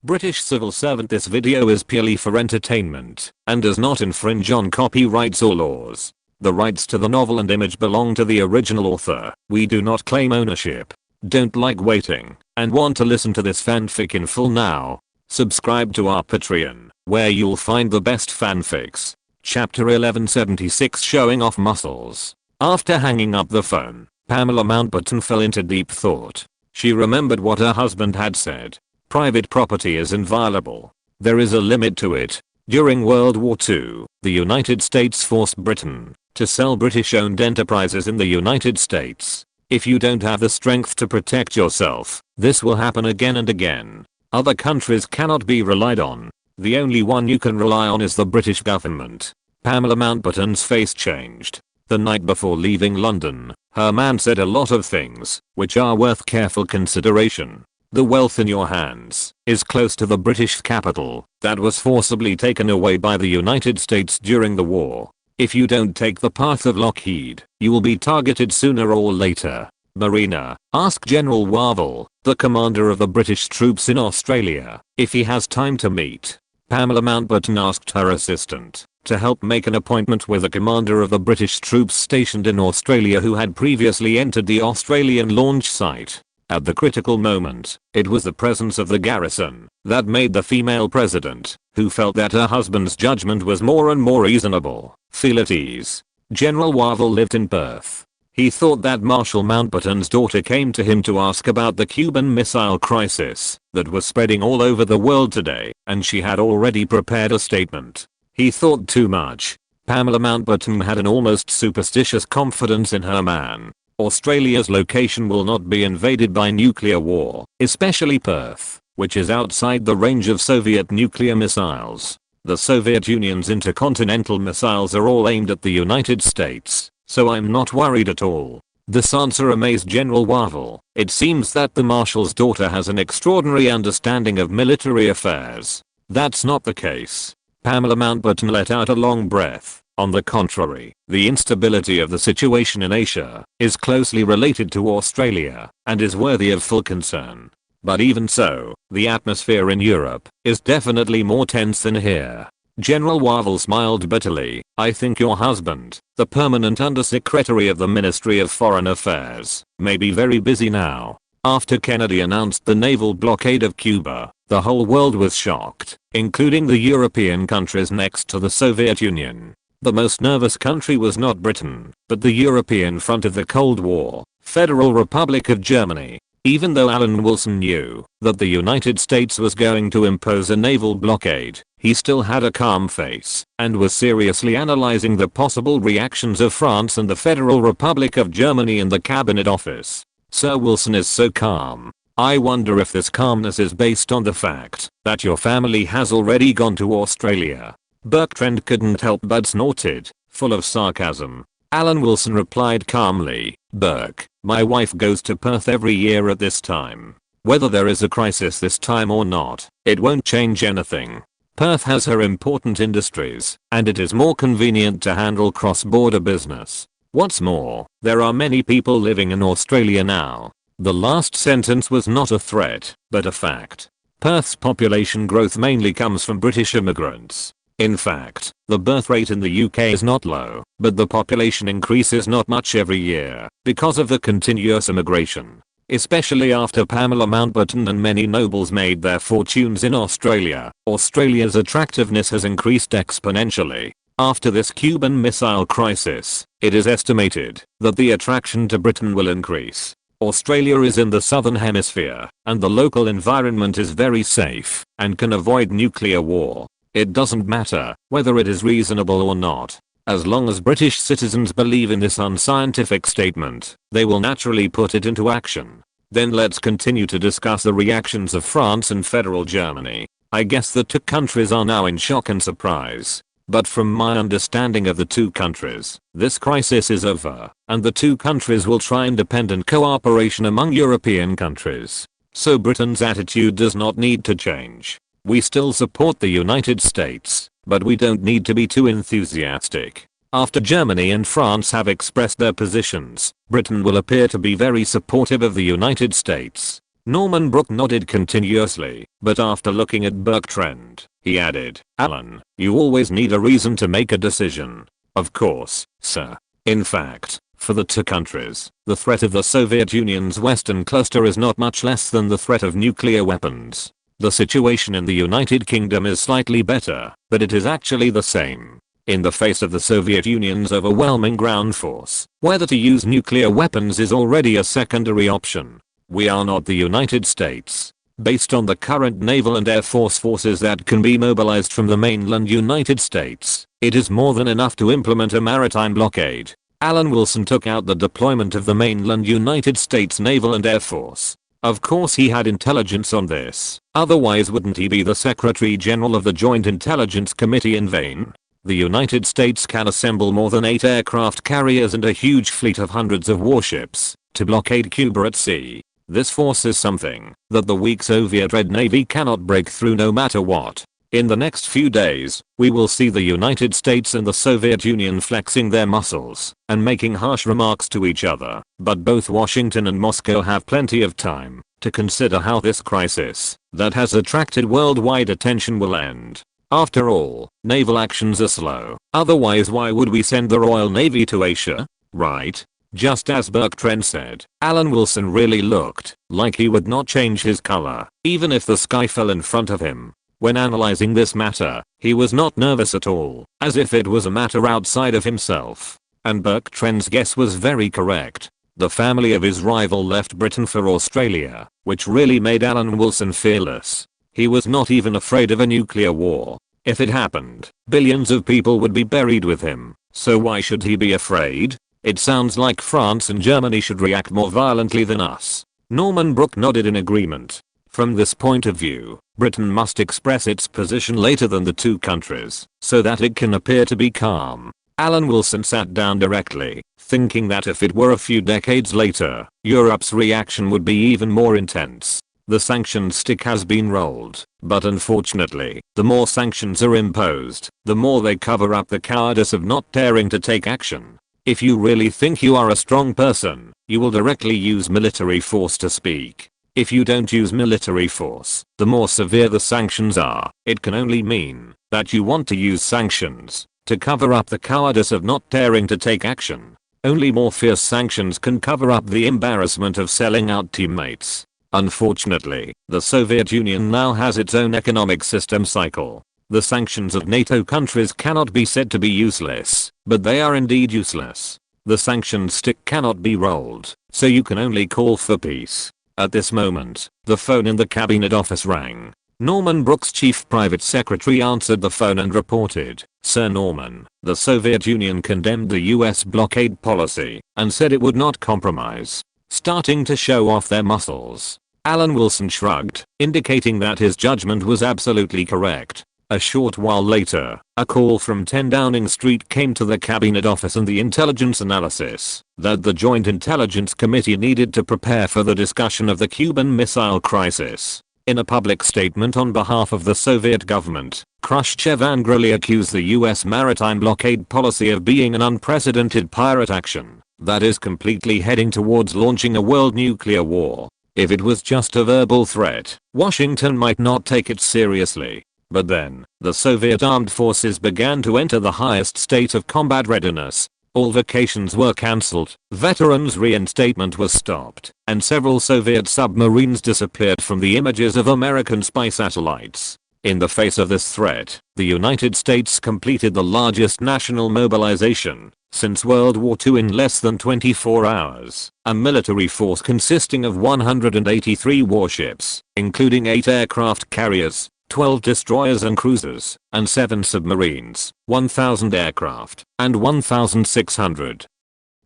British civil servant. This video is purely for entertainment and does not infringe on copyrights or laws. The rights to the novel and image belong to the original author. We do not claim ownership. Don't like waiting and want to listen to this fanfic in full now? Subscribe to our Patreon, where you'll find the best fanfics. Chapter 1176, Showing Off Muscles. After hanging up the phone, Pamela Mountbatten fell into deep thought. She remembered what her husband had said. Private property is inviolable. There is a limit to it. During World War II, the United States forced Britain to sell British-owned enterprises in the United States. If you don't have the strength to protect yourself, this will happen again and again. Other countries cannot be relied on. The only one you can rely on is the British government. Pamela Mountbatten's face changed. The night before leaving London, her man said a lot of things, which are worth careful consideration. The wealth in your hands is close to the British capital that was forcibly taken away by the United States during the war. If you don't take the path of Lockheed, you will be targeted sooner or later. Marina, ask General Wavell, the commander of the British troops in Australia, if he has time to meet. Pamela Mountbatten asked her assistant to help make an appointment with the commander of the British troops stationed in Australia who had previously entered the Australian launch site. At the critical moment, it was the presence of the garrison that made the female president, who felt that her husband's judgment was more and more reasonable, feel at ease. General Wavell lived in Perth. He thought that Marshal Mountbatten's daughter came to him to ask about the Cuban Missile Crisis that was spreading all over the world today, and she had already prepared a statement. He thought too much. Pamela Mountbatten had an almost superstitious confidence in her man. Australia's location will not be invaded by nuclear war, especially Perth, which is outside the range of Soviet nuclear missiles. The Soviet Union's intercontinental missiles are all aimed at the United States, so I'm not worried at all. This answer amazed General Wavell. It seems that the Marshal's daughter has an extraordinary understanding of military affairs. That's not the case. Pamela Mountbatten let out a long breath. On the contrary, the instability of the situation in Asia is closely related to Australia and is worthy of full concern. But even so, the atmosphere in Europe is definitely more tense than here. General Wavell smiled bitterly. I think your husband, the permanent undersecretary of the Ministry of Foreign Affairs, may be very busy now. After Kennedy announced the naval blockade of Cuba, the whole world was shocked, including the European countries next to the Soviet Union. The most nervous country was not Britain, but the European front of the Cold War, Federal Republic of Germany. Even though Alan Wilson knew that the United States was going to impose a naval blockade, he still had a calm face and was seriously analyzing the possible reactions of France and the Federal Republic of Germany in the cabinet office. Sir Wilson is so calm. I wonder if this calmness is based on the fact that your family has already gone to Australia. Bertrand couldn't help but snorted, full of sarcasm. Alan Wilson replied calmly, Burke, my wife goes to Perth every year at this time. Whether there is a crisis this time or not, it won't change anything. Perth has her important industries, and it is more convenient to handle cross-border business. What's more, there are many people living in Australia now. The last sentence was not a threat, but a fact. Perth's population growth mainly comes from British immigrants. In fact, the birth rate in the UK is not low, but the population increases not much every year because of the continuous immigration. Especially after Pamela Mountbatten and many nobles made their fortunes in Australia, Australia's attractiveness has increased exponentially. After this Cuban Missile Crisis, it is estimated that the attraction to Britain will increase. Australia is in the southern hemisphere, and the local environment is very safe and can avoid nuclear war. It doesn't matter whether it is reasonable or not. As long as British citizens believe in this unscientific statement, they will naturally put it into action. Then let's continue to discuss the reactions of France and Federal Germany. I guess the two countries are now in shock and surprise. But from my understanding of the two countries, this crisis is over, and the two countries will try independent cooperation among European countries. So Britain's attitude does not need to change. We still support the United States, but we don't need to be too enthusiastic. After Germany and France have expressed their positions, Britain will appear to be very supportive of the United States. Norman Brook nodded continuously, but after looking at Bertrand, he added, "Alan, you always need a reason to make a decision." "Of course, sir. In fact, for the two countries, the threat of the Soviet Union's western cluster is not much less than the threat of nuclear weapons. The situation in the United Kingdom is slightly better, but it is actually the same. In the face of the Soviet Union's overwhelming ground force, whether to use nuclear weapons is already a secondary option. We are not the United States. Based on the current naval and air force forces that can be mobilized from the mainland United States, it is more than enough to implement a maritime blockade." Alan Wilson took out the deployment of the mainland United States Naval and Air Force. Of course he had intelligence on this, otherwise wouldn't he be the Secretary General of the Joint Intelligence Committee in vain? The United States can assemble more than 8 aircraft carriers and a huge fleet of hundreds of warships to blockade Cuba at sea. This force is something that the weak Soviet Red Navy cannot break through no matter what. In the next few days, we will see the United States and the Soviet Union flexing their muscles and making harsh remarks to each other, but both Washington and Moscow have plenty of time to consider how this crisis that has attracted worldwide attention will end. After all, naval actions are slow, otherwise why would we send the Royal Navy to Asia, right? Just as Bertrand said, Alan Wilson really looked like he would not change his color, even if the sky fell in front of him. When analyzing this matter, he was not nervous at all, as if it was a matter outside of himself. And Bertrand's guess was very correct. The family of his rival left Britain for Australia, which really made Alan Wilson fearless. He was not even afraid of a nuclear war. If it happened, billions of people would be buried with him, so why should he be afraid? It sounds like France and Germany should react more violently than us. Norman Brook nodded in agreement. From this point of view, Britain must express its position later than the two countries, so that it can appear to be calm. Alan Wilson sat down directly, thinking that if it were a few decades later, Europe's reaction would be even more intense. The sanctions stick has been rolled, but unfortunately, the more sanctions are imposed, the more they cover up the cowardice of not daring to take action. If you really think you are a strong person, you will directly use military force to speak. If you don't use military force, the more severe the sanctions are, it can only mean that you want to use sanctions to cover up the cowardice of not daring to take action. Only more fierce sanctions can cover up the embarrassment of selling out teammates. Unfortunately, the Soviet Union now has its own economic system cycle. The sanctions of NATO countries cannot be said to be useless, but they are indeed useless. The sanctions stick cannot be rolled, so you can only call for peace. At this moment, the phone in the cabinet office rang. Norman Brook's chief private secretary answered the phone and reported, "Sir Norman, the Soviet Union condemned the US blockade policy and said it would not compromise, starting to show off their muscles." Alan Wilson shrugged, indicating that his judgment was absolutely correct. A short while later, a call from 10 Downing Street came to the cabinet office and the intelligence analysis that the Joint Intelligence Committee needed to prepare for the discussion of the Cuban Missile Crisis. In a public statement on behalf of the Soviet government, Khrushchev angrily accused the US maritime blockade policy of being an unprecedented pirate action that is completely heading towards launching a world nuclear war. If it was just a verbal threat, Washington might not take it seriously. But then, the Soviet armed forces began to enter the highest state of combat readiness. All vacations were cancelled, veterans' reinstatement was stopped, and several Soviet submarines disappeared from the images of American spy satellites. In the face of this threat, the United States completed the largest national mobilization since World War II in less than 24 hours, a military force consisting of 183 warships, including 8 aircraft carriers, 12 destroyers and cruisers, and 7 submarines, 1,000 aircraft, and 1,600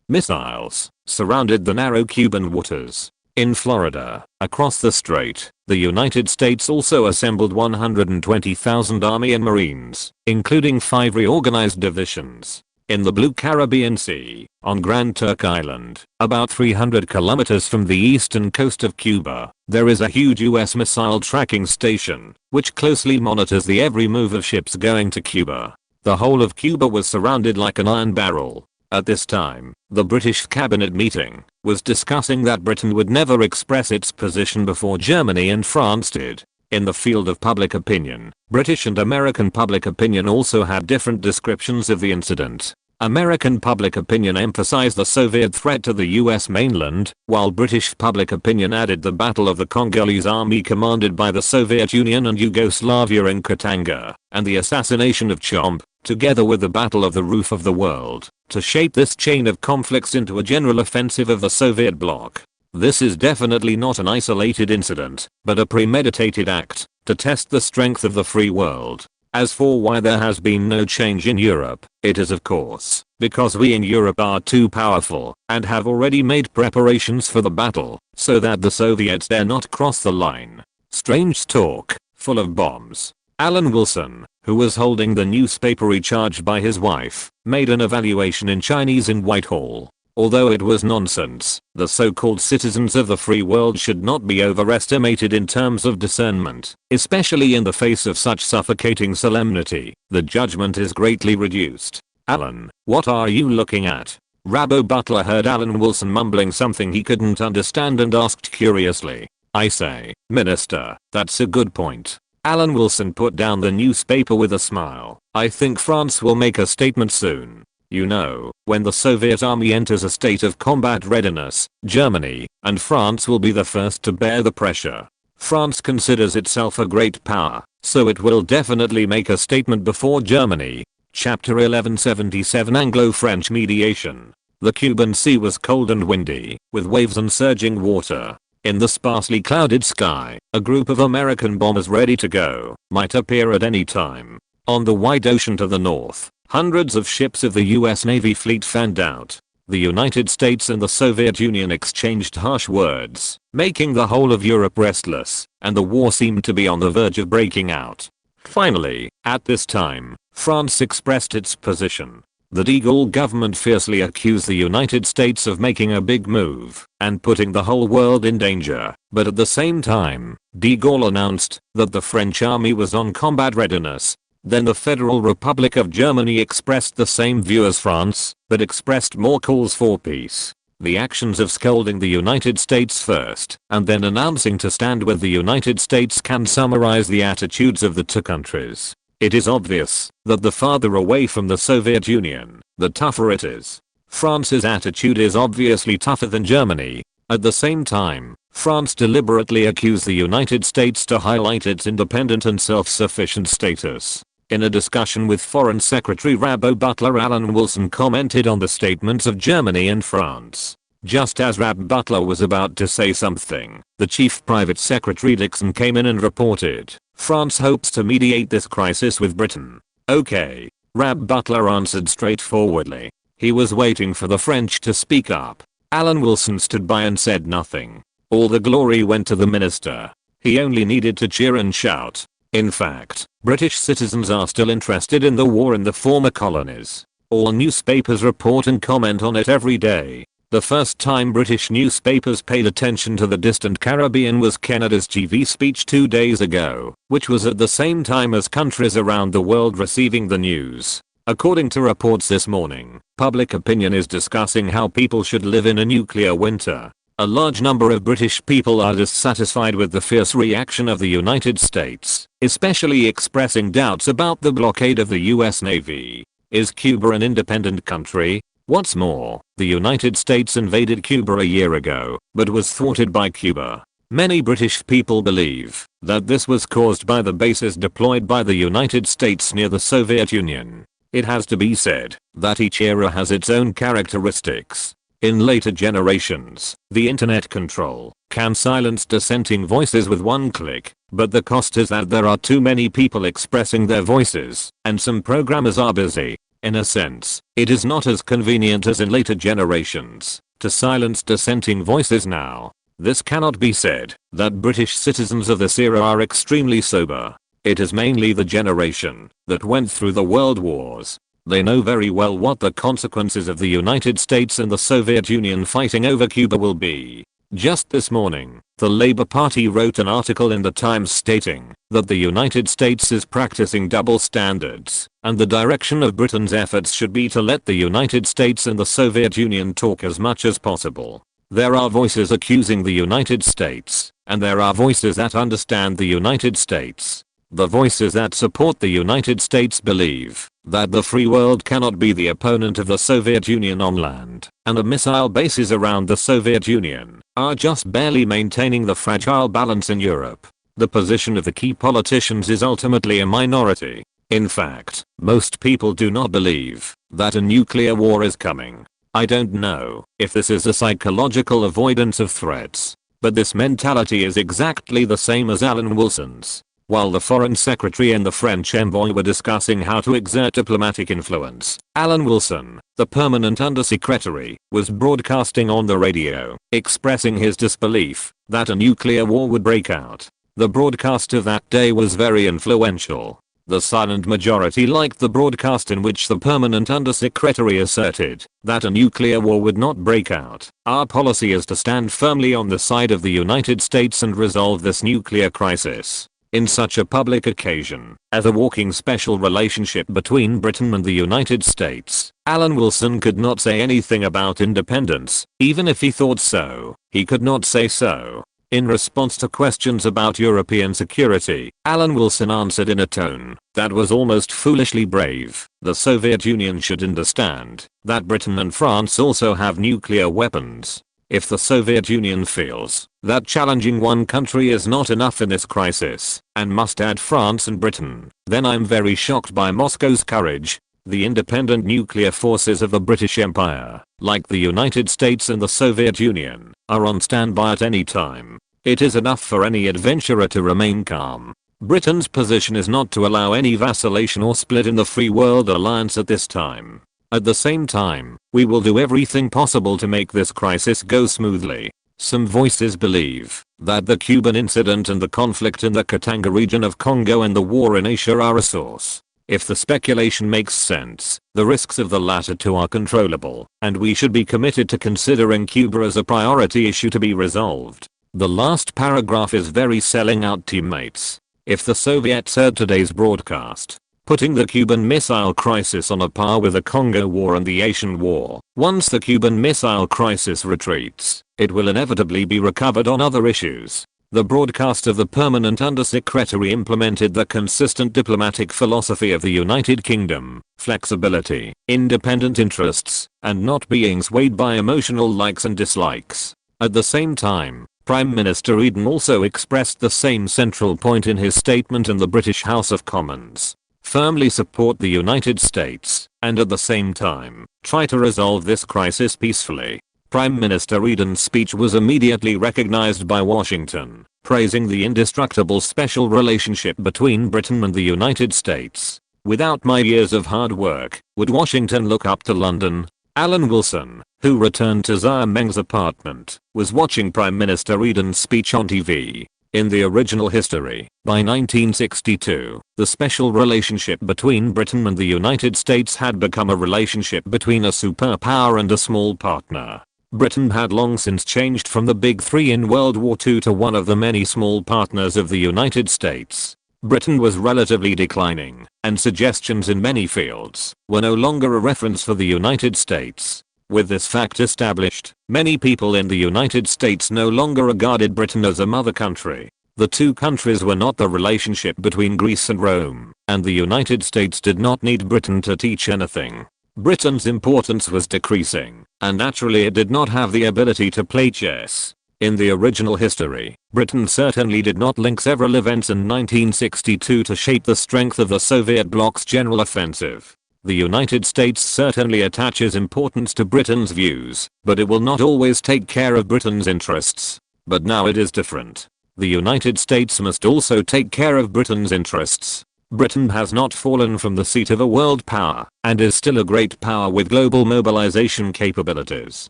missiles, surrounded the narrow Cuban waters. In Florida, across the strait, the United States also assembled 120,000 Army and Marines, including 5 reorganized divisions. In the Blue Caribbean Sea, on Grand Turk Island, about 300 kilometers from the eastern coast of Cuba, there is a huge US missile tracking station, which closely monitors the every move of ships going to Cuba. The whole of Cuba was surrounded like an iron barrel. At this time, the British cabinet meeting was discussing that Britain would never express its position before Germany and France did. In the field of public opinion, British and American public opinion also had different descriptions of the incident. American public opinion emphasized the Soviet threat to the US mainland, while British public opinion added the Battle of the Congolese Army commanded by the Soviet Union and Yugoslavia in Katanga, and the assassination of Chomp, together with the Battle of the Roof of the World, to shape this chain of conflicts into a general offensive of the Soviet bloc. This is definitely not an isolated incident, but a premeditated act to test the strength of the free world. As for why there has been no change in Europe, it is of course because we in Europe are too powerful and have already made preparations for the battle so that the Soviets dare not cross the line. Strange talk, full of bombs. Alan Wilson, who was holding the newspaper recharged by his wife, made an evaluation in Chinese in Whitehall. Although it was nonsense, the so-called citizens of the free world should not be overestimated in terms of discernment, especially in the face of such suffocating solemnity. The judgment is greatly reduced. Alan, what are you looking at? Rabbo Butler heard Alan Wilson mumbling something he couldn't understand and asked curiously. I say, Minister, that's a good point. Alan Wilson put down the newspaper with a smile. I think France will make a statement soon. You know, when the Soviet army enters a state of combat readiness, Germany and France will be the first to bear the pressure. France considers itself a great power, so it will definitely make a statement before Germany. Chapter 1177 Anglo-French Mediation. The Cuban Sea was cold and windy, with waves and surging water. In the sparsely clouded sky, a group of American bombers ready to go might appear at any time. On the wide ocean to the north, hundreds of ships of the US Navy fleet fanned out. The United States and the Soviet Union exchanged harsh words, making the whole of Europe restless, and the war seemed to be on the verge of breaking out. Finally, at this time, France expressed its position. The de Gaulle government fiercely accused the United States of making a big move and putting the whole world in danger, but at the same time, de Gaulle announced that the French army was on combat readiness. Then the Federal Republic of Germany expressed the same view as France, but expressed more calls for peace. The actions of scolding the United States first and then announcing to stand with the United States can summarize the attitudes of the two countries. It is obvious that the farther away from the Soviet Union, the tougher it is. France's attitude is obviously tougher than Germany. At the same time, France deliberately accused the United States to highlight its independent and self-sufficient status. In a discussion with Foreign Secretary Rabbo Butler, Alan Wilson commented on the statements of Germany and France. Just as Rab Butler was about to say something, the Chief Private Secretary Dixon came in and reported, France hopes to mediate this crisis with Britain. Okay. Rab Butler answered straightforwardly. He was waiting for the French to speak up. Alan Wilson stood by and said nothing. All the glory went to the minister. He only needed to cheer and shout. In fact, British citizens are still interested in the war in the former colonies. All newspapers report and comment on it every day. The first time British newspapers paid attention to the distant Caribbean was Kennedy's TV speech 2 days ago, which was at the same time as countries around the world receiving the news. According to reports this morning, public opinion is discussing how people should live in a nuclear winter. A large number of British people are dissatisfied with the fierce reaction of the United States, especially expressing doubts about the blockade of the US Navy. Is Cuba an independent country? What's more, the United States invaded Cuba a year ago, but was thwarted by Cuba. Many British people believe that this was caused by the bases deployed by the United States near the Soviet Union. It has to be said that each era has its own characteristics. In later generations, the internet control can silence dissenting voices with one click, but the cost is that there are too many people expressing their voices, and some programmers are busy. In a sense, it is not as convenient as in later generations to silence dissenting voices now. This cannot be said that British citizens of this era are extremely sober. It is mainly the generation that went through the world wars. They know very well what the consequences of the United States and the Soviet Union fighting over Cuba will be. Just this morning, the Labour Party wrote an article in the Times stating that the United States is practicing double standards, and the direction of Britain's efforts should be to let the United States and the Soviet Union talk as much as possible. There are voices accusing the United States, and there are voices that understand the United States. The voices that support the United States believe that the free world cannot be the opponent of the Soviet Union on land, and the missile bases around the Soviet Union are just barely maintaining the fragile balance in Europe. The position of the key politicians is ultimately a minority. In fact, most people do not believe that a nuclear war is coming. I don't know if this is a psychological avoidance of threats, but this mentality is exactly the same as Alan Wilson's. While the Foreign Secretary and the French envoy were discussing how to exert diplomatic influence, Alan Wilson, the permanent undersecretary, was broadcasting on the radio, expressing his disbelief that a nuclear war would break out. The broadcast of that day was very influential. The silent majority liked the broadcast in which the permanent undersecretary asserted that a nuclear war would not break out. Our policy is to stand firmly on the side of the United States and resolve this nuclear crisis. In such a public occasion, as a walking special relationship between Britain and the United States, Alan Wilson could not say anything about independence. Even if he thought so, he could not say so. In response to questions about European security, Alan Wilson answered in a tone that was almost foolishly brave. The Soviet Union should understand that Britain and France also have nuclear weapons. If the Soviet Union feels that challenging one country is not enough in this crisis and must add France and Britain, then I'm very shocked by Moscow's courage. The independent nuclear forces of the British Empire, like the United States and the Soviet Union, are on standby at any time. It is enough for any adventurer to remain calm. Britain's position is not to allow any vacillation or split in the free world alliance at this time. At the same time, we will do everything possible to make this crisis go smoothly. Some voices believe that the Cuban incident and the conflict in the Katanga region of Congo and the war in Asia are a source. If the speculation makes sense, the risks of the latter two are controllable, and we should be committed to considering Cuba as a priority issue to be resolved. The last paragraph is very selling out, teammates. If the Soviets heard today's broadcast, putting the Cuban Missile Crisis on a par with the Congo War and the Asian War, once the Cuban Missile Crisis retreats, it will inevitably be recovered on other issues. The broadcast of the permanent undersecretary implemented the consistent diplomatic philosophy of the United Kingdom: flexibility, independent interests, and not being swayed by emotional likes and dislikes. At the same time, Prime Minister Eden also expressed the same central point in his statement in the British House of Commons. Firmly support the United States, and at the same time, try to resolve this crisis peacefully. Prime Minister Eden's speech was immediately recognized by Washington, praising the indestructible special relationship between Britain and the United States. Without my years of hard work, would Washington look up to London? Alan Wilson, who returned to Zia Meng's apartment, was watching Prime Minister Eden's speech on TV. In the original history, by 1962, the special relationship between Britain and the United States had become a relationship between a superpower and a small partner. Britain had long since changed from the big three in World War II to one of the many small partners of the United States. Britain was relatively declining, and suggestions in many fields were no longer a reference for the United States. With this fact established, many people in the United States no longer regarded Britain as a mother country. The two countries were not the relationship between Greece and Rome, and the United States did not need Britain to teach anything. Britain's importance was decreasing, and naturally it did not have the ability to play chess. In the original history, Britain certainly did not link several events in 1962 to shape the strength of the Soviet bloc's general offensive. The United States certainly attaches importance to Britain's views, but it will not always take care of Britain's interests. But now it is different. The United States must also take care of Britain's interests. Britain has not fallen from the seat of a world power, and is still a great power with global mobilization capabilities.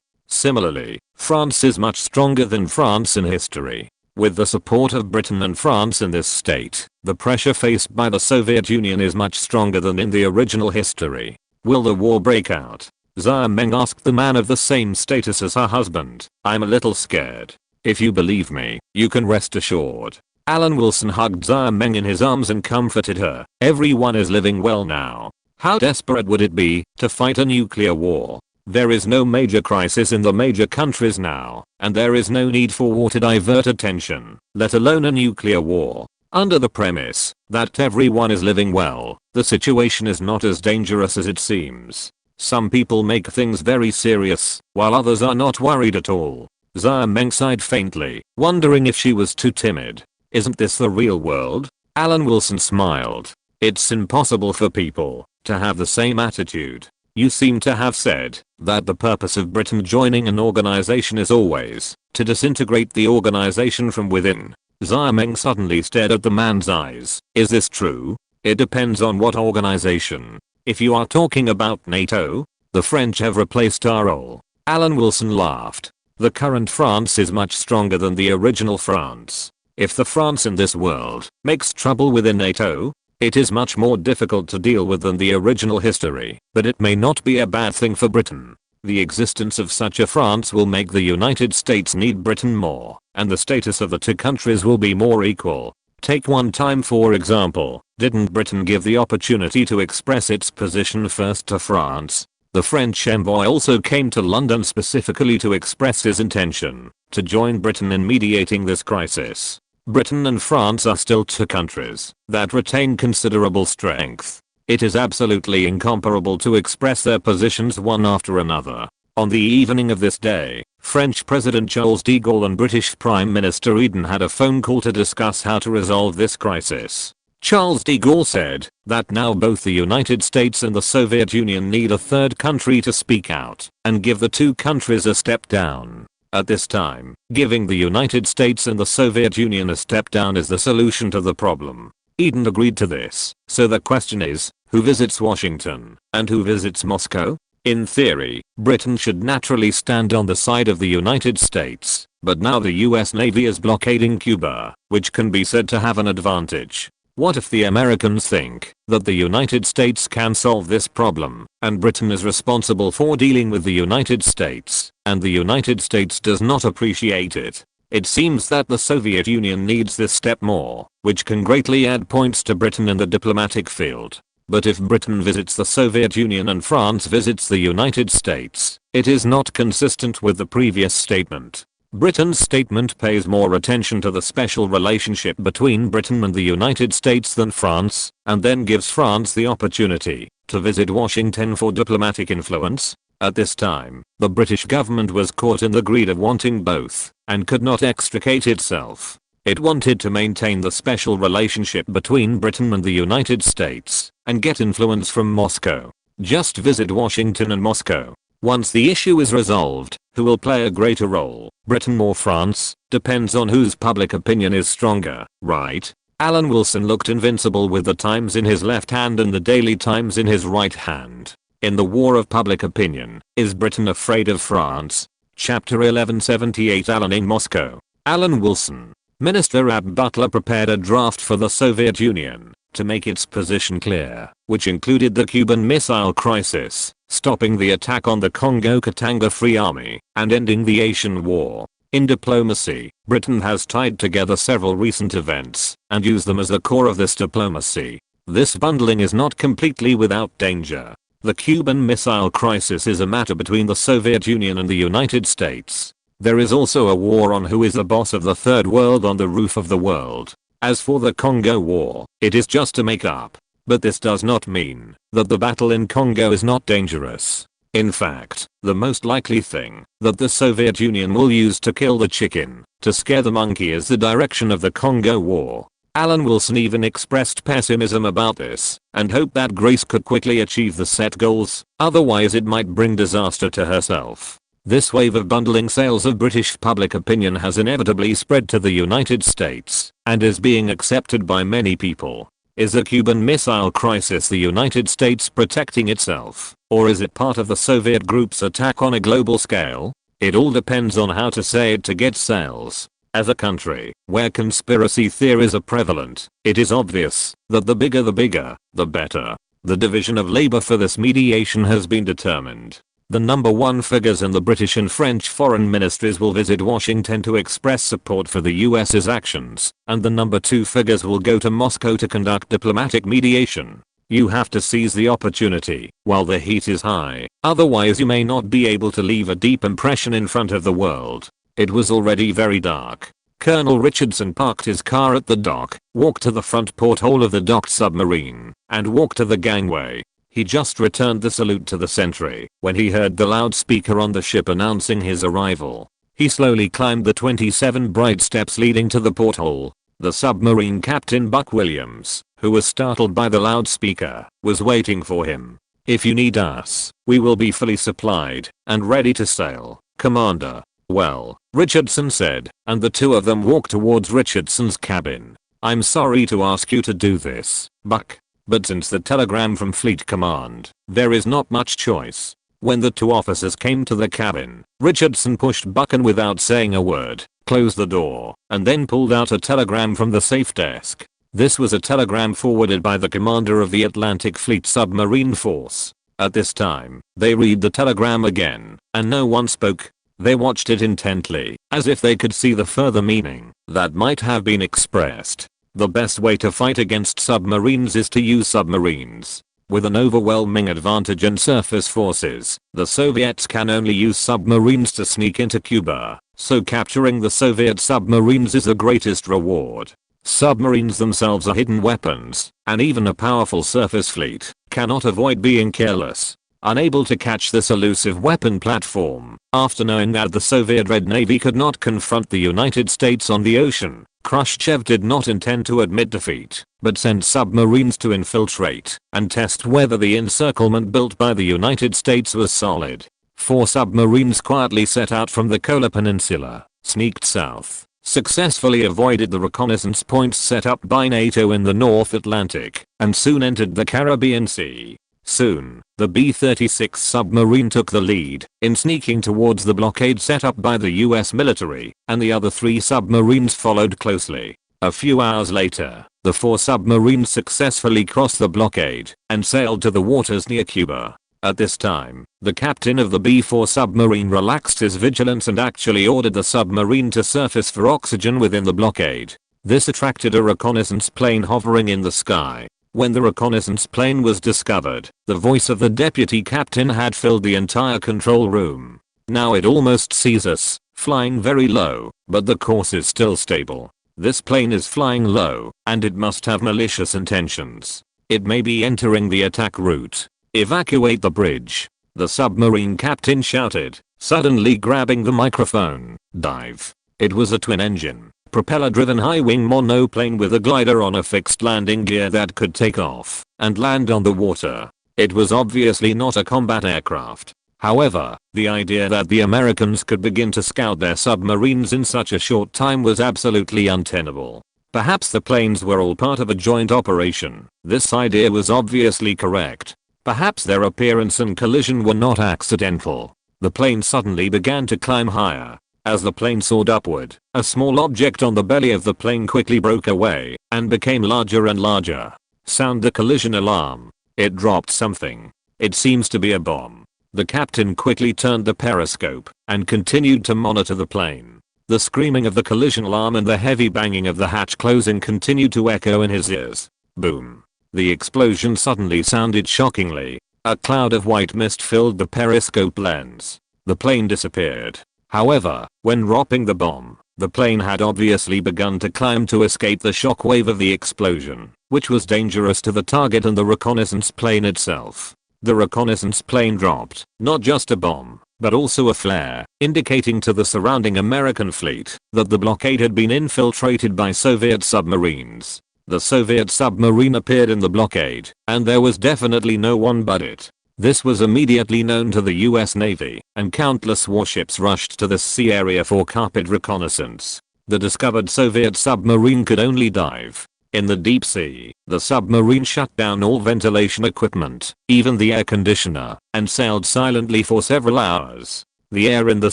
Similarly, France is much stronger than France in history. With the support of Britain and France in this state, the pressure faced by the Soviet Union is much stronger than in the original history. Will the war break out? Zia Meng asked the man of the same status as her husband. I'm a little scared. If you believe me, you can rest assured. Alan Wilson hugged Zia Meng in his arms and comforted her. Everyone is living well now. How desperate would it be to fight a nuclear war? There is no major crisis in the major countries now, and there is no need for war to divert attention, let alone a nuclear war. Under the premise that everyone is living well, the situation is not as dangerous as it seems. Some people make things very serious, while others are not worried at all. Zia Meng sighed faintly, wondering if she was too timid. Isn't this the real world? Alan Wilson smiled. It's impossible for people to have the same attitude. You seem to have said that the purpose of Britain joining an organization is always to disintegrate the organization from within. Zia Meng suddenly stared at the man's eyes. Is this true? It depends on what organization. If you are talking about NATO, the French have replaced our role. Alan Wilson laughed. The current France is much stronger than the original France. If the France in this world makes trouble within NATO, it is much more difficult to deal with than the original history, but it may not be a bad thing for Britain. The existence of such a France will make the United States need Britain more, and the status of the two countries will be more equal. Take one time for example, didn't Britain give the opportunity to express its position first to France? The French envoy also came to London specifically to express his intention to join Britain in mediating this crisis. Britain and France are still two countries that retain considerable strength. It is absolutely incomparable to express their positions one after another. On the evening of this day, French President Charles de Gaulle and British Prime Minister Eden had a phone call to discuss how to resolve this crisis. Charles de Gaulle said that now both the United States and the Soviet Union need a third country to speak out and give the two countries a step down. At this time, giving the United States and the Soviet Union a step down is the solution to the problem. Eden agreed to this, so the question is, who visits Washington and who visits Moscow? In theory, Britain should naturally stand on the side of the United States, but now the US Navy is blockading Cuba, which can be said to have an advantage. What if the Americans think that the United States can solve this problem, and Britain is responsible for dealing with the United States, and the United States does not appreciate it? It seems that the Soviet Union needs this step more, which can greatly add points to Britain in the diplomatic field. But if Britain visits the Soviet Union and France visits the United States, it is not consistent with the previous statement. Britain's statement pays more attention to the special relationship between Britain and the United States than France, and then gives France the opportunity to visit Washington for diplomatic influence. At this time, the British government was caught in the greed of wanting both, and could not extricate itself. It wanted to maintain the special relationship between Britain and the United States, and get influence from Moscow. Just visit Washington and Moscow. Once the issue is resolved, who will play a greater role, Britain or France, depends on whose public opinion is stronger, right? Alan Wilson looked invincible with the Times in his left hand and the Daily Times in his right hand. In the war of public opinion, is Britain afraid of France? Chapter 1178 Alan in Moscow. Alan Wilson. Minister Ab Butler prepared a draft for the Soviet Union to make its position clear, which included the Cuban Missile Crisis, stopping the attack on the Congo-Katanga Free Army, and ending the Asian War. In diplomacy, Britain has tied together several recent events and used them as the core of this diplomacy. This bundling is not completely without danger. The Cuban Missile Crisis is a matter between the Soviet Union and the United States. There is also a war on who is the boss of the third world on the roof of the world. As for the Congo War, it is just a make-up. But this does not mean that the battle in Congo is not dangerous. In fact, the most likely thing that the Soviet Union will use to kill the chicken, to scare the monkey, is the direction of the Congo War. Alan Wilson even expressed pessimism about this, and hoped that Grace could quickly achieve the set goals, otherwise it might bring disaster to herself. This wave of bundling sales of British public opinion has inevitably spread to the United States, and is being accepted by many people. Is the Cuban Missile Crisis the United States protecting itself, or is it part of the Soviet group's attack on a global scale? It all depends on how to say it to get sales. As a country where conspiracy theories are prevalent, it is obvious that the bigger the better. The division of labor for this mediation has been determined. The number one figures in the British and French foreign ministries will visit Washington to express support for the US's actions, and the number two figures will go to Moscow to conduct diplomatic mediation. You have to seize the opportunity while the heat is high, otherwise you may not be able to leave a deep impression in front of the world. It was already very dark. Colonel Richardson parked his car at the dock, walked to the front porthole of the docked submarine, and walked to the gangway. He just returned the salute to the sentry when he heard the loudspeaker on the ship announcing his arrival. He slowly climbed the 27 bright steps leading to the porthole. The submarine captain Buck Williams, who was startled by the loudspeaker, was waiting for him. "If you need us, we will be fully supplied and ready to sail, Commander." "Well," Richardson said, and the two of them walked towards Richardson's cabin. "I'm sorry to ask you to do this, Buck, but since the telegram from Fleet Command, there is not much choice." When the two officers came to the cabin, Richardson pushed Buck and without saying a word, closed the door, and then pulled out a telegram from the safe desk. This was a telegram forwarded by the commander of the Atlantic Fleet Submarine Force. At this time, they read the telegram again, and no one spoke. They watched it intently, as if they could see the further meaning that might have been expressed. The best way to fight against submarines is to use submarines. With an overwhelming advantage in surface forces, the Soviets can only use submarines to sneak into Cuba, so capturing the Soviet submarines is the greatest reward. Submarines themselves are hidden weapons, and even a powerful surface fleet cannot avoid being careless. Unable to catch this elusive weapon platform, after knowing that the Soviet Red Navy could not confront the United States on the ocean, Khrushchev did not intend to admit defeat, but sent submarines to infiltrate and test whether the encirclement built by the United States was solid. 4 submarines quietly set out from the Kola Peninsula, sneaked south, successfully avoided the reconnaissance points set up by NATO in the North Atlantic, and soon entered the Caribbean Sea. Soon, the B-36 submarine took the lead in sneaking towards the blockade set up by the US military, and the other 3 submarines followed closely. A few hours later, the 4 submarines successfully crossed the blockade and sailed to the waters near Cuba. At this time, the captain of the B-4 submarine relaxed his vigilance and actually ordered the submarine to surface for oxygen within the blockade. This attracted a reconnaissance plane hovering in the sky. When the reconnaissance plane was discovered, the voice of the deputy captain had filled the entire control room. "Now it almost sees us, flying very low, but the course is still stable. This plane is flying low, and it must have malicious intentions. It may be entering the attack route. Evacuate the bridge," the submarine captain shouted, suddenly grabbing the microphone. "Dive." It was a twin-engine, propeller-driven high-wing monoplane with a glider on a fixed landing gear that could take off and land on the water. It was obviously not a combat aircraft. However, the idea that the Americans could begin to scout their submarines in such a short time was absolutely untenable. Perhaps the planes were all part of a joint operation. This idea was obviously correct. Perhaps their appearance and collision were not accidental. The plane suddenly began to climb higher. As the plane soared upward, a small object on the belly of the plane quickly broke away and became larger and larger. Sound the collision alarm. It dropped something. It seems to be a bomb. The captain quickly turned the periscope and continued to monitor the plane. The screaming of the collision alarm and the heavy banging of the hatch closing continued to echo in his ears. Boom. The explosion suddenly sounded shockingly. A cloud of white mist filled the periscope lens. The plane disappeared. However, when dropping the bomb, the plane had obviously begun to climb to escape the shockwave of the explosion, which was dangerous to the target and the reconnaissance plane itself. The reconnaissance plane dropped not just a bomb, but also a flare, indicating to the surrounding American fleet that the blockade had been infiltrated by Soviet submarines. The Soviet submarine appeared in the blockade, and there was definitely no one but it. This was immediately known to the US Navy, and countless warships rushed to the sea area for carpet reconnaissance. The discovered Soviet submarine could only dive. In the deep sea, the submarine shut down all ventilation equipment, even the air conditioner, and sailed silently for several hours. The air in the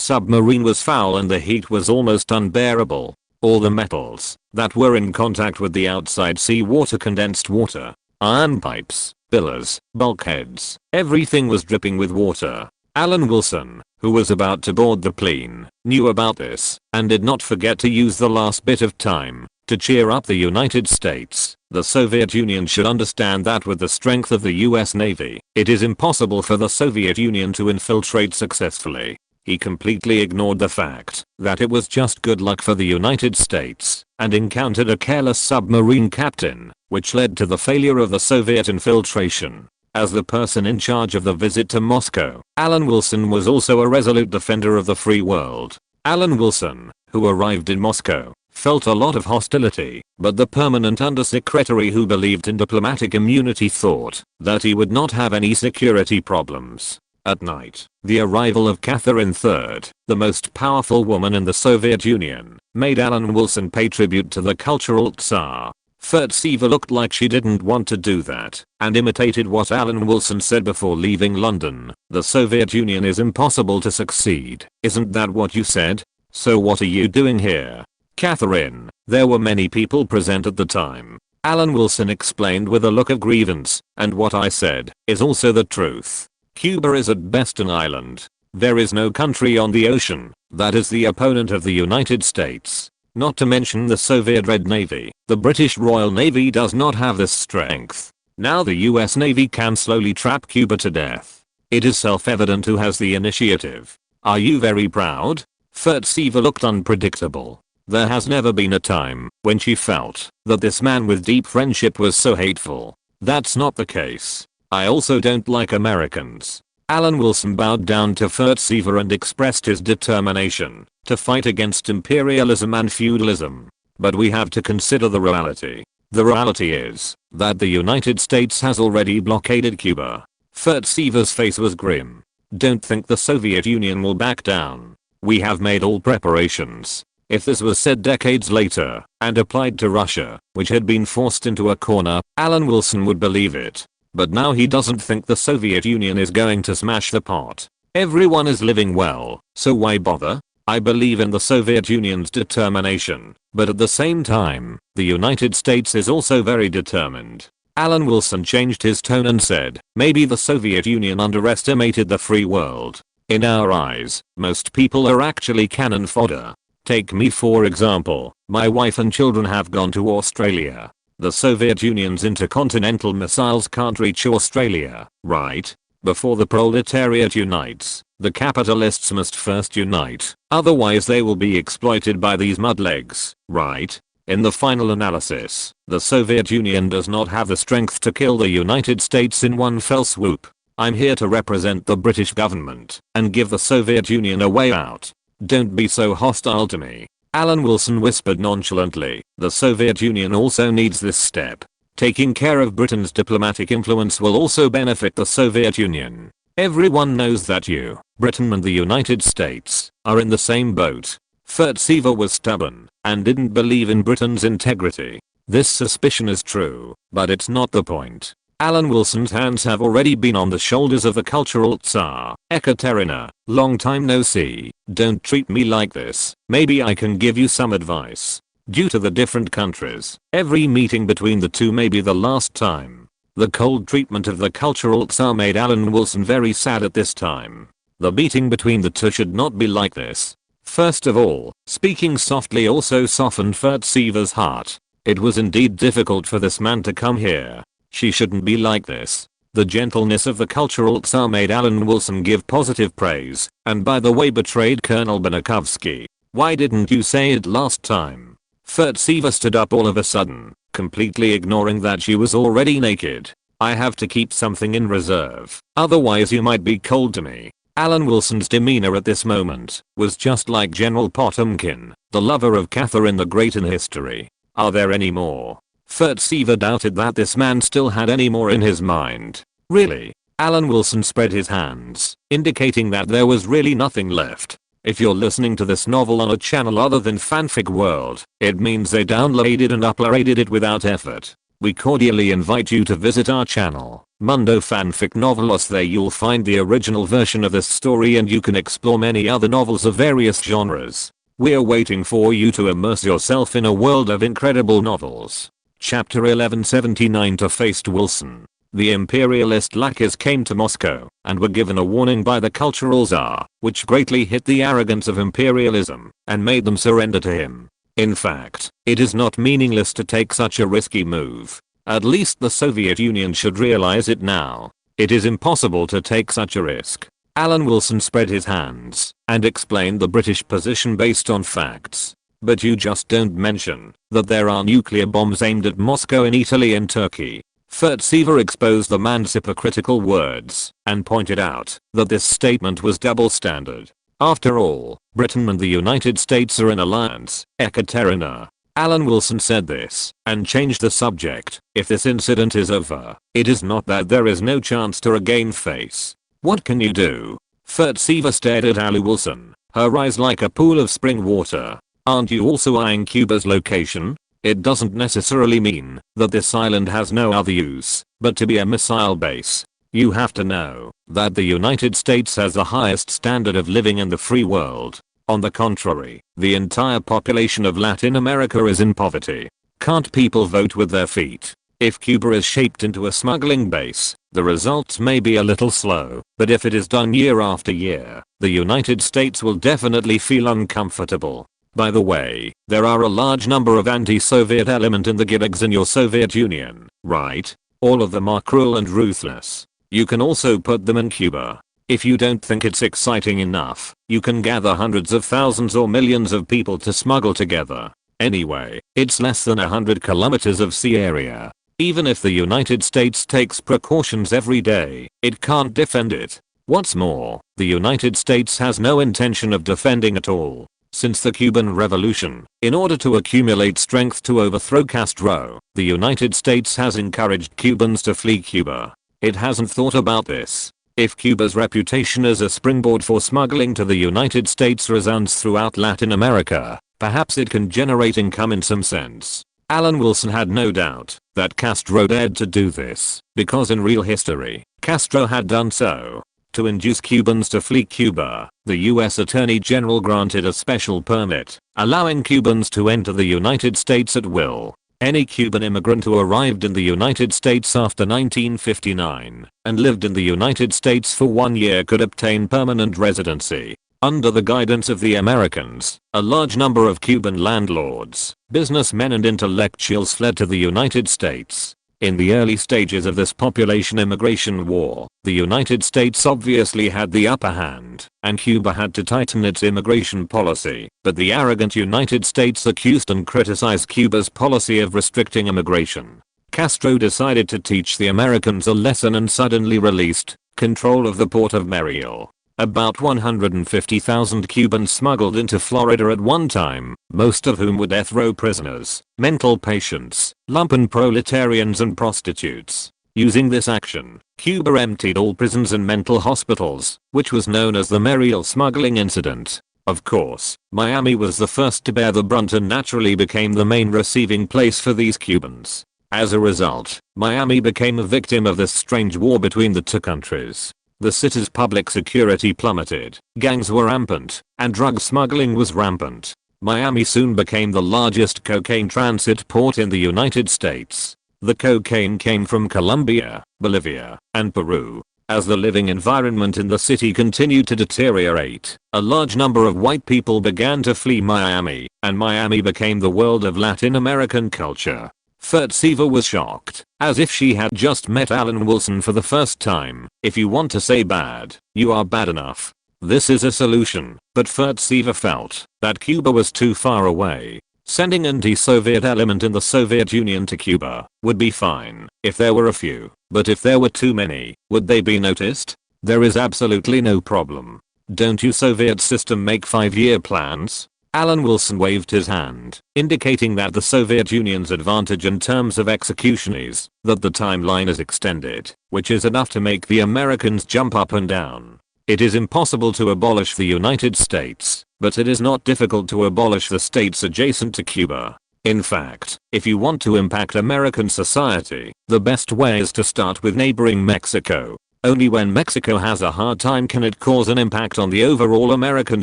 submarine was foul and the heat was almost unbearable. All the metals that were in contact with the outside sea water, condensed water, iron pipes, pillars, bulkheads, everything was dripping with water. Alan Wilson, who was about to board the plane, knew about this and did not forget to use the last bit of time to cheer up the United States. The Soviet Union should understand that with the strength of the US Navy, it is impossible for the Soviet Union to infiltrate successfully. He completely ignored the fact that it was just good luck for the United States and encountered a careless submarine captain, which led to the failure of the Soviet infiltration. As the person in charge of the visit to Moscow, Alan Wilson was also a resolute defender of the free world. Alan Wilson, who arrived in Moscow, felt a lot of hostility, but the permanent undersecretary who believed in diplomatic immunity thought that he would not have any security problems. At night, the arrival of Catherine III, the most powerful woman in the Soviet Union, made Alan Wilson pay tribute to the cultural Tsar. Firtseva looked like she didn't want to do that and imitated what Alan Wilson said before leaving London. The Soviet Union is impossible to succeed. Isn't that what you said? So what are you doing here? Catherine, there were many people present at the time. Alan Wilson explained with a look of grievance, and what I said is also the truth. Cuba is at best an island. There is no country on the ocean that is the opponent of the United States. Not to mention the Soviet Red Navy. The British Royal Navy does not have this strength. Now the US Navy can slowly trap Cuba to death. It is self-evident who has the initiative. Are you very proud? Firtseva looked unpredictable. There has never been a time when she felt that this man with deep friendship was so hateful. That's not the case. I also don't like Americans. Alan Wilson bowed down to Firtseva and expressed his determination to fight against imperialism and feudalism. But we have to consider the reality. The reality is that the United States has already blockaded Cuba. Firtseva's face was grim. Don't think the Soviet Union will back down. We have made all preparations. If this was said decades later and applied to Russia, which had been forced into a corner, Alan Wilson would believe it. But now he doesn't think the Soviet Union is going to smash the pot. Everyone is living well, so why bother? I believe in the Soviet Union's determination, but at the same time, the United States is also very determined. Alan Wilson changed his tone and said, maybe the Soviet Union underestimated the free world. In our eyes, most people are actually cannon fodder. Take me for example, my wife and children have gone to Australia. The Soviet Union's intercontinental missiles can't reach Australia, right? Before the proletariat unites, the capitalists must first unite, otherwise they will be exploited by these mudlegs, right? In the final analysis, the Soviet Union does not have the strength to kill the United States in one fell swoop. I'm here to represent the British government and give the Soviet Union a way out. Don't be so hostile to me. Alan Wilson whispered nonchalantly, the Soviet Union also needs this step. Taking care of Britain's diplomatic influence will also benefit the Soviet Union. Everyone knows that you, Britain and the United States, are in the same boat. Firtseva was stubborn and didn't believe in Britain's integrity. This suspicion is true, but it's not the point. Alan Wilson's hands have already been on the shoulders of the cultural Tsar. Ekaterina, long time no see. Don't treat me like this. Maybe I can give you some advice. Due to the different countries, every meeting between the two may be the last time. The cold treatment of the cultural Tsar made Alan Wilson very sad at this time. The meeting between the two should not be like this. First of all, speaking softly also softened Firtseva's heart. It was indeed difficult for this man to come here. She shouldn't be like this. The gentleness of the cultural Tsar made Alan Wilson give positive praise, and by the way betrayed Colonel Banakovsky. Why didn't you say it last time? Firtseva stood up all of a sudden, completely ignoring that she was already naked. I have to keep something in reserve, otherwise you might be cold to me. Alan Wilson's demeanor at this moment was just like General Potemkin, the lover of Catherine the Great in history. Are there any more? Firtseva doubted that this man still had any more in his mind. Really? Alan Wilson spread his hands, indicating that there was really nothing left. If you're listening to this novel on a channel other than Fanfic World, it means they downloaded and uploaded it without effort. We cordially invite you to visit our channel, Mundo Fanfic Novelos. There you'll find the original version of this story and you can explore many other novels of various genres. We're waiting for you to immerse yourself in a world of incredible novels. Chapter 1179 To Faced Wilson. The imperialist lackeys came to Moscow and were given a warning by the cultural czar, which greatly hit the arrogance of imperialism and made them surrender to him. In fact, it is not meaningless to take such a risky move. At least the Soviet Union should realize it now. It is impossible to take such a risk. Alan Wilson spread his hands and explained the British position based on facts. But you just don't mention that there are nuclear bombs aimed at Moscow in Italy and Turkey. Furtsever exposed the man's hypocritical words and pointed out that this statement was double standard. After all, Britain and the United States are in alliance, Ekaterina. Alan Wilson said this and changed the subject. If this incident is over, it is not that there is no chance to regain face. What can you do? Furtsever stared at Ali Wilson, her eyes like a pool of spring water. Aren't you also eyeing Cuba's location? It doesn't necessarily mean that this island has no other use but to be a missile base. You have to know that the United States has the highest standard of living in the free world. On the contrary, the entire population of Latin America is in poverty. Can't people vote with their feet? If Cuba is shaped into a smuggling base, the results may be a little slow, but if it is done year after year, the United States will definitely feel uncomfortable. By the way, there are a large number of anti-Soviet elements in the gulags in your Soviet Union, right? All of them are cruel and ruthless. You can also put them in Cuba. If you don't think it's exciting enough, you can gather hundreds of thousands or millions of people to smuggle together. Anyway, it's less than 100 kilometers of sea area. Even if the United States takes precautions every day, it can't defend it. What's more, the United States has no intention of defending at all. Since the Cuban Revolution, in order to accumulate strength to overthrow Castro, the United States has encouraged Cubans to flee Cuba. It hasn't thought about this. If Cuba's reputation as a springboard for smuggling to the United States resounds throughout Latin America, perhaps it can generate income in some sense. Alan Wilson had no doubt that Castro dared to do this, because in real history, Castro had done so. To induce Cubans to flee Cuba, the US Attorney General granted a special permit, allowing Cubans to enter the United States at will. Any Cuban immigrant who arrived in the United States after 1959 and lived in the United States for 1 year could obtain permanent residency. Under the guidance of the Americans, a large number of Cuban landlords, businessmen and intellectuals fled to the United States. In the early stages of this population immigration war, the United States obviously had the upper hand, and Cuba had to tighten its immigration policy, but the arrogant United States accused and criticized Cuba's policy of restricting immigration. Castro decided to teach the Americans a lesson and suddenly released control of the port of Mariel. About 150,000 Cubans smuggled into Florida at one time, most of whom were death row prisoners, mental patients, lumpen proletarians and prostitutes. Using this action, Cuba emptied all prisons and mental hospitals, which was known as the Mariel smuggling incident. Of course, Miami was the first to bear the brunt and naturally became the main receiving place for these Cubans. As a result, Miami became a victim of this strange war between the two countries. The city's public security plummeted, gangs were rampant, and drug smuggling was rampant. Miami soon became the largest cocaine transit port in the United States. The cocaine came from Colombia, Bolivia, and Peru. As the living environment in the city continued to deteriorate, a large number of white people began to flee Miami, and Miami became the world of Latin American culture. Furtsever was shocked, as if she had just met Alan Wilson for the first time. If you want to say bad, you are bad enough. This is a solution, but Furtsever felt that Cuba was too far away. Sending anti-Soviet element in the Soviet Union to Cuba would be fine if there were a few, but if there were too many, would they be noticed? There is absolutely no problem. Don't you Soviet system make 5-year plans? Alan Wilson waved his hand, indicating that the Soviet Union's advantage in terms of execution is that the timeline is extended, which is enough to make the Americans jump up and down. It is impossible to abolish the United States, but it is not difficult to abolish the states adjacent to Cuba. In fact, if you want to impact American society, the best way is to start with neighboring Mexico. Only when Mexico has a hard time can it cause an impact on the overall American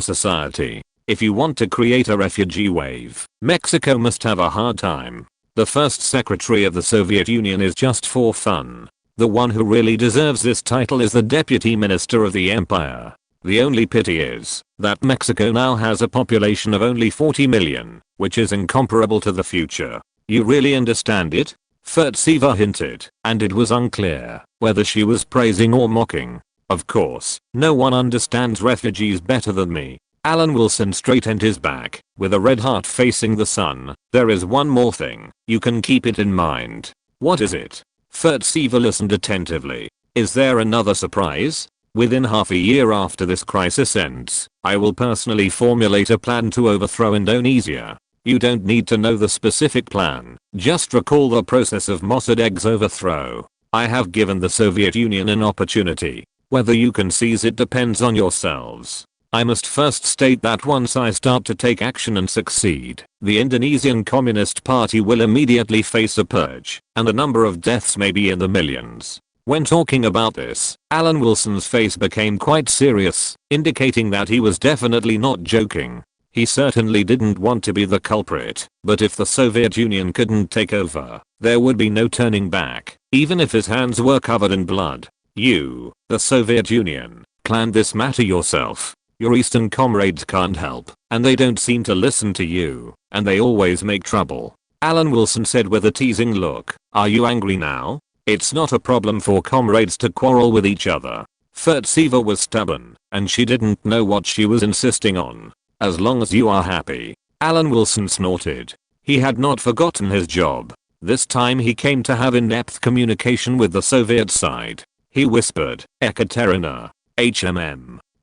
society. If you want to create a refugee wave, Mexico must have a hard time. The first secretary of the Soviet Union is just for fun. The one who really deserves this title is the Deputy Minister of the Empire. The only pity is that Mexico now has a population of only 40 million, which is incomparable to the future. You really understand it? Furtsiva hinted, and it was unclear whether she was praising or mocking. Of course, no one understands refugees better than me. Alan Wilson straightened his back, with a red heart facing the sun. There is one more thing, you can keep it in mind. What is it? Furtsiva listened attentively. Is there another surprise? Within half a year after this crisis ends, I will personally formulate a plan to overthrow Indonesia. You don't need to know the specific plan, just recall the process of Mossadegh's overthrow. I have given the Soviet Union an opportunity. Whether you can seize it depends on yourselves. I must first state that once I start to take action and succeed, the Indonesian Communist Party will immediately face a purge, and the number of deaths may be in the millions. When talking about this, Alan Wilson's face became quite serious, indicating that he was definitely not joking. He certainly didn't want to be the culprit, but if the Soviet Union couldn't take over, there would be no turning back, even if his hands were covered in blood. You, the Soviet Union, planned this matter yourself. Your Eastern comrades can't help, and they don't seem to listen to you, and they always make trouble. Alan Wilson said with a teasing look. Are you angry now? It's not a problem for comrades to quarrel with each other. Furtsiva was stubborn, and she didn't know what she was insisting on. As long as you are happy. Alan Wilson snorted. He had not forgotten his job. This time he came to have in-depth communication with the Soviet side. He whispered, Ekaterina.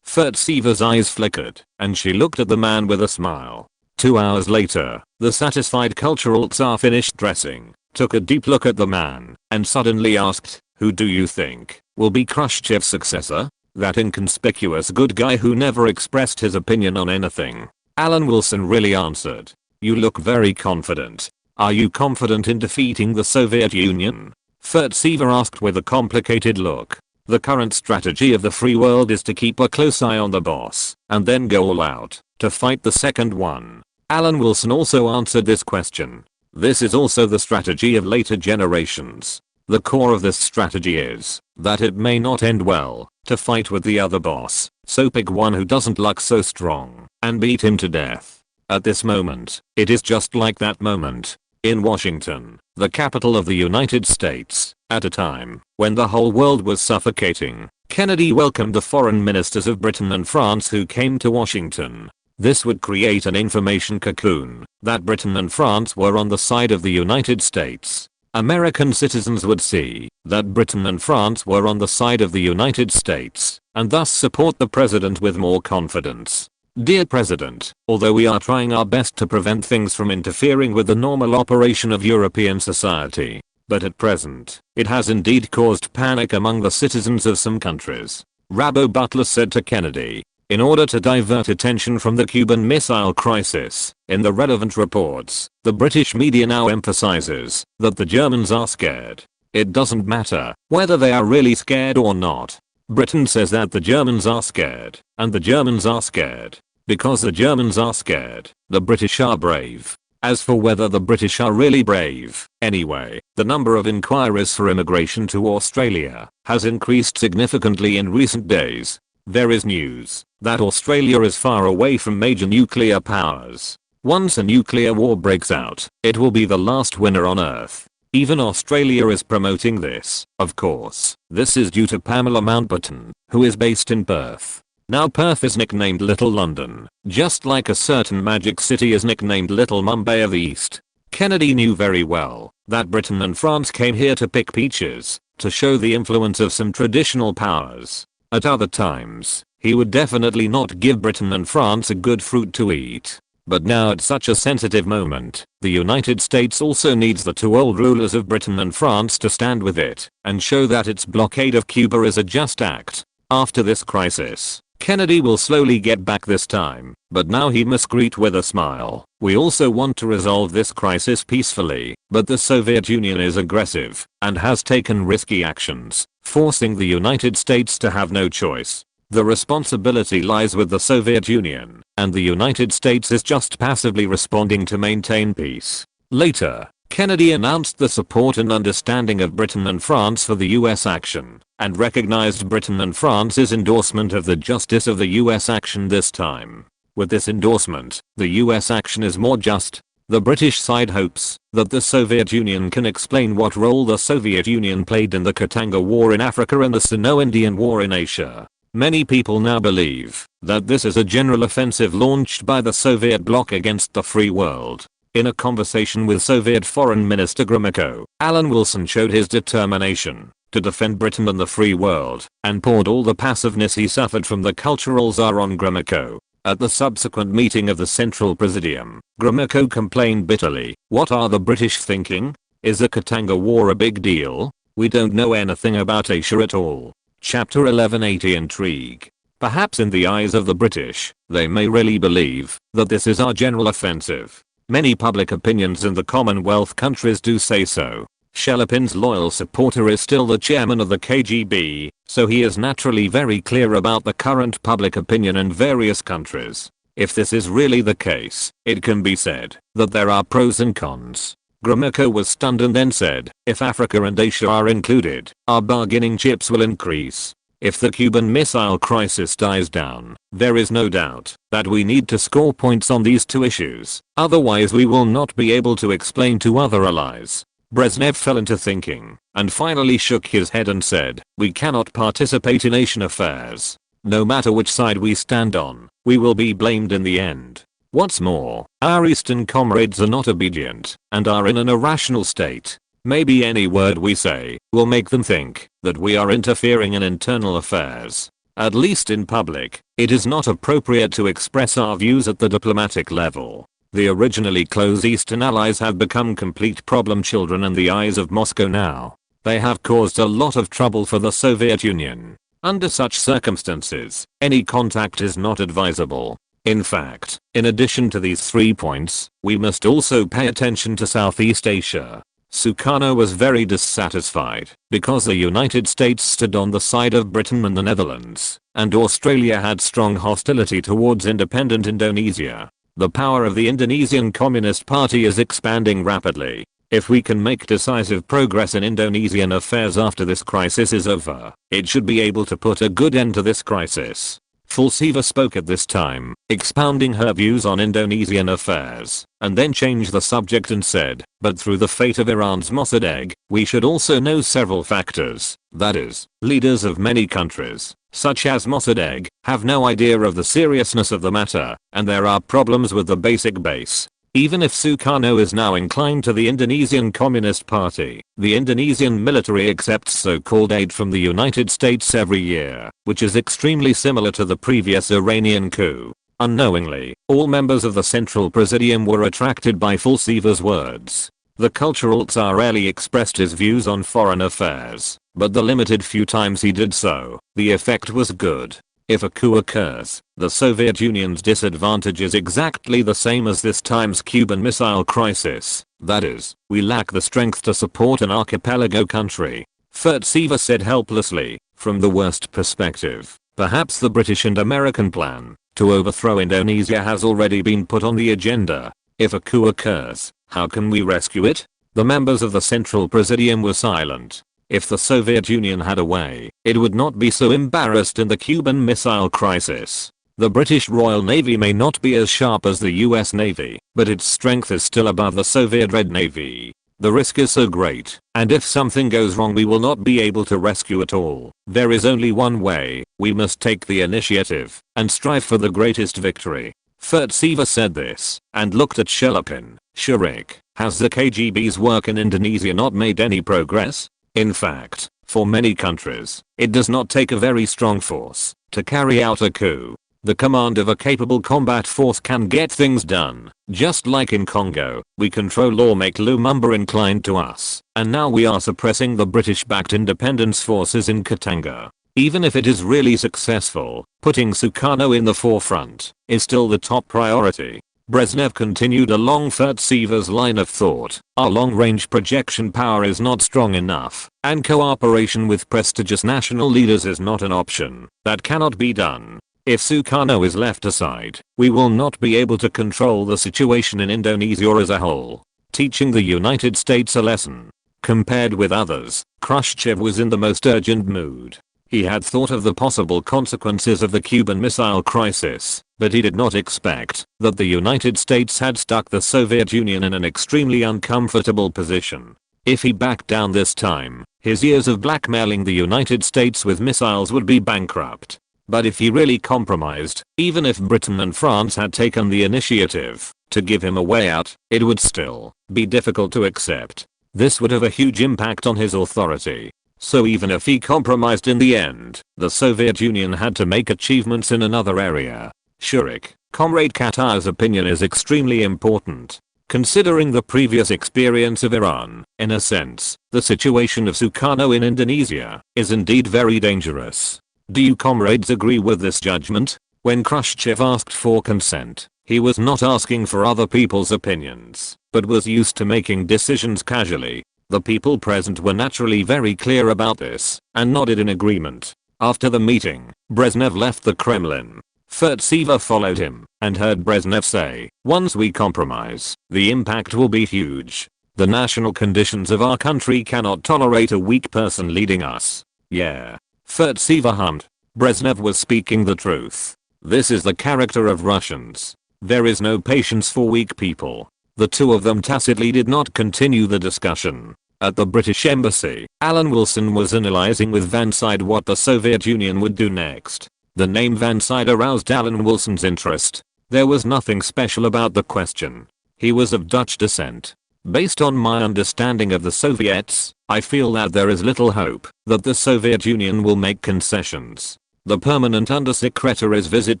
Furtsiva's eyes flickered, and she looked at the man with a smile. 2 hours later, the satisfied cultural tsar finished dressing, took a deep look at the man, and suddenly asked, who do you think will be Khrushchev's successor? That inconspicuous good guy who never expressed his opinion on anything. Alan Wilson really answered. You look very confident. Are you confident in defeating the Soviet Union? Furtsiva asked with a complicated look. The current strategy of the free world is to keep a close eye on the boss, and then go all out, to fight the second one. Alan Wilson also answered this question. This is also the strategy of later generations. The core of this strategy is that it may not end well, to fight with the other boss, so pick one who doesn't look so strong, and beat him to death. At this moment, it is just like that moment. In Washington, the capital of the United States, at a time when the whole world was suffocating, Kennedy welcomed the foreign ministers of Britain and France who came to Washington. This would create an information cocoon that Britain and France were on the side of the United States. American citizens would see that Britain and France were on the side of the United States, and thus support the president with more confidence. Dear President, although we are trying our best to prevent things from interfering with the normal operation of European society, but at present, it has indeed caused panic among the citizens of some countries. Rabbo Butler said to Kennedy. In order to divert attention from the Cuban Missile Crisis, in the relevant reports, the British media now emphasizes that the Germans are scared. It doesn't matter whether they are really scared or not. Britain says that the Germans are scared, and the Germans are scared. Because the Germans are scared, the British are brave. As for whether the British are really brave, anyway, the number of inquiries for immigration to Australia has increased significantly in recent days. There is news that Australia is far away from major nuclear powers. Once a nuclear war breaks out, it will be the last winner on Earth. Even Australia is promoting this. Of course, this is due to Pamela Mountbatten, who is based in Perth. Now Perth is nicknamed Little London, just like a certain magic city is nicknamed Little Mumbai of the East. Kennedy knew very well that Britain and France came here to pick peaches, to show the influence of some traditional powers. At other times, he would definitely not give Britain and France a good fruit to eat. But now at such a sensitive moment, the United States also needs the two old rulers of Britain and France to stand with it, and show that its blockade of Cuba is a just act. After this crisis, Kennedy will slowly get back this time, but now he must greet with a smile. We also want to resolve this crisis peacefully, but the Soviet Union is aggressive, and has taken risky actions, forcing the United States to have no choice. The responsibility lies with the Soviet Union, and the United States is just passively responding to maintain peace. Later, Kennedy announced the support and understanding of Britain and France for the US action, and recognized Britain and France's endorsement of the justice of the US action this time. With this endorsement, the US action is more just. The British side hopes that the Soviet Union can explain what role the Soviet Union played in the Katanga War in Africa and the Sino-Indian War in Asia. Many people now believe that this is a general offensive launched by the Soviet bloc against the free world. In a conversation with Soviet Foreign Minister Gromyko, Alan Wilson showed his determination to defend Britain and the free world, and poured all the passiveness he suffered from the cultural czar on Gromyko. At the subsequent meeting of the Central Presidium, Gromyko complained bitterly, "What are the British thinking? Is the Katanga War a big deal? We don't know anything about Asia at all." Chapter 1180 Intrigue. Perhaps in the eyes of the British, they may really believe that this is our general offensive. Many public opinions in the Commonwealth countries do say so. Shelepin's loyal supporter is still the chairman of the KGB, so he is naturally very clear about the current public opinion in various countries. If this is really the case, it can be said that there are pros and cons. Gromyko was stunned and then said, "If Africa and Asia are included, our bargaining chips will increase. If the Cuban Missile Crisis dies down, there is no doubt that we need to score points on these two issues, otherwise we will not be able to explain to other allies." Brezhnev fell into thinking, and finally shook his head and said, "We cannot participate in Asian affairs. No matter which side we stand on, we will be blamed in the end. What's more, our Eastern comrades are not obedient, and are in an irrational state. Maybe any word we say will make them think that we are interfering in internal affairs. At least in public, it is not appropriate to express our views at the diplomatic level." The originally close Eastern allies have become complete problem children in the eyes of Moscow now. They have caused a lot of trouble for the Soviet Union. Under such circumstances, any contact is not advisable. In fact, in addition to these 3 points, we must also pay attention to Southeast Asia. Sukarno was very dissatisfied because the United States stood on the side of Britain and the Netherlands, and Australia had strong hostility towards independent Indonesia. The power of the Indonesian Communist Party is expanding rapidly. If we can make decisive progress in Indonesian affairs after this crisis is over, it should be able to put a good end to this crisis. Fulsiva spoke at this time, expounding her views on Indonesian affairs, and then changed the subject and said, "But through the fate of Iran's Mossadegh, we should also know several factors, that is, leaders of many countries, such as Mossadegh, have no idea of the seriousness of the matter, and there are problems with the basic base." Even if Sukarno is now inclined to the Indonesian Communist Party, the Indonesian military accepts so-called aid from the United States every year, which is extremely similar to the previous Iranian coup. Unknowingly, all members of the Central Presidium were attracted by Fulsiva's words. The cultural Tsar rarely expressed his views on foreign affairs, but the limited few times he did so, the effect was good. If a coup occurs, the Soviet Union's disadvantage is exactly the same as this time's Cuban Missile Crisis, that is, we lack the strength to support an archipelago country. Fulsiva said helplessly, from the worst perspective, perhaps the British and American plan to overthrow Indonesia has already been put on the agenda. If a coup occurs, how can we rescue it? The members of the Central Presidium were silent. If the Soviet Union had a way, it would not be so embarrassed in the Cuban Missile Crisis. The British Royal Navy may not be as sharp as the US Navy, but its strength is still above the Soviet Red Navy. The risk is so great, and if something goes wrong we will not be able to rescue it all. There is only one way, we must take the initiative, and strive for the greatest victory. Fulsiva said this, and looked at Shelepin. "Sharik, has the KGB's work in Indonesia not made any progress? In fact, for many countries, it does not take a very strong force to carry out a coup. The command of a capable combat force can get things done. Just like in Congo, we control or make Lumumba inclined to us, and now we are suppressing the British-backed independence forces in Katanga. Even if it is really successful, putting Sukarno in the forefront is still the top priority." Brezhnev continued along Fulsiva's line of thought. "Our long-range projection power is not strong enough, and cooperation with prestigious national leaders is not an option. That cannot be done. If Sukarno is left aside, we will not be able to control the situation in Indonesia as a whole. teaching the United States a lesson. Compared with others, Khrushchev was in the most urgent mood. He had thought of the possible consequences of the Cuban Missile Crisis, but he did not expect that the United States had stuck the Soviet Union in an extremely uncomfortable position. If he backed down this time, his years of blackmailing the United States with missiles would be bankrupt. But if he really compromised, even if Britain and France had taken the initiative to give him a way out, it would still be difficult to accept. This would have a huge impact on his authority. So even if he compromised in the end, the Soviet Union had to make achievements in another area. Shurik, Comrade Qatar's opinion is extremely important. Considering the previous experience of Iran, in a sense, the situation of Sukarno in Indonesia is indeed very dangerous. Do you comrades agree with this judgment? When Khrushchev asked for consent, he was not asking for other people's opinions, but was used to making decisions casually. The people present were naturally very clear about this, and nodded in agreement. After the meeting, Brezhnev left the Kremlin. Furtsev followed him, and heard Brezhnev say, "Once we compromise, the impact will be huge. The national conditions of our country cannot tolerate a weak person leading us." Yeah. Furtsev hummed. Brezhnev was speaking the truth. This is the character of Russians. There is no patience for weak people. The two of them tacitly did not continue the discussion. At the British Embassy, Alan Wilson was analyzing with Vanside what the Soviet Union would do next. The name Vanside aroused Alan Wilson's interest. There was nothing special about the question. He was of Dutch descent. Based on my understanding of the Soviets, I feel that there is little hope that the Soviet Union will make concessions. The permanent undersecretary's visit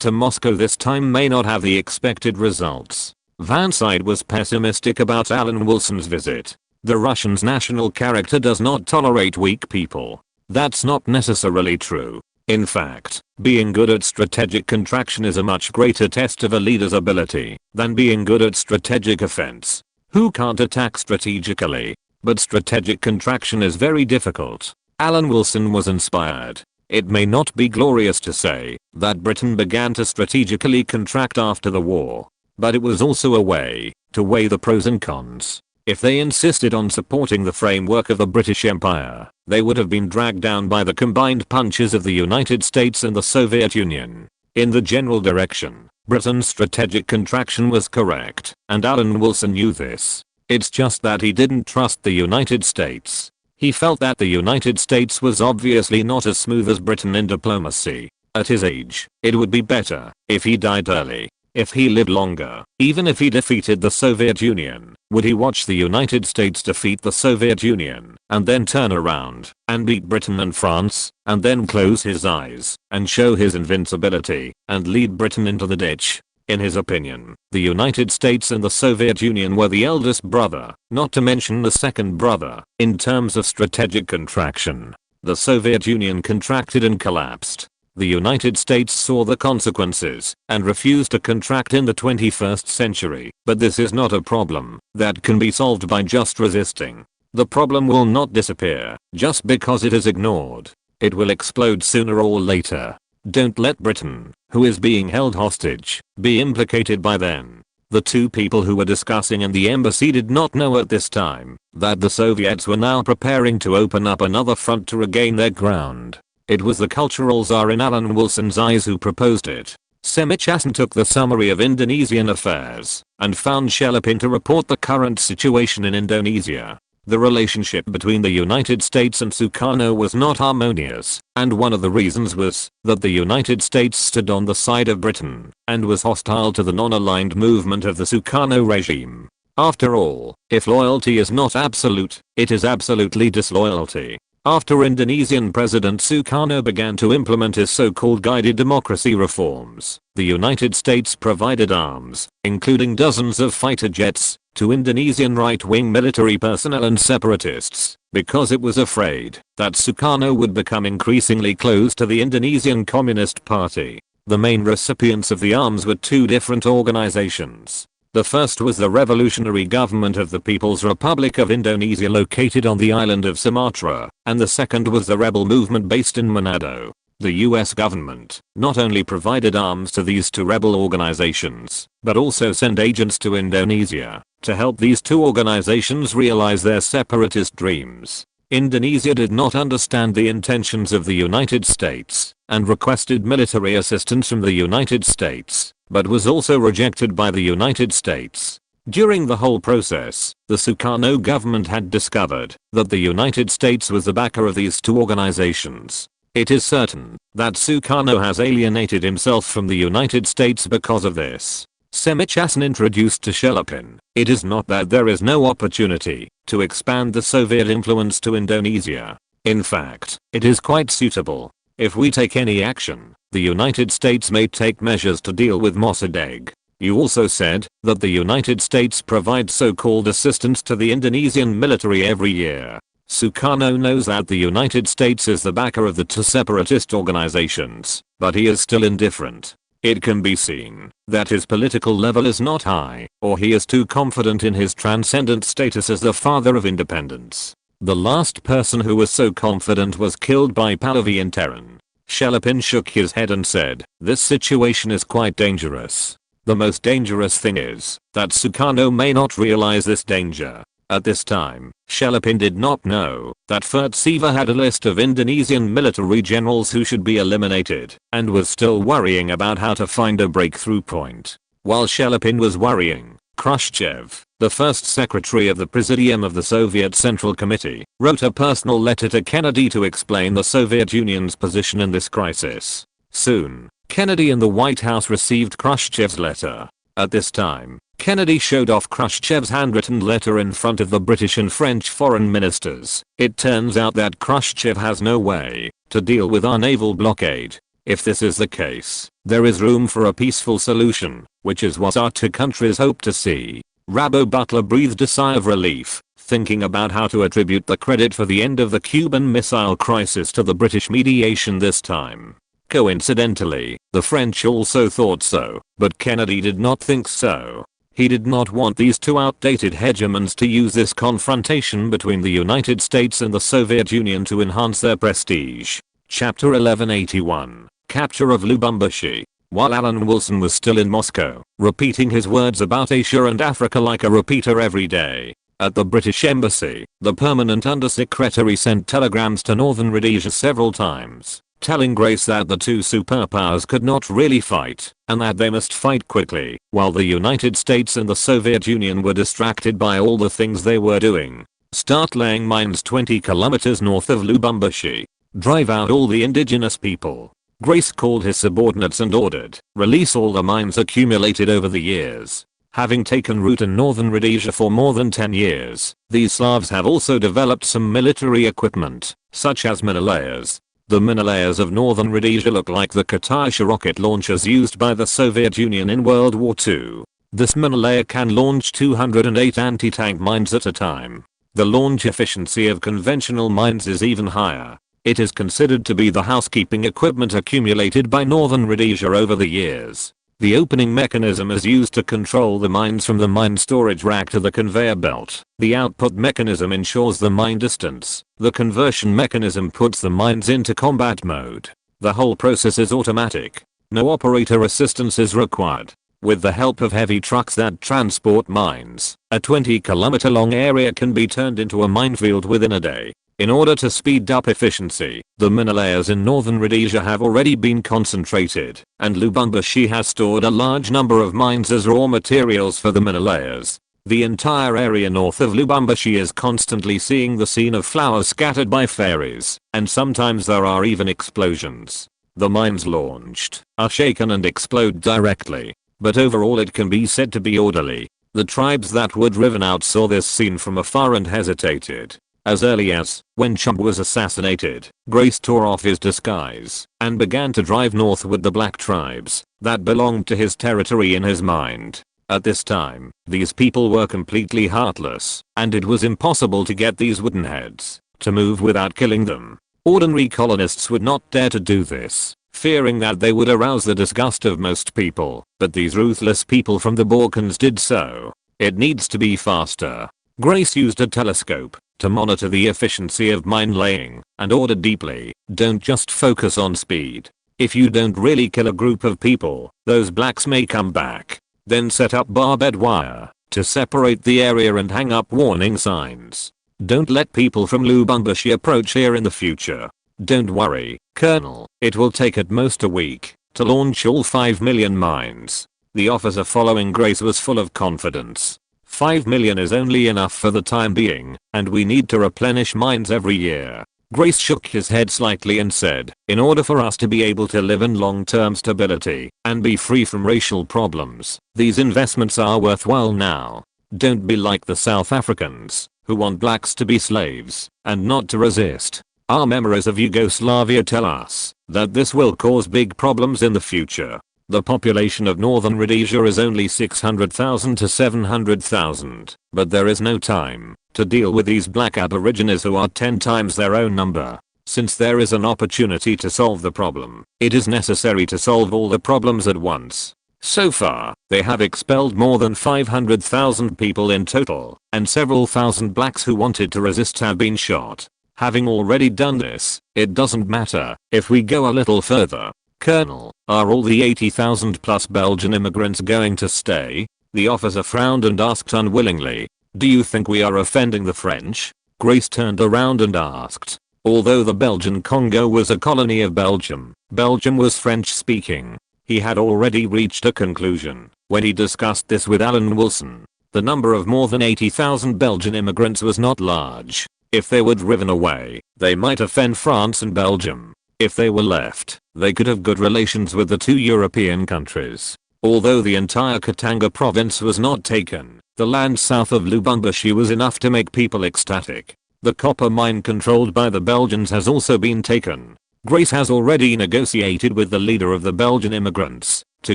to Moscow this time may not have the expected results. Vanside was pessimistic about Alan Wilson's visit. The Russians' national character does not tolerate weak people. That's not necessarily true. In fact, being good at strategic contraction is a much greater test of a leader's ability than being good at strategic offense. Who can't attack strategically? But strategic contraction is very difficult. Alan Wilson was inspired. It may not be glorious to say that Britain began to strategically contract after the war, but it was also a way to weigh the pros and cons. If they insisted on supporting the framework of the British Empire, they would have been dragged down by the combined punches of the United States and the Soviet Union. In the general direction, Britain's strategic contraction was correct, and Alan Wilson knew this. It's just that he didn't trust the United States. He felt that the United States was obviously not as smooth as Britain in diplomacy. At his age, it would be better if he died early. If he lived longer, even if he defeated the Soviet Union, would he watch the United States defeat the Soviet Union, and then turn around and beat Britain and France, and then close his eyes and show his invincibility and lead Britain into the ditch? In his opinion, the United States and the Soviet Union were the eldest brother, not to mention the second brother, in terms of strategic contraction. The Soviet Union contracted and collapsed. The United States saw the consequences and refused to contract in the 21st century. But this is not a problem that can be solved by just resisting. The problem will not disappear just because it is ignored. It will explode sooner or later. Don't let Britain, who is being held hostage, be implicated by them. The two people who were discussing in the embassy did not know at this time that the Soviets were now preparing to open up another front to regain their ground. It was the cultural czar in Alan Wilson's eyes who proposed it. Semich Hasan took the summary of Indonesian affairs and found Shelipin to report the current situation in Indonesia. The relationship between the United States and Sukarno was not harmonious, and one of the reasons was that the United States stood on the side of Britain and was hostile to the non-aligned movement of the Sukarno regime. After all, if loyalty is not absolute, it is absolutely disloyalty. After Indonesian President Sukarno began to implement his so-called guided democracy reforms, the United States provided arms, including dozens of fighter jets, to Indonesian right-wing military personnel and separatists, because it was afraid that Sukarno would become increasingly close to the Indonesian Communist Party. The main recipients of the arms were two different organizations. The first was the Revolutionary Government of the People's Republic of Indonesia located on the island of Sumatra, and the second was the rebel movement based in Manado. The US government not only provided arms to these two rebel organizations, but also sent agents to Indonesia to help these two organizations realize their separatist dreams. Indonesia did not understand the intentions of the United States and requested military assistance from the United States, but was also rejected by the United States. During the whole process, the Sukarno government had discovered that the United States was the backer of these two organizations. It is certain that Sukarno has alienated himself from the United States because of this. Semichasan introduced to Shelepin, it is not that there is no opportunity to expand the Soviet influence to Indonesia. In fact, it is quite suitable. If we take any action, the United States may take measures to deal with Mossadegh. You also said that the United States provides so-called assistance to the Indonesian military every year. Sukarno knows that the United States is the backer of the two separatist organizations, but he is still indifferent. It can be seen that his political level is not high, or he is too confident in his transcendent status as the father of independence. The last person who was so confident was killed by Pahlavi in Tehran. Shelepin shook his head and said, this situation is quite dangerous. The most dangerous thing is that Sukarno may not realize this danger. At this time, Shelepin did not know that Furtsiva had a list of Indonesian military generals who should be eliminated, and was still worrying about how to find a breakthrough point. While Shelepin was worrying, Khrushchev, the first secretary of the Presidium of the Soviet Central Committee, wrote a personal letter to Kennedy to explain the Soviet Union's position in this crisis. Soon, Kennedy and the White House received Khrushchev's letter. At this time, Kennedy showed off Khrushchev's handwritten letter in front of the British and French foreign ministers. It turns out that Khrushchev has no way to deal with our naval blockade. If this is the case, there is room for a peaceful solution, which is what our two countries hope to see. Rabo Butler breathed a sigh of relief, thinking about how to attribute the credit for the end of the Cuban Missile Crisis to the British mediation this time. Coincidentally, the French also thought so, but Kennedy did not think so. He did not want these two outdated hegemons to use this confrontation between the United States and the Soviet Union to enhance their prestige. Chapter 1181. Capture of Lubumbashi. While Alan Wilson was still in Moscow, repeating his words about Asia and Africa like a repeater every day, at the British Embassy, the permanent undersecretary sent telegrams to Northern Rhodesia several times, telling Grace that the two superpowers could not really fight, and that they must fight quickly, while the United States and the Soviet Union were distracted by all the things they were doing. Start laying mines 20 kilometers north of Lubumbashi. Drive out all the indigenous people. Grace called his subordinates and ordered, release all the mines accumulated over the years. Having taken root in Northern Rhodesia for more than 10 years, these Slavs have also developed some military equipment, such as minelayers. The minelayers of Northern Rhodesia look like the Katyusha rocket launchers used by the Soviet Union in World War II. This minelayer can launch 208 anti-tank mines at a time. The launch efficiency of conventional mines is even higher. It is considered to be the housekeeping equipment accumulated by Northern Rhodesia over the years. The opening mechanism is used to control the mines from the mine storage rack to the conveyor belt. The output mechanism ensures the mine distance. The conversion mechanism puts the mines into combat mode. The whole process is automatic. No operator assistance is required. With the help of heavy trucks that transport mines, a 20-kilometer long area can be turned into a minefield within a day. In order to speed up efficiency, the minelayers in Northern Rhodesia have already been concentrated, and Lubumbashi has stored a large number of mines as raw materials for the minelayers. The entire area north of Lubumbashi is constantly seeing the scene of flowers scattered by fairies, and sometimes there are even explosions. The mines launched are shaken and explode directly, but overall it can be said to be orderly. The tribes that were driven out saw this scene from afar and hesitated. As early as when Chub was assassinated, Grace tore off his disguise and began to drive north with the black tribes that belonged to his territory in his mind. At this time, these people were completely heartless, and it was impossible to get these wooden heads to move without killing them. Ordinary colonists would not dare to do this, fearing that they would arouse the disgust of most people, but these ruthless people from the Balkans did so. It needs to be faster. Grace used a telescope to monitor the efficiency of mine laying, and ordered deeply, don't just focus on speed. If you don't really kill a group of people, those blacks may come back. Then set up barbed wire to separate the area and hang up warning signs. Don't let people from Lubumbashi approach here in the future. Don't worry, Colonel, it will take at most a week to launch all 5 million mines. The officer following Grace was full of confidence. 5 million is only enough for the time being, and we need to replenish mines every year. Grace shook his head slightly and said, in order for us to be able to live in long-term stability and be free from racial problems, these investments are worthwhile now. Don't be like the South Africans, who want blacks to be slaves and not to resist. Our memories of Yugoslavia tell us that this will cause big problems in the future. The population of northern Rhodesia is only 600,000 to 700,000, but there is no time to deal with these black aborigines who are 10 times their own number. Since there is an opportunity to solve the problem, it is necessary to solve all the problems at once. So far, they have expelled more than 500,000 people in total, and several thousand blacks who wanted to resist have been shot. Having already done this, it doesn't matter if we go a little further. Colonel, are all the 80,000 plus Belgian immigrants going to stay? The officer frowned and asked unwillingly, do you think we are offending the French? Grace turned around and asked. Although the Belgian Congo was a colony of Belgium, Belgium was French speaking. He had already reached a conclusion when he discussed this with Alan Wilson. The number of more than 80,000 Belgian immigrants was not large. If they were driven away, they might offend France and Belgium. If they were left, they could have good relations with the two European countries. Although the entire Katanga province was not taken, the land south of Lubumbashi was enough to make people ecstatic. The copper mine controlled by the Belgians has also been taken. Grace has already negotiated with the leader of the Belgian immigrants to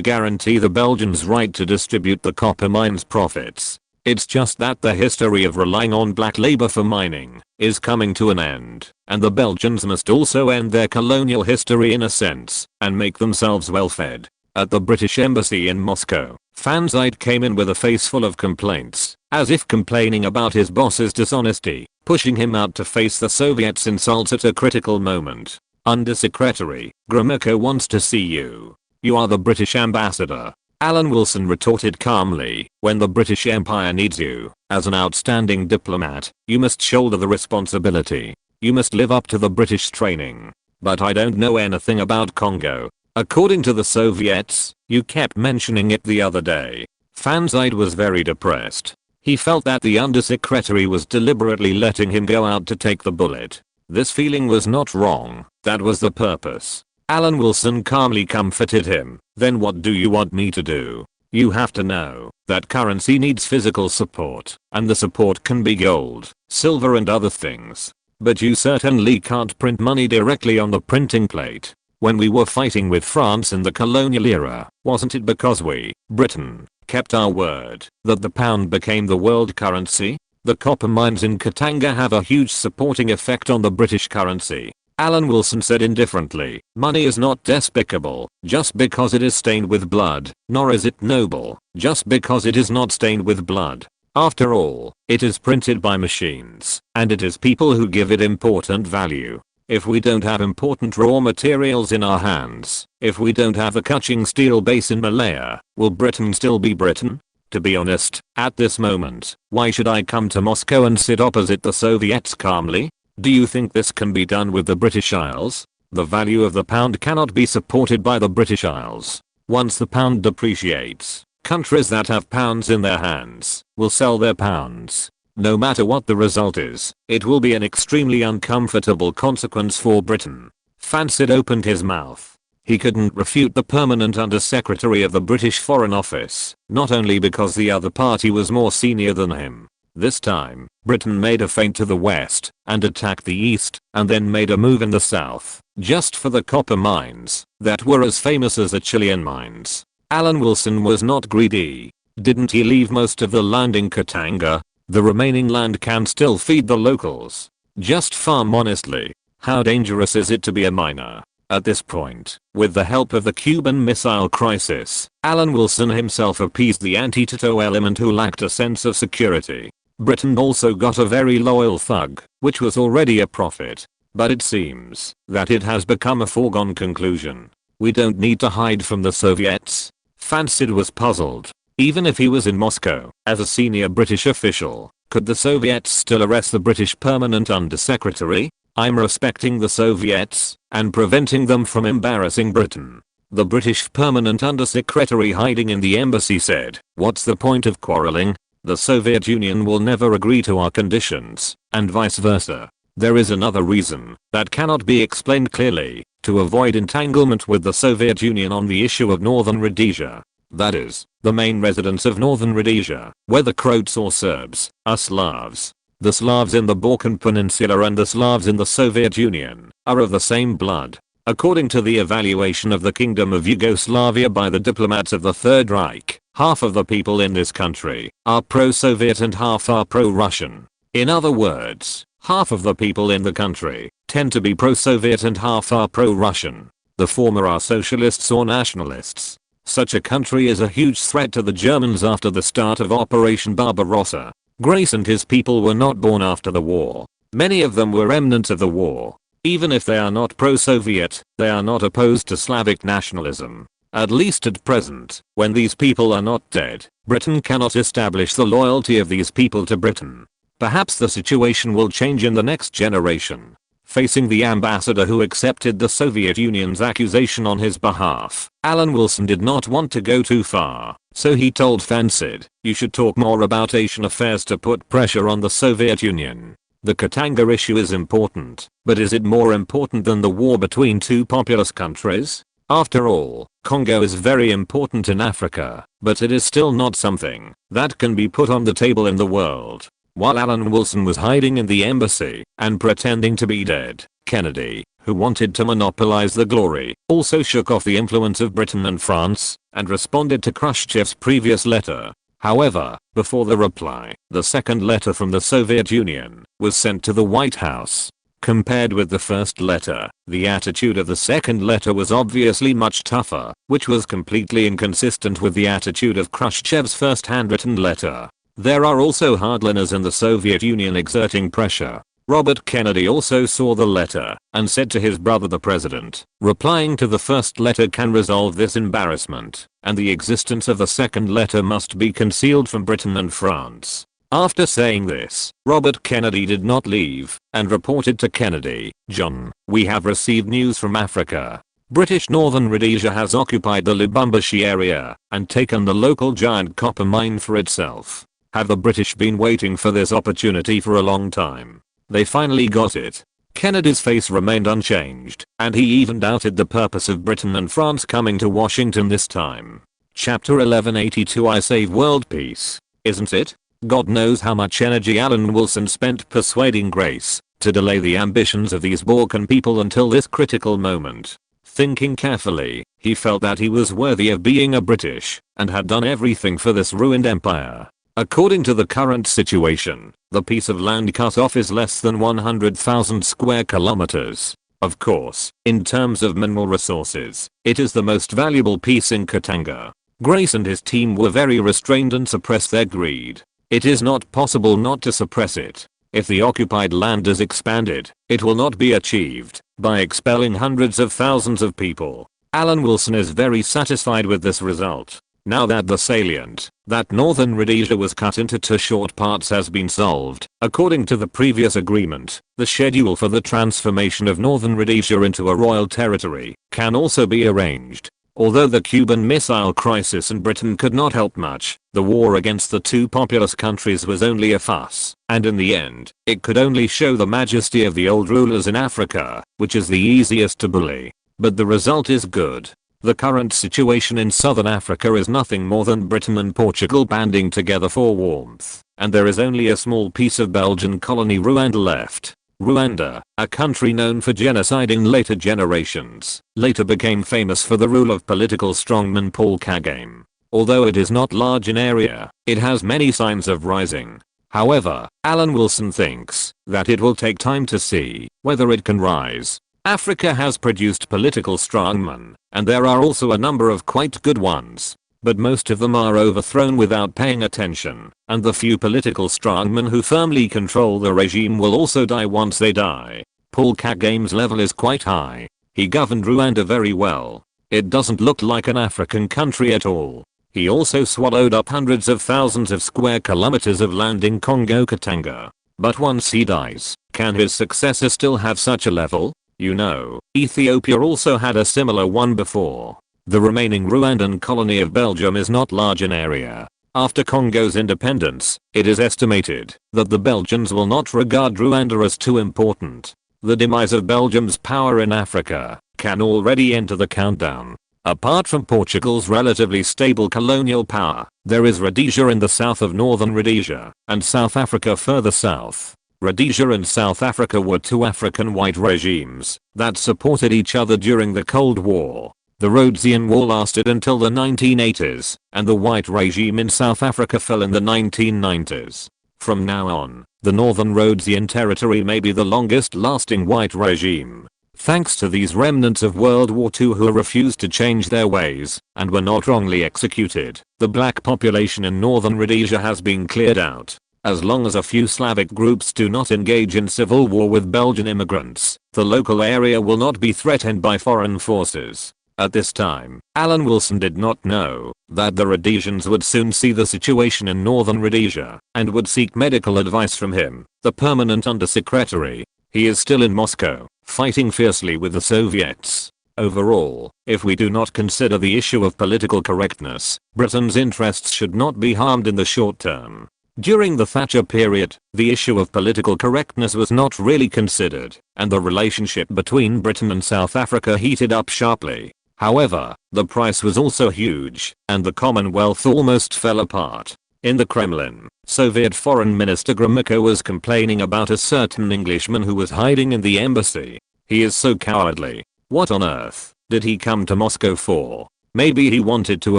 guarantee the Belgians' right to distribute the copper mine's profits. It's just that the history of relying on black labor for mining is coming to an end, and the Belgians must also end their colonial history in a sense and make themselves well fed. At the British Embassy in Moscow, Van Zyt came in with a face full of complaints, as if complaining about his boss's dishonesty, pushing him out to face the Soviets' insults at a critical moment. Undersecretary, Gromyko wants to see you. You are the British ambassador. Alan Wilson retorted calmly, when the British Empire needs you, as an outstanding diplomat, you must shoulder the responsibility. You must live up to the British training. But I don't know anything about Congo. According to the Soviets, you kept mentioning it the other day. Van Zyt was very depressed. He felt that the undersecretary was deliberately letting him go out to take the bullet. This feeling was not wrong, that was the purpose. Alan Wilson calmly comforted him. Then what do you want me to do? You have to know that currency needs physical support, and the support can be gold, silver and other things. But you certainly can't print money directly on the printing plate. When we were fighting with France in the colonial era, wasn't it because we, Britain, kept our word that the pound became the world currency? The copper mines in Katanga have a huge supporting effect on the British currency. Alan Wilson said indifferently, money is not despicable just because it is stained with blood, nor is it noble just because it is not stained with blood. After all, it is printed by machines, and it is people who give it important value. If we don't have important raw materials in our hands, if we don't have a Kuching steel base in Malaya, will Britain still be Britain? To be honest, at this moment, why should I come to Moscow and sit opposite the Soviets calmly? Do you think this can be done with the British Isles? The value of the pound cannot be supported by the British Isles. Once the pound depreciates, countries that have pounds in their hands will sell their pounds. No matter what the result is, it will be an extremely uncomfortable consequence for Britain. Van Zyt opened his mouth. He couldn't refute the permanent undersecretary of the British Foreign Office, not only because the other party was more senior than him. This time, Britain made a feint to the west and attacked the east, and then made a move in the south, just for the copper mines that were as famous as the Chilean mines. Alan Wilson was not greedy. Didn't he leave most of the land in Katanga? The remaining land can still feed the locals. Just farm honestly. How dangerous is it to be a miner? At this point, with the help of the Cuban Missile Crisis, Alan Wilson himself appeased the anti-Tito element who lacked a sense of security. Britain also got a very loyal thug, which was already a profit. But it seems that it has become a foregone conclusion. We don't need to hide from the Soviets. Van Zyt was puzzled. Even if he was in Moscow as a senior British official, could the Soviets still arrest the British permanent undersecretary? I'm respecting the Soviets and preventing them from embarrassing Britain. The British permanent undersecretary hiding in the embassy said, "What's the point of quarreling? The Soviet Union will never agree to our conditions, and vice versa. There is another reason that cannot be explained clearly, to avoid entanglement with the Soviet Union on the issue of Northern Rhodesia. That is, the main residents of Northern Rhodesia, whether Croats or Serbs, are Slavs. The Slavs in the Balkan Peninsula and the Slavs in the Soviet Union are of the same blood. According to the evaluation of the Kingdom of Yugoslavia by the diplomats of the Third Reich, half of the people in this country are pro-Soviet and half are pro-Russian. In other words, half of the people in the country tend to be pro-Soviet and half are pro-Russian. The former are socialists or nationalists. Such a country is a huge threat to the Germans after the start of Operation Barbarossa. Grace and his people were not born after the war. Many of them were remnants of the war. Even if they are not pro-Soviet, they are not opposed to Slavic nationalism. At least at present, when these people are not dead, Britain cannot establish the loyalty of these people to Britain. Perhaps the situation will change in the next generation. Facing the ambassador who accepted the Soviet Union's accusation on his behalf, Alan Wilson did not want to go too far, so he told Fansid, "You should talk more about Asian affairs to put pressure on the Soviet Union. The Katanga issue is important, but is it more important than the war between two populous countries? After all, Congo is very important in Africa, but it is still not something that can be put on the table in the world." While Alan Wilson was hiding in the embassy and pretending to be dead, Kennedy, who wanted to monopolize the glory, also shook off the influence of Britain and France and responded to Khrushchev's previous letter. However, before the reply, the second letter from the Soviet Union was sent to the White House. Compared with the first letter, the attitude of the second letter was obviously much tougher, which was completely inconsistent with the attitude of Khrushchev's first handwritten letter. There are also hardliners in the Soviet Union exerting pressure. Robert Kennedy also saw the letter and said to his brother the president, "Replying to the first letter can resolve this embarrassment, and the existence of the second letter must be concealed from Britain and France." After saying this, Robert Kennedy did not leave and reported to Kennedy, "John, we have received news from Africa. British Northern Rhodesia has occupied the Lubumbashi area and taken the local giant copper mine for itself. Have the British been waiting for this opportunity for a long time? They finally got it." Kennedy's face remained unchanged, and he even doubted the purpose of Britain and France coming to Washington this time. Chapter 1182 I Save World Peace, isn't it? God knows how much energy Alan Wilson spent persuading Grace to delay the ambitions of these Balkan people until this critical moment. Thinking carefully, he felt that he was worthy of being a British and had done everything for this ruined empire. According to the current situation, the piece of land cut off is less than 100,000 square kilometers. Of course, in terms of mineral resources, it is the most valuable piece in Katanga. Grace and his team were very restrained and suppressed their greed. It is not possible not to suppress it. If the occupied land is expanded, it will not be achieved by expelling hundreds of thousands of people. Alan Wilson is very satisfied with this result. Now that the salient, that Northern Rhodesia was cut into two short parts has been solved, according to the previous agreement, the schedule for the transformation of Northern Rhodesia into a royal territory can also be arranged. Although the Cuban Missile Crisis and Britain could not help much, the war against the two populous countries was only a fuss, and in the end, it could only show the majesty of the old rulers in Africa, which is the easiest to bully. But the result is good. The current situation in southern Africa is nothing more than Britain and Portugal banding together for warmth, and there is only a small piece of Belgian colony Rwanda left. Rwanda, a country known for genociding later generations, later became famous for the rule of political strongman Paul Kagame. Although it is not large in area, it has many signs of rising. However, Alan Wilson thinks that it will take time to see whether it can rise. Africa has produced political strongmen, and there are also a number of quite good ones. But most of them are overthrown without paying attention, and the few political strongmen who firmly control the regime will also die once they die. Paul Kagame's level is quite high. He governed Rwanda very well. It doesn't look like an African country at all. He also swallowed up hundreds of thousands of square kilometers of land in Congo-Katanga. But once he dies, can his successor still have such a level? You know, Ethiopia also had a similar one before. The remaining Rwandan colony of Belgium is not large in area. After Congo's independence, it is estimated that the Belgians will not regard Rwanda as too important. The demise of Belgium's power in Africa can already enter the countdown. Apart from Portugal's relatively stable colonial power, there is Rhodesia in the south of northern Rhodesia, and South Africa further south. Rhodesia and South Africa were two African white regimes that supported each other during the Cold War. The Rhodesian War lasted until the 1980s, and the white regime in South Africa fell in the 1990s. From now on, the Northern Rhodesian Territory may be the longest lasting white regime. Thanks to these remnants of World War II who refused to change their ways and were not wrongly executed, the black population in northern Rhodesia has been cleared out. As long as a few Slavic groups do not engage in civil war with Belgian immigrants, the local area will not be threatened by foreign forces. At this time, Alan Wilson did not know that the Rhodesians would soon see the situation in northern Rhodesia and would seek medical advice from him, the permanent undersecretary. He is still in Moscow, fighting fiercely with the Soviets. Overall, if we do not consider the issue of political correctness, Britain's interests should not be harmed in the short term. During the Thatcher period, the issue of political correctness was not really considered, and the relationship between Britain and South Africa heated up sharply. However, the price was also huge, and the Commonwealth almost fell apart. In the Kremlin, Soviet Foreign Minister Gromyko was complaining about a certain Englishman who was hiding in the embassy. He is so cowardly. What on earth did he come to Moscow for? Maybe he wanted to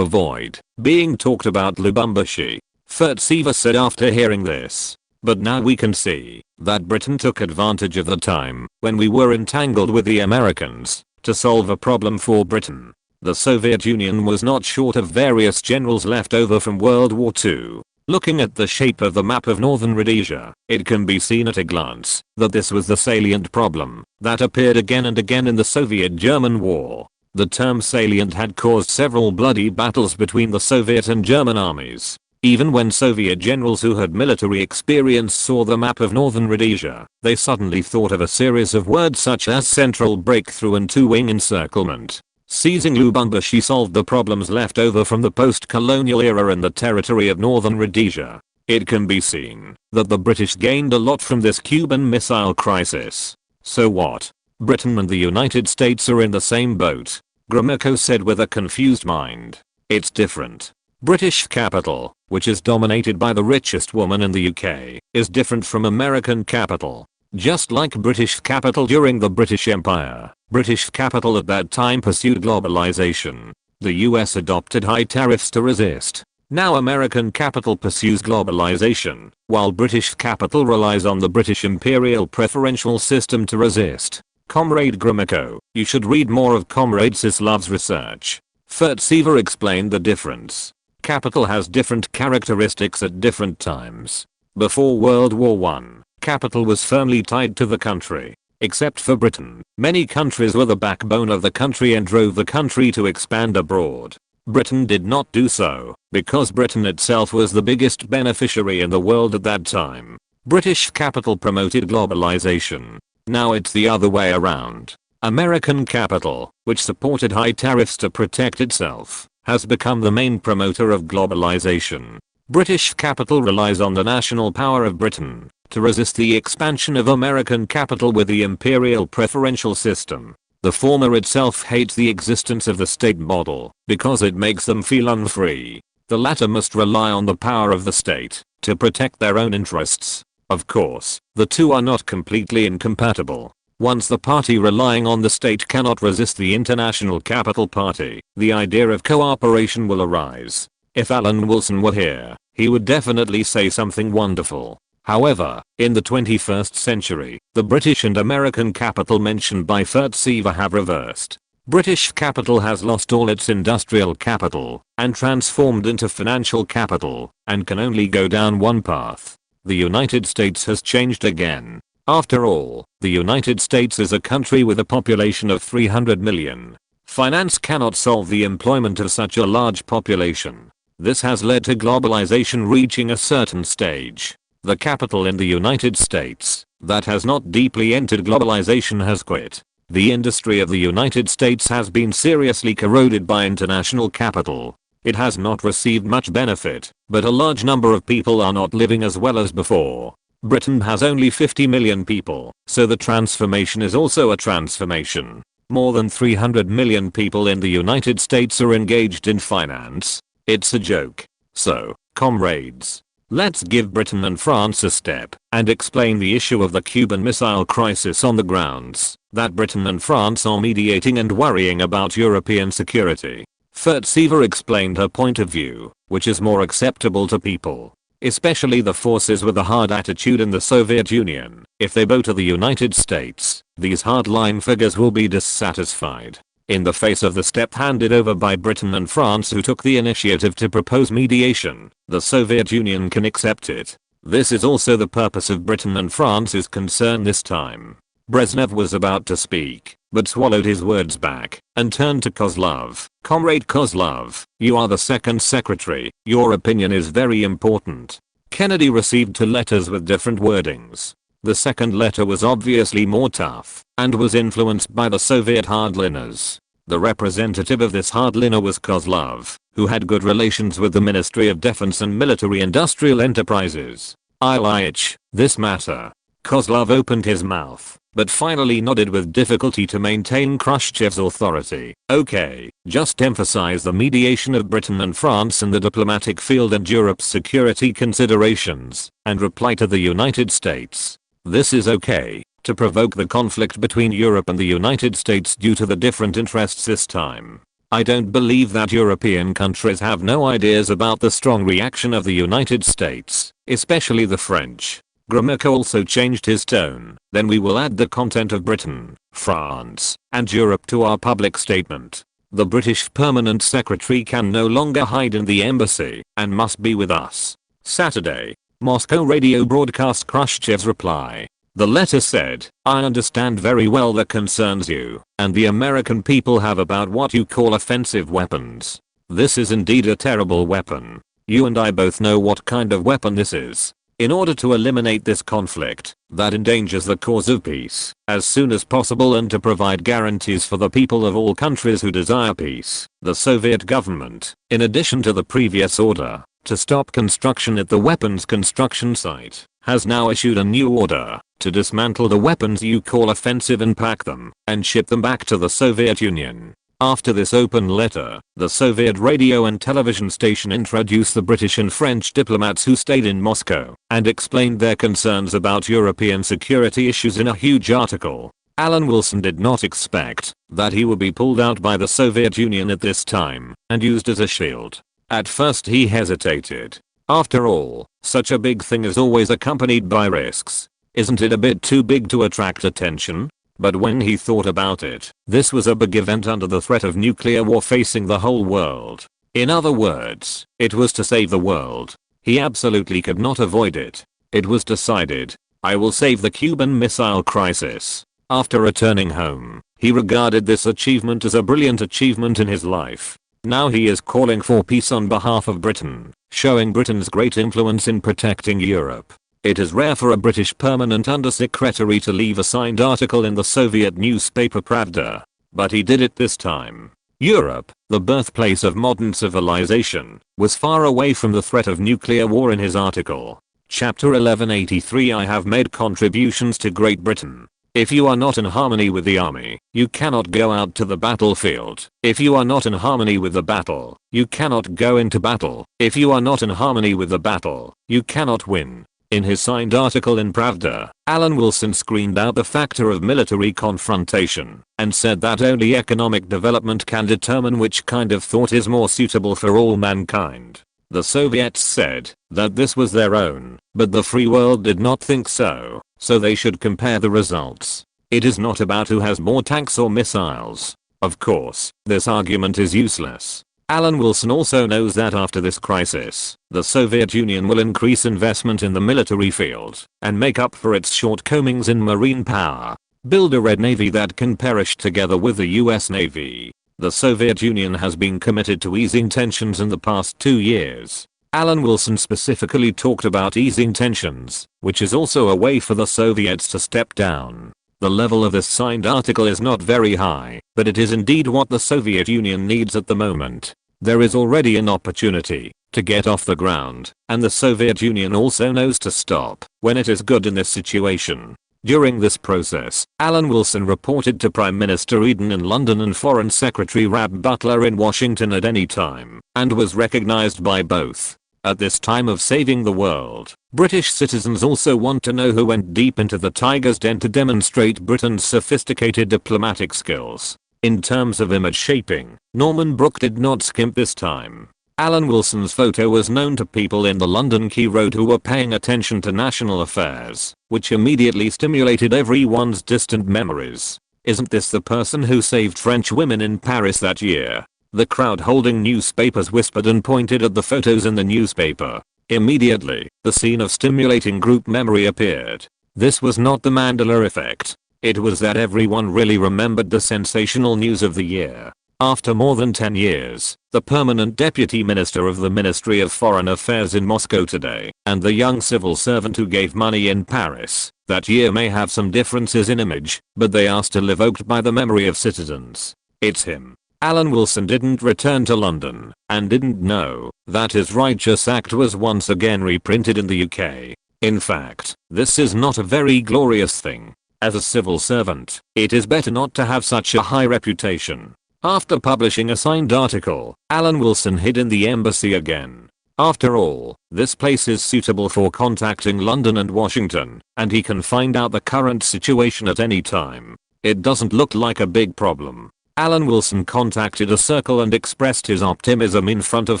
avoid being talked about Lubumbashi, Furtsever said after hearing this. But now we can see that Britain took advantage of the time when we were entangled with the Americans to solve a problem for Britain. The Soviet Union was not short of various generals left over from World War II. Looking at the shape of the map of northern Rhodesia, it can be seen at a glance that this was the salient problem that appeared again and again in the Soviet-German War. The term salient had caused several bloody battles between the Soviet and German armies. Even when Soviet generals who had military experience saw the map of northern Rhodesia, they suddenly thought of a series of words such as central breakthrough and two-wing encirclement. Seizing Lubumbashi solved the problems left over from the post-colonial era in the territory of northern Rhodesia. It can be seen that the British gained a lot from this Cuban Missile Crisis. So what? Britain and the United States are in the same boat, Gromyko said with a confused mind. It's different. British capital, which is dominated by the richest woman in the UK, is different from American capital. Just like British capital during the British Empire, British capital at that time pursued globalization. The US adopted high tariffs to resist. Now American capital pursues globalization, while British capital relies on the British imperial preferential system to resist. Comrade Gromyko, you should read more of Comrade Sislov's research. Furtsever explained the difference. Capital has different characteristics at different times. Before World War I, capital was firmly tied to the country. Except for Britain, many countries were the backbone of the country and drove the country to expand abroad. Britain did not do so, because Britain itself was the biggest beneficiary in the world at that time. British capital promoted globalization. Now it's the other way around. American capital, which supported high tariffs to protect itself, has become the main promoter of globalization. British capital relies on the national power of Britain to resist the expansion of American capital with the imperial preferential system. The former itself hates the existence of the state model because it makes them feel unfree. The latter must rely on the power of the state to protect their own interests. Of course, the two are not completely incompatible. Once the party relying on the state cannot resist the international capital party, the idea of cooperation will arise. If Alan Wilson were here, he would definitely say something wonderful. However, in the 21st century, the British and American capital mentioned by Furtsever have reversed. British capital has lost all its industrial capital and transformed into financial capital and can only go down one path. The United States has changed again. After all, the United States is a country with a population of 300 million. Finance cannot solve the employment of such a large population. This has led to globalization reaching a certain stage. The capital in the United States that has not deeply entered globalization has quit. The industry of the United States has been seriously corroded by international capital. It has not received much benefit, but a large number of people are not living as well as before. Britain has only 50 million people, so the transformation is also a transformation. More than 300 million people in the United States are engaged in finance. It's a joke. So, comrades, let's give Britain and France a step and explain the issue of the Cuban Missile Crisis on the grounds that Britain and France are mediating and worrying about European security. Fertsever explained her point of view, which is more acceptable to people, especially the forces with a hard attitude in the Soviet Union. If they bow to the United States, these hardline figures will be dissatisfied. In the face of the step handed over by Britain and France, who took the initiative to propose mediation, the Soviet Union can accept it. This is also the purpose of Britain and France's concern this time. Brezhnev was about to speak, but swallowed his words back and turned to Kozlov. Comrade Kozlov, you are the second secretary. Your opinion is very important. Kennedy received 2 letters with different wordings. The second letter was obviously more tough and was influenced by the Soviet hardliners. The representative of this hardliner was Kozlov, who had good relations with the Ministry of Defense and Military Industrial Enterprises. Ilyich, this matter. Kozlov opened his mouth, but finally nodded with difficulty to maintain Khrushchev's authority. Okay, just emphasize the mediation of Britain and France in the diplomatic field and Europe's security considerations, and reply to the United States. This is okay, to provoke the conflict between Europe and the United States due to the different interests this time. I don't believe that European countries have no ideas about the strong reaction of the United States, especially the French. Gromyko also changed his tone. Then we will add the content of Britain, France, and Europe to our public statement. The British Permanent Secretary can no longer hide in the embassy and must be with us. Saturday, Moscow radio broadcast Khrushchev's reply. The letter said, I understand very well the concerns you and the American people have about what you call offensive weapons. This is indeed a terrible weapon. You and I both know what kind of weapon this is. In order to eliminate this conflict that endangers the cause of peace as soon as possible and to provide guarantees for the people of all countries who desire peace, the Soviet government, in addition to the previous order to stop construction at the weapons construction site, has now issued a new order to dismantle the weapons you call offensive and pack them and ship them back to the Soviet Union. After this open letter, the Soviet radio and television station introduced the British and French diplomats who stayed in Moscow and explained their concerns about European security issues in a huge article. Alan Wilson did not expect that he would be pulled out by the Soviet Union at this time and used as a shield. At first he hesitated. After all, such a big thing is always accompanied by risks. Isn't it a bit too big to attract attention? But when he thought about it, this was a big event under the threat of nuclear war facing the whole world. In other words, it was to save the world. He absolutely could not avoid it. It was decided. I will save the Cuban Missile Crisis. After returning home, he regarded this achievement as a brilliant achievement in his life. Now he is calling for peace on behalf of Britain, showing Britain's great influence in protecting Europe. It is rare for a British permanent undersecretary to leave a signed article in the Soviet newspaper Pravda, but he did it this time. Europe, the birthplace of modern civilization, was far away from the threat of nuclear war in his article. Chapter 1183. I have made contributions to Great Britain. If you are not in harmony with the army, you cannot go out to the battlefield. If you are not in harmony with the battle, you cannot go into battle. If you are not in harmony with the battle, you cannot win. In his signed article in Pravda, Alan Wilson screened out the factor of military confrontation and said that only economic development can determine which kind of thought is more suitable for all mankind. The Soviets said that this was their own, but the free world did not think so, so they should compare the results. It is not about who has more tanks or missiles. Of course, this argument is useless. Alan Wilson also knows that after this crisis, the Soviet Union will increase investment in the military field and make up for its shortcomings in marine power. Build a Red Navy that can perish together with the US Navy. The Soviet Union has been committed to easing tensions in the past 2 years. Alan Wilson specifically talked about easing tensions, which is also a way for the Soviets to step down. The level of this signed article is not very high, but it is indeed what the Soviet Union needs at the moment. There is already an opportunity to get off the ground, and the Soviet Union also knows to stop when it is good in this situation. During this process, Alan Wilson reported to Prime Minister Eden in London and Foreign Secretary Rab Butler in Washington at any time, and was recognized by both. At this time of saving the world, British citizens also want to know who went deep into the tiger's den to demonstrate Britain's sophisticated diplomatic skills. In terms of image shaping, Norman Brooke did not skimp this time. Alan Wilson's photo was known to people in the London Key Road who were paying attention to national affairs, which immediately stimulated everyone's distant memories. Isn't this the person who saved French women in Paris that year? The crowd holding newspapers whispered and pointed at the photos in the newspaper. Immediately, the scene of stimulating group memory appeared. This was not the Mandela effect. It was that everyone really remembered the sensational news of the year. After more than 10 years, the permanent deputy minister of the Ministry of Foreign Affairs in Moscow today, and the young civil servant who gave money in Paris that year may have some differences in image, but they are still evoked by the memory of citizens. It's him. Alan Wilson didn't return to London, and didn't know that his Righteous Act was once again reprinted in the UK. In fact, this is not a very glorious thing. As a civil servant, it is better not to have such a high reputation. After publishing a signed article, Alan Wilson hid in the embassy again. After all, this place is suitable for contacting London and Washington, and he can find out the current situation at any time. It doesn't look like a big problem. Alan Wilson contacted a circle and expressed his optimism in front of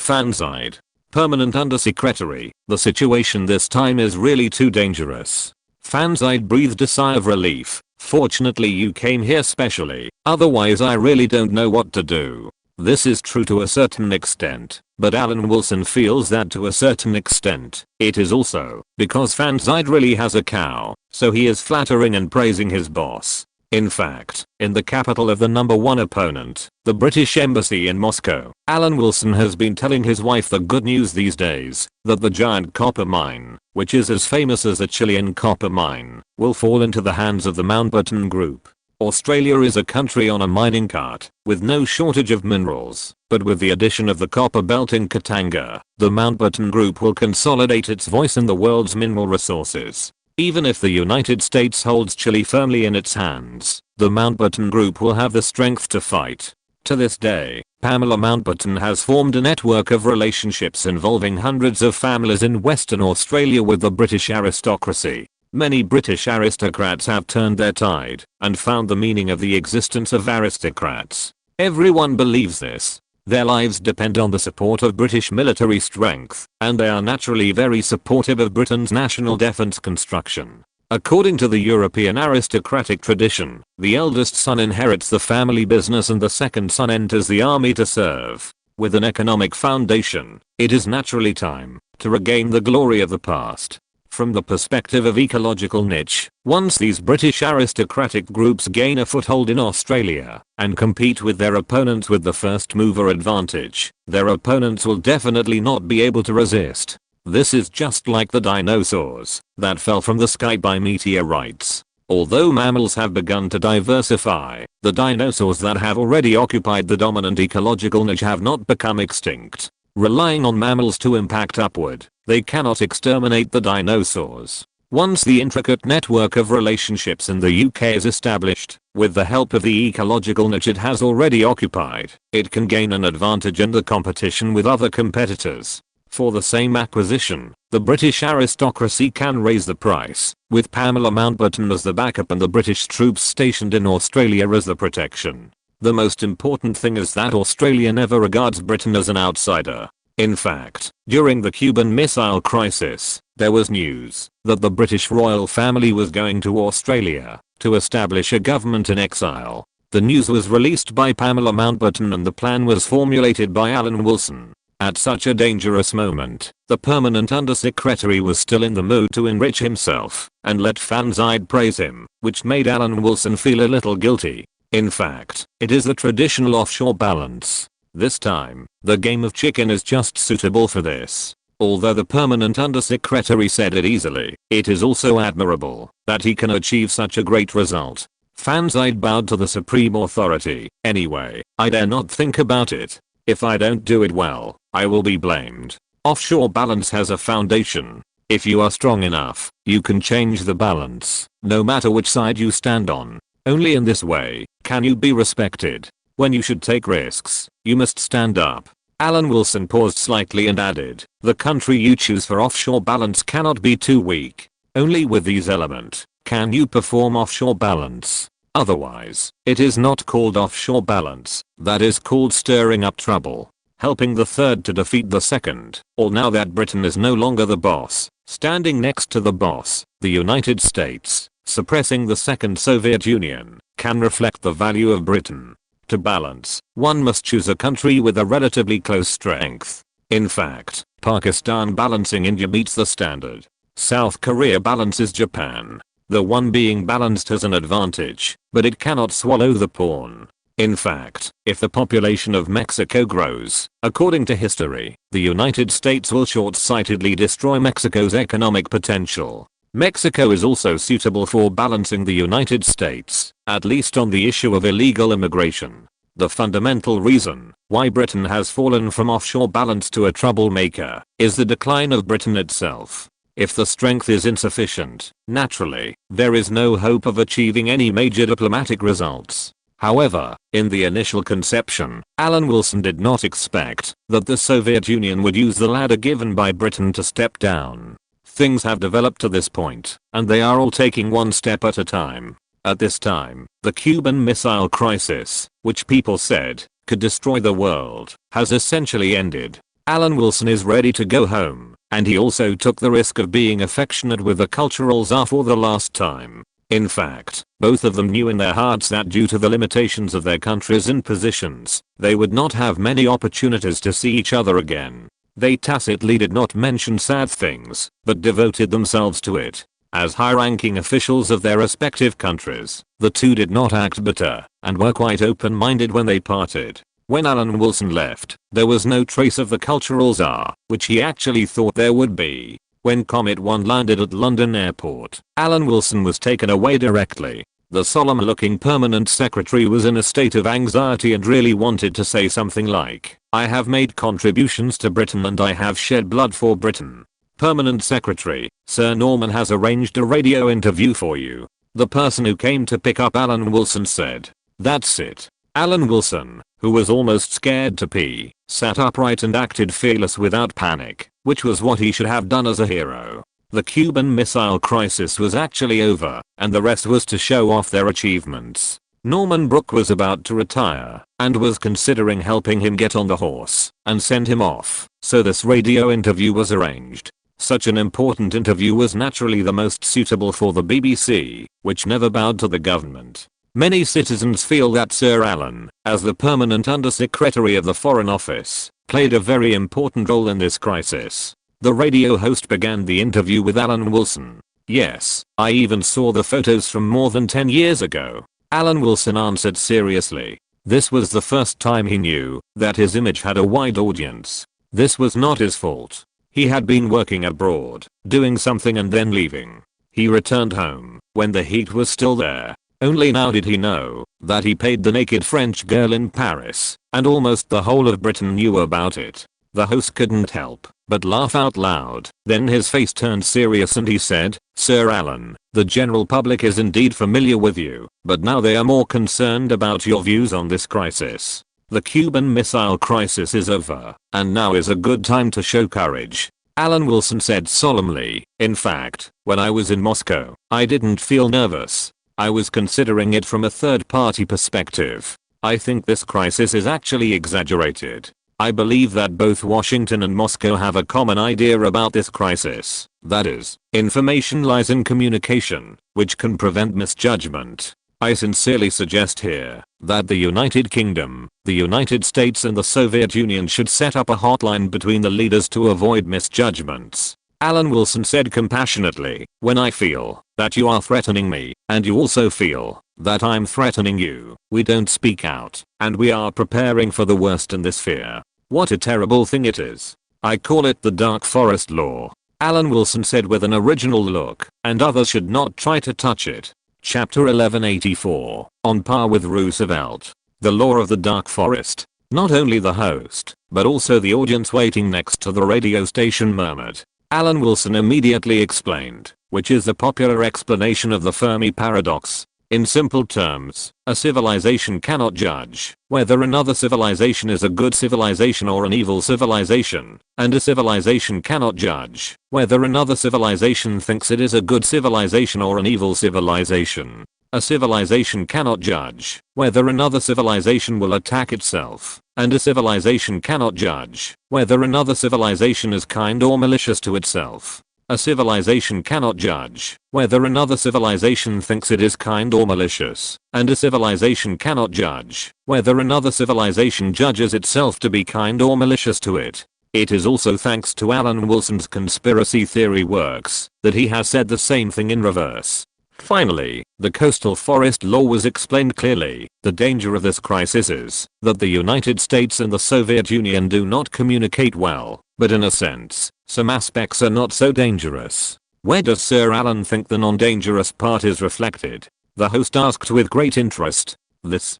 Fanside. Permanent Undersecretary, the situation this time is really too dangerous. Fanside breathed a sigh of relief. Fortunately you came here specially, otherwise I really don't know what to do. This is true to a certain extent, but Alan Wilson feels that to a certain extent, it is also because Fanside really has a cow, so he is flattering and praising his boss. In fact, in the capital of the #1 opponent, the British Embassy in Moscow, Alan Wilson has been telling his wife the good news these days, that the giant copper mine, which is as famous as the Chilean copper mine, will fall into the hands of the Mountbatten Group. Australia is a country on a mining cart, with no shortage of minerals, but with the addition of the copper belt in Katanga, the Mountbatten Group will consolidate its voice in the world's mineral resources. Even if the United States holds Chile firmly in its hands, the Mountbatten Group will have the strength to fight. To this day, Pamela Mountbatten has formed a network of relationships involving hundreds of families in Western Australia with the British aristocracy. Many British aristocrats have turned their tide and found the meaning of the existence of aristocrats. Everyone believes this. Their lives depend on the support of British military strength, and they are naturally very supportive of Britain's national defence construction. According to the European aristocratic tradition, the eldest son inherits the family business and the second son enters the army to serve. With an economic foundation, it is naturally time to regain the glory of the past. From the perspective of ecological niche, once these British aristocratic groups gain a foothold in Australia and compete with their opponents with the first mover advantage, their opponents will definitely not be able to resist. This is just like the dinosaurs that fell from the sky by meteorites. Although mammals have begun to diversify, the dinosaurs that have already occupied the dominant ecological niche have not become extinct. Relying on mammals to impact upward, they cannot exterminate the dinosaurs. Once the intricate network of relationships in the UK is established, with the help of the ecological niche it has already occupied, it can gain an advantage in the competition with other competitors. For the same acquisition, the British aristocracy can raise the price, with Pamela Mountbatten as the backup and the British troops stationed in Australia as the protection. The most important thing is that Australia never regards Britain as an outsider. In fact, during the Cuban Missile Crisis, there was news that the British royal family was going to Australia to establish a government in exile. The news was released by Pamela Mountbatten and the plan was formulated by Alan Wilson. At such a dangerous moment, the permanent undersecretary was still in the mood to enrich himself and let Fanside praise him, which made Alan Wilson feel a little guilty. In fact, it is the traditional offshore balance. This time, the game of chicken is just suitable for this. Although the permanent undersecretary said it easily, it is also admirable that he can achieve such a great result. Fans, I'd bowed to the supreme authority. Anyway, I dare not think about it. If I don't do it well, I will be blamed. Offshore balance has a foundation. If you are strong enough, you can change the balance, no matter which side you stand on. Only in this way can you be respected. When you should take risks, you must stand up. Alan Wilson paused slightly and added, the country you choose for offshore balance cannot be too weak. Only with these elements can you perform offshore balance. Otherwise, it is not called offshore balance, that is called stirring up trouble. Helping the third to defeat the second, or now that Britain is no longer the boss, standing next to the boss, the United States, suppressing the second Soviet Union, can reflect the value of Britain. To balance, one must choose a country with a relatively close strength. In fact, Pakistan balancing India meets the standard. South Korea balances Japan. The one being balanced has an advantage, but it cannot swallow the pawn. In fact, if the population of Mexico grows, according to history, the United States will short-sightedly destroy Mexico's economic potential. Mexico is also suitable for balancing the United States, at least on the issue of illegal immigration. The fundamental reason why Britain has fallen from offshore balance to a troublemaker is the decline of Britain itself. If the strength is insufficient, naturally, there is no hope of achieving any major diplomatic results. However, in the initial conception, Alan Wilson did not expect that the Soviet Union would use the ladder given by Britain to step down. Things have developed to this point, and they are all taking one step at a time. At this time, the Cuban Missile Crisis, which people said could destroy the world, has essentially ended. Alan Wilson is ready to go home, and he also took the risk of being affectionate with the cultural czar for the last time. In fact, both of them knew in their hearts that due to the limitations of their countries and positions, they would not have many opportunities to see each other again. They tacitly did not mention sad things, but devoted themselves to it. As high-ranking officials of their respective countries, the two did not act bitter, and were quite open-minded when they parted. When Alan Wilson left, there was no trace of the cultural czar, which he actually thought there would be. When Comet 1 landed at London Airport, Alan Wilson was taken away directly. The solemn-looking permanent secretary was in a state of anxiety and really wanted to say something like, "I have made contributions to Britain and I have shed blood for Britain. Permanent secretary, Sir Norman has arranged a radio interview for you." The person who came to pick up Alan Wilson said, "That's it." Alan Wilson, who was almost scared to pee, sat upright and acted fearless without panic, which was what he should have done as a hero. The Cuban Missile Crisis was actually over, and the rest was to show off their achievements. Norman Brooke was about to retire, and was considering helping him get on the horse and send him off, so this radio interview was arranged. Such an important interview was naturally the most suitable for the BBC, which never bowed to the government. Many citizens feel that Sir Alan, as the permanent undersecretary of the Foreign Office, played a very important role in this crisis. The radio host began the interview with Alan Wilson. "Yes, I even saw the photos from more than 10 years ago." Alan Wilson answered seriously. This was the first time he knew that his image had a wide audience. This was not his fault. He had been working abroad, doing something and then leaving. He returned home when the heat was still there. Only now did he know that he paid the naked French girl in Paris, and almost the whole of Britain knew about it. The host couldn't help but laugh out loud. Then his face turned serious and he said, "Sir Alan, the general public is indeed familiar with you, but now they are more concerned about your views on this crisis. The Cuban Missile Crisis is over, and now is a good time to show courage." Alan Wilson said solemnly, "In fact, when I was in Moscow, I didn't feel nervous. I was considering it from a third-party perspective. I think this crisis is actually exaggerated. I believe that both Washington and Moscow have a common idea about this crisis. That is, information lies in communication, which can prevent misjudgment. I sincerely suggest here that the United Kingdom, the United States and the Soviet Union should set up a hotline between the leaders to avoid misjudgments." Alan Wilson said compassionately, "When I feel that you are threatening me, and you also feel that I'm threatening you. We don't speak out, and we are preparing for the worst in this fear. What a terrible thing it is. I call it the Dark Forest Law. Alan Wilson said with an original look, and others should not try to touch it. Chapter 1184, on par with Roosevelt. The Law of the Dark Forest. Not only the host, but also the audience waiting next to the radio station murmured. Alan Wilson immediately explained, which is the popular explanation of the Fermi paradox. In simple terms, a civilization cannot judge whether another civilization is a good civilization or an evil civilization, and a civilization cannot judge whether another civilization thinks it is a good civilization or an evil civilization. A civilization cannot judge whether another civilization will attack itself, and a civilization cannot judge whether another civilization is kind or malicious to itself. A civilization cannot judge whether another civilization thinks it is kind or malicious, and a civilization cannot judge whether another civilization judges itself to be kind or malicious to it. It is also thanks to Alan Wilson's conspiracy theory works that he has said the same thing in reverse. Finally, the coastal forest law was explained clearly. The danger of this crisis is that the United States and the Soviet Union do not communicate well, but in a sense, some aspects are not so dangerous. Where does Sir Alan think the non-dangerous part is reflected? The host asked with great interest. This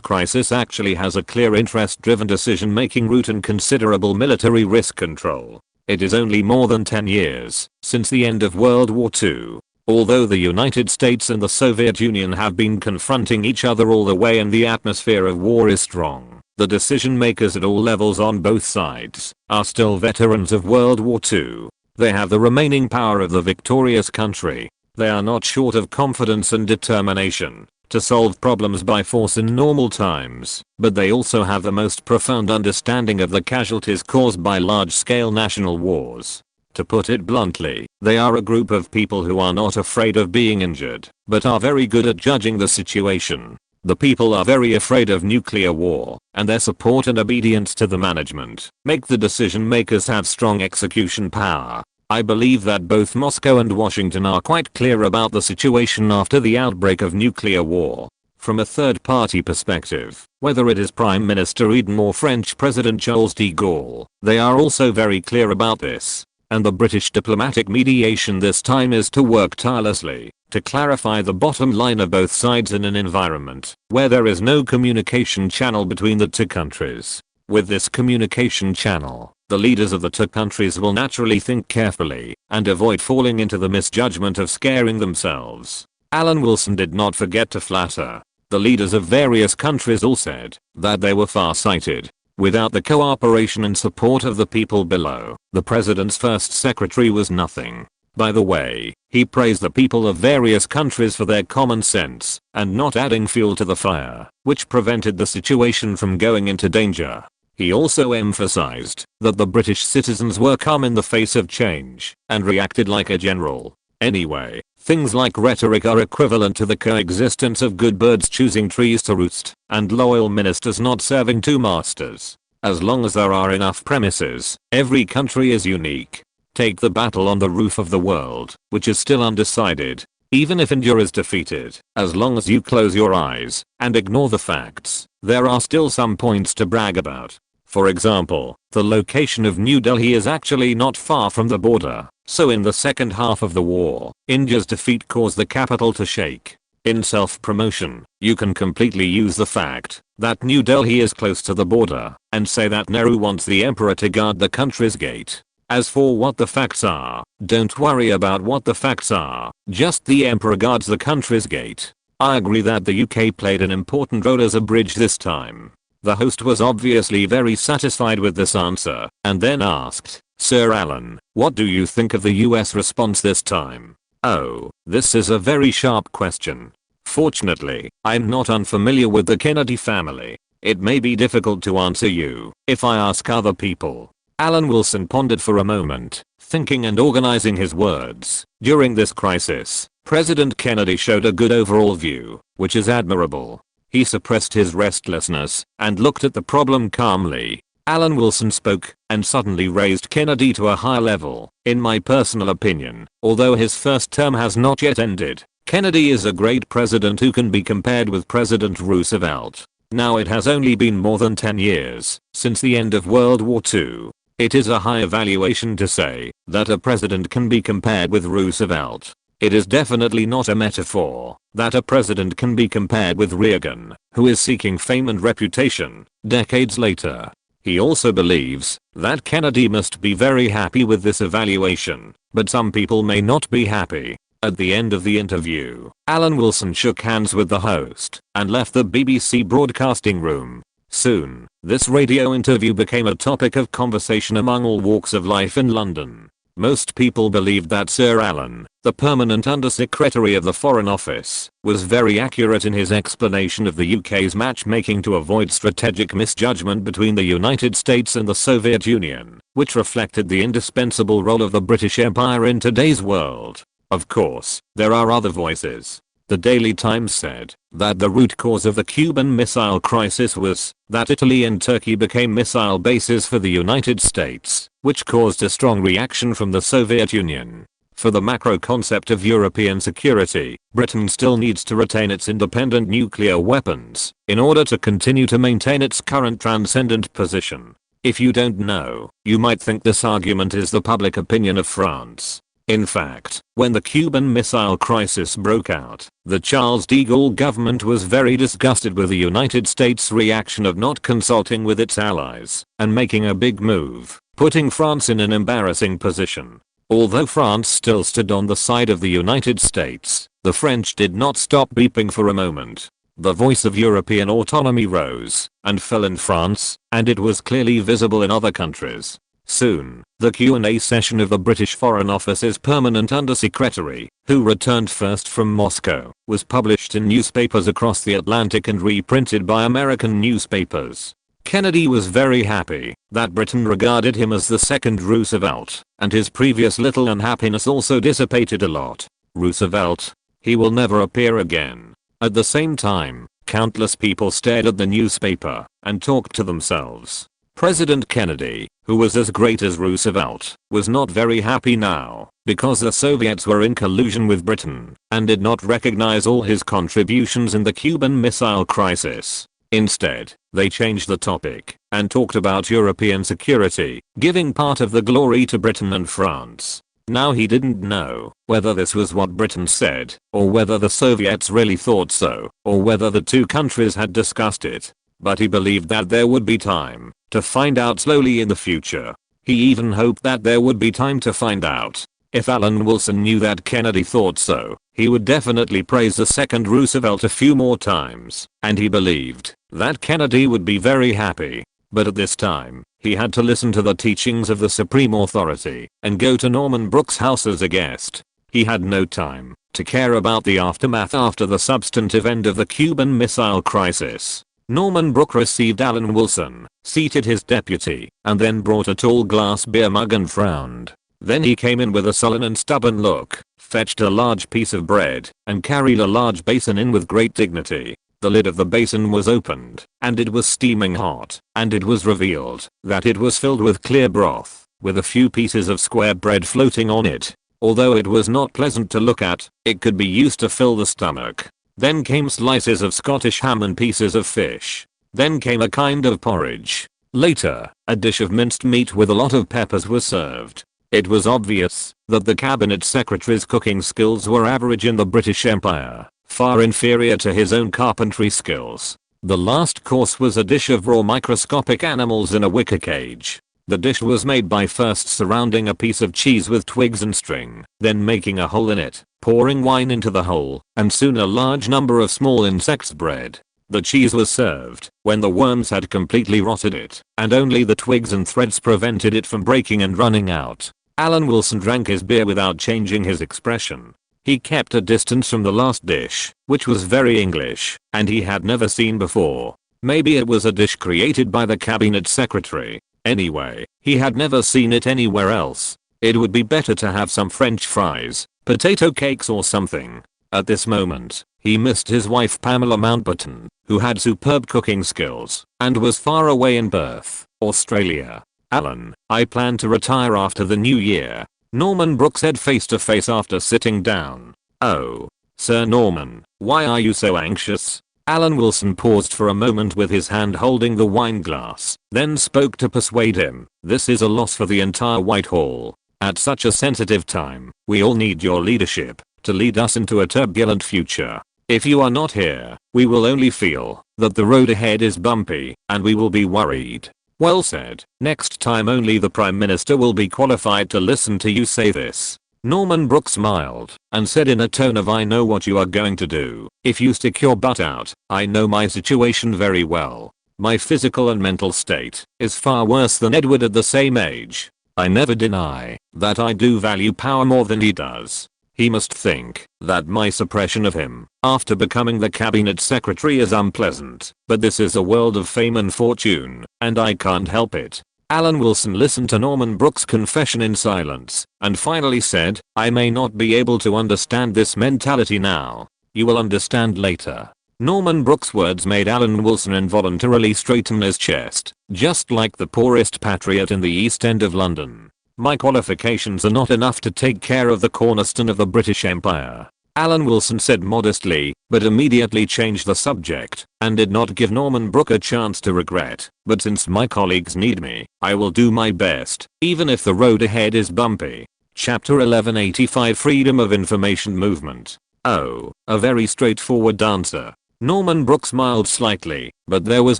crisis actually has a clear interest-driven decision-making route and considerable military risk control. It is only more than 10 years since the end of World War II. Although the United States and the Soviet Union have been confronting each other all the way and the atmosphere of war is strong, the decision makers at all levels on both sides are still veterans of World War II. They have the remaining power of the victorious country. They are not short of confidence and determination to solve problems by force in normal times, but they also have the most profound understanding of the casualties caused by large-scale national wars. To put it bluntly, they are a group of people who are not afraid of being injured, but are very good at judging the situation. The people are very afraid of nuclear war, and their support and obedience to the management make the decision makers have strong execution power. I believe that both Moscow and Washington are quite clear about the situation after the outbreak of nuclear war. From a third-party perspective, whether it is Prime Minister Eden or French President Charles de Gaulle, they are also very clear about this. And the British diplomatic mediation this time is to work tirelessly to clarify the bottom line of both sides in an environment where there is no communication channel between the two countries. With this communication channel, the leaders of the two countries will naturally think carefully and avoid falling into the misjudgment of scaring themselves. Alan Wilson did not forget to flatter. The leaders of various countries all said that they were far-sighted. Without the cooperation and support of the people below, the president's first secretary was nothing. By the way, he praised the people of various countries for their common sense and not adding fuel to the fire, which prevented the situation from going into danger. He also emphasized that the British citizens were calm in the face of change and reacted like a general. Anyway, things like rhetoric are equivalent to the coexistence of good birds choosing trees to roost and loyal ministers not serving two masters. As long as there are enough premises, every country is unique. Take the battle on the roof of the world, which is still undecided. Even if India is defeated, as long as you close your eyes and ignore the facts, there are still some points to brag about. For example, the location of New Delhi is actually not far from the border, so in the second half of the war, India's defeat caused the capital to shake. In self-promotion, you can completely use the fact that New Delhi is close to the border and say that Nehru wants the emperor to guard the country's gate. As for what the facts are, don't worry about what the facts are, just the emperor guards the country's gate. I agree that the UK played an important role as a bridge this time. The host was obviously very satisfied with this answer, and then asked, Sir Alan, what do you think of the US response this time? Oh, this is a very sharp question. Fortunately, I'm not unfamiliar with the Kennedy family. It may be difficult to answer you if I ask other people. Alan Wilson pondered for a moment, thinking and organizing his words. During this crisis, President Kennedy showed a good overall view, which is admirable. He suppressed his restlessness and looked at the problem calmly. Alan Wilson spoke and suddenly raised Kennedy to a higher level. In my personal opinion, although his first term has not yet ended, Kennedy is a great president who can be compared with President Roosevelt. Now it has only been more than 10 years since the end of World War II. It is a high evaluation to say that a president can be compared with Roosevelt. It is definitely not a metaphor that a president can be compared with Reagan, who is seeking fame and reputation decades later. He also believes that Kennedy must be very happy with this evaluation, but some people may not be happy. At the end of the interview, Alan Wilson shook hands with the host and left the BBC broadcasting room. Soon, this radio interview became a topic of conversation among all walks of life in London. Most people believed that Sir Alan, the permanent Under-Secretary of the Foreign Office, was very accurate in his explanation of the UK's matchmaking to avoid strategic misjudgment between the United States and the Soviet Union, which reflected the indispensable role of the British Empire in today's world. Of course, there are other voices. The Daily Times said that the root cause of the Cuban Missile Crisis was that Italy and Turkey became missile bases for the United States, which caused a strong reaction from the Soviet Union. For the macro concept of European security, Britain still needs to retain its independent nuclear weapons in order to continue to maintain its current transcendent position. If you don't know, you might think this argument is the public opinion of France. In fact, when the Cuban Missile Crisis broke out, the Charles de Gaulle government was very disgusted with the United States' reaction of not consulting with its allies and making a big move, putting France in an embarrassing position. Although France still stood on the side of the United States, the French did not stop beeping for a moment. The voice of European autonomy rose and fell in France, and it was clearly visible in other countries. Soon, the Q&A session of the British Foreign Office's permanent Under-Secretary, who returned first from Moscow, was published in newspapers across the Atlantic and reprinted by American newspapers. Kennedy was very happy that Britain regarded him as the second Roosevelt, and his previous little unhappiness also dissipated a lot. Roosevelt. He will never appear again. At the same time, countless people stared at the newspaper and talked to themselves. President Kennedy, who was as great as Roosevelt, was not very happy now, because the Soviets were in collusion with Britain, and did not recognize all his contributions in the Cuban Missile Crisis. Instead, they changed the topic, and talked about European security, giving part of the glory to Britain and France. Now he didn't know whether this was what Britain said, or whether the Soviets really thought so, or whether the two countries had discussed it. But he believed that there would be time to find out slowly in the future. He even hoped that there would be time to find out. If Alan Wilson knew that Kennedy thought so, he would definitely praise the second Roosevelt a few more times, and he believed that Kennedy would be very happy. But at this time, he had to listen to the teachings of the supreme authority and go to Norman Brooks' house as a guest. He had no time to care about the aftermath after the substantive end of the Cuban Missile Crisis. Norman Brooks received Alan Wilson, seated his deputy, and then brought a tall glass beer mug and frowned. Then he came in with a sullen and stubborn look, fetched a large piece of bread, and carried a large basin in with great dignity. The lid of the basin was opened, and it was steaming hot, and it was revealed that it was filled with clear broth, with a few pieces of square bread floating on it. Although it was not pleasant to look at, it could be used to fill the stomach. Then came slices of Scottish ham and pieces of fish. Then came a kind of porridge. Later, a dish of minced meat with a lot of peppers was served. It was obvious that the cabinet secretary's cooking skills were average in the British Empire, far inferior to his own carpentry skills. The last course was a dish of raw microscopic animals in a wicker cage. The dish was made by first surrounding a piece of cheese with twigs and string, then making a hole in it, pouring wine into the hole, and soon a large number of small insects bred. The cheese was served when the worms had completely rotted it, and only the twigs and threads prevented it from breaking and running out. Alan Wilson drank his beer without changing his expression. He kept a distance from the last dish, which was very English, and he had never seen before. Maybe it was a dish created by the cabinet secretary. Anyway, he had never seen it anywhere else. It would be better to have some French fries, potato cakes or something. At this moment, he missed his wife Pamela Mountbatten, who had superb cooking skills, and was far away in Perth, Australia. Alan, I plan to retire after the new year, Norman Brooks said face to face after sitting down. Oh. Sir Norman, why are you so anxious? Alan Wilson paused for a moment with his hand holding the wine glass, then spoke to persuade him. This is a loss for the entire Whitehall. At such a sensitive time, we all need your leadership to lead us into a turbulent future. If you are not here, we will only feel that the road ahead is bumpy, and we will be worried. Well said. Next time only the Prime Minister will be qualified to listen to you say this. Norman Brooks smiled and said in a tone of I know what you are going to do. If you stick your butt out, I know my situation very well. My physical and mental state is far worse than Edward at the same age. I never deny that I do value power more than he does. He must think that my suppression of him after becoming the cabinet secretary is unpleasant, but this is a world of fame and fortune, and I can't help it. Alan Wilson listened to Norman Brooks' confession in silence, and finally said, I may not be able to understand this mentality now. You will understand later. Norman Brooks' words made Alan Wilson involuntarily straighten his chest, just like the poorest patriot in the East End of London. My qualifications are not enough to take care of the cornerstone of the British Empire, Alan Wilson said modestly, but immediately changed the subject, and did not give Norman Brooks a chance to regret. But since my colleagues need me, I will do my best, even if the road ahead is bumpy. Chapter 1185 Freedom of Information Movement. Oh, a very straightforward answer. Norman Brooks smiled slightly, but there was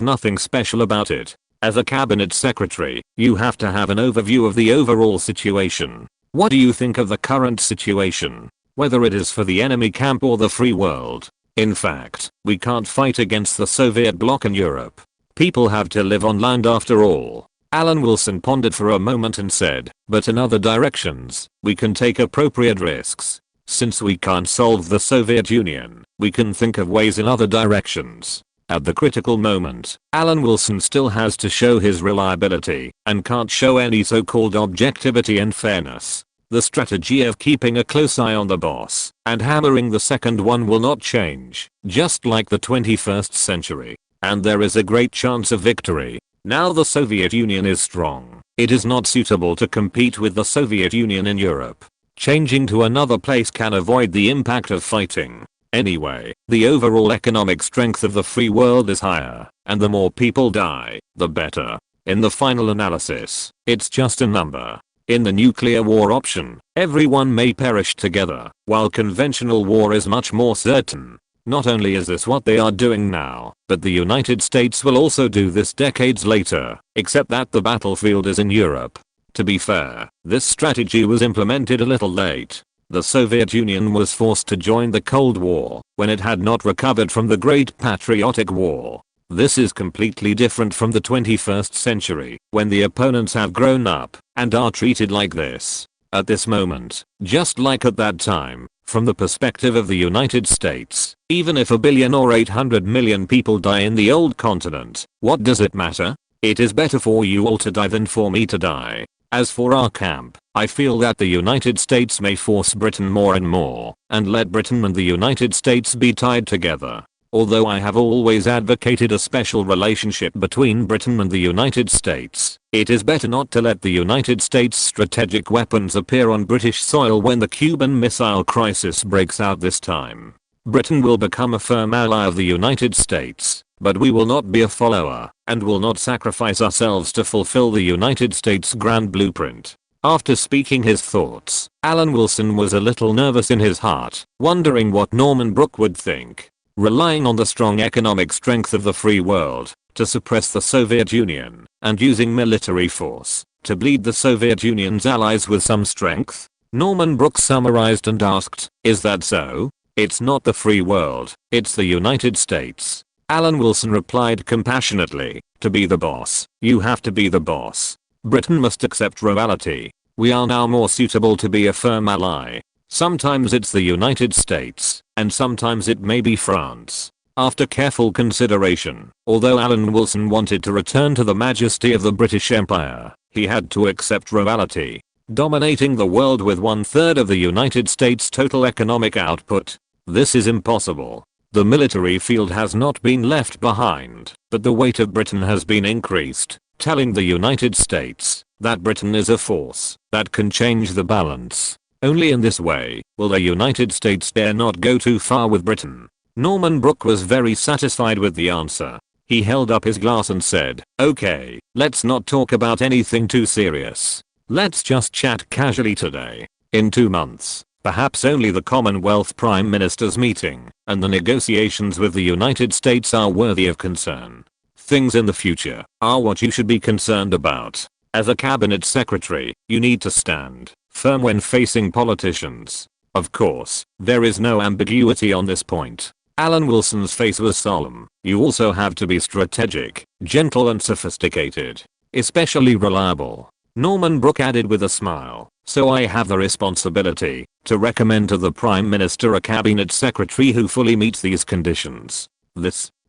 nothing special about it. As a cabinet secretary, you have to have an overview of the overall situation. What do you think of the current situation? Whether it is for the enemy camp or the free world. In fact, we can't fight against the Soviet bloc in Europe. People have to live on land after all. Alan Wilson pondered for a moment and said, but in other directions, we can take appropriate risks. Since we can't solve the Soviet Union, we can think of ways in other directions. At the critical moment, Alan Wilson still has to show his reliability and can't show any so-called objectivity and fairness. The strategy of keeping a close eye on the boss and hammering the second one will not change, just like the 21st century. And there is a great chance of victory. Now the Soviet Union is strong. It is not suitable to compete with the Soviet Union in Europe. Changing to another place can avoid the impact of fighting. Anyway, the overall economic strength of the free world is higher, and the more people die, the better. In the final analysis, it's just a number. In the nuclear war option, everyone may perish together, while conventional war is much more certain. Not only is this what they are doing now, but the United States will also do this decades later, except that the battlefield is in Europe. To be fair, this strategy was implemented a little late. The Soviet Union was forced to join the Cold War when it had not recovered from the Great Patriotic War. This is completely different from the 21st century, when the opponents have grown up and are treated like this. At this moment, just like at that time, from the perspective of the United States, even if 1 billion or 800 million people die in the old continent, what does it matter? It is better for you all to die than for me to die. As for our camp, I feel that the United States may force Britain more and more, and let Britain and the United States be tied together. Although I have always advocated a special relationship between Britain and the United States, it is better not to let the United States' strategic weapons appear on British soil when the Cuban Missile Crisis breaks out this time. Britain will become a firm ally of the United States, but we will not be a follower, and will not sacrifice ourselves to fulfill the United States' grand blueprint. After speaking his thoughts, Alan Wilson was a little nervous in his heart, wondering what Norman Brooks would think. Relying on the strong economic strength of the free world to suppress the Soviet Union, and using military force to bleed the Soviet Union's allies with some strength? Norman Brooks summarized and asked, is that so? It's not the free world, it's the United States. Alan Wilson replied compassionately, to be the boss, you have to be the boss. Britain must accept reality. We are now more suitable to be a firm ally. Sometimes it's the United States, and sometimes it may be France. After careful consideration, although Alan Wilson wanted to return to the majesty of the British Empire, he had to accept reality. Dominating the world with 1/3 of the United States' total economic output. This is impossible. The military field has not been left behind, but the weight of Britain has been increased, telling the United States that Britain is a force that can change the balance. Only in this way will the United States dare not go too far with Britain. Norman Brooke was very satisfied with the answer. He held up his glass and said, "Okay, let's not talk about anything too serious. Let's just chat casually today. In 2 months, perhaps only the Commonwealth Prime Minister's meeting and the negotiations with the United States are worthy of concern. Things in the future are what you should be concerned about. As a cabinet secretary, you need to stand firm when facing politicians. Of course, there is no ambiguity on this point." Alan Wilson's face was solemn. "You also have to be strategic, gentle and sophisticated. Especially reliable." Norman Brooke added with a smile, "So I have the responsibility to recommend to the Prime Minister a cabinet secretary who fully meets these conditions.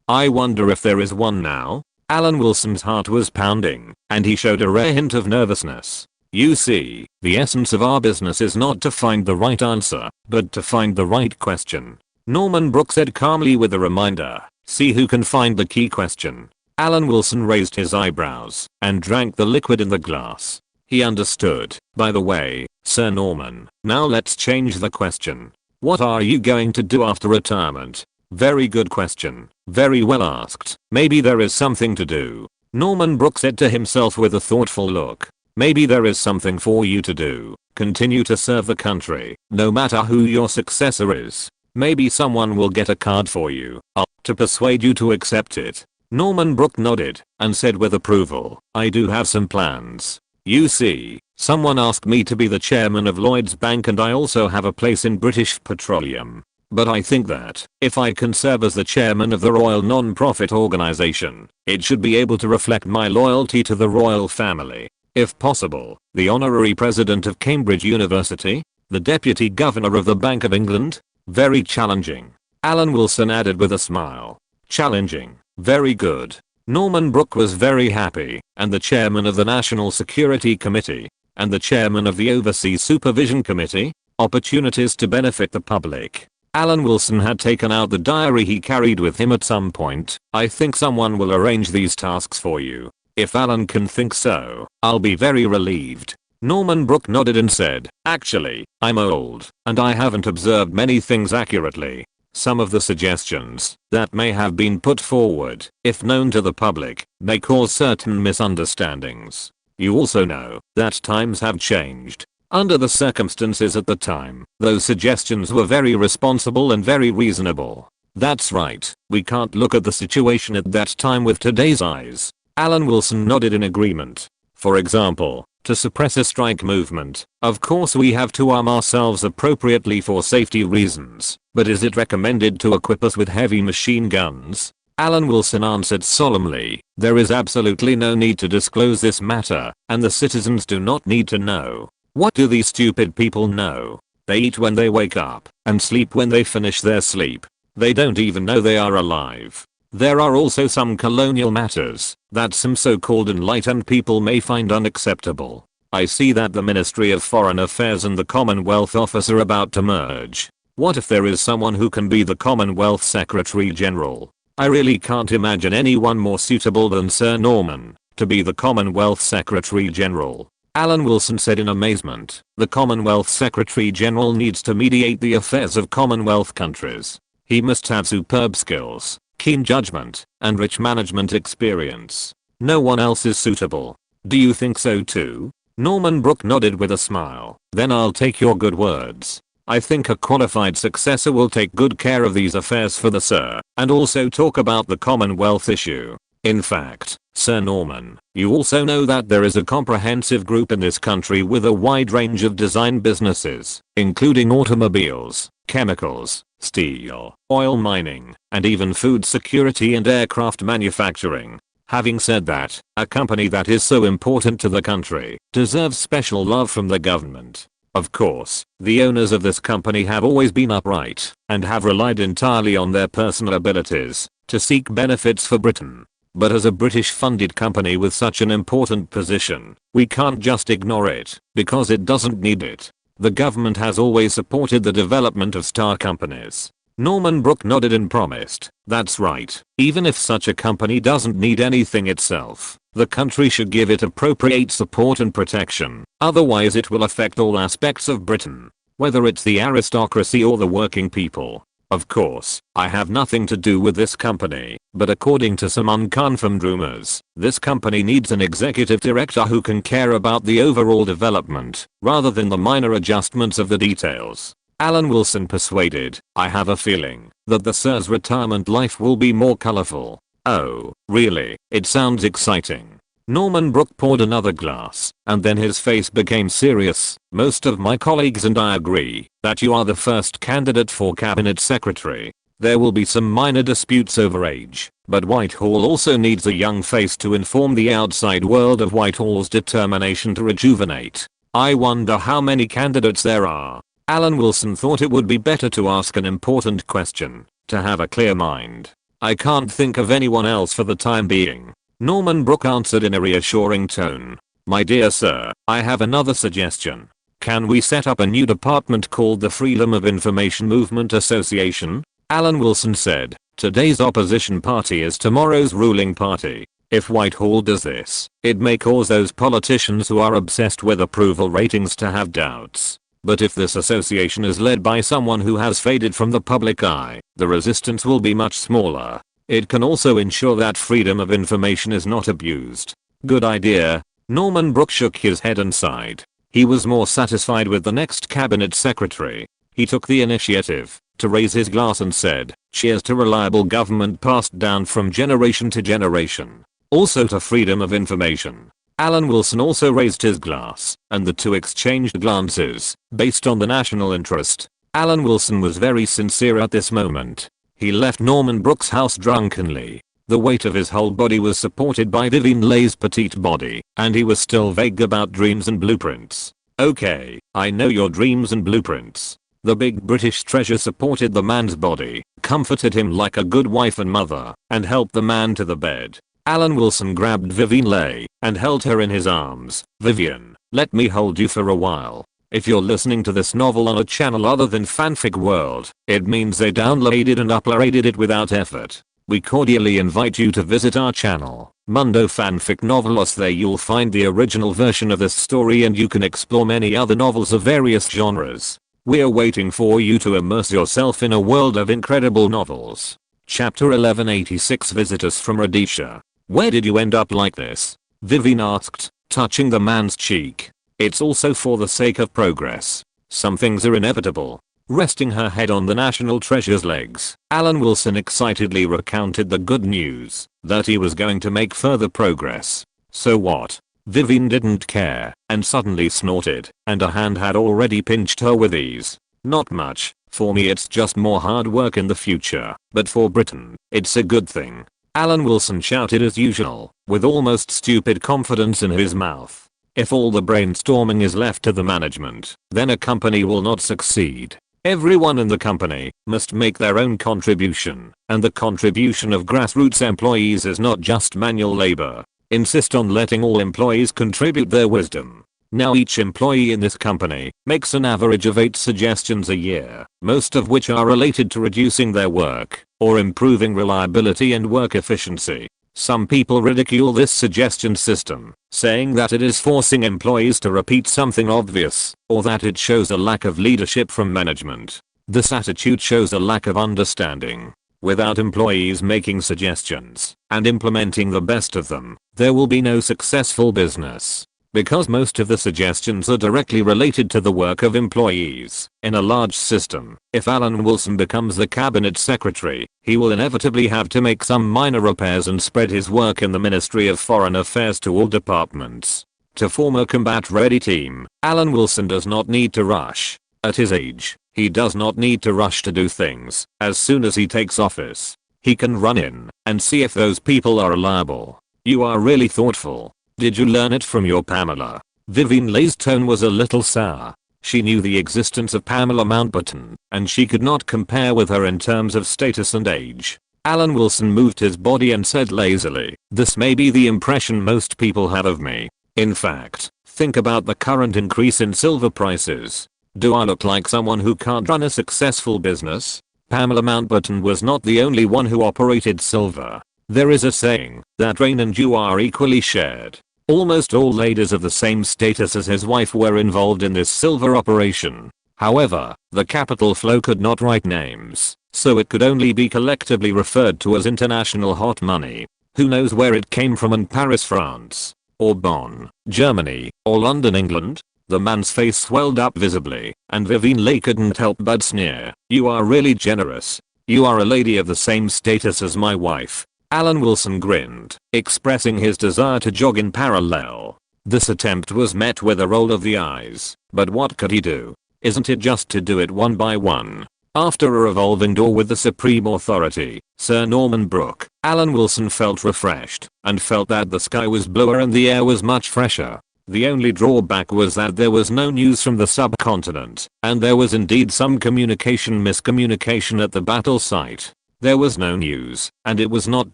I wonder if there is one now?" Alan Wilson's heart was pounding, and he showed a rare hint of nervousness. "You see, the essence of our business is not to find the right answer, but to find the right question," Norman Brooke said calmly with a reminder. "See who can find the key question." Alan Wilson raised his eyebrows and drank the liquid in the glass. He understood. "By the way, Sir Norman, now let's change the question. What are you going to do after retirement?" "Very good question. Very well asked. Maybe there is something to do," Norman Brooke said to himself with a thoughtful look. "Maybe there is something for you to do. Continue to serve the country, no matter who your successor is. Maybe someone will get a card for you to persuade you to accept it." Norman Brooke nodded and said with approval, "I do have some plans. You see, someone asked me to be the chairman of Lloyd's Bank and I also have a place in British Petroleum. But I think that if I can serve as the chairman of the Royal Non-Profit Organization, it should be able to reflect my loyalty to the royal family. If possible, the honorary president of Cambridge University, the deputy governor of the Bank of England." "Very challenging," Alan Wilson added with a smile. "Challenging. Very good." Norman Brooke was very happy, and the chairman of the National Security Committee, and the chairman of the Overseas Supervision Committee, opportunities to benefit the public. Alan Wilson had taken out the diary he carried with him at some point. "I think someone will arrange these tasks for you. If Alan can think so, I'll be very relieved." Norman Brooke nodded and said, "Actually, I'm old, and I haven't observed many things accurately. Some of the suggestions that may have been put forward, if known to the public, may cause certain misunderstandings. You also know that times have changed. Under the circumstances at the time, those suggestions were very responsible and very reasonable." "That's right. We can't look at the situation at that time with today's eyes." Alan Wilson nodded in agreement. "For example, to suppress a strike movement, of course we have to arm ourselves appropriately for safety reasons, but is it recommended to equip us with heavy machine guns?" Alan Wilson answered solemnly, "There is absolutely no need to disclose this matter, and the citizens do not need to know. What do these stupid people know? They eat when they wake up, and sleep when they finish their sleep. They don't even know they are alive. There are also some colonial matters that some so-called enlightened people may find unacceptable. I see that the Ministry of Foreign Affairs and the Commonwealth Office are about to merge. What if there is someone who can be the Commonwealth Secretary General? I really can't imagine anyone more suitable than Sir Norman to be the Commonwealth Secretary General." Alan Wilson said in amazement. "The Commonwealth Secretary General needs to mediate the affairs of Commonwealth countries. He must have superb skills, keen judgment, and rich management experience. No one else is suitable." "Do you think so too?" Norman Brooke nodded with a smile. "Then I'll take your good words. I think a qualified successor will take good care of these affairs for the Sir, and also talk about the Commonwealth issue. In fact, Sir Norman, you also know that there is a comprehensive group in this country with a wide range of design businesses, including automobiles, chemicals, steel, oil mining, and even food security and aircraft manufacturing. Having said that, a company that is so important to the country deserves special love from the government. Of course, the owners of this company have always been upright and have relied entirely on their personal abilities to seek benefits for Britain. But as a British-funded company with such an important position, we can't just ignore it because it doesn't need it. The government has always supported the development of star companies." Norman Brooke nodded and promised, "That's right. Even if such a company doesn't need anything itself, the country should give it appropriate support and protection. Otherwise it will affect all aspects of Britain." whether it's the aristocracy or the working people. Of course, I have nothing to do with this company, but according to some unconfirmed rumors, this company needs an executive director who can care about the overall development, rather than the minor adjustments of the details. Alan Wilson persuaded, I have a feeling that the Sir's retirement life will be more colorful. Oh, really? It sounds exciting. Norman Brooke poured another glass, and then his face became serious. Most of my colleagues and I agree that you are the first candidate for cabinet secretary. There will be some minor disputes over age, but Whitehall also needs a young face to inform the outside world of Whitehall's determination to rejuvenate. I wonder how many candidates there are. Alan Wilson thought it would be better to ask an important question, to have a clear mind. I can't think of anyone else for the time being. Norman Brooke answered in a reassuring tone. My dear sir, I have another suggestion. Can we set up a new department called the Freedom of Information Movement Association? Alan Wilson said, today's opposition party is tomorrow's ruling party. If Whitehall does this, it may cause those politicians who are obsessed with approval ratings to have doubts. But if this association is led by someone who has faded from the public eye, the resistance will be much smaller. It can also ensure that freedom of information is not abused. Good idea. Norman Brooke shook his head and sighed. He was more satisfied with the next cabinet secretary. He took the initiative to raise his glass and said, cheers to reliable government passed down from generation to generation. Also to freedom of information. Alan Wilson also raised his glass, and the two exchanged glances, based on the national interest. Alan Wilson was very sincere at this moment. He left Norman Brooke's house drunkenly. The weight of his whole body was supported by Vivian Leigh's petite body, and he was still vague about dreams and blueprints. Okay, I know your dreams and blueprints. The big British treasure supported the man's body, comforted him like a good wife and mother, and helped the man to the bed. Alan Wilson grabbed Vivian Leigh and held her in his arms. Vivian, let me hold you for a while. If you're listening to this novel on a channel other than Fanfic World, it means they downloaded and uploaded it without effort. We cordially invite you to visit our channel, Mundo Fanfic Novelos. There you'll find the original version of this story and you can explore many other novels of various genres. We're waiting for you to immerse yourself in a world of incredible novels. Chapter 1186 Visitors from Rhodesia. Where did you end up like this? Vivian asked, touching the man's cheek. It's also for the sake of progress. Some things are inevitable. Resting her head on the National Treasure's legs, Alan Wilson excitedly recounted the good news that he was going to make further progress. So what? Vivian didn't care and suddenly snorted, and a hand had already pinched her with ease. Not much. For me it's just more hard work in the future, but for Britain, it's a good thing. Alan Wilson shouted as usual, with almost stupid confidence in his mouth. If all the brainstorming is left to the management, then a company will not succeed. Everyone in the company must make their own contribution, and the contribution of grassroots employees is not just manual labor. Insist on letting all employees contribute their wisdom. Now each employee in this company makes an average of 8 suggestions a year, most of which are related to reducing their work, or improving reliability and work efficiency. Some people ridicule this suggestion system, saying that it is forcing employees to repeat something obvious, or that it shows a lack of leadership from management. This attitude shows a lack of understanding. Without employees making suggestions and implementing the best of them, there will be no successful business. Because most of the suggestions are directly related to the work of employees in a large system, if Alan Wilson becomes the cabinet secretary, he will inevitably have to make some minor repairs and spread his work in the Ministry of Foreign Affairs to all departments. To form a combat-ready team, Alan Wilson does not need to rush. At his age, he does not need to rush to do things. As soon as he takes office, he can run in and see if those people are reliable. You are really thoughtful. Did you learn it from your Pamela? Vivian Leigh's tone was a little sour. She knew the existence of Pamela Mountbatten, and she could not compare with her in terms of status and age. Alan Wilson moved his body and said lazily, this may be the impression most people have of me. In fact, think about the current increase in silver prices. Do I look like someone who can't run a successful business? Pamela Mountbatten was not the only one who operated silver. There is a saying that rain and dew are equally shared. Almost all ladies of the same status as his wife were involved in this silver operation. However, the capital flow could not write names, so it could only be collectively referred to as international hot money. Who knows where it came from in Paris, France, or Bonn, Germany, or London, England? The man's face swelled up visibly, and Vivienne Leigh couldn't help but sneer. "You are really generous. You are a lady of the same status as my wife." Alan Wilson grinned, expressing his desire to jog in parallel. This attempt was met with a roll of the eyes, but what could he do? Isn't it just to do it one by one? After a revolving door with the supreme authority, Sir Norman Brooke, Alan Wilson felt refreshed, and felt that the sky was bluer and the air was much fresher. The only drawback was that there was no news from the subcontinent, and there was indeed some miscommunication at the battle site. There was no news, and it was not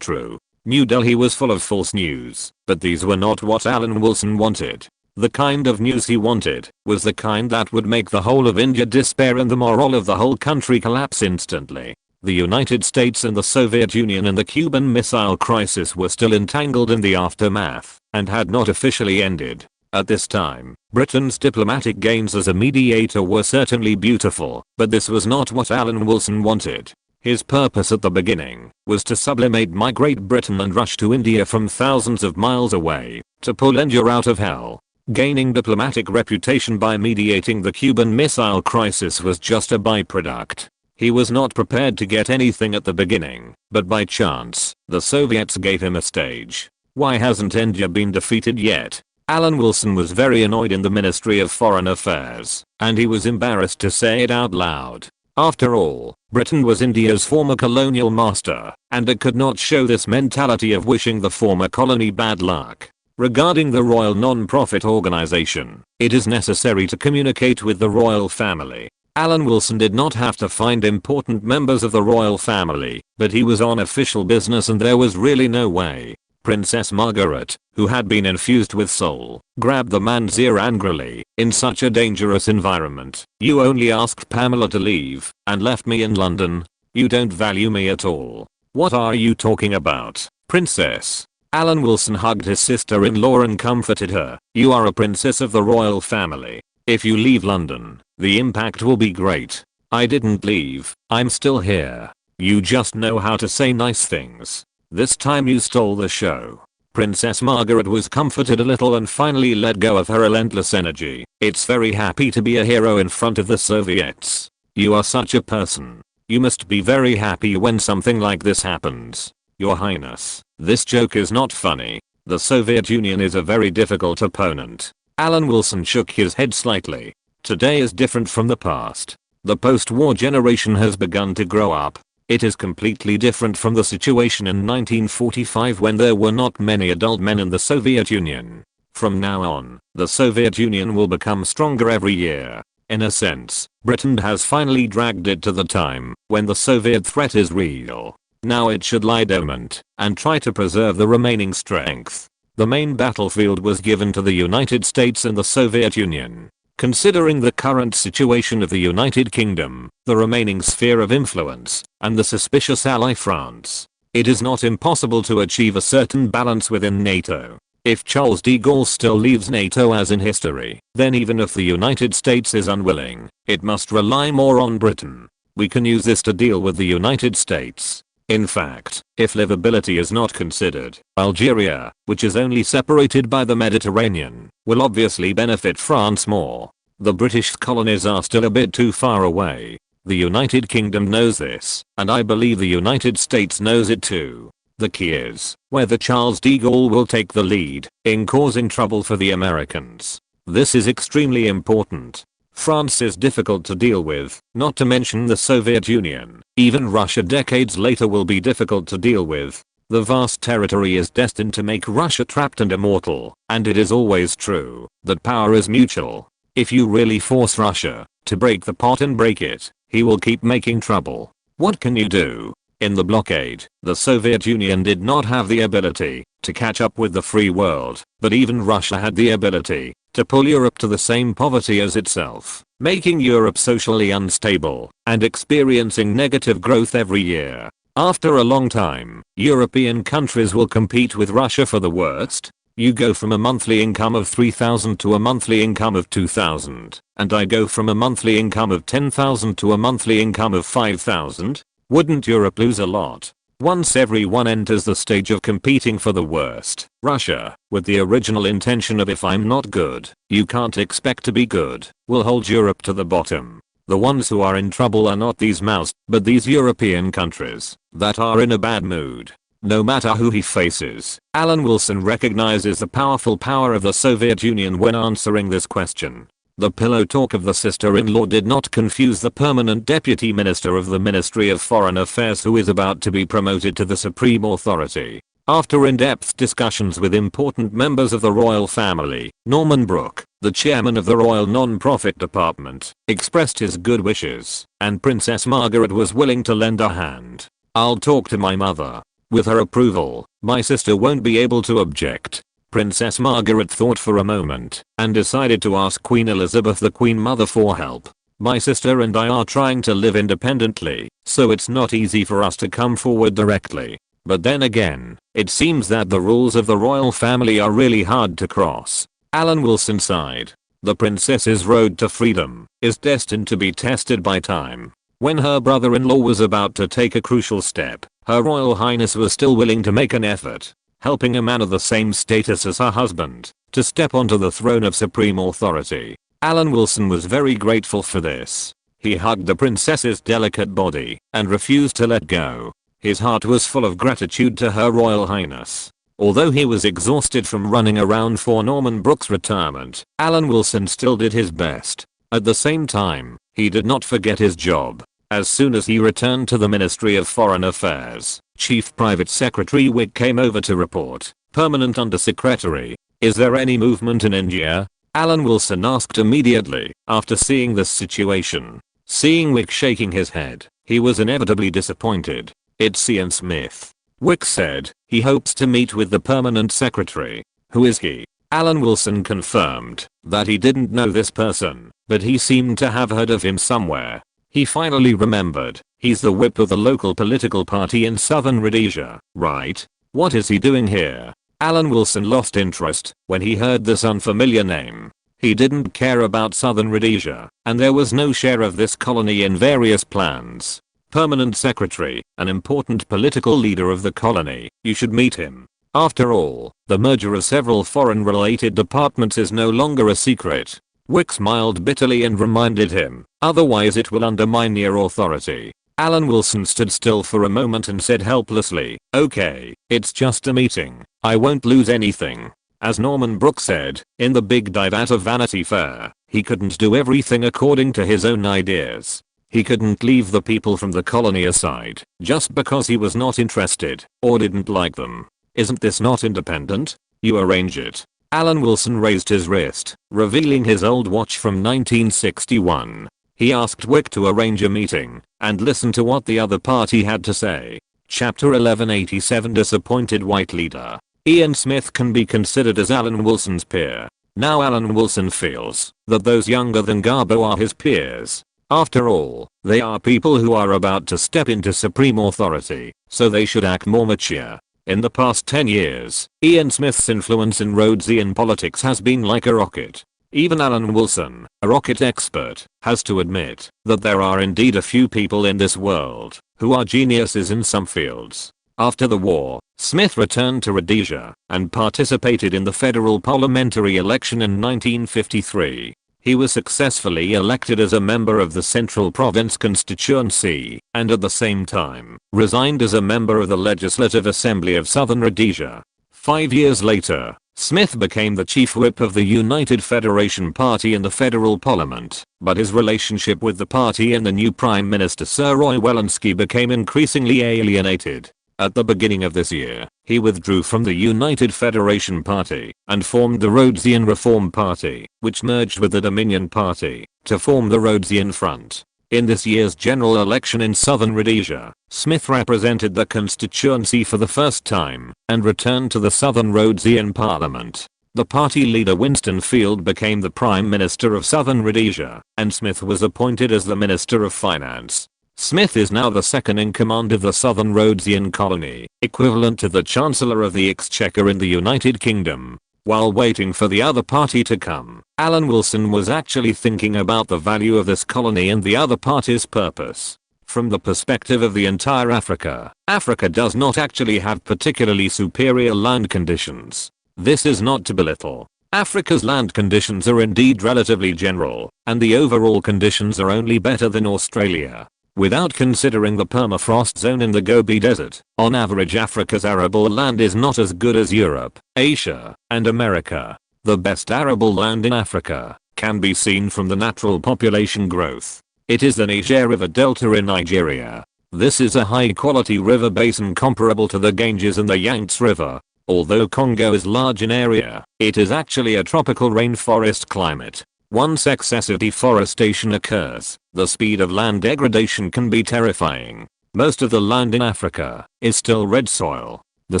true. New Delhi was full of false news, but these were not what Alan Wilson wanted. The kind of news he wanted was the kind that would make the whole of India despair and the morale of the whole country collapse instantly. The United States and the Soviet Union and the Cuban Missile Crisis were still entangled in the aftermath, and had not officially ended. At this time, Britain's diplomatic gains as a mediator were certainly beautiful, but this was not what Alan Wilson wanted. His purpose at the beginning was to sublimate Great Britain and rush to India from thousands of miles away, to pull India out of hell. Gaining diplomatic reputation by mediating the Cuban Missile Crisis was just a byproduct. He was not prepared to get anything at the beginning, but by chance, the Soviets gave him a stage. Why hasn't India been defeated yet? Alan Wilson was very annoyed in the Ministry of Foreign Affairs, and he was embarrassed to say it out loud. After all, Britain was India's former colonial master, and it could not show this mentality of wishing the former colony bad luck. Regarding the royal non-profit organization, it is necessary to communicate with the royal family. Alan Wilson did not have to find important members of the royal family, but he was on official business and there was really no way. Princess Margaret, who had been infused with soul, grabbed the man's ear angrily. "In such a dangerous environment, you only asked Pamela to leave, and left me in London. You don't value me at all. What are you talking about, princess?" Alan Wilson hugged his sister-in-law and comforted her. "You are a princess of the royal family. If you leave London, the impact will be great. I didn't leave, I'm still here. You just know how to say nice things. This time you stole the show." Princess Margaret was comforted a little and finally let go of her relentless energy. "It's very happy to be a hero in front of the Soviets. You are such a person. You must be very happy when something like this happens. Your Highness, this joke is not funny. The Soviet Union is a very difficult opponent." Alan Wilson shook his head slightly. "Today is different from the past. The post-war generation has begun to grow up. It is completely different from the situation in 1945 when there were not many adult men in the Soviet Union. From now on, the Soviet Union will become stronger every year. In a sense, Britain has finally dragged it to the time when the Soviet threat is real. Now it should lie dormant and try to preserve the remaining strength." The main battlefield was given to the United States and the Soviet Union. Considering the current situation of the United Kingdom, the remaining sphere of influence, and the suspicious ally France, it is not impossible to achieve a certain balance within NATO. If Charles de Gaulle still leaves NATO as in history, then even if the United States is unwilling, it must rely more on Britain. We can use this to deal with the United States. In fact, if livability is not considered, Algeria, which is only separated by the Mediterranean, will obviously benefit France more. The British colonies are still a bit too far away. The United Kingdom knows this, and I believe the United States knows it too. The key is whether Charles de Gaulle will take the lead in causing trouble for the Americans. This is extremely important. France is difficult to deal with, not to mention the Soviet Union. Even Russia decades later will be difficult to deal with. The vast territory is destined to make Russia trapped and immortal, and it is always true that power is mutual. If you really force Russia to break the pot and break it, he will keep making trouble. What can you do? In the blockade, the Soviet Union did not have the ability to catch up with the free world, but even Russia had the ability to pull Europe to the same poverty as itself, making Europe socially unstable and experiencing negative growth every year. After a long time, European countries will compete with Russia for the worst. You go from a monthly income of 3,000 to a monthly income of 2,000, and I go from a monthly income of 10,000 to a monthly income of 5,000? Wouldn't Europe lose a lot? Once everyone enters the stage of competing for the worst, Russia, with the original intention of if I'm not good, you can't expect to be good, will hold Europe to the bottom. The ones who are in trouble are not these mouse, but these European countries that are in a bad mood. No matter who he faces, Alan Wilson recognizes the powerful power of the Soviet Union when answering this question. The pillow talk of the sister-in-law did not confuse the permanent deputy minister of the Ministry of Foreign Affairs who is about to be promoted to the supreme authority. After in-depth discussions with important members of the royal family, Norman Brooke, the chairman of the royal non-profit department, expressed his good wishes, and Princess Margaret was willing to lend a hand. "I'll talk to my mother. With her approval, my sister won't be able to object." Princess Margaret thought for a moment and decided to ask Queen Elizabeth the Queen Mother for help. "My sister and I are trying to live independently, so it's not easy for us to come forward directly. But then again, it seems that the rules of the royal family are really hard to cross." Alan Wilson sighed. The princess's road to freedom is destined to be tested by time. When her brother-in-law was about to take a crucial step, Her Royal Highness was still willing to make an effort, helping a man of the same status as her husband to step onto the throne of supreme authority. Alan Wilson was very grateful for this. He hugged the princess's delicate body and refused to let go. His heart was full of gratitude to Her Royal Highness. Although he was exhausted from running around for Norman Brooke's retirement, Alan Wilson still did his best. At the same time, he did not forget his job. As soon as he returned to the Ministry of Foreign Affairs, Chief Private Secretary Wick came over to report. "Permanent Undersecretary, is there any movement in India?" Alan Wilson asked immediately after seeing this situation. Seeing Wick shaking his head, he was inevitably disappointed. "It's Ian Smith." Wick said he hopes to meet with the permanent secretary. "Who is he?" Alan Wilson confirmed that he didn't know this person, but he seemed to have heard of him somewhere. He finally remembered. "He's the whip of the local political party in southern Rhodesia, right? What is he doing here?" Alan Wilson lost interest when he heard this unfamiliar name. He didn't care about southern Rhodesia, and there was no share of this colony in various plans. Permanent secretary, an important political leader of the colony, you should meet him. After all, the merger of several foreign-related departments is no longer a secret. Wick smiled bitterly and reminded him, "Otherwise it will undermine your authority." Alan Wilson stood still for a moment and said helplessly, "Okay, it's just a meeting. I won't lose anything." As Norman Brooke said, in the big dive at a Vanity Fair, he couldn't do everything according to his own ideas. He couldn't leave the people from the colony aside, just because he was not interested, or didn't like them. "Isn't this not independent? You arrange it." Alan Wilson raised his wrist, revealing his old watch from 1961. He asked Wick to arrange a meeting and listen to what the other party had to say. Chapter 1187 Disappointed White Leader. Ian Smith can be considered as Alan Wilson's peer. Now Alan Wilson feels that those younger than Garbo are his peers. After all, they are people who are about to step into supreme authority, so they should act more mature. In the past 10 years, Ian Smith's influence in Rhodesian politics has been like a rocket. Even Alan Wilson, a rocket expert, has to admit that there are indeed a few people in this world who are geniuses in some fields. After the war, Smith returned to Rhodesia and participated in the federal parliamentary election in 1953. He was successfully elected as a member of the Central Province constituency and at the same time resigned as a member of the Legislative Assembly of Southern Rhodesia. 5 years later, Smith became the chief whip of the United Federation Party in the federal parliament, but his relationship with the party and the new Prime Minister Sir Roy Welensky became increasingly alienated. At the beginning of this year, he withdrew from the United Federation Party and formed the Rhodesian Reform Party, which merged with the Dominion Party to form the Rhodesian Front. In this year's general election in southern Rhodesia, Smith represented the constituency for the first time and returned to the Southern Rhodesian Parliament. The party leader Winston Field became the Prime Minister of Southern Rhodesia, and Smith was appointed as the Minister of Finance. Smith is now the second in command of the Southern Rhodesian colony, equivalent to the Chancellor of the Exchequer in the United Kingdom. While waiting for the other party to come, Alan Wilson was actually thinking about the value of this colony and the other party's purpose. From the perspective of the entire Africa, Africa does not actually have particularly superior land conditions. This is not to belittle. Africa's land conditions are indeed relatively general, and the overall conditions are only better than Australia. Without considering the permafrost zone in the Gobi Desert, on average Africa's arable land is not as good as Europe, Asia, and America. The best arable land in Africa can be seen from the natural population growth. It is the Niger River Delta in Nigeria. This is a high-quality river basin comparable to the Ganges and the Yangtze River. Although Congo is large in area, it is actually a tropical rainforest climate. Once excessive deforestation occurs, the speed of land degradation can be terrifying. Most of the land in Africa is still red soil. The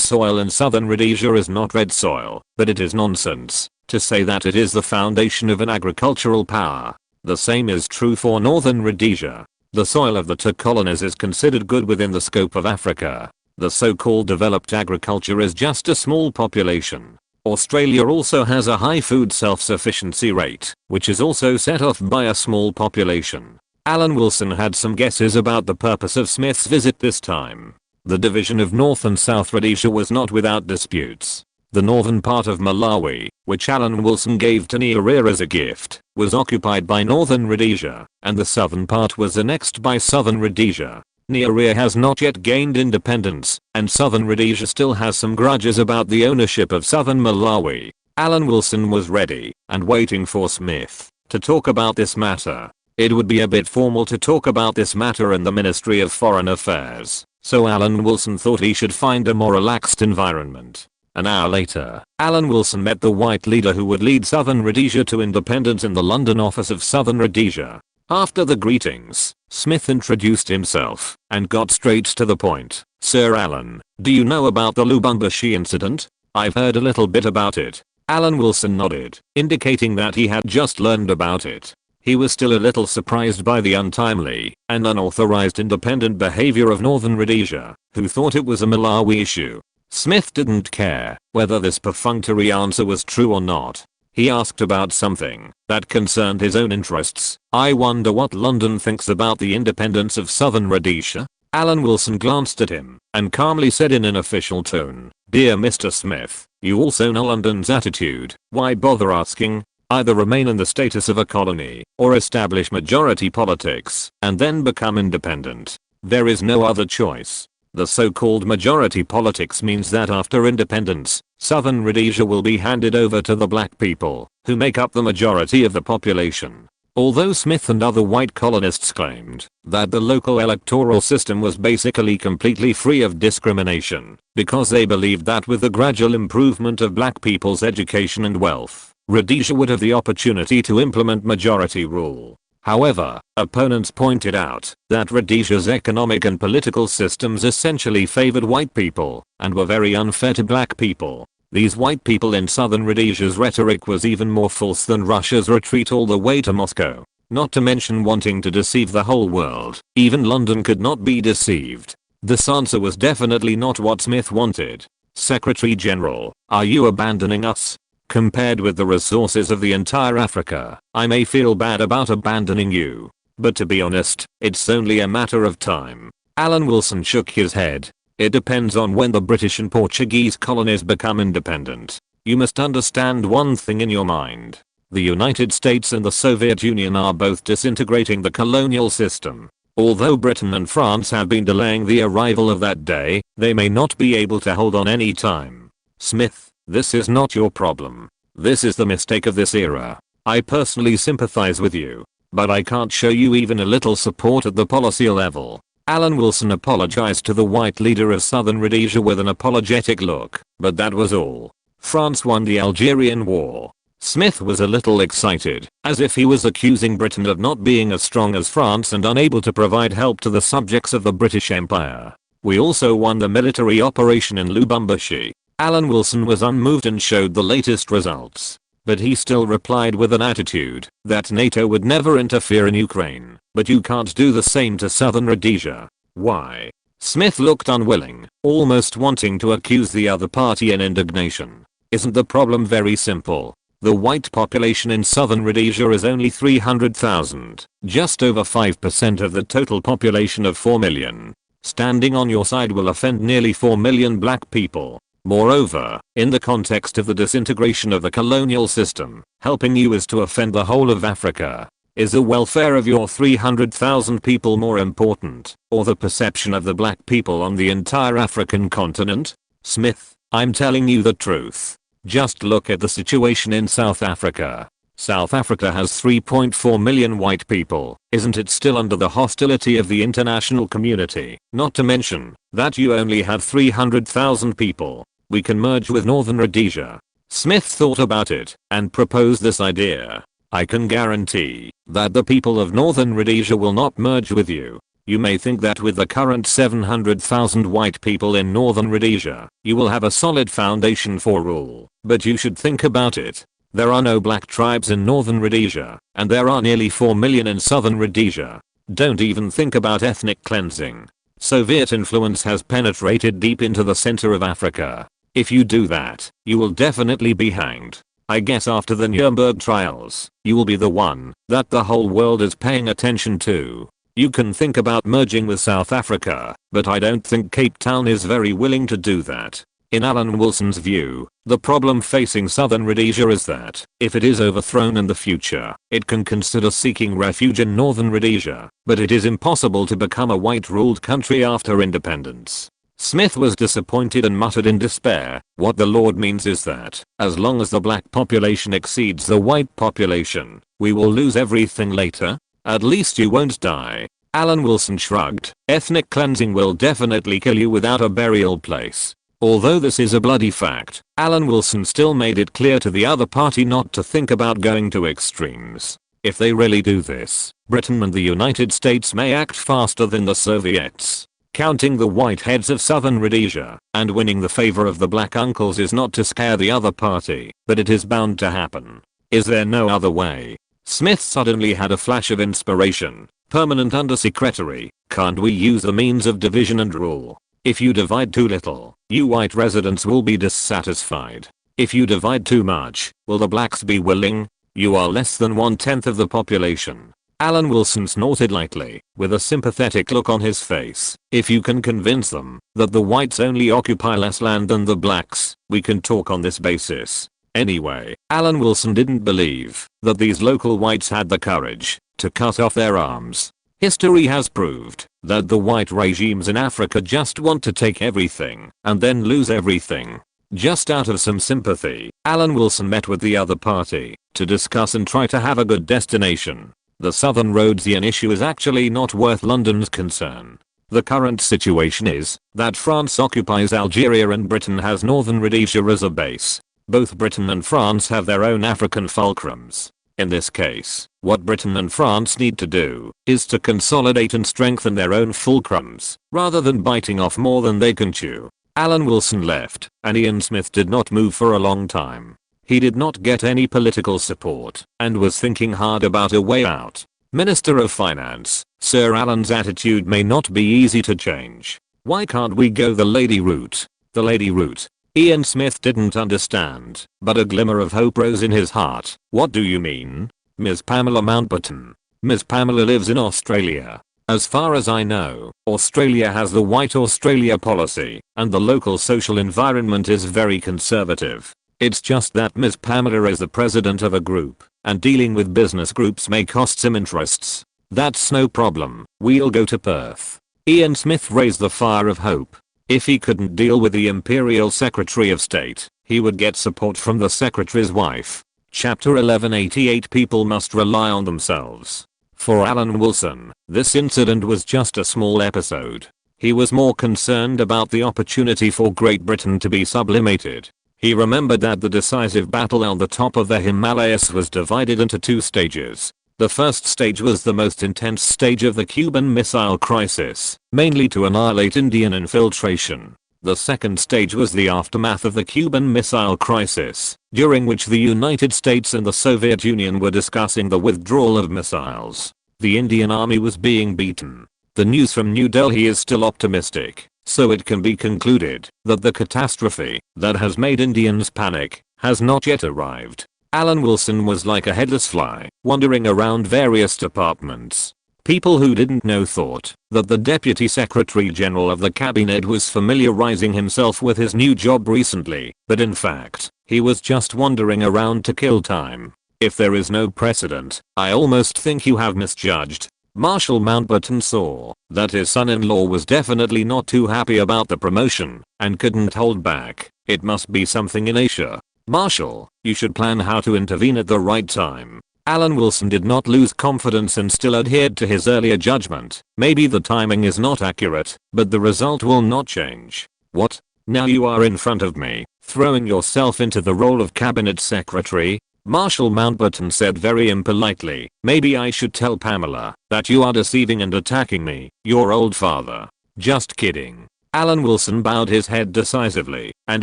soil in southern Rhodesia is not red soil, but it is nonsense to say that it is the foundation of an agricultural power. The same is true for northern Rhodesia. The soil of the two colonies is considered good within the scope of Africa. The so-called developed agriculture is just a small population. Australia also has a high food self-sufficiency rate, which is also set off by a small population. Alan Wilson had some guesses about the purpose of Smith's visit this time. The division of North and South Rhodesia was not without disputes. The northern part of Malawi, which Alan Wilson gave to Nyerere as a gift, was occupied by northern Rhodesia, and the southern part was annexed by southern Rhodesia. Nyerere has not yet gained independence, and southern Rhodesia still has some grudges about the ownership of southern Malawi. Alan Wilson was ready and waiting for Smith to talk about this matter. It would be a bit formal to talk about this matter in the Ministry of Foreign Affairs, so Alan Wilson thought he should find a more relaxed environment. An hour later, Alan Wilson met the white leader who would lead southern Rhodesia to independence in the London office of southern Rhodesia. After the greetings, Smith introduced himself and got straight to the point. "Sir Alan, do you know about the Lubumbashi incident? I've heard a little bit about it." Alan Wilson nodded, indicating that he had just learned about it. He was still a little surprised by the untimely and unauthorized independent behavior of northern Rhodesia, who thought it was a Malawi issue. Smith didn't care whether this perfunctory answer was true or not. He asked about something that concerned his own interests. "I wonder what London thinks about the independence of southern Rhodesia?" Alan Wilson glanced at him and calmly said in an official tone, "Dear Mr. Smith, you also know London's attitude. Why bother asking? Either remain in the status of a colony or establish majority politics and then become independent. There is no other choice. The so-called majority politics means that after independence, southern Rhodesia will be handed over to the black people, who make up the majority of the population." Although Smith and other white colonists claimed that the local electoral system was basically completely free of discrimination, because they believed that with the gradual improvement of black people's education and wealth, Rhodesia would have the opportunity to implement majority rule. However, opponents pointed out that Rhodesia's economic and political systems essentially favored white people and were very unfair to black people. These white people in southern Rhodesia's rhetoric was even more false than Russia's retreat all the way to Moscow. Not to mention wanting to deceive the whole world. Even London could not be deceived. This answer was definitely not what Smith wanted. "Secretary General, are you abandoning us? Compared with the resources of the entire Africa, I may feel bad about abandoning you. But to be honest, it's only a matter of time." Alan Wilson shook his head. "It depends on when the British and Portuguese colonies become independent. You must understand one thing in your mind. The United States and the Soviet Union are both disintegrating the colonial system. Although Britain and France have been delaying the arrival of that day, they may not be able to hold on any time. Smith, this is not your problem. This is the mistake of this era. I personally sympathize with you, but I can't show you even a little support at the policy level." Alan Wilson apologized to the white leader of southern Rhodesia with an apologetic look, but that was all. France won the Algerian War. Smith was a little excited, as if he was accusing Britain of not being as strong as France and unable to provide help to the subjects of the British Empire. "We also won the military operation in Lubumbashi." Alan Wilson was unmoved and showed the latest results. But he still replied with an attitude that NATO would never interfere in Ukraine, but you can't do the same to southern Rhodesia. "Why?" Smith looked unwilling, almost wanting to accuse the other party in indignation. Isn't the problem very simple? The white population in southern Rhodesia is only 300,000, just over 5% of the total population of 4 million. Standing on your side will offend nearly 4 million black people. Moreover, in the context of the disintegration of the colonial system, helping you is to offend the whole of Africa. Is the welfare of your 300,000 people more important, or the perception of the black people on the entire African continent? Smith, I'm telling you the truth. Just look at the situation in South Africa. South Africa has 3.4 million white people. Isn't it still under the hostility of the international community? Not to mention that you only have 300,000 people. We can merge with Northern Rhodesia. Smith thought about it and proposed this idea. I can guarantee that the people of Northern Rhodesia will not merge with you. You may think that with the current 700,000 white people in Northern Rhodesia, you will have a solid foundation for rule, but you should think about it. There are no black tribes in Northern Rhodesia, and there are nearly 4 million in Southern Rhodesia. Don't even think about ethnic cleansing. Soviet influence has penetrated deep into the center of Africa. If you do that, you will definitely be hanged. I guess after the Nuremberg trials, you will be the one that the whole world is paying attention to. You can think about merging with South Africa, but I don't think Cape Town is very willing to do that. In Alan Wilson's view, the problem facing Southern Rhodesia is that, if it is overthrown in the future, it can consider seeking refuge in Northern Rhodesia, but it is impossible to become a white-ruled country after independence. Smith was disappointed and muttered in despair, "What the Lord means is that, as long as the black population exceeds the white population, we will lose everything later? At least you won't die." Alan Wilson shrugged. "Ethnic cleansing will definitely kill you without a burial place." Although this is a bloody fact, Alan Wilson still made it clear to the other party not to think about going to extremes. If they really do this, Britain and the United States may act faster than the Soviets. Counting the white heads of Southern Rhodesia and winning the favor of the black uncles is not to scare the other party, but it is bound to happen. Is there no other way? Smith suddenly had a flash of inspiration. "Permanent Undersecretary, can't we use the means of division and rule? If you divide too little, you white residents will be dissatisfied. If you divide too much, will the blacks be willing? You are less than 1/10 of the population." Alan Wilson snorted lightly, with a sympathetic look on his face. "If you can convince them that the whites only occupy less land than the blacks, we can talk on this basis." Anyway, Alan Wilson didn't believe that these local whites had the courage to cut off their arms. History has proved that the white regimes in Africa just want to take everything and then lose everything. Just out of some sympathy, Alan Wilson met with the other party to discuss and try to have a good destination. The Southern Rhodesian issue is actually not worth London's concern. The current situation is that France occupies Algeria and Britain has Northern Rhodesia as a base. Both Britain and France have their own African fulcrums. In this case, what Britain and France need to do is to consolidate and strengthen their own fulcrums, rather than biting off more than they can chew. Alan Wilson left, and Ian Smith did not move for a long time. He did not get any political support, and was thinking hard about a way out. Minister of Finance, Sir Alan's attitude may not be easy to change. Why can't we go the lady route? The lady route. Ian Smith didn't understand, but a glimmer of hope rose in his heart. What do you mean? Ms. Pamela Mountbatten. Ms. Pamela lives in Australia. As far as I know, Australia has the White Australia policy, and the local social environment is very conservative. It's just that Ms. Pamela is the president of a group, and dealing with business groups may cost some interests. That's no problem, we'll go to Perth. Ian Smith raised the fire of hope. If he couldn't deal with the Imperial Secretary of State, he would get support from the Secretary's wife. Chapter 1188 People must rely on themselves. For Alan Wilson, this incident was just a small episode. He was more concerned about the opportunity for Great Britain to be sublimated. He remembered that the decisive battle on the top of the Himalayas was divided into two stages. The first stage was the most intense stage of the Cuban Missile Crisis, mainly to annihilate Indian infiltration. The second stage was the aftermath of the Cuban Missile Crisis, during which the United States and the Soviet Union were discussing the withdrawal of missiles. The Indian army was being beaten. The news from New Delhi is still optimistic. So it can be concluded that the catastrophe that has made Indians panic has not yet arrived. Alan Wilson was like a headless fly, wandering around various departments. People who didn't know thought that the Deputy Secretary General of the Cabinet was familiarizing himself with his new job recently, but in fact, he was just wandering around to kill time. If there is no precedent, I almost think you have misjudged. Marshal Mountbatten saw that his son-in-law was definitely not too happy about the promotion and couldn't hold back. It must be something in Asia. Marshal, you should plan how to intervene at the right time. Alan Wilson did not lose confidence and still adhered to his earlier judgment. Maybe the timing is not accurate, but the result will not change. What? Now you are in front of me, throwing yourself into the role of cabinet secretary? Marshal Mountbatten said very impolitely. Maybe I should tell Pamela that you are deceiving and attacking me, your old father. Just kidding. Alan Wilson bowed his head decisively and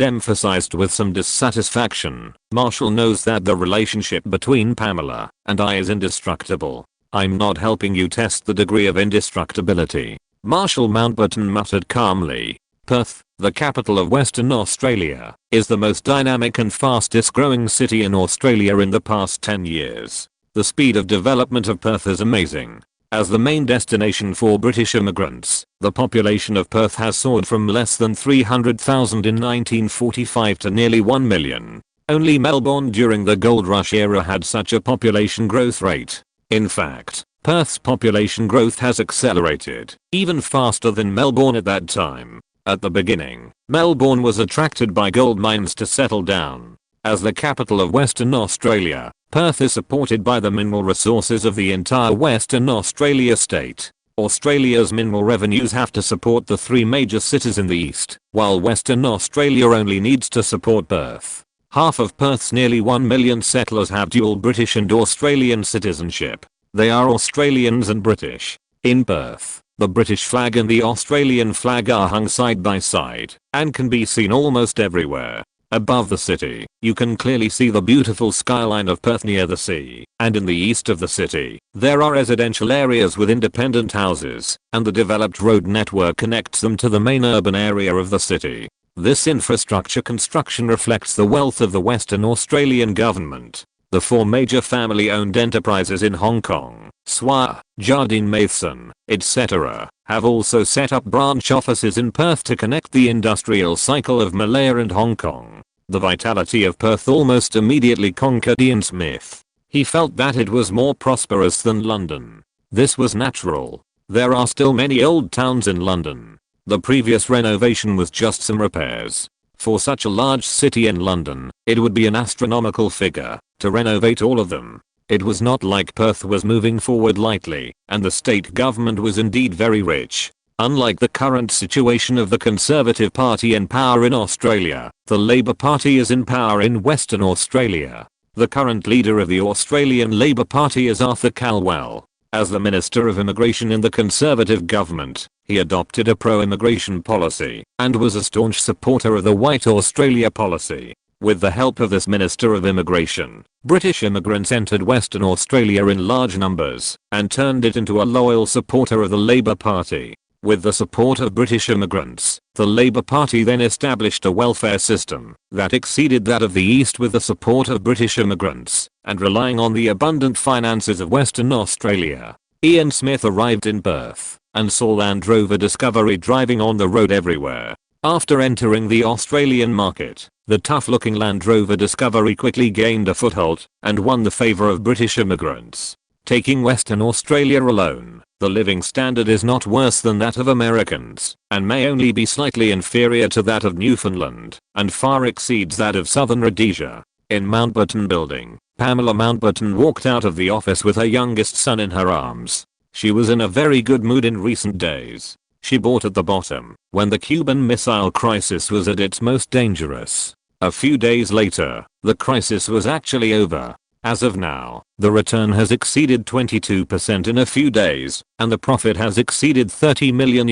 emphasized with some dissatisfaction. Marshall knows that the relationship between Pamela and I is indestructible. I'm not helping you test the degree of indestructibility. Marshal Mountbatten muttered calmly. Perth, the capital of Western Australia, is the most dynamic and fastest growing city in Australia in the past 10 years. The speed of development of Perth is amazing. As the main destination for British immigrants, the population of Perth has soared from less than 300,000 in 1945 to nearly 1 million. Only Melbourne during the gold rush era had such a population growth rate. In fact, Perth's population growth has accelerated even faster than Melbourne at that time. At the beginning, Melbourne was attracted by gold mines to settle down. As the capital of Western Australia, Perth is supported by the mineral resources of the entire Western Australia state. Australia's mineral revenues have to support the three major cities in the east, while Western Australia only needs to support Perth. Half of Perth's nearly 1 million settlers have dual British and Australian citizenship. They are Australians and British. In Perth, the British flag and the Australian flag are hung side by side and can be seen almost everywhere. Above the city, you can clearly see the beautiful skyline of Perth near the sea, and in the east of the city, there are residential areas with independent houses, and the developed road network connects them to the main urban area of the city. This infrastructure construction reflects the wealth of the Western Australian government. The four major family-owned enterprises in Hong Kong, Swire, Jardine Matheson, etc., have also set up branch offices in Perth to connect the industrial cycle of Malaya and Hong Kong. The vitality of Perth almost immediately conquered Ian Smith. He felt that it was more prosperous than London. This was natural. There are still many old towns in London. The previous renovation was just some repairs. For such a large city in London, it would be an astronomical figure to renovate all of them. It was not like Perth was moving forward lightly, and the state government was indeed very rich. Unlike the current situation of the Conservative Party in power in Australia, the Labour Party is in power in Western Australia. The current leader of the Australian Labour Party is Arthur Calwell. As the Minister of Immigration in the Conservative government, he adopted a pro-immigration policy and was a staunch supporter of the White Australia policy. With the help of this Minister of Immigration, British immigrants entered Western Australia in large numbers and turned it into a loyal supporter of the Labour Party. With the support of British immigrants, the Labour Party then established a welfare system that exceeded that of the East with the support of British immigrants and relying on the abundant finances of Western Australia. Ian Smith arrived in Perth and saw Land Rover Discovery driving on the road everywhere. After entering the Australian market, the tough-looking Land Rover Discovery quickly gained a foothold and won the favour of British immigrants. Taking Western Australia alone, the living standard is not worse than that of Americans, and may only be slightly inferior to that of Newfoundland, and far exceeds that of Southern Rhodesia. In Mountbatten Building, Pamela Mountbatten walked out of the office with her youngest son in her arms. She was in a very good mood in recent days. She bought at the bottom when the Cuban Missile Crisis was at its most dangerous. A few days later, the crisis was actually over. As of now, the return has exceeded 22% in a few days, and the profit has exceeded $30 million.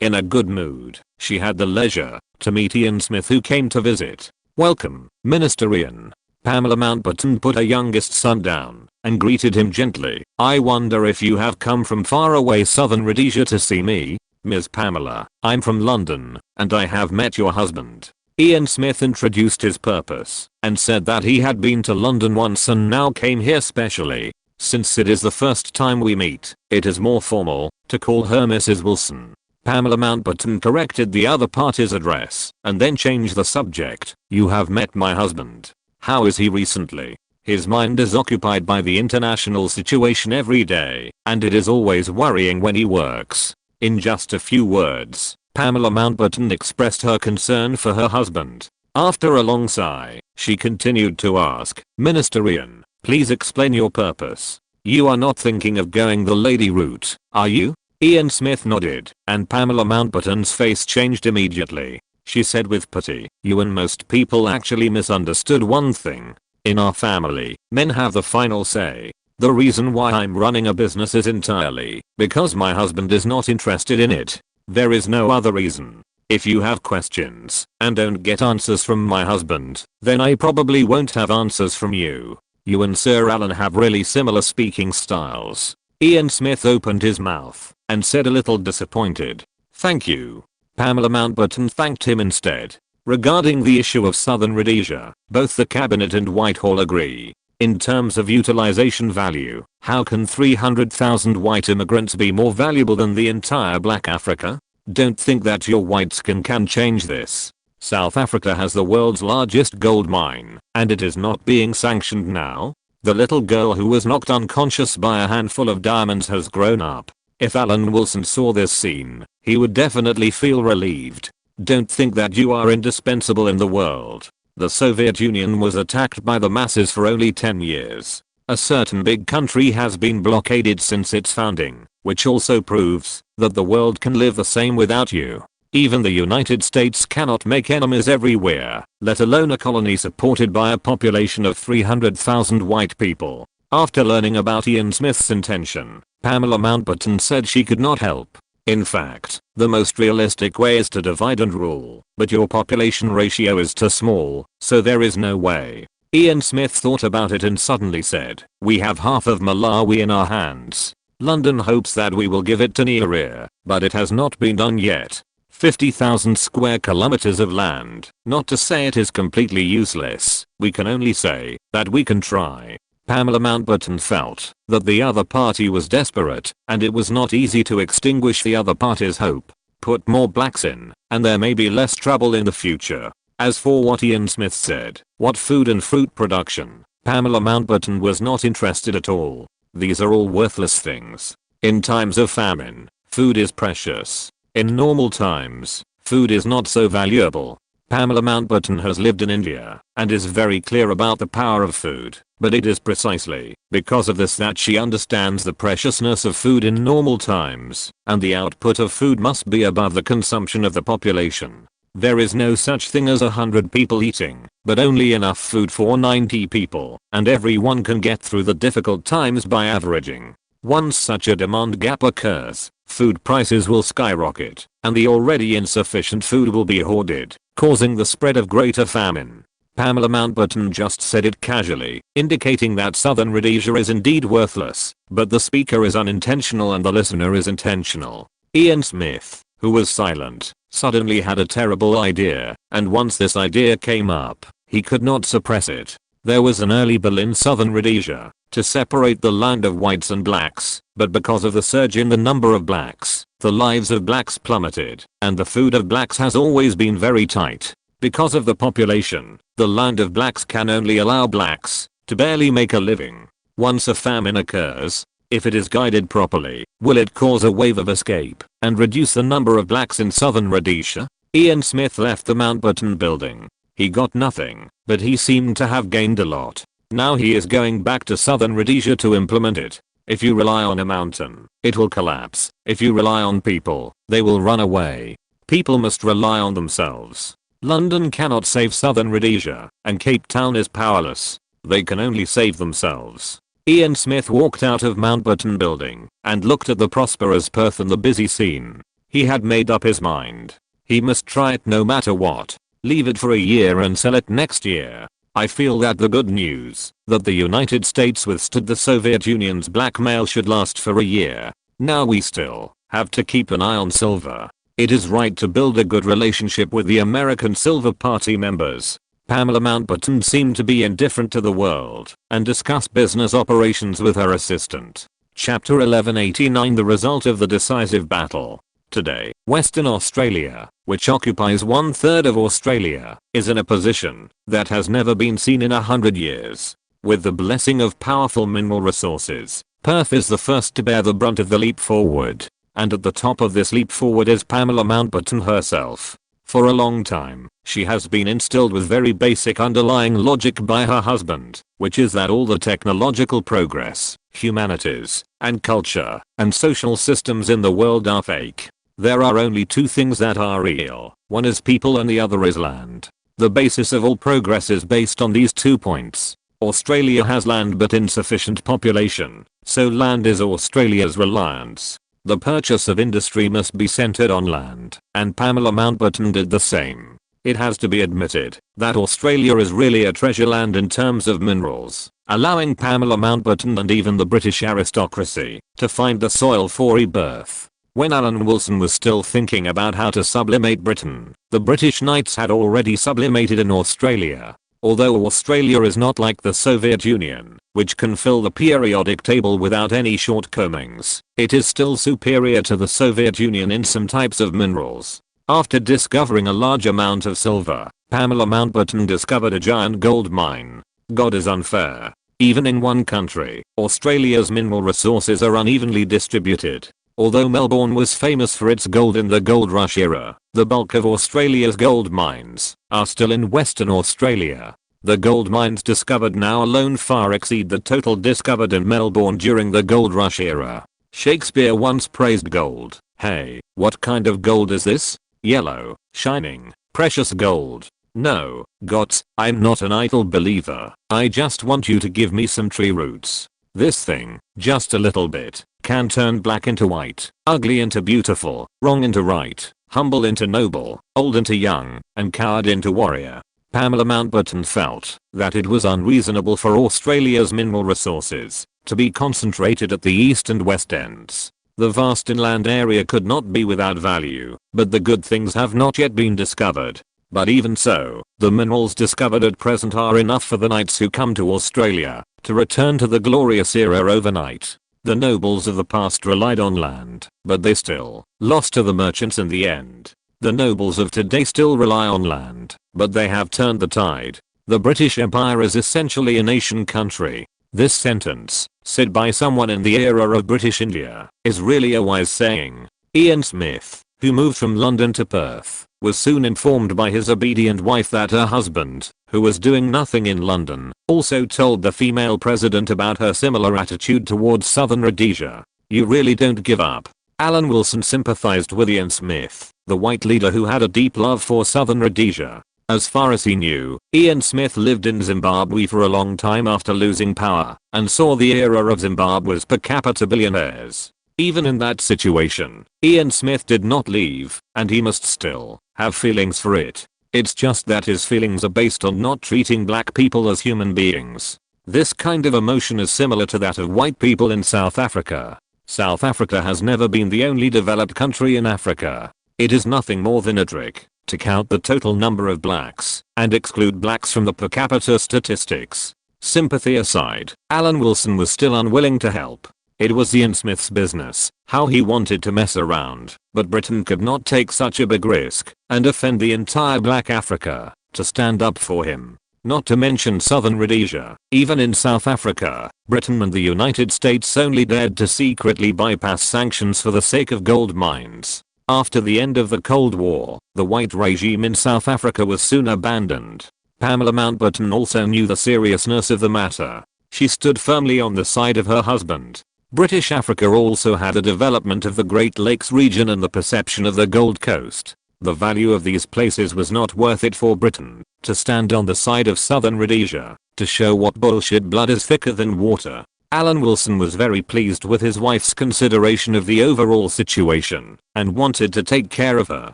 In a good mood, she had the leisure to meet Ian Smith, who came to visit. "Welcome, Minister Ian." Pamela Mountbatten put her youngest son down and greeted him gently. "I wonder if you have come from far away Southern Rhodesia to see me?" Ms. Pamela, I'm from London, and I have met your husband. Ian Smith introduced his purpose, and said that he had been to London once and now came here specially. Since it is the first time we meet, it is more formal to call her Mrs. Wilson. Pamela Mountbatten corrected the other party's address, and then changed the subject. You have met my husband. How is he recently? His mind is occupied by the international situation every day, and it is always worrying when he works. In just a few words, Pamela Mountbatten expressed her concern for her husband. After a long sigh, she continued to ask, Minister Ian, please explain your purpose. You are not thinking of going the lady route, are you? Ian Smith nodded, and Pamela Mountbatten's face changed immediately. She said with pity, you and most people actually misunderstood one thing. In our family, men have the final say. The reason why I'm running a business is entirely because my husband is not interested in it. There is no other reason. If you have questions and don't get answers from my husband, then I probably won't have answers from you. You and Sir Alan have really similar speaking styles. Ian Smith opened his mouth and said a little disappointed, thank you. Pamela Mountbatten thanked him instead. Regarding the issue of Southern Rhodesia, both the cabinet and Whitehall agree. In terms of utilization value, how can 300,000 white immigrants be more valuable than the entire black Africa? Don't think that your white skin can change this. South Africa has the world's largest gold mine, and it is not being sanctioned now. The little girl who was knocked unconscious by a handful of diamonds has grown up. If Alan Wilson saw this scene, he would definitely feel relieved. Don't think that you are indispensable in the world. The Soviet Union was attacked by the masses for only 10 years. A certain big country has been blockaded since its founding, which also proves that the world can live the same without you. Even the United States cannot make enemies everywhere, let alone a colony supported by a population of 300,000 white people. After learning about Ian Smith's intention, Pamela Mountbatten said she could not help. In fact, the most realistic way is to divide and rule, but your population ratio is too small, so there is no way. Ian Smith thought about it and suddenly said, we have half of Malawi in our hands. London hopes that we will give it to Nigeria, but it has not been done yet. 50,000 square kilometers of land, not to say it is completely useless, we can only say that we can try. Pamela Mountbatten felt that the other party was desperate, and it was not easy to extinguish the other party's hope. Put more blacks in, and there may be less trouble in the future. As for what Ian Smith said, what food and fruit production, Pamela Mountbatten was not interested at all. These are all worthless things. In times of famine, food is precious. In normal times, food is not so valuable. Pamela Mountbatten has lived in India and is very clear about the power of food, but it is precisely because of this that she understands the preciousness of food in normal times, and the output of food must be above the consumption of the population. There is no such thing as 100 people eating, but only enough food for 90 people, and everyone can get through the difficult times by averaging. Once such a demand gap occurs, food prices will skyrocket, and the already insufficient food will be hoarded, causing the spread of greater famine. Pamela Mountbatten just said it casually, indicating that Southern Rhodesia is indeed worthless, but the speaker is unintentional and the listener is intentional. Ian Smith, who was silent, suddenly had a terrible idea, and once this idea came up, he could not suppress it. There was an early bill in Southern Rhodesia to separate the land of whites and blacks, but because of the surge in the number of blacks, the lives of blacks plummeted, and the food of blacks has always been very tight. Because of the population, the land of blacks can only allow blacks to barely make a living. Once a famine occurs, if it is guided properly, will it cause a wave of escape and reduce the number of blacks in Southern Rhodesia? Ian Smith left the Mountbatten building. He got nothing, but he seemed to have gained a lot. Now he is going back to Southern Rhodesia to implement it. If you rely on a mountain, it will collapse. If you rely on people, they will run away. People must rely on themselves. London cannot save Southern Rhodesia, and Cape Town is powerless. They can only save themselves. Ian Smith walked out of Mountbatten building and looked at the prosperous Perth and the busy scene. He had made up his mind. He must try it no matter what. Leave it for a year and sell it next year. I feel that the good news that the United States withstood the Soviet Union's blackmail should last for a year. Now we still have to keep an eye on silver. It is right to build a good relationship with the American Silver Party members. Pamela Mountbatten seemed to be indifferent to the world and discussed business operations with her assistant. Chapter 1189 The result of the decisive battle. Today, Western Australia, which occupies 1/3 of Australia, is in a position that has never been seen in 100 years. With the blessing of powerful mineral resources, Perth is the first to bear the brunt of the leap forward. And at the top of this leap forward is Pamela Mountbatten herself. For a long time, she has been instilled with very basic underlying logic by her husband, which is that all the technological progress, humanities, and culture, and social systems in the world are fake. There are only two things that are real, one is people and the other is land. The basis of all progress is based on these 2 points. Australia has land but insufficient population, so land is Australia's reliance. The purchase of industry must be centered on land, and Pamela Mountbatten did the same. It has to be admitted that Australia is really a treasure land in terms of minerals, allowing Pamela Mountbatten and even the British aristocracy to find the soil for rebirth. When Alan Wilson was still thinking about how to sublimate Britain, the British Knights had already sublimated in Australia. Although Australia is not like the Soviet Union, which can fill the periodic table without any shortcomings, it is still superior to the Soviet Union in some types of minerals. After discovering a large amount of silver, Pamela Mountbatten discovered a giant gold mine. God is unfair. Even in one country, Australia's mineral resources are unevenly distributed. Although Melbourne was famous for its gold in the gold rush era, the bulk of Australia's gold mines are still in Western Australia. The gold mines discovered now alone far exceed the total discovered in Melbourne during the gold rush era. Shakespeare once praised gold. Hey, what kind of gold is this? Yellow, shining, precious gold. No, Gots, I'm not an idle believer. I just want you to give me some tree roots. This thing, just a little bit, can turn black into white, ugly into beautiful, wrong into right, humble into noble, old into young, and coward into warrior. Pamela Mountbatten felt that it was unreasonable for Australia's mineral resources to be concentrated at the east and west ends. The vast inland area could not be without value, but the good things have not yet been discovered. But even so, the minerals discovered at present are enough for the knights who come to Australia to return to the glorious era overnight. The nobles of the past relied on land, but they still lost to the merchants in the end. The nobles of today still rely on land, but they have turned the tide. The British Empire is essentially a nation country. This sentence, said by someone in the era of British India, is really a wise saying. Ian Smith, who moved from London to Perth, was soon informed by his obedient wife that her husband, who was doing nothing in London, also told the female president about her similar attitude towards Southern Rhodesia. You really don't give up. Alan Wilson sympathized with Ian Smith, the white leader who had a deep love for Southern Rhodesia. As far as he knew, Ian Smith lived in Zimbabwe for a long time after losing power, and saw the era of Zimbabwe's per capita billionaires. Even in that situation, Ian Smith did not leave, and he must still have feelings for it. It's just that his feelings are based on not treating black people as human beings. This kind of emotion is similar to that of white people in South Africa. South Africa has never been the only developed country in Africa. It is nothing more than a trick to count the total number of blacks and exclude blacks from the per capita statistics. Sympathy aside, Alan Wilson was still unwilling to help. It was Ian Smith's business, how he wanted to mess around, but Britain could not take such a big risk and offend the entire black Africa to stand up for him. Not to mention Southern Rhodesia. Even in South Africa, Britain and the United States only dared to secretly bypass sanctions for the sake of gold mines. After the end of the Cold War, the white regime in South Africa was soon abandoned. Pamela Mountbatten also knew the seriousness of the matter. She stood firmly on the side of her husband. British Africa also had the development of the Great Lakes region and the perception of the Gold Coast. The value of these places was not worth it for Britain to stand on the side of Southern Rhodesia to show what bullshit blood is thicker than water. Alan Wilson was very pleased with his wife's consideration of the overall situation and wanted to take care of her,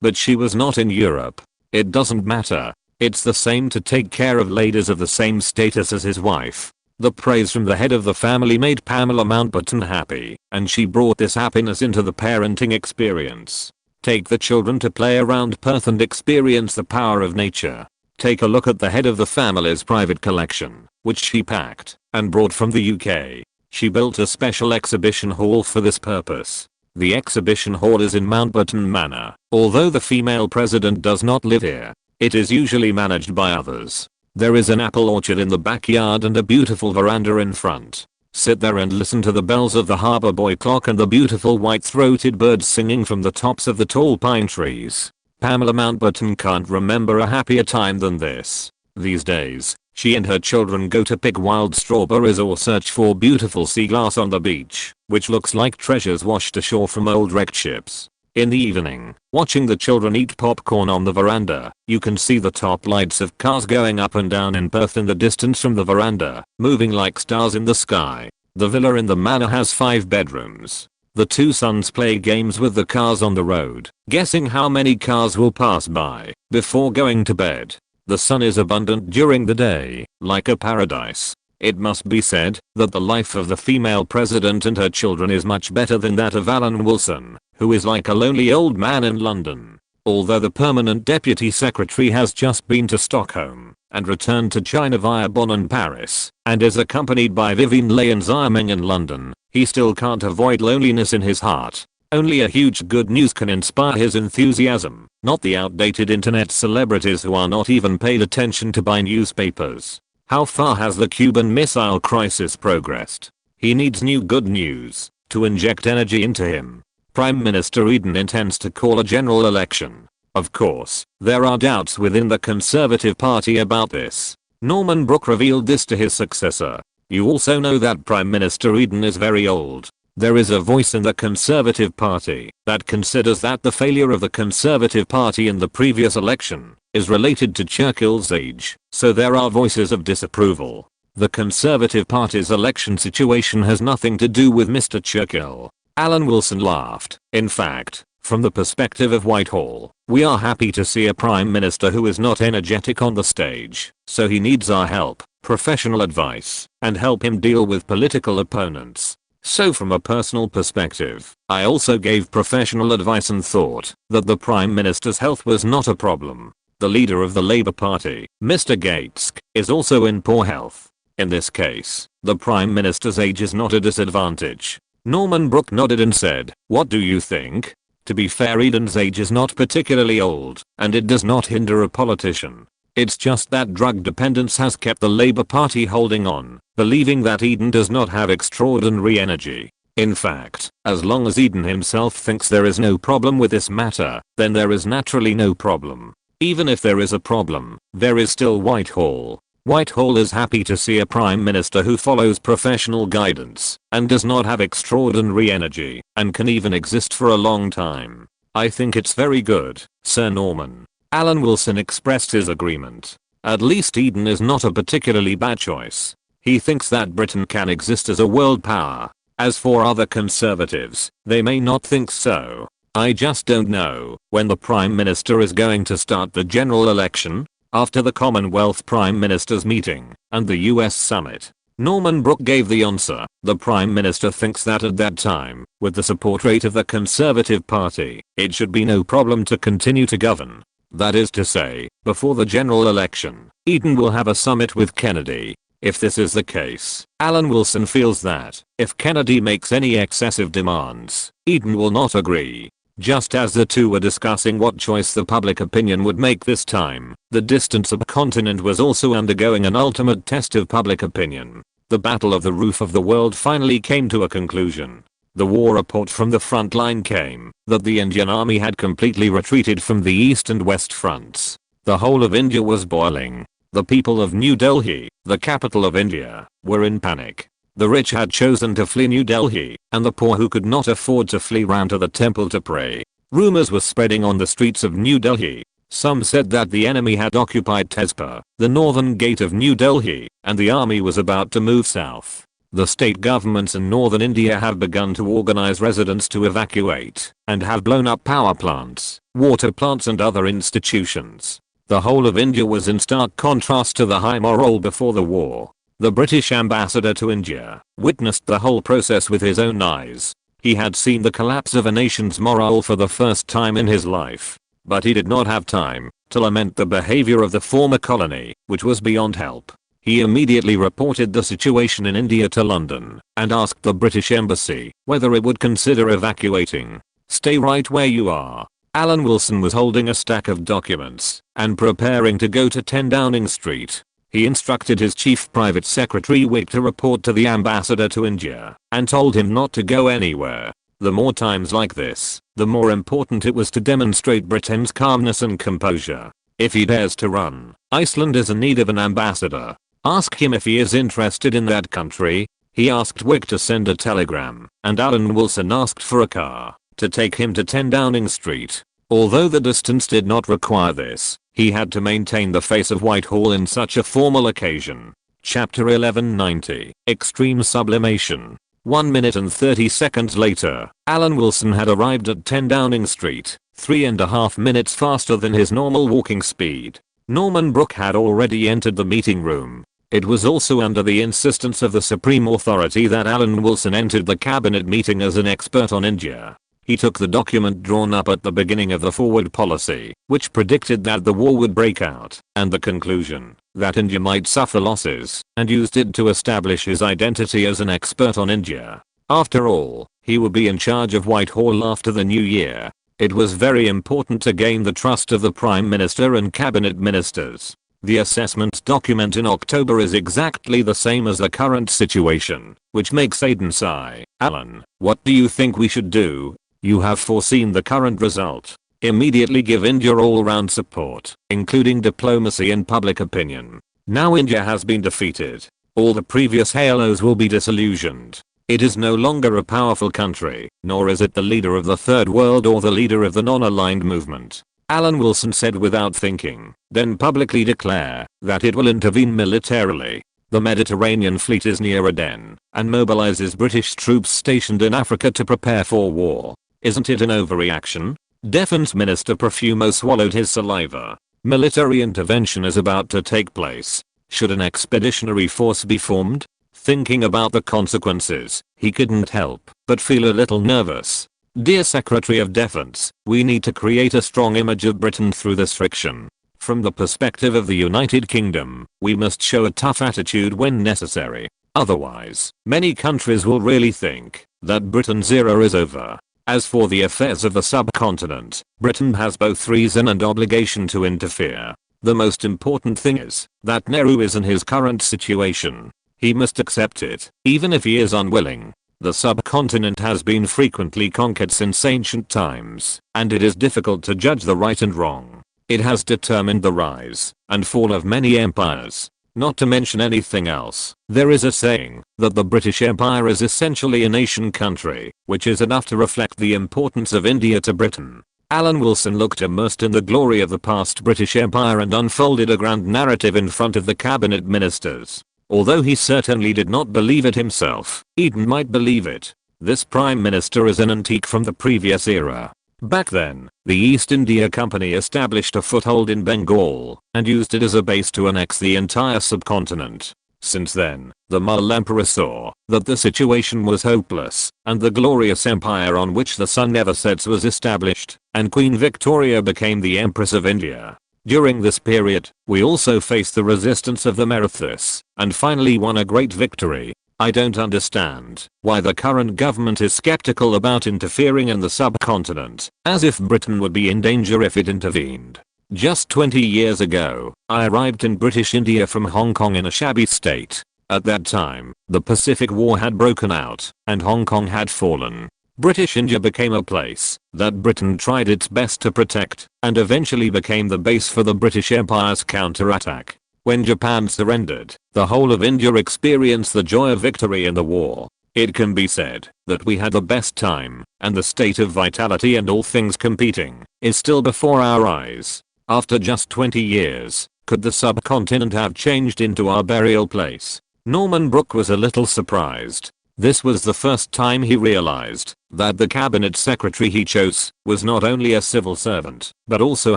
but she was not in Europe. It doesn't matter. It's the same to take care of ladies of the same status as his wife. The praise from the head of the family made Pamela Mountbatten happy, and she brought this happiness into the parenting experience. Take the children to play around Perth and experience the power of nature. Take a look at the head of the family's private collection, which she packed and brought from the UK. She built a special exhibition hall for this purpose. The exhibition hall is in Mountbatten Manor. Although the female president does not live here, it is usually managed by others. There is an apple orchard in the backyard and a beautiful veranda in front. Sit there and listen to the bells of the Harbour Buoy clock and the beautiful white-throated birds singing from the tops of the tall pine trees. Pamela Mountbatten can't remember a happier time than this. These days, she and her children go to pick wild strawberries or search for beautiful sea glass on the beach, which looks like treasures washed ashore from old wrecked ships. In the evening, watching the children eat popcorn on the veranda, you can see the top lights of cars going up and down in Perth in the distance from the veranda, moving like stars in the sky. The villa in the manor has 5 bedrooms. The 2 sons play games with the cars on the road, guessing how many cars will pass by before going to bed. The sun is abundant during the day, like a paradise. It must be said that the life of the female president and her children is much better than that of Alan Wilson, who is like a lonely old man in London. Although the permanent deputy secretary has just been to Stockholm and returned to China via Bonn and Paris, and is accompanied by Vivienne Leigh and Ziming in London, he still can't avoid loneliness in his heart. Only a huge good news can inspire his enthusiasm, not the outdated internet celebrities who are not even paid attention to by newspapers. How far has the Cuban Missile Crisis progressed? He needs new good news to inject energy into him. Prime Minister Eden intends to call a general election. Of course, there are doubts within the Conservative Party about this. Norman Brook revealed this to his successor. You also know that Prime Minister Eden is very old. There is a voice in the Conservative Party that considers that the failure of the Conservative Party in the previous election is related to Churchill's age, so there are voices of disapproval. The Conservative Party's election situation has nothing to do with Mr. Churchill. Alan Wilson laughed. In fact, from the perspective of Whitehall, we are happy to see a Prime Minister who is not energetic on the stage, so he needs our help, professional advice, and help him deal with political opponents. So from a personal perspective, I also gave professional advice and thought that the Prime Minister's health was not a problem. The leader of the Labour Party, Mr. Gates, is also in poor health. In this case, the Prime Minister's age is not a disadvantage. Norman Brook nodded and said, "What do you think?" To be fair, Eden's age is not particularly old, and it does not hinder a politician. It's just that drug dependence has kept the Labour Party holding on, believing that Eden does not have extraordinary energy. In fact, as long as Eden himself thinks there is no problem with this matter, then there is naturally no problem. Even if there is a problem, there is still Whitehall. Whitehall is happy to see a Prime Minister who follows professional guidance and does not have extraordinary energy and can even exist for a long time. I think it's very good, Sir Norman. Alan Wilson expressed his agreement. At least Eden is not a particularly bad choice. He thinks that Britain can exist as a world power. As for other Conservatives, they may not think so. I just don't know when the Prime Minister is going to start the general election. After the Commonwealth Prime Ministers meeting and the US summit, Norman Brook gave the answer. The Prime Minister thinks that at that time, with the support rate of the Conservative Party, it should be no problem to continue to govern. That is to say, before the general election, Eden will have a summit with Kennedy. If this is the case, Alan Wilson feels that, if Kennedy makes any excessive demands, Eden will not agree. Just as the two were discussing what choice the public opinion would make this time, the distant subcontinent was also undergoing an ultimate test of public opinion. The Battle of the Roof of the World finally came to a conclusion. The war report from the front line came that the Indian army had completely retreated from the east and west fronts. The whole of India was boiling. The people of New Delhi, the capital of India, were in panic. The rich had chosen to flee New Delhi, and the poor who could not afford to flee ran to the temple to pray. Rumors were spreading on the streets of New Delhi. Some said that the enemy had occupied Tezpur, the northern gate of New Delhi, and the army was about to move south. The state governments in northern India have begun to organize residents to evacuate, and have blown up power plants, water plants and other institutions. The whole of India was in stark contrast to the high morale before the war. The British ambassador to India witnessed the whole process with his own eyes. He had seen the collapse of a nation's morale for the first time in his life. But he did not have time to lament the behavior of the former colony, which was beyond help. He immediately reported the situation in India to London and asked the British embassy whether it would consider evacuating. "Stay right where you are." Alan Wilson was holding a stack of documents and preparing to go to 10 Downing Street. He instructed his chief private secretary Wick to report to the ambassador to India and told him not to go anywhere. The more times like this, the more important it was to demonstrate Britain's calmness and composure. If he dares to run, Iceland is in need of an ambassador. Ask him if he is interested in that country. He asked Wick to send a telegram, and Alan Wilson asked for a car to take him to 10 Downing Street. Although the distance did not require this, he had to maintain the face of Whitehall in such a formal occasion. Chapter 1190, Extreme Sublimation. 1 minute and 30 seconds later, Alan Wilson had arrived at 10 Downing Street, 3.5 minutes faster than his normal walking speed. Norman Brooke had already entered the meeting room. It was also under the insistence of the Supreme Authority that Alan Wilson entered the cabinet meeting as an expert on India. He took the document drawn up at the beginning of the forward policy, which predicted that the war would break out, and the conclusion that India might suffer losses, and used it to establish his identity as an expert on India. After all, he would be in charge of Whitehall after the new year. It was very important to gain the trust of the Prime Minister and cabinet ministers. The assessment document in October is exactly the same as the current situation, which makes Aidan sigh. "Alan, what do you think we should do? You have foreseen the current result. Immediately give India all-round support, including diplomacy and public opinion. Now India has been defeated. All the previous halos will be disillusioned. It is no longer a powerful country, nor is it the leader of the Third World or the leader of the non-aligned movement." Alan Wilson said without thinking, "Then publicly declare that it will intervene militarily. The Mediterranean fleet is near Aden and mobilizes British troops stationed in Africa to prepare for war. Isn't it an overreaction?" Defense Minister Profumo swallowed his saliva. Military intervention is about to take place. Should an expeditionary force be formed? Thinking about the consequences, he couldn't help but feel a little nervous. "Dear Secretary of Defense, we need to create a strong image of Britain through this friction. From the perspective of the United Kingdom, we must show a tough attitude when necessary. Otherwise, many countries will really think that Britain's era is over. As for the affairs of the subcontinent, Britain has both reason and obligation to interfere. The most important thing is that Nehru is in his current situation. He must accept it, even if he is unwilling. The subcontinent has been frequently conquered since ancient times, and it is difficult to judge the right and wrong. It has determined the rise and fall of many empires. Not to mention anything else, there is a saying that the British Empire is essentially a nation country, which is enough to reflect the importance of India to Britain." Alan Wilson looked immersed in the glory of the past British Empire and unfolded a grand narrative in front of the cabinet ministers. Although he certainly did not believe it himself, Eden might believe it. This Prime Minister is an antique from the previous era. Back then, the East India Company established a foothold in Bengal and used it as a base to annex the entire subcontinent. Since then, the Mughal Emperor saw that the situation was hopeless, and the glorious empire on which the sun never sets was established, and Queen Victoria became the Empress of India. During this period, we also faced the resistance of the Marathas, and finally won a great victory. I don't understand why the current government is skeptical about interfering in the subcontinent, as if Britain would be in danger if it intervened. Just 20 years ago, I arrived in British India from Hong Kong in a shabby state. At that time, the Pacific War had broken out, and Hong Kong had fallen. British India became a place that Britain tried its best to protect, and eventually became the base for the British Empire's counterattack. When Japan surrendered, the whole of India experienced the joy of victory in the war. It can be said that we had the best time, and the state of vitality and all things competing is still before our eyes. After just 20 years, could the subcontinent have changed into our burial place? Norman Brooke was a little surprised. This was the first time he realized that the cabinet secretary he chose was not only a civil servant, but also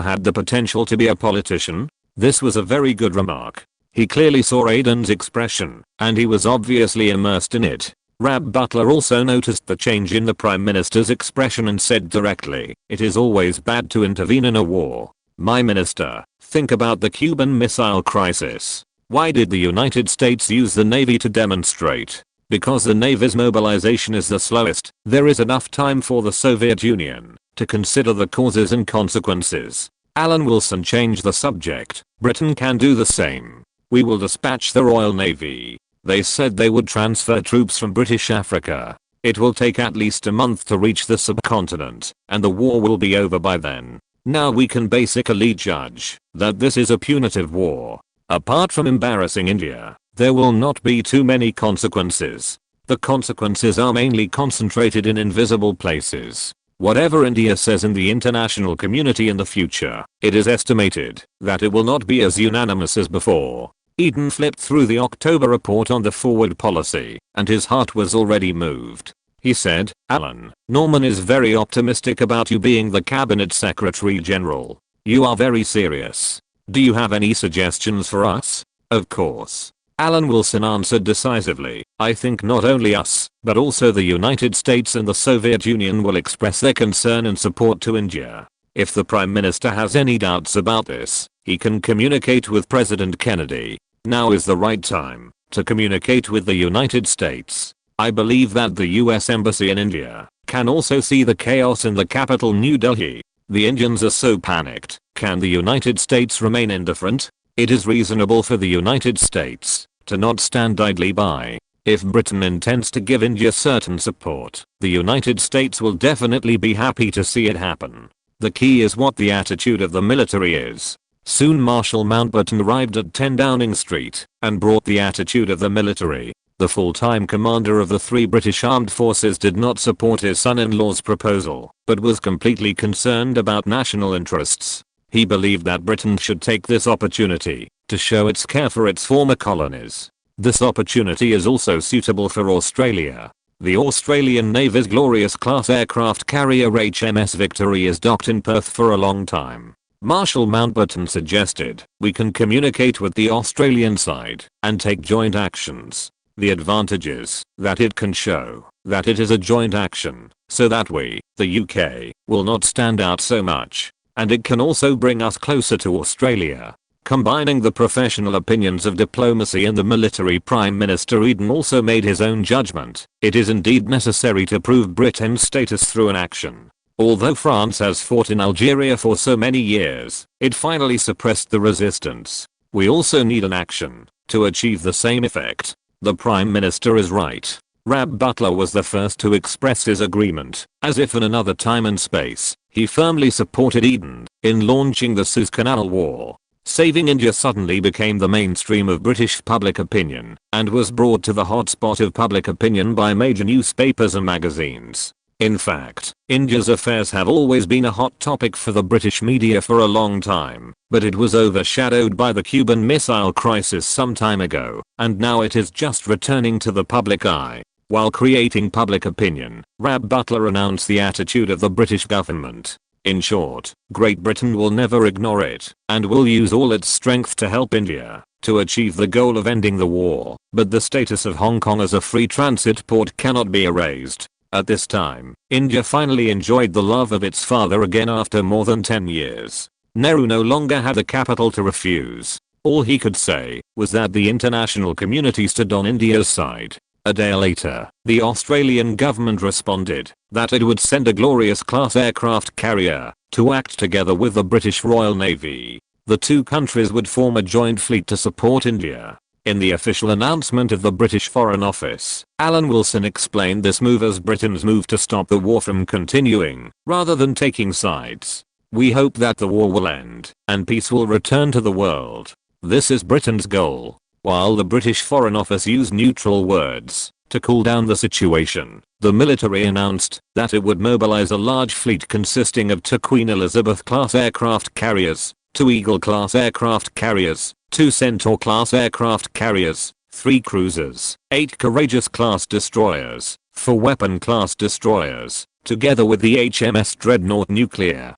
had the potential to be a politician. This was a very good remark. He clearly saw Aiden's expression, and he was obviously immersed in it. Rab Butler also noticed the change in the Prime Minister's expression and said directly, "It is always bad to intervene in a war. My minister, think about the Cuban Missile Crisis. Why did the United States use the Navy to demonstrate? Because the Navy's mobilization is the slowest. There is enough time for the Soviet Union to consider the causes and consequences." Alan Wilson changed the subject. "Britain can do the same. We will dispatch the Royal Navy. They said they would transfer troops from British Africa. It will take at least a month to reach the subcontinent, and the war will be over by then. Now we can basically judge that this is a punitive war. Apart from embarrassing India, there will not be too many consequences. The consequences are mainly concentrated in invisible places. Whatever India says in the international community in the future, it is estimated that it will not be as unanimous as before." Eden flipped through the October report on the forward policy, and his heart was already moved. He said, "Alan, Norman is very optimistic about you being the Cabinet Secretary General. You are very serious. Do you have any suggestions for us?" "Of course." Alan Wilson answered decisively, "I think not only us, but also the United States and the Soviet Union will express their concern and support to India. If the Prime Minister has any doubts about this, he can communicate with President Kennedy. Now is the right time to communicate with the United States. I believe that the US Embassy in India can also see the chaos in the capital New Delhi. The Indians are so panicked. Can the United States remain indifferent? It is reasonable for the United States to not stand idly by. If Britain intends to give India certain support, the United States will definitely be happy to see it happen. The key is what the attitude of the military is." Soon Marshal Mountbatten arrived at 10 Downing Street and brought the attitude of the military. The full-time commander of the 3 British armed forces did not support his son-in-law's proposal, but was completely concerned about national interests. He believed that Britain should take this opportunity to show its care for its former colonies. This opportunity is also suitable for Australia. The Australian Navy's glorious-class aircraft carrier HMS Victory is docked in Perth for a long time. Marshal Mountbatten suggested, "We can communicate with the Australian side and take joint actions. The advantage is that it can show that it is a joint action, so that we, the UK, will not stand out so much. And it can also bring us closer to Australia." Combining the professional opinions of diplomacy and the military, Prime Minister Eden also made his own judgment. It is indeed necessary to prove Britain's status through an action. Although France has fought in Algeria for so many years, it finally suppressed the resistance. We also need an action to achieve the same effect. The Prime Minister is right. Rab Butler was the first to express his agreement. As if in another time and space, he firmly supported Eden in launching the Suez Canal War. Saving India suddenly became the mainstream of British public opinion and was brought to the hotspot of public opinion by major newspapers and magazines. In fact, India's affairs have always been a hot topic for the British media for a long time, but it was overshadowed by the Cuban Missile Crisis some time ago, and now it is just returning to the public eye. While creating public opinion, Rab Butler announced the attitude of the British government. In short, Great Britain will never ignore it, and will use all its strength to help India to achieve the goal of ending the war, but the status of Hong Kong as a free transit port cannot be erased. At this time, India finally enjoyed the love of its father again after more than 10 years. Nehru no longer had the capital to refuse. All he could say was that the international community stood on India's side. A day later, the Australian government responded that it would send a glorious-class aircraft carrier to act together with the British Royal Navy. The two countries would form a joint fleet to support India. In the official announcement of the British Foreign Office, Alan Wilson explained this move as Britain's move to stop the war from continuing, rather than taking sides. "We hope that the war will end, and peace will return to the world. This is Britain's goal." While the British Foreign Office used neutral words to cool down the situation, the military announced that it would mobilize a large fleet consisting of 2 Queen Elizabeth-class aircraft carriers, 2 Eagle-class aircraft carriers, 2 Centaur-class aircraft carriers, 3 cruisers, 8 Courageous-class destroyers, 4 Weapon-class destroyers, together with the HMS Dreadnought nuclear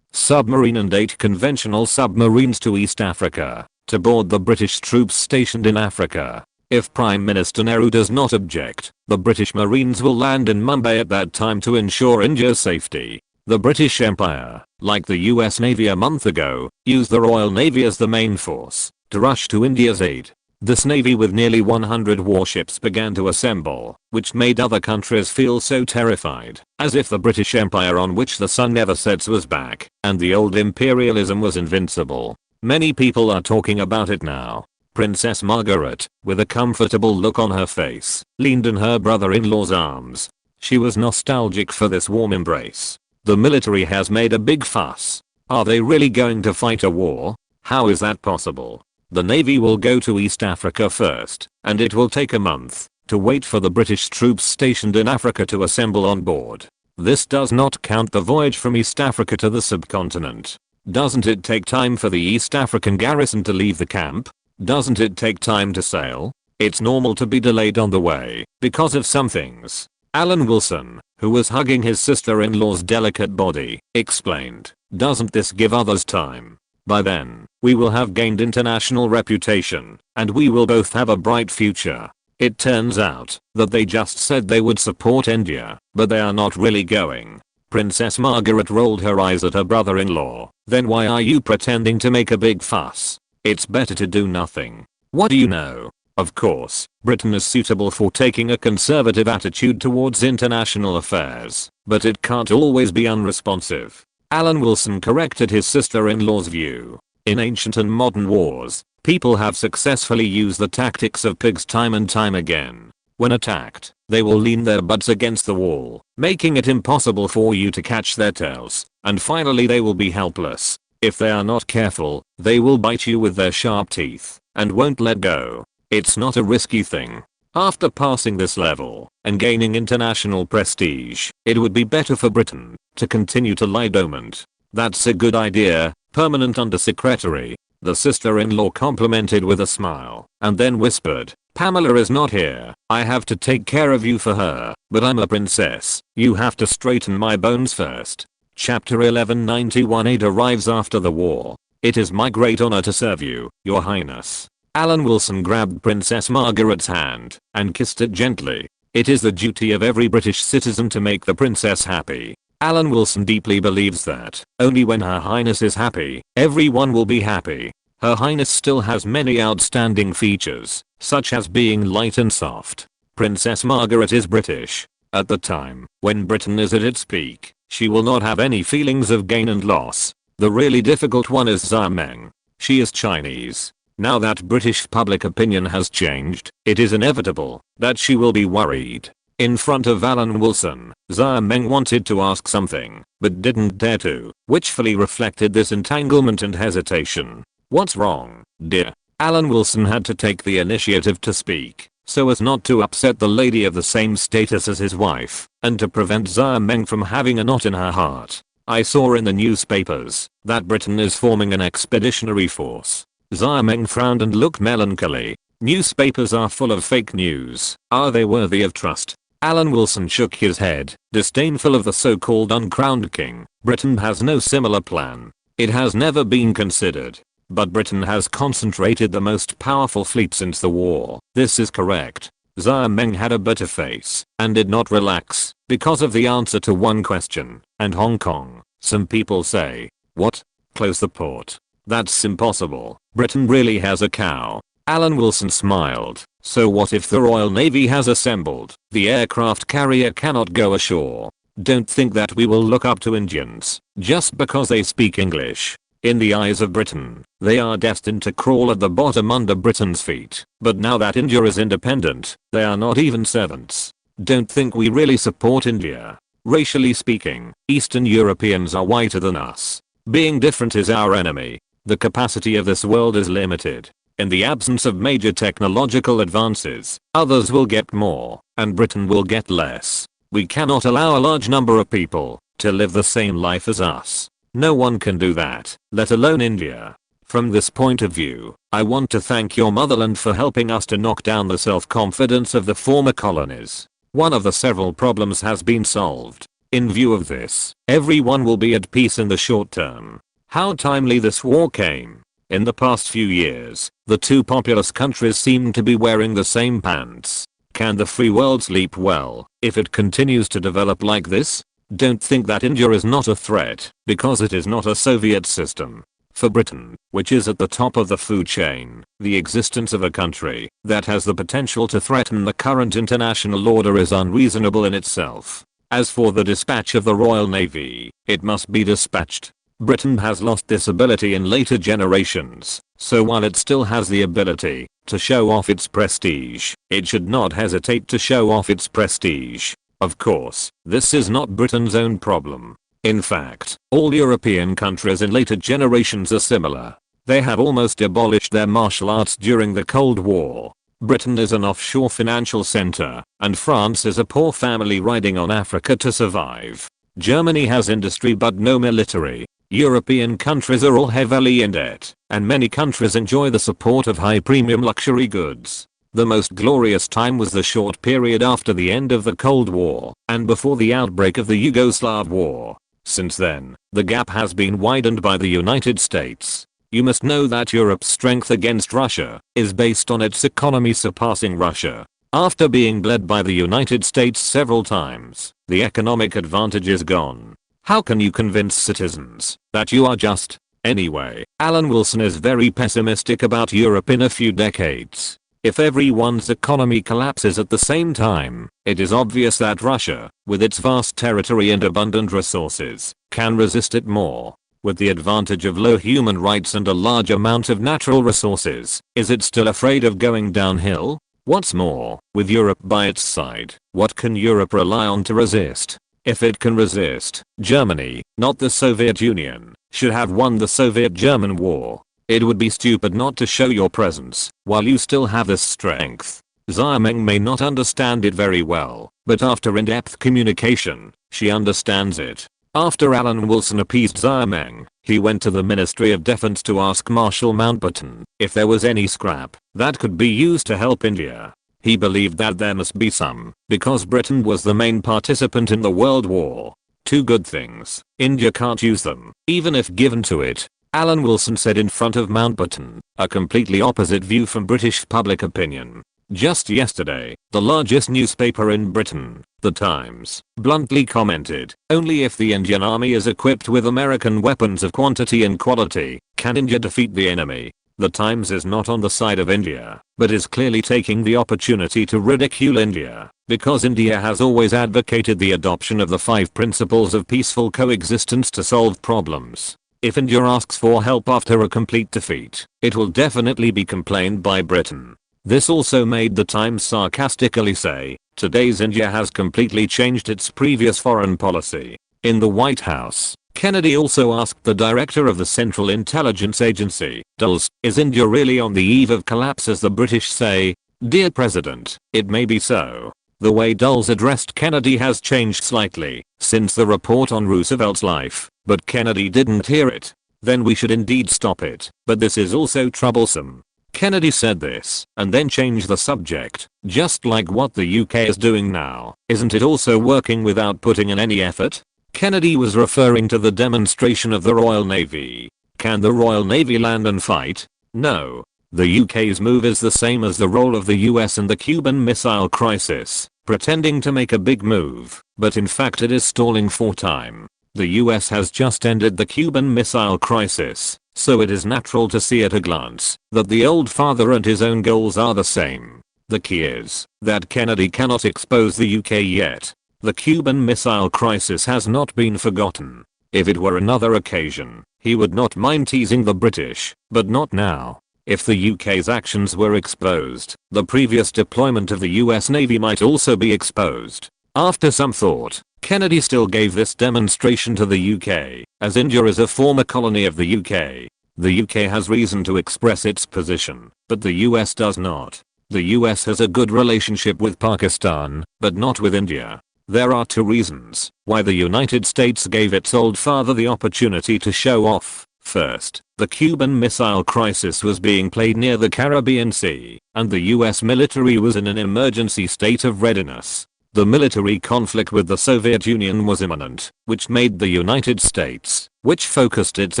submarine and 8 conventional submarines to East Africa. to board the British troops stationed in Africa. If Prime Minister Nehru does not object, the British Marines will land in Mumbai at that time to ensure India's safety. The British Empire, like the US Navy a month ago, used the Royal Navy as the main force to rush to India's aid. This navy with nearly 100 warships began to assemble, which made other countries feel so terrified, as if the British Empire on which the sun never sets was back, and the old imperialism was invincible. Many people are talking about it now. Princess Margaret, with a comfortable look on her face, leaned in her brother-in-law's arms. She was nostalgic for this warm embrace. The military has made a big fuss. Are they really going to fight a war? How is that possible? The Navy will go to East Africa first, and it will take a month to wait for the British troops stationed in Africa to assemble on board. This does not count the voyage from East Africa to the subcontinent. Doesn't it take time for the East African garrison to leave the camp? Doesn't it take time to sail? It's normal to be delayed on the way because of some things. Alan Wilson, who was hugging his sister-in-law's delicate body, explained. Doesn't this give others time? By then, we will have gained international reputation, and we will both have a bright future. It turns out that they just said they would support India, but they are not really going. Princess Margaret rolled her eyes at her brother-in-law. Then why are you pretending to make a big fuss? It's better to do nothing. What do you know? Of course, Britain is suitable for taking a conservative attitude towards international affairs, but it can't always be unresponsive. Alan Wilson corrected his sister-in-law's view. In ancient and modern wars, people have successfully used the tactics of pigs time and time again. When attacked, they will lean their butts against the wall, making it impossible for you to catch their tails, and finally they will be helpless. If they are not careful, they will bite you with their sharp teeth, and won't let go. It's not a risky thing. After passing this level, and gaining international prestige, it would be better for Britain to continue to lie dormant. That's a good idea, Permanent Undersecretary. The sister-in-law complimented with a smile, and then whispered, Pamela is not here. I have to take care of you for her, but I'm a princess. You have to straighten my bones first. Chapter 1191 Aid arrives after the war. It is my great honor to serve you, Your Highness. Alan Wilson grabbed Princess Margaret's hand and kissed it gently. It is the duty of every British citizen to make the princess happy. Alan Wilson deeply believes that only when Her Highness is happy, everyone will be happy. Her Highness still has many outstanding features, such as being light and soft. Princess Margaret is British. At the time when Britain is at its peak, she will not have any feelings of gain and loss. The really difficult one is Zia Meng. She is Chinese. Now that British public opinion has changed, it is inevitable that she will be worried. In front of Alan Wilson, Zia Meng wanted to ask something, but didn't dare to, which fully reflected this entanglement and hesitation. What's wrong, dear? Alan Wilson had to take the initiative to speak, so as not to upset the lady of the same status as his wife, and to prevent Zia Meng from having a knot in her heart. I saw in the newspapers that Britain is forming an expeditionary force. Zia Meng frowned and looked melancholy. Newspapers are full of fake news. Are they worthy of trust? Alan Wilson shook his head, disdainful of the so-called uncrowned king. Britain has no similar plan. It has never been considered. But Britain has concentrated the most powerful fleet since the war. This is correct. Zia Meng had a bitter face and did not relax because of the answer to one question. And Hong Kong, some people say. What? Close the port. That's impossible. Britain really has a cow. Alan Wilson smiled. So what if the Royal Navy has assembled? The aircraft carrier cannot go ashore. Don't think that we will look up to Indians just because they speak English. In the eyes of Britain, they are destined to crawl at the bottom under Britain's feet. But now that India is independent, they are not even servants. Don't think we really support India. Racially speaking, Eastern Europeans are whiter than us. Being different is our enemy. The capacity of this world is limited. In the absence of major technological advances, others will get more, and Britain will get less. We cannot allow a large number of people to live the same life as us. No one can do that, let alone India. From this point of view, I want to thank your motherland for helping us to knock down the self-confidence of the former colonies. One of the several problems has been solved. In view of this, everyone will be at peace in the short term. How timely this war came. In the past few years, the two populous countries seem to be wearing the same pants. Can the free world sleep well if it continues to develop like this? Don't think that India is not a threat, because it is not a Soviet system. For Britain, which is at the top of the food chain, the existence of a country that has the potential to threaten the current international order is unreasonable in itself. As for the dispatch of the Royal Navy, it must be dispatched. Britain has lost this ability in later generations, so while it still has the ability to show off its prestige, it should not hesitate to show off its prestige. Of course, this is not Britain's own problem. In fact, all European countries in later generations are similar. They have almost abolished their martial arts during the Cold War. Britain is an offshore financial center, and France is a poor family riding on Africa to survive. Germany has industry but no military. European countries are all heavily in debt, and many countries enjoy the support of high premium luxury goods. The most glorious time was the short period after the end of the Cold War, and before the outbreak of the Yugoslav War. Since then, the gap has been widened by the United States. You must know that Europe's strength against Russia is based on its economy surpassing Russia. After being bled by the United States several times, the economic advantage is gone. How can you convince citizens that you are just? Anyway, Alan Wilson is very pessimistic about Europe in a few decades. If everyone's economy collapses at the same time, it is obvious that Russia, with its vast territory and abundant resources, can resist it more. With the advantage of low human rights and a large amount of natural resources, is it still afraid of going downhill? What's more, with Europe by its side, what can Europe rely on to resist? If it can resist, Germany, not the Soviet Union, should have won the Soviet-German War. It would be stupid not to show your presence while you still have this strength. Xiaomeng may not understand it very well, but after in-depth communication, she understands it. After Alan Wilson appeased Xiaomeng, he went to the Ministry of Defense to ask Marshal Mountbatten if there was any scrap that could be used to help India. He believed that there must be some, because Britain was the main participant in the World War. Two good things. India can't use them, even if given to it. Alan Wilson said in front of Mountbatten, a completely opposite view from British public opinion. Just yesterday, the largest newspaper in Britain, The Times, bluntly commented, only if the Indian army is equipped with American weapons of quantity and quality, can India defeat the enemy. The Times is not on the side of India, but is clearly taking the opportunity to ridicule India, because India has always advocated the adoption of the 5 principles of peaceful coexistence to solve problems. If India asks for help after a complete defeat, it will definitely be complained by Britain. This also made the Times sarcastically say, today's India has completely changed its previous foreign policy. In the White House, Kennedy also asked the director of the Central Intelligence Agency, Dulles, is India really on the eve of collapse as the British say? Dear President, it may be so. The way Dulles addressed Kennedy has changed slightly since the report on Roosevelt's life, but Kennedy didn't hear it. Then we should indeed stop it, but this is also troublesome. Kennedy said this, and then changed the subject, just like what the UK is doing now. Isn't it also working without putting in any effort? Kennedy was referring to the demonstration of the Royal Navy. Can the Royal Navy land and fight? No. The UK's move is the same as the role of the US in the Cuban Missile Crisis, pretending to make a big move, but in fact it is stalling for time. The US has just ended the Cuban Missile Crisis, so it is natural to see at a glance that the old father and his own goals are the same. The key is that Kennedy cannot expose the UK yet. The Cuban Missile Crisis has not been forgotten. If it were another occasion, he would not mind teasing the British, but not now. If the UK's actions were exposed, the previous deployment of the US Navy might also be exposed. After some thought, Kennedy still gave this demonstration to the UK, as India is a former colony of the UK. The UK has reason to express its position, but the US does not. The US has a good relationship with Pakistan, but not with India. There are 2 reasons why the United States gave its old father the opportunity to show off. First, the Cuban Missile Crisis was being played near the Caribbean Sea, and the US military was in an emergency state of readiness. The military conflict with the Soviet Union was imminent, which made the United States which focused its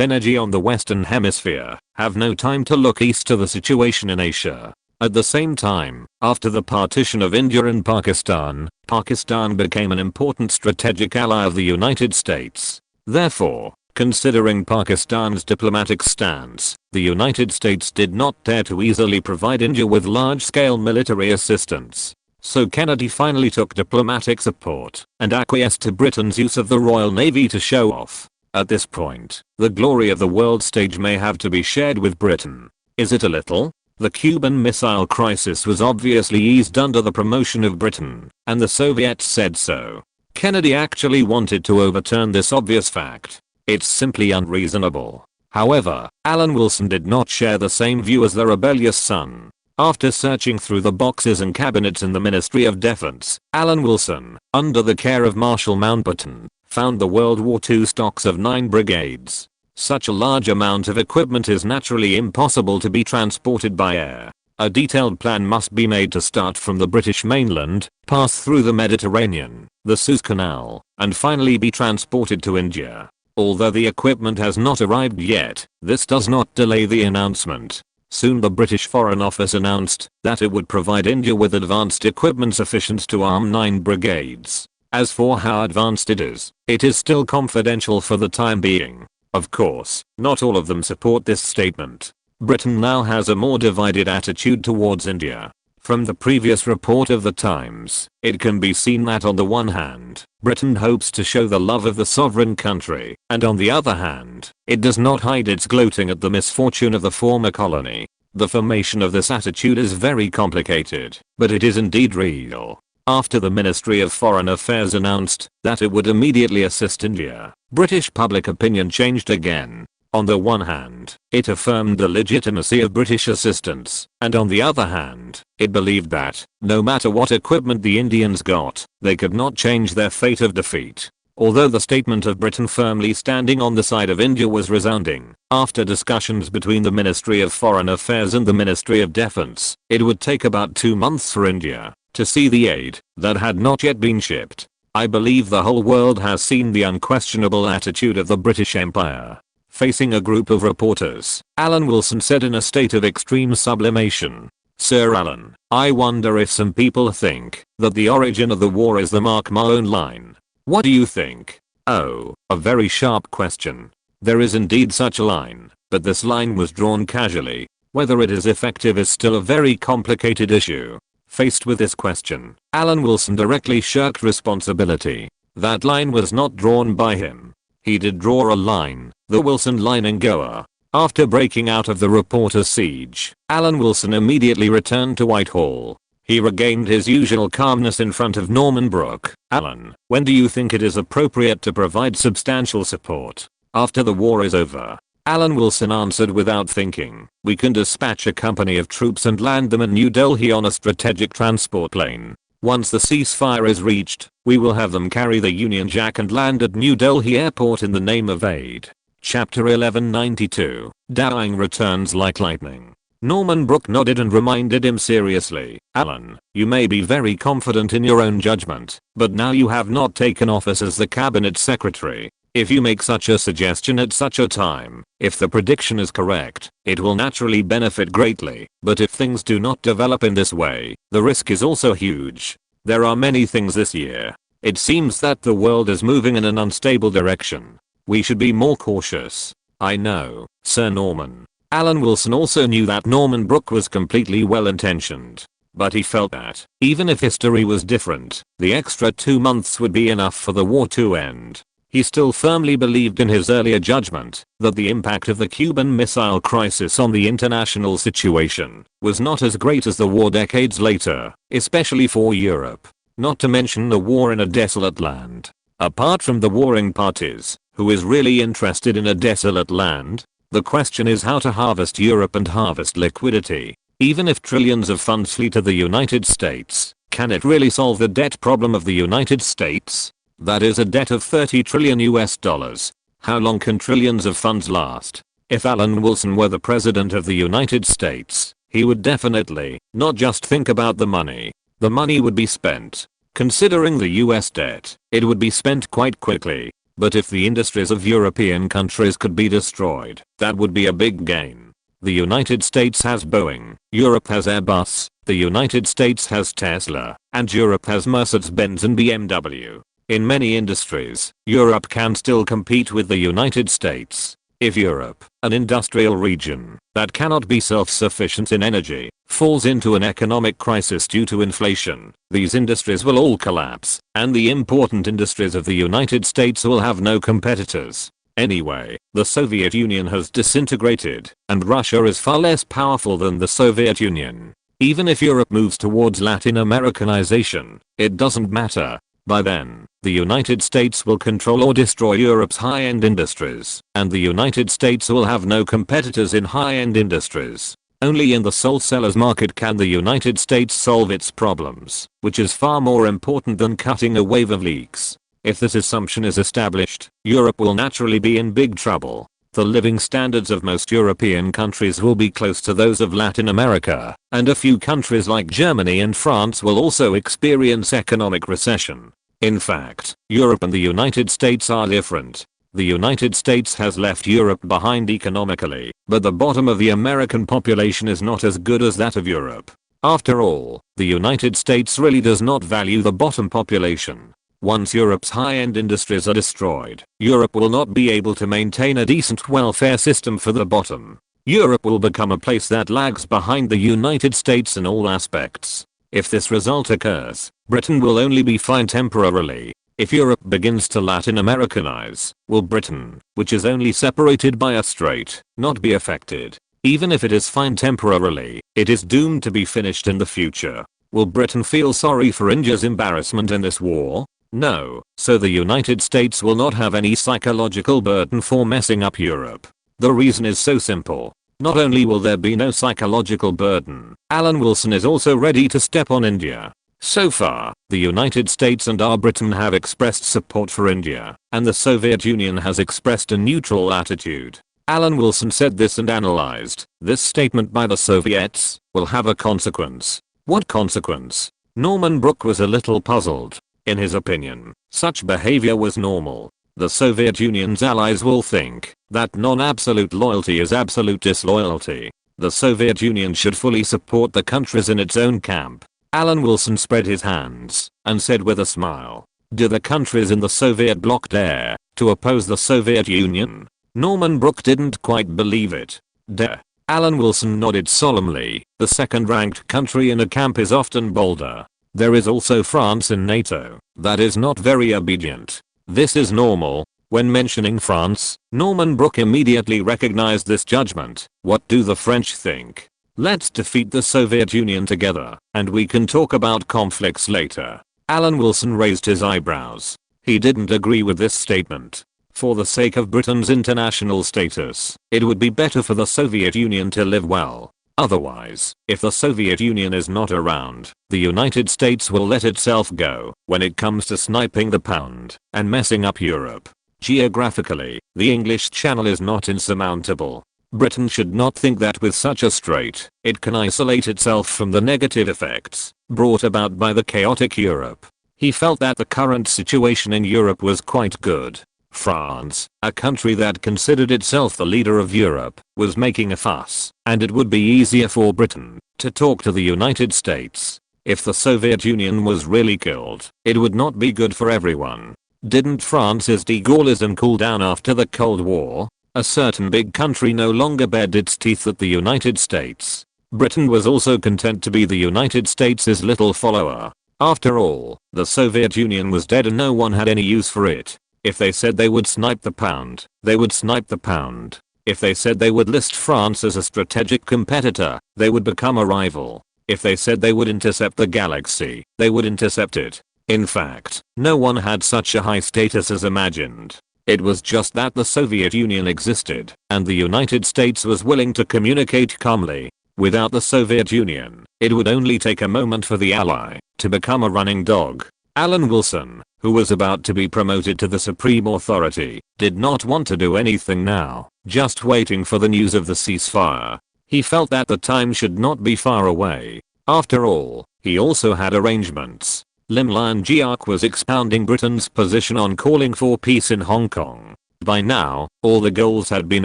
energy on the Western Hemisphere, have no time to look east to the situation in Asia. At the same time, after the partition of India and Pakistan, Pakistan became an important strategic ally of the United States. Therefore, considering Pakistan's diplomatic stance, the United States did not dare to easily provide India with large-scale military assistance. So Kennedy finally took diplomatic support and acquiesced to Britain's use of the Royal Navy to show off. At this point, the glory of the world stage may have to be shared with Britain. Is it a little? The Cuban Missile Crisis was obviously eased under the promotion of Britain, and the Soviets said so. Kennedy actually wanted to overturn this obvious fact. It's simply unreasonable. However, Alan Wilson did not share the same view as the rebellious son. After searching through the boxes and cabinets in the Ministry of Defense, Alan Wilson, under the care of Marshal Mountbatten, found the World War II stocks of 9 brigades. Such a large amount of equipment is naturally impossible to be transported by air. A detailed plan must be made to start from the British mainland, pass through the Mediterranean, the Suez Canal, and finally be transported to India. Although the equipment has not arrived yet, this does not delay the announcement. Soon the British Foreign Office announced that it would provide India with advanced equipment sufficient to arm 9 brigades. As for how advanced it is still confidential for the time being. Of course, not all of them support this statement. Britain now has a more divided attitude towards India. From the previous report of the Times, it can be seen that on the one hand, Britain hopes to show the love of the sovereign country, and on the other hand, it does not hide its gloating at the misfortune of the former colony. The formation of this attitude is very complicated, but it is indeed real. After the Ministry of Foreign Affairs announced that it would immediately assist India, British public opinion changed again. On the one hand, it affirmed the legitimacy of British assistance, and on the other hand, it believed that, no matter what equipment the Indians got, they could not change their fate of defeat. Although the statement of Britain firmly standing on the side of India was resounding, after discussions between the Ministry of Foreign Affairs and the Ministry of Defense, it would take about 2 months for India to see the aid that had not yet been shipped. I believe the whole world has seen the unquestionable attitude of the British Empire. Facing a group of reporters, Alan Wilson said in a state of extreme sublimation, "Sir Alan, I wonder if some people think that the origin of the war is the mark my own line. What do you think?" Oh, a very sharp question. There is indeed such a line, but this line was drawn casually. Whether it is effective is still a very complicated issue. Faced with this question, Alan Wilson directly shirked responsibility. That line was not drawn by him. He did draw a line, the Wilson line in Goa. After breaking out of the reporter's siege, Alan Wilson immediately returned to Whitehall. He regained his usual calmness in front of Norman Brooke. "Alan, when do you think it is appropriate to provide substantial support?" "After the war is over," Alan Wilson answered without thinking. "We can dispatch a company of troops and land them in New Delhi on a strategic transport plane. Once the ceasefire is reached, we will have them carry the Union Jack and land at New Delhi Airport in the name of aid." Chapter 1192. Downing returns like lightning. Norman Brooke nodded and reminded him seriously, "Alan, you may be very confident in your own judgment, but now you have not taken office as the cabinet secretary. If you make such a suggestion at such a time, if the prediction is correct, it will naturally benefit greatly, but if things do not develop in this way, the risk is also huge. There are many things this year. It seems that the world is moving in an unstable direction. We should be more cautious." "I know, Sir Norman." Alan Wilson also knew that Norman Brooke was completely well-intentioned, but he felt that, even if history was different, the extra 2 months would be enough for the war to end. He still firmly believed in his earlier judgment that the impact of the Cuban Missile Crisis on the international situation was not as great as the war decades later, especially for Europe, not to mention the war in a desolate land. Apart from the warring parties, who is really interested in a desolate land? The question is how to harvest Europe and harvest liquidity. Even if trillions of funds flee to the United States, can it really solve the debt problem of the United States? That is a debt of 30 trillion US dollars. How long can trillions of funds last? If Alan Wilson were the president of the United States, he would definitely not just think about the money. The money would be spent. Considering the US debt, it would be spent quite quickly. But if the industries of European countries could be destroyed, that would be a big gain. The United States has Boeing, Europe has Airbus, the United States has Tesla, and Europe has Mercedes-Benz and BMW. In many industries, Europe can still compete with the United States. If Europe, an industrial region that cannot be self-sufficient in energy, falls into an economic crisis due to inflation, these industries will all collapse, and the important industries of the United States will have no competitors. Anyway, the Soviet Union has disintegrated, and Russia is far less powerful than the Soviet Union. Even if Europe moves towards Latin Americanization, it doesn't matter. By then, the United States will control or destroy Europe's high-end industries, and the United States will have no competitors in high-end industries. Only in the sole sellers market can the United States solve its problems, which is far more important than cutting a wave of leaks. If this assumption is established, Europe will naturally be in big trouble. The living standards of most European countries will be close to those of Latin America, and a few countries like Germany and France will also experience economic recession. In fact, Europe and the United States are different. The United States has left Europe behind economically, but the bottom of the American population is not as good as that of Europe. After all, the United States really does not value the bottom population. Once Europe's high-end industries are destroyed, Europe will not be able to maintain a decent welfare system for the bottom. Europe will become a place that lags behind the United States in all aspects. If this result occurs, Britain will only be fine temporarily. If Europe begins to Latin Americanize, will Britain, which is only separated by a strait, not be affected? Even if it is fine temporarily, it is doomed to be finished in the future. Will Britain feel sorry for India's embarrassment in this war? No, so the United States will not have any psychological burden for messing up Europe. The reason is so simple. Not only will there be no psychological burden, Alan Wilson is also ready to step on India. So far, the United States and our Britain have expressed support for India, and the Soviet Union has expressed a neutral attitude. Alan Wilson said this and analyzed, this statement by the Soviets will have a consequence. What consequence? Norman Brooke was a little puzzled. In his opinion, such behavior was normal. The Soviet Union's allies will think that non-absolute loyalty is absolute disloyalty. The Soviet Union should fully support the countries in its own camp. Alan Wilson spread his hands and said with a smile, do the countries in the Soviet bloc dare to oppose the Soviet Union? Norman Brooke didn't quite believe it. Dare? Alan Wilson nodded solemnly. The second-ranked country in a camp is often bolder. There is also France in NATO that is not very obedient. This is normal. When mentioning France, Norman Brooke immediately recognized this judgment. What do the French think? Let's defeat the Soviet Union together, and we can talk about conflicts later. Alan Wilson raised his eyebrows. He didn't agree with this statement. For the sake of Britain's international status, it would be better for the Soviet Union to live well. Otherwise, if the Soviet Union is not around, the United States will let itself go when it comes to sniping the pound and messing up Europe. Geographically, the English Channel is not insurmountable. Britain should not think that with such a strait, it can isolate itself from the negative effects brought about by the chaotic Europe. He felt that the current situation in Europe was quite good. France, a country that considered itself the leader of Europe, was making a fuss, and it would be easier for Britain to talk to the United States. If the Soviet Union was really killed, it would not be good for everyone. Didn't France's de-Gaullism cool down after the Cold War? A certain big country no longer bared its teeth at the United States. Britain was also content to be the United States' little follower. After all, the Soviet Union was dead and no one had any use for it. If they said they would snipe the pound, they would snipe the pound. If they said they would list France as a strategic competitor, they would become a rival. If they said they would intercept the galaxy, they would intercept it. In fact, no one had such a high status as imagined. It was just that the Soviet Union existed, and the United States was willing to communicate calmly. Without the Soviet Union, it would only take a moment for the ally to become a running dog. Alan Wilson, who was about to be promoted to the supreme authority, did not want to do anything now, just waiting for the news of the ceasefire. He felt that the time should not be far away. After all, he also had arrangements Lim Lian Jiak was expounding Britain's position on calling for peace in Hong Kong. By now, all the goals had been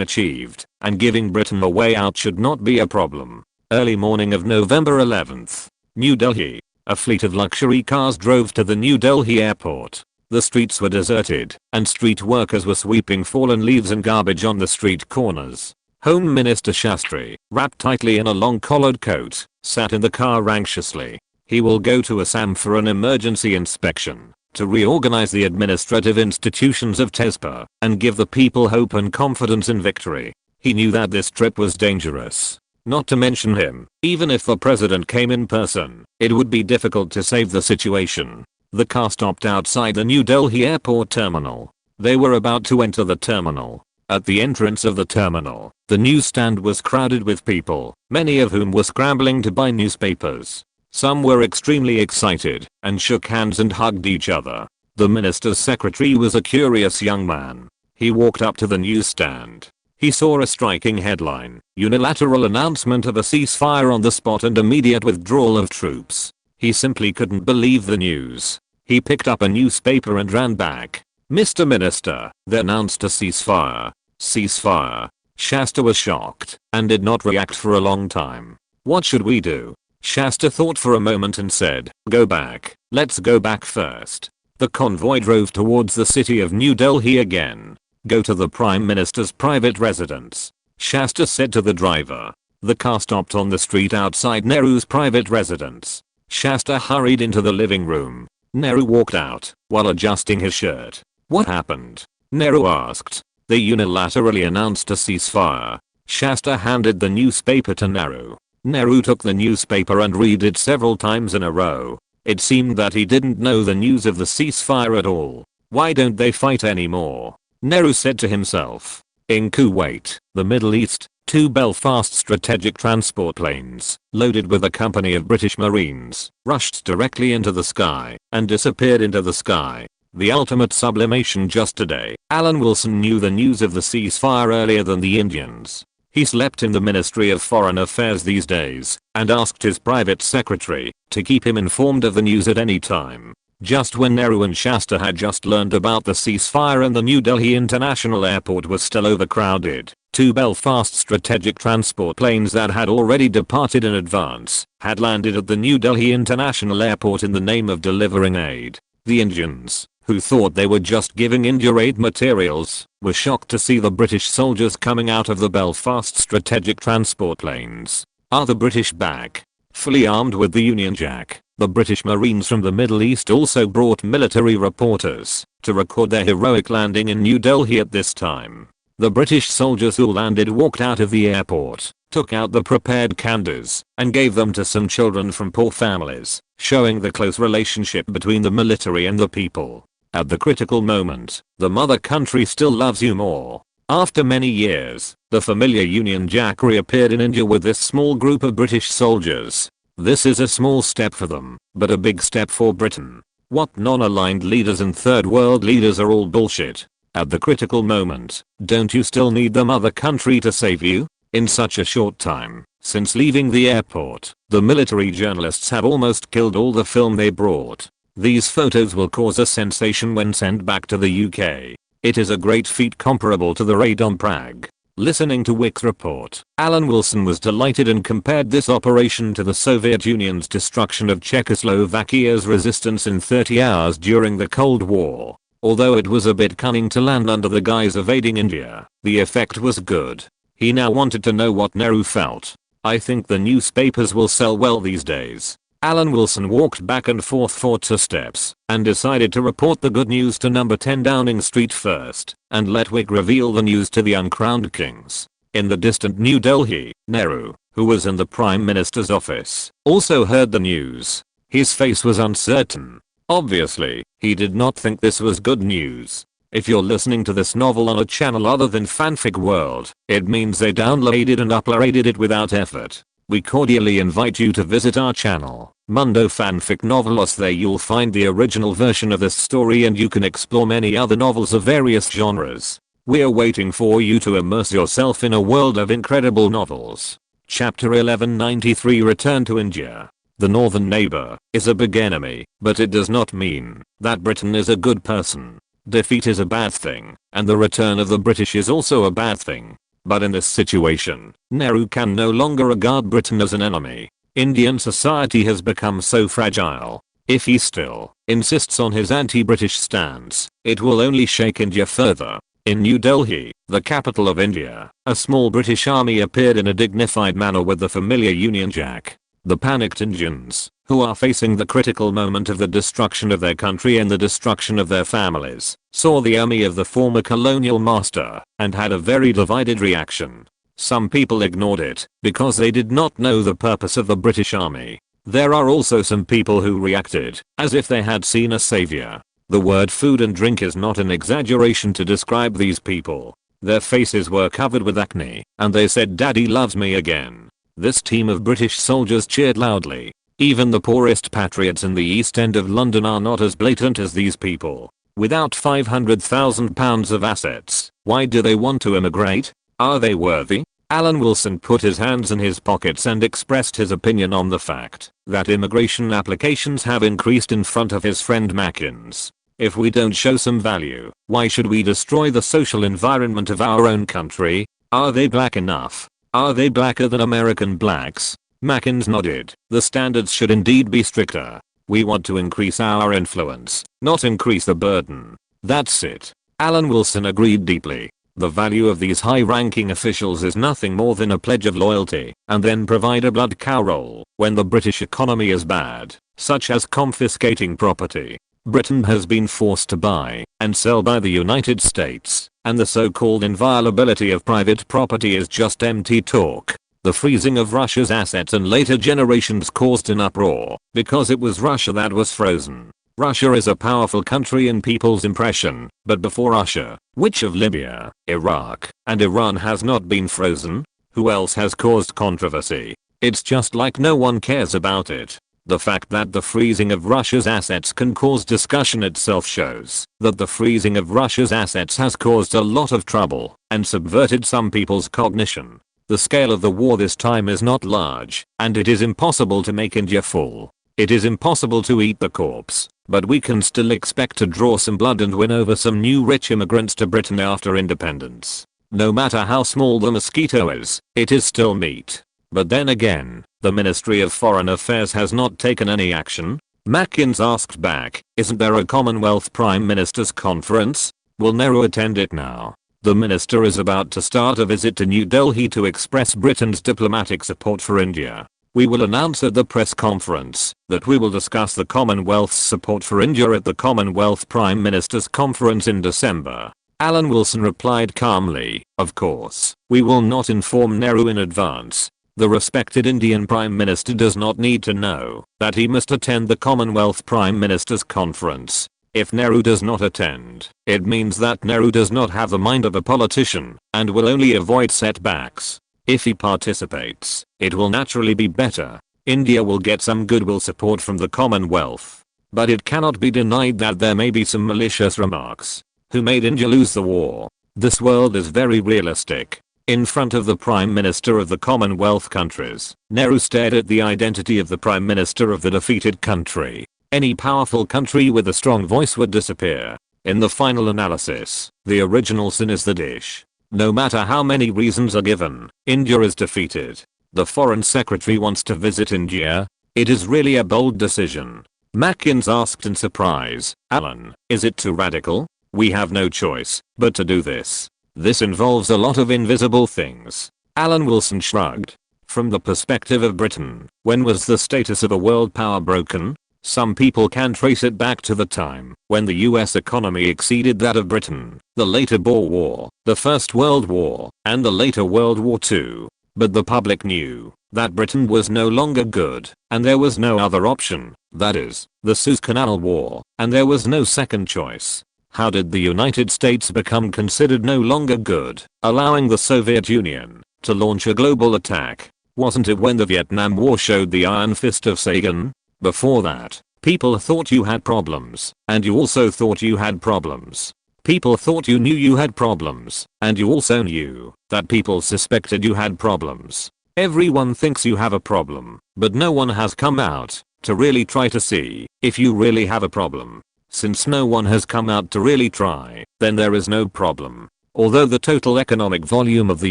achieved, and giving Britain a way out should not be a problem. Early morning of November 11th, New Delhi. A fleet of luxury cars drove to the New Delhi airport. The streets were deserted, and street workers were sweeping fallen leaves and garbage on the street corners. Home Minister Shastri, wrapped tightly in a long-collared coat, sat in the car anxiously. He will go to Assam for an emergency inspection, to reorganize the administrative institutions of TESPA, and give the people hope and confidence in victory. He knew that this trip was dangerous. Not to mention him, even if the president came in person, it would be difficult to save the situation. The car stopped outside the New Delhi airport terminal. They were about to enter the terminal. At the entrance of the terminal, the newsstand was crowded with people, many of whom were scrambling to buy newspapers. Some were extremely excited and shook hands and hugged each other. The minister's secretary was a curious young man. He walked up to the newsstand. He saw a striking headline, unilateral announcement of a ceasefire on the spot and immediate withdrawal of troops. He simply couldn't believe the news. He picked up a newspaper and ran back. Mr. Minister, they announced a ceasefire. Ceasefire. Shasta was shocked and did not react for a long time. What should we do? Shasta thought for a moment and said, go back. Let's go back first. The convoy drove towards the city of New Delhi again. Go to the Prime Minister's private residence, Shasta said to the driver. The car stopped on the street outside Nehru's private residence. Shasta hurried into the living room. Nehru walked out while adjusting his shirt. What happened? Nehru asked. They unilaterally announced a ceasefire. Shasta handed the newspaper to Nehru. Nehru took the newspaper and read it several times in a row. It seemed that he didn't know the news of the ceasefire at all. Why don't they fight anymore? Nehru said to himself. In Kuwait, the Middle East, 2 Belfast strategic transport planes, loaded with a company of British Marines, rushed directly into the sky and disappeared into the sky. The ultimate sublimation. Just today, Alan Wilson knew the news of the ceasefire earlier than the Indians. He slept in the Ministry of Foreign Affairs these days and asked his private secretary to keep him informed of the news at any time. Just when Nehru and Shasta had just learned about the ceasefire and the New Delhi International Airport was still overcrowded, 2 Belfast strategic transport planes that had already departed in advance had landed at the New Delhi International Airport in the name of delivering aid. The Indians, who thought they were just giving India aid materials, were shocked to see the British soldiers coming out of the Belfast strategic transport planes. Are the British back? Fully armed with the Union Jack, the British Marines from the Middle East also brought military reporters to record their heroic landing in New Delhi at this time. The British soldiers who landed walked out of the airport, took out the prepared candies, and gave them to some children from poor families, showing the close relationship between the military and the people. At the critical moment, the mother country still loves you more. After many years, the familiar Union Jack reappeared in India with this small group of British soldiers. This is a small step for them, but a big step for Britain. What non-aligned leaders and third world leaders are all bullshit. At the critical moment, don't you still need the mother country to save you? In such a short time, since leaving the airport, the military journalists have almost killed all the film they brought. These photos will cause a sensation when sent back to the UK. It is a great feat comparable to the raid on Prague. Listening to Wick's report, Alan Wilson was delighted and compared this operation to the Soviet Union's destruction of Czechoslovakia's resistance in 30 hours during the Cold War. Although it was a bit cunning to land under the guise of aiding India, the effect was good. He now wanted to know what Nehru felt. I think the newspapers will sell well these days. Alan Wilson walked back and forth for 2 steps and decided to report the good news to number 10 Downing Street first and let Wick reveal the news to the uncrowned kings. In the distant New Delhi, Nehru, who was in the Prime Minister's office, also heard the news. His face was uncertain. Obviously, he did not think this was good news. If you're listening to this novel on a channel other than Fanfic World, it means they downloaded and uploaded it without effort. We cordially invite you to visit our channel, Mundo Fanfic Novelos. There you'll find the original version of this story and you can explore many other novels of various genres. We're waiting for you to immerse yourself in a world of incredible novels. Chapter 1193 Return to India. The northern neighbor is a big enemy, but it does not mean that Britain is a good person. Defeat is a bad thing, and the return of the British is also a bad thing. But in this situation, Nehru can no longer regard Britain as an enemy. Indian society has become so fragile. If he still insists on his anti-British stance, it will only shake India further. In New Delhi, the capital of India, a small British army appeared in a dignified manner with the familiar Union Jack. The panicked Indians, who are facing the critical moment of the destruction of their country and the destruction of their families, saw the army of the former colonial master and had a very divided reaction. Some people ignored it because they did not know the purpose of the British army. There are also some people who reacted as if they had seen a savior. The word food and drink is not an exaggeration to describe these people. Their faces were covered with acne, and they said, "Daddy loves me again." This team of British soldiers cheered loudly. Even the poorest patriots in the East End of London are not as blatant as these people. Without £500,000 of assets, why do they want to immigrate? Are they worthy? Alan Wilson put his hands in his pockets and expressed his opinion on the fact that immigration applications have increased in front of his friend Mackins. If we don't show some value, why should we destroy the social environment of our own country? Are they black enough? Are they blacker than American blacks? Mackins nodded. The standards should indeed be stricter. We want to increase our influence, not increase the burden. That's it. Alan Wilson agreed deeply. The value of these high-ranking officials is nothing more than a pledge of loyalty, and then provide a blood cow roll when the British economy is bad, such as confiscating property. Britain has been forced to buy and sell by the United States, and the so-called inviolability of private property is just empty talk. The freezing of Russia's assets in later generations caused an uproar because it was Russia that was frozen. Russia is a powerful country in people's impression, but before Russia, which of Libya, Iraq, and Iran has not been frozen? Who else has caused controversy? It's just like no one cares about it. The fact that the freezing of Russia's assets can cause discussion itself shows that the freezing of Russia's assets has caused a lot of trouble and subverted some people's cognition. The scale of the war this time is not large, and it is impossible to make India full. It is impossible to eat the corpse, but we can still expect to draw some blood and win over some new rich immigrants to Britain after independence. No matter how small the mosquito is, it is still meat. But then again, the Ministry of Foreign Affairs has not taken any action. Mackins asked back, isn't there a Commonwealth Prime Minister's Conference? Will Nehru attend it now? The minister is about to start a visit to New Delhi to express Britain's diplomatic support for India. We will announce at the press conference that we will discuss the Commonwealth's support for India at the Commonwealth Prime Ministers Conference in December. Alan Wilson replied calmly, of course, we will not inform Nehru in advance. The respected Indian Prime Minister does not need to know that he must attend the Commonwealth Prime Ministers Conference. If Nehru does not attend, it means that Nehru does not have the mind of a politician and will only avoid setbacks. If he participates, it will naturally be better. India will get some goodwill support from the Commonwealth. But it cannot be denied that there may be some malicious remarks. Who made India lose the war? This world is very realistic. In front of the Prime Minister of the Commonwealth countries, Nehru stared at the identity of the Prime Minister of the defeated country. Any powerful country with a strong voice would disappear. In the final analysis, the original sin is the dish. No matter how many reasons are given, India is defeated. The Foreign Secretary wants to visit India. It is really a bold decision. Mackins asked in surprise, Alan, is it too radical? We have no choice but to do this. This involves a lot of invisible things. Alan Wilson shrugged. From the perspective of Britain, when was the status of a world power broken? Some people can trace it back to the time when the US economy exceeded that of Britain, the later Boer War, the First World War, and the later World War II. But the public knew that Britain was no longer good, and there was no other option, that is, the Suez Canal War, and there was no second choice. How did the United States become considered no longer good, allowing the Soviet Union to launch a global attack? Wasn't it when the Vietnam War showed the iron fist of Saigon? Before that, people thought you had problems, and you also thought you had problems. People thought you knew you had problems, and you also knew that people suspected you had problems. Everyone thinks you have a problem, but no one has come out to really try to see if you really have a problem. Since no one has come out to really try, then there is no problem. Although the total economic volume of the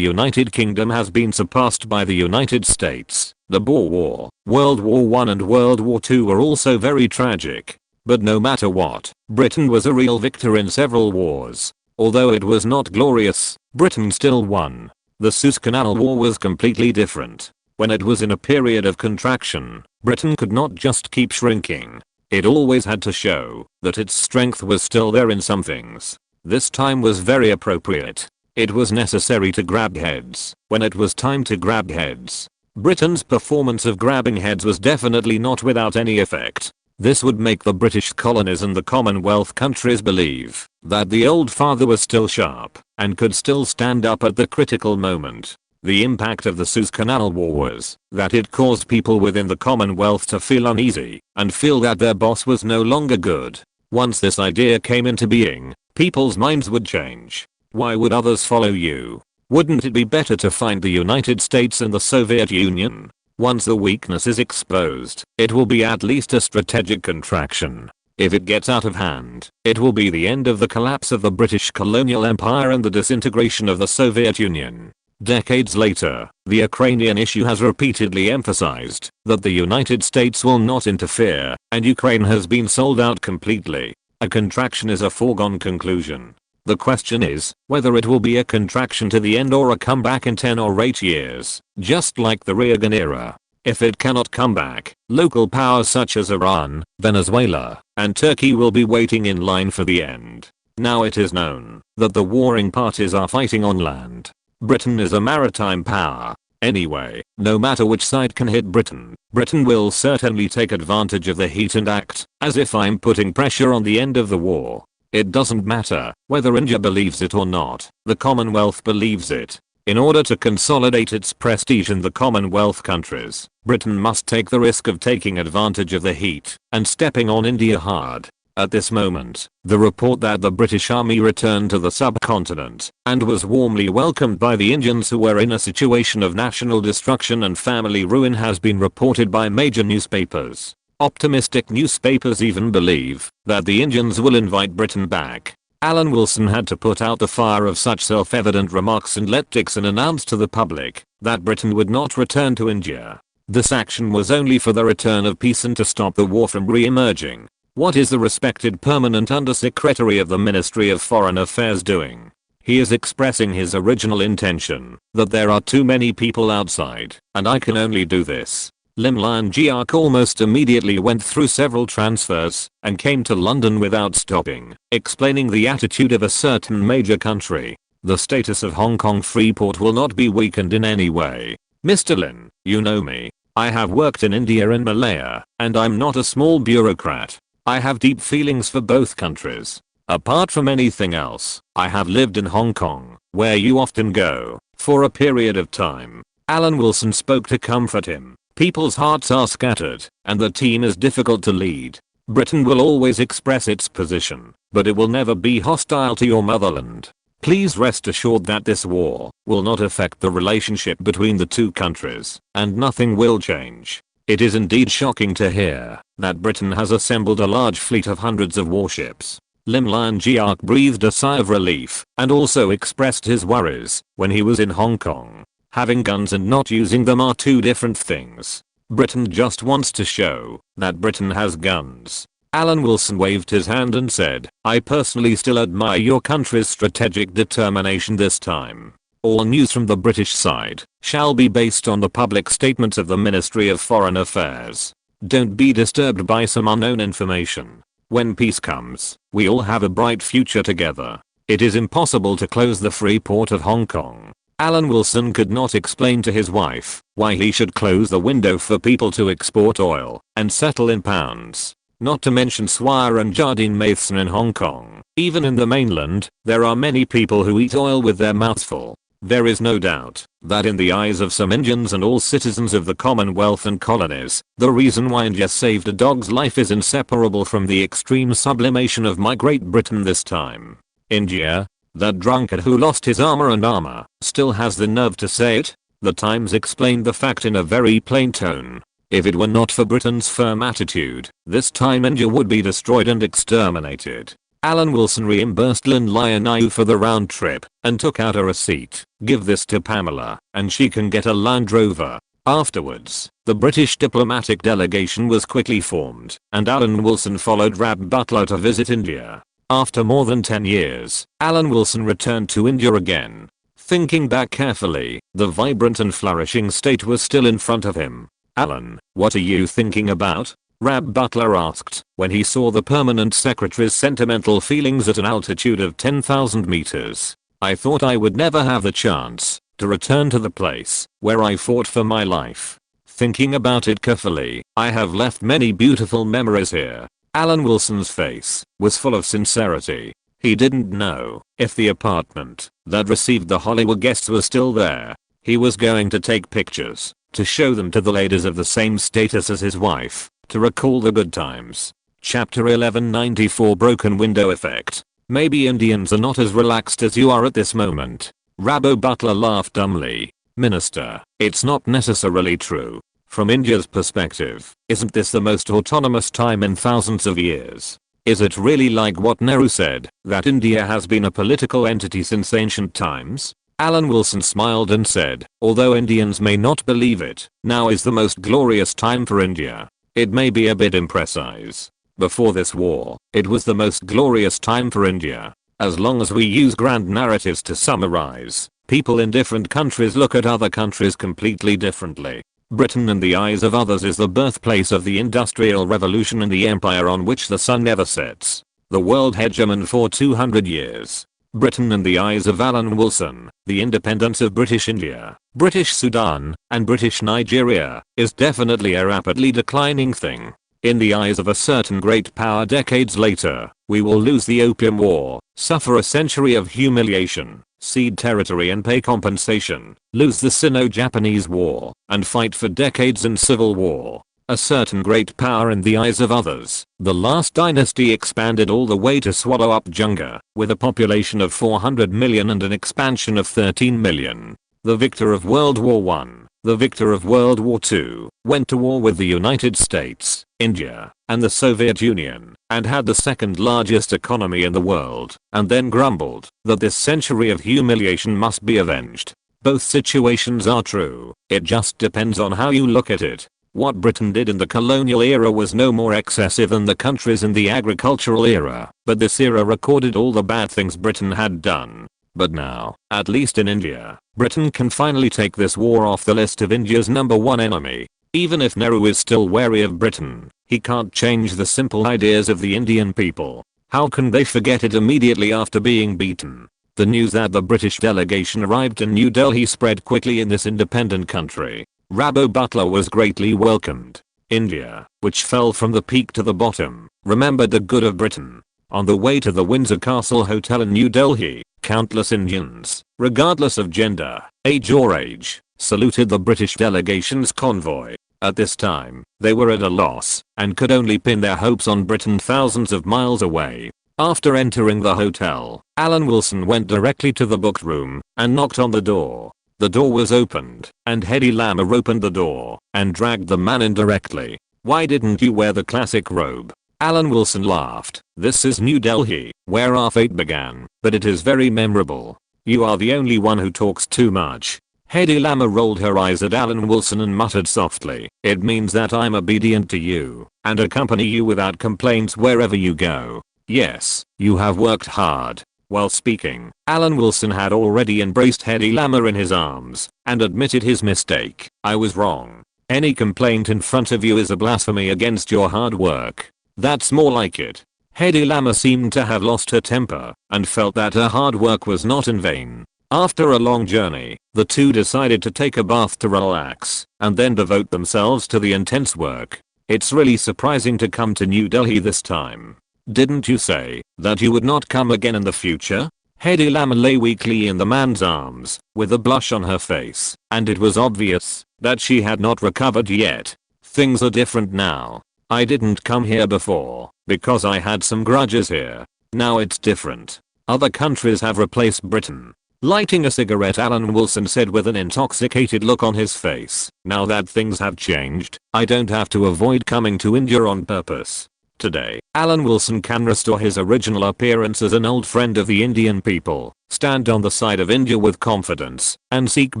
United Kingdom has been surpassed by the United States, the Boer War, World War I and World War II were also very tragic. But no matter what, Britain was a real victor in several wars. Although it was not glorious, Britain still won. The Suez Canal War was completely different. When it was in a period of contraction, Britain could not just keep shrinking. It always had to show that its strength was still there in some things. This time was very appropriate. It was necessary to grab heads when it was time to grab heads. Britain's performance of grabbing heads was definitely not without any effect. This would make the British colonies and the Commonwealth countries believe that the old father was still sharp and could still stand up at the critical moment. The impact of the Suez Canal War was that it caused people within the Commonwealth to feel uneasy and feel that their boss was no longer good. Once this idea came into being, people's minds would change. Why would others follow you? Wouldn't it be better to find the United States and the Soviet Union? Once the weakness is exposed, it will be at least a strategic contraction. If it gets out of hand, it will be the end of the collapse of the British colonial empire and the disintegration of the Soviet Union. Decades later, the Ukrainian issue has repeatedly emphasized that the United States will not interfere, and Ukraine has been sold out completely. A contraction is a foregone conclusion. The question is whether it will be a contraction to the end or a comeback in 10 or 8 years, just like the Reagan era. If it cannot come back, local powers such as Iran, Venezuela, and Turkey will be waiting in line for the end. Now it is known that the warring parties are fighting on land. Britain is a maritime power. Anyway, no matter which side can hit Britain, Britain will certainly take advantage of the heat and act as if I'm putting pressure on the end of the war. It doesn't matter whether India believes it or not, the Commonwealth believes it. In order to consolidate its prestige in the Commonwealth countries, Britain must take the risk of taking advantage of the heat and stepping on India hard. At this moment, the report that the British Army returned to the subcontinent and was warmly welcomed by the Indians who were in a situation of national destruction and family ruin has been reported by major newspapers. Optimistic newspapers even believe that the Indians will invite Britain back. Alan Wilson had to put out the fire of such self-evident remarks and let Dixon announce to the public that Britain would not return to India. This action was only for the return of peace and to stop the war from re-emerging. What is the respected permanent undersecretary of the Ministry of Foreign Affairs doing? He is expressing his original intention that there are too many people outside and I can only do this. Lim Lian Jiak almost immediately went through several transfers and came to London without stopping, explaining the attitude of a certain major country. The status of Hong Kong Freeport will not be weakened in any way. Mr. Lin, you know me. I have worked in India and Malaya, and I'm not a small bureaucrat. I have deep feelings for both countries. Apart from anything else, I have lived in Hong Kong, where you often go, for a period of time. Alan Wilson spoke to comfort him. People's hearts are scattered, and the team is difficult to lead. Britain will always express its position, but it will never be hostile to your motherland. Please rest assured that this war will not affect the relationship between the two countries, and nothing will change. It is indeed shocking to hear that Britain has assembled a large fleet of hundreds of warships. Lim Lian Jiak breathed a sigh of relief and also expressed his worries when he was in Hong Kong. Having guns and not using them are two different things. Britain just wants to show that Britain has guns. Alan Wilson waved his hand and said, I personally still admire your country's strategic determination this time. All news from the British side shall be based on the public statements of the Ministry of Foreign Affairs. Don't be disturbed by some unknown information. When peace comes, we all have a bright future together. It is impossible to close the free port of Hong Kong. Alan Wilson could not explain to his wife why he should close the window for people to export oil and settle in pounds. Not to mention Swire and Jardine Matheson in Hong Kong. Even in the mainland, there are many people who eat oil with their mouths full. There is no doubt that in the eyes of some Indians and all citizens of the Commonwealth and colonies, the reason why India saved a dog's life is inseparable from the extreme sublimation of my Great Britain this time. India? That drunkard who lost his armor and armor still has the nerve to say it? The Times explained the fact in a very plain tone. If it were not for Britain's firm attitude, this time India would be destroyed and exterminated. Alan Wilson reimbursed Lion for the round trip and took out a receipt. Give this to Pamela and she can get a Land Rover. Afterwards, the British diplomatic delegation was quickly formed and Alan Wilson followed Rab Butler to visit India. After more than 10 years, Alan Wilson returned to India again. Thinking back carefully, the vibrant and flourishing state was still in front of him. Alan, what are you thinking about? Rab Butler asked when he saw the permanent secretary's sentimental feelings at an altitude of 10,000 meters. I thought I would never have the chance to return to the place where I fought for my life. Thinking about it carefully, I have left many beautiful memories here. Alan Wilson's face was full of sincerity. He didn't know if the apartment that received the Hollywood guests was still there. He was going to take pictures to show them to the ladies of the same status as his wife, to recall the good times. Chapter 1194 Broken Window Effect. Maybe Indians are not as relaxed as you are at this moment. Rabbo Butler laughed dumbly. Minister, it's not necessarily true. From India's perspective, isn't this the most autonomous time in thousands of years? Is it really like what Nehru said, that India has been a political entity since ancient times? Alan Wilson smiled and said, although Indians may not believe it, now is the most glorious time for India. It may be a bit imprecise. Before this war, it was the most glorious time for India. As long as we use grand narratives to summarize, people in different countries look at other countries completely differently. Britain in the eyes of others is the birthplace of the Industrial Revolution and the empire on which the sun never sets. The world hegemon for 200 years. Britain in the eyes of Alan Wilson, the independence of British India, British Sudan, and British Nigeria, is definitely a rapidly declining thing. In the eyes of a certain great power decades later, we will lose the Opium War, suffer a century of humiliation, cede territory and pay compensation, lose the Sino-Japanese War, and fight for decades in civil war. A certain great power in the eyes of others, the last dynasty expanded all the way to swallow up Junga, with a population of 400 million and an expansion of 13 million. The victor of World War I, the victor of World War II, went to war with the United States, India, and the Soviet Union, and had the second largest economy in the world, and then grumbled that this century of humiliation must be avenged. Both situations are true, it just depends on how you look at it. What Britain did in the colonial era was no more excessive than the countries in the agricultural era, but this era recorded all the bad things Britain had done. But now, at least in India, Britain can finally take this war off the list of India's #1 enemy. Even if Nehru is still wary of Britain, he can't change the simple ideas of the Indian people. How can they forget it immediately after being beaten? The news that the British delegation arrived in New Delhi spread quickly in this independent country. Rabbo Butler was greatly welcomed. India, which fell from the peak to the bottom, remembered the good of Britain. On the way to the Windsor Castle Hotel in New Delhi, countless Indians, regardless of gender, age or age, saluted the British delegation's convoy. At this time, they were at a loss and could only pin their hopes on Britain thousands of miles away. After entering the hotel, Alan Wilson went directly to the booked room and knocked on the door. The door was opened, and Hedy Lamarr opened the door and dragged the man in directly. Why didn't you wear the classic robe? Alan Wilson laughed. This is New Delhi, where our fate began, but it is very memorable. You are the only one who talks too much. Hedy Lamarr rolled her eyes at Alan Wilson and muttered softly, it means that I'm obedient to you, and accompany you without complaints wherever you go. Yes, you have worked hard. While speaking, Alan Wilson had already embraced Hedy Lamarr in his arms and admitted his mistake. I was wrong. Any complaint in front of you is a blasphemy against your hard work. That's more like it. Hedy Lamarr seemed to have lost her temper and felt that her hard work was not in vain. After a long journey, the two decided to take a bath to relax and then devote themselves to the intense work. It's really surprising to come to New Delhi this time. Didn't you say that you would not come again in the future? Hedy Lamarr lay weakly in the man's arms, with a blush on her face, and it was obvious that she had not recovered yet. Things are different now. I didn't come here before, because I had some grudges here. Now it's different. Other countries have replaced Britain. Lighting a cigarette, Alan Wilson said with an intoxicated look on his face, "Now that things have changed, I don't have to avoid coming to India on purpose. Today, Alan Wilson can restore his original appearance as an old friend of the Indian people, stand on the side of India with confidence, and seek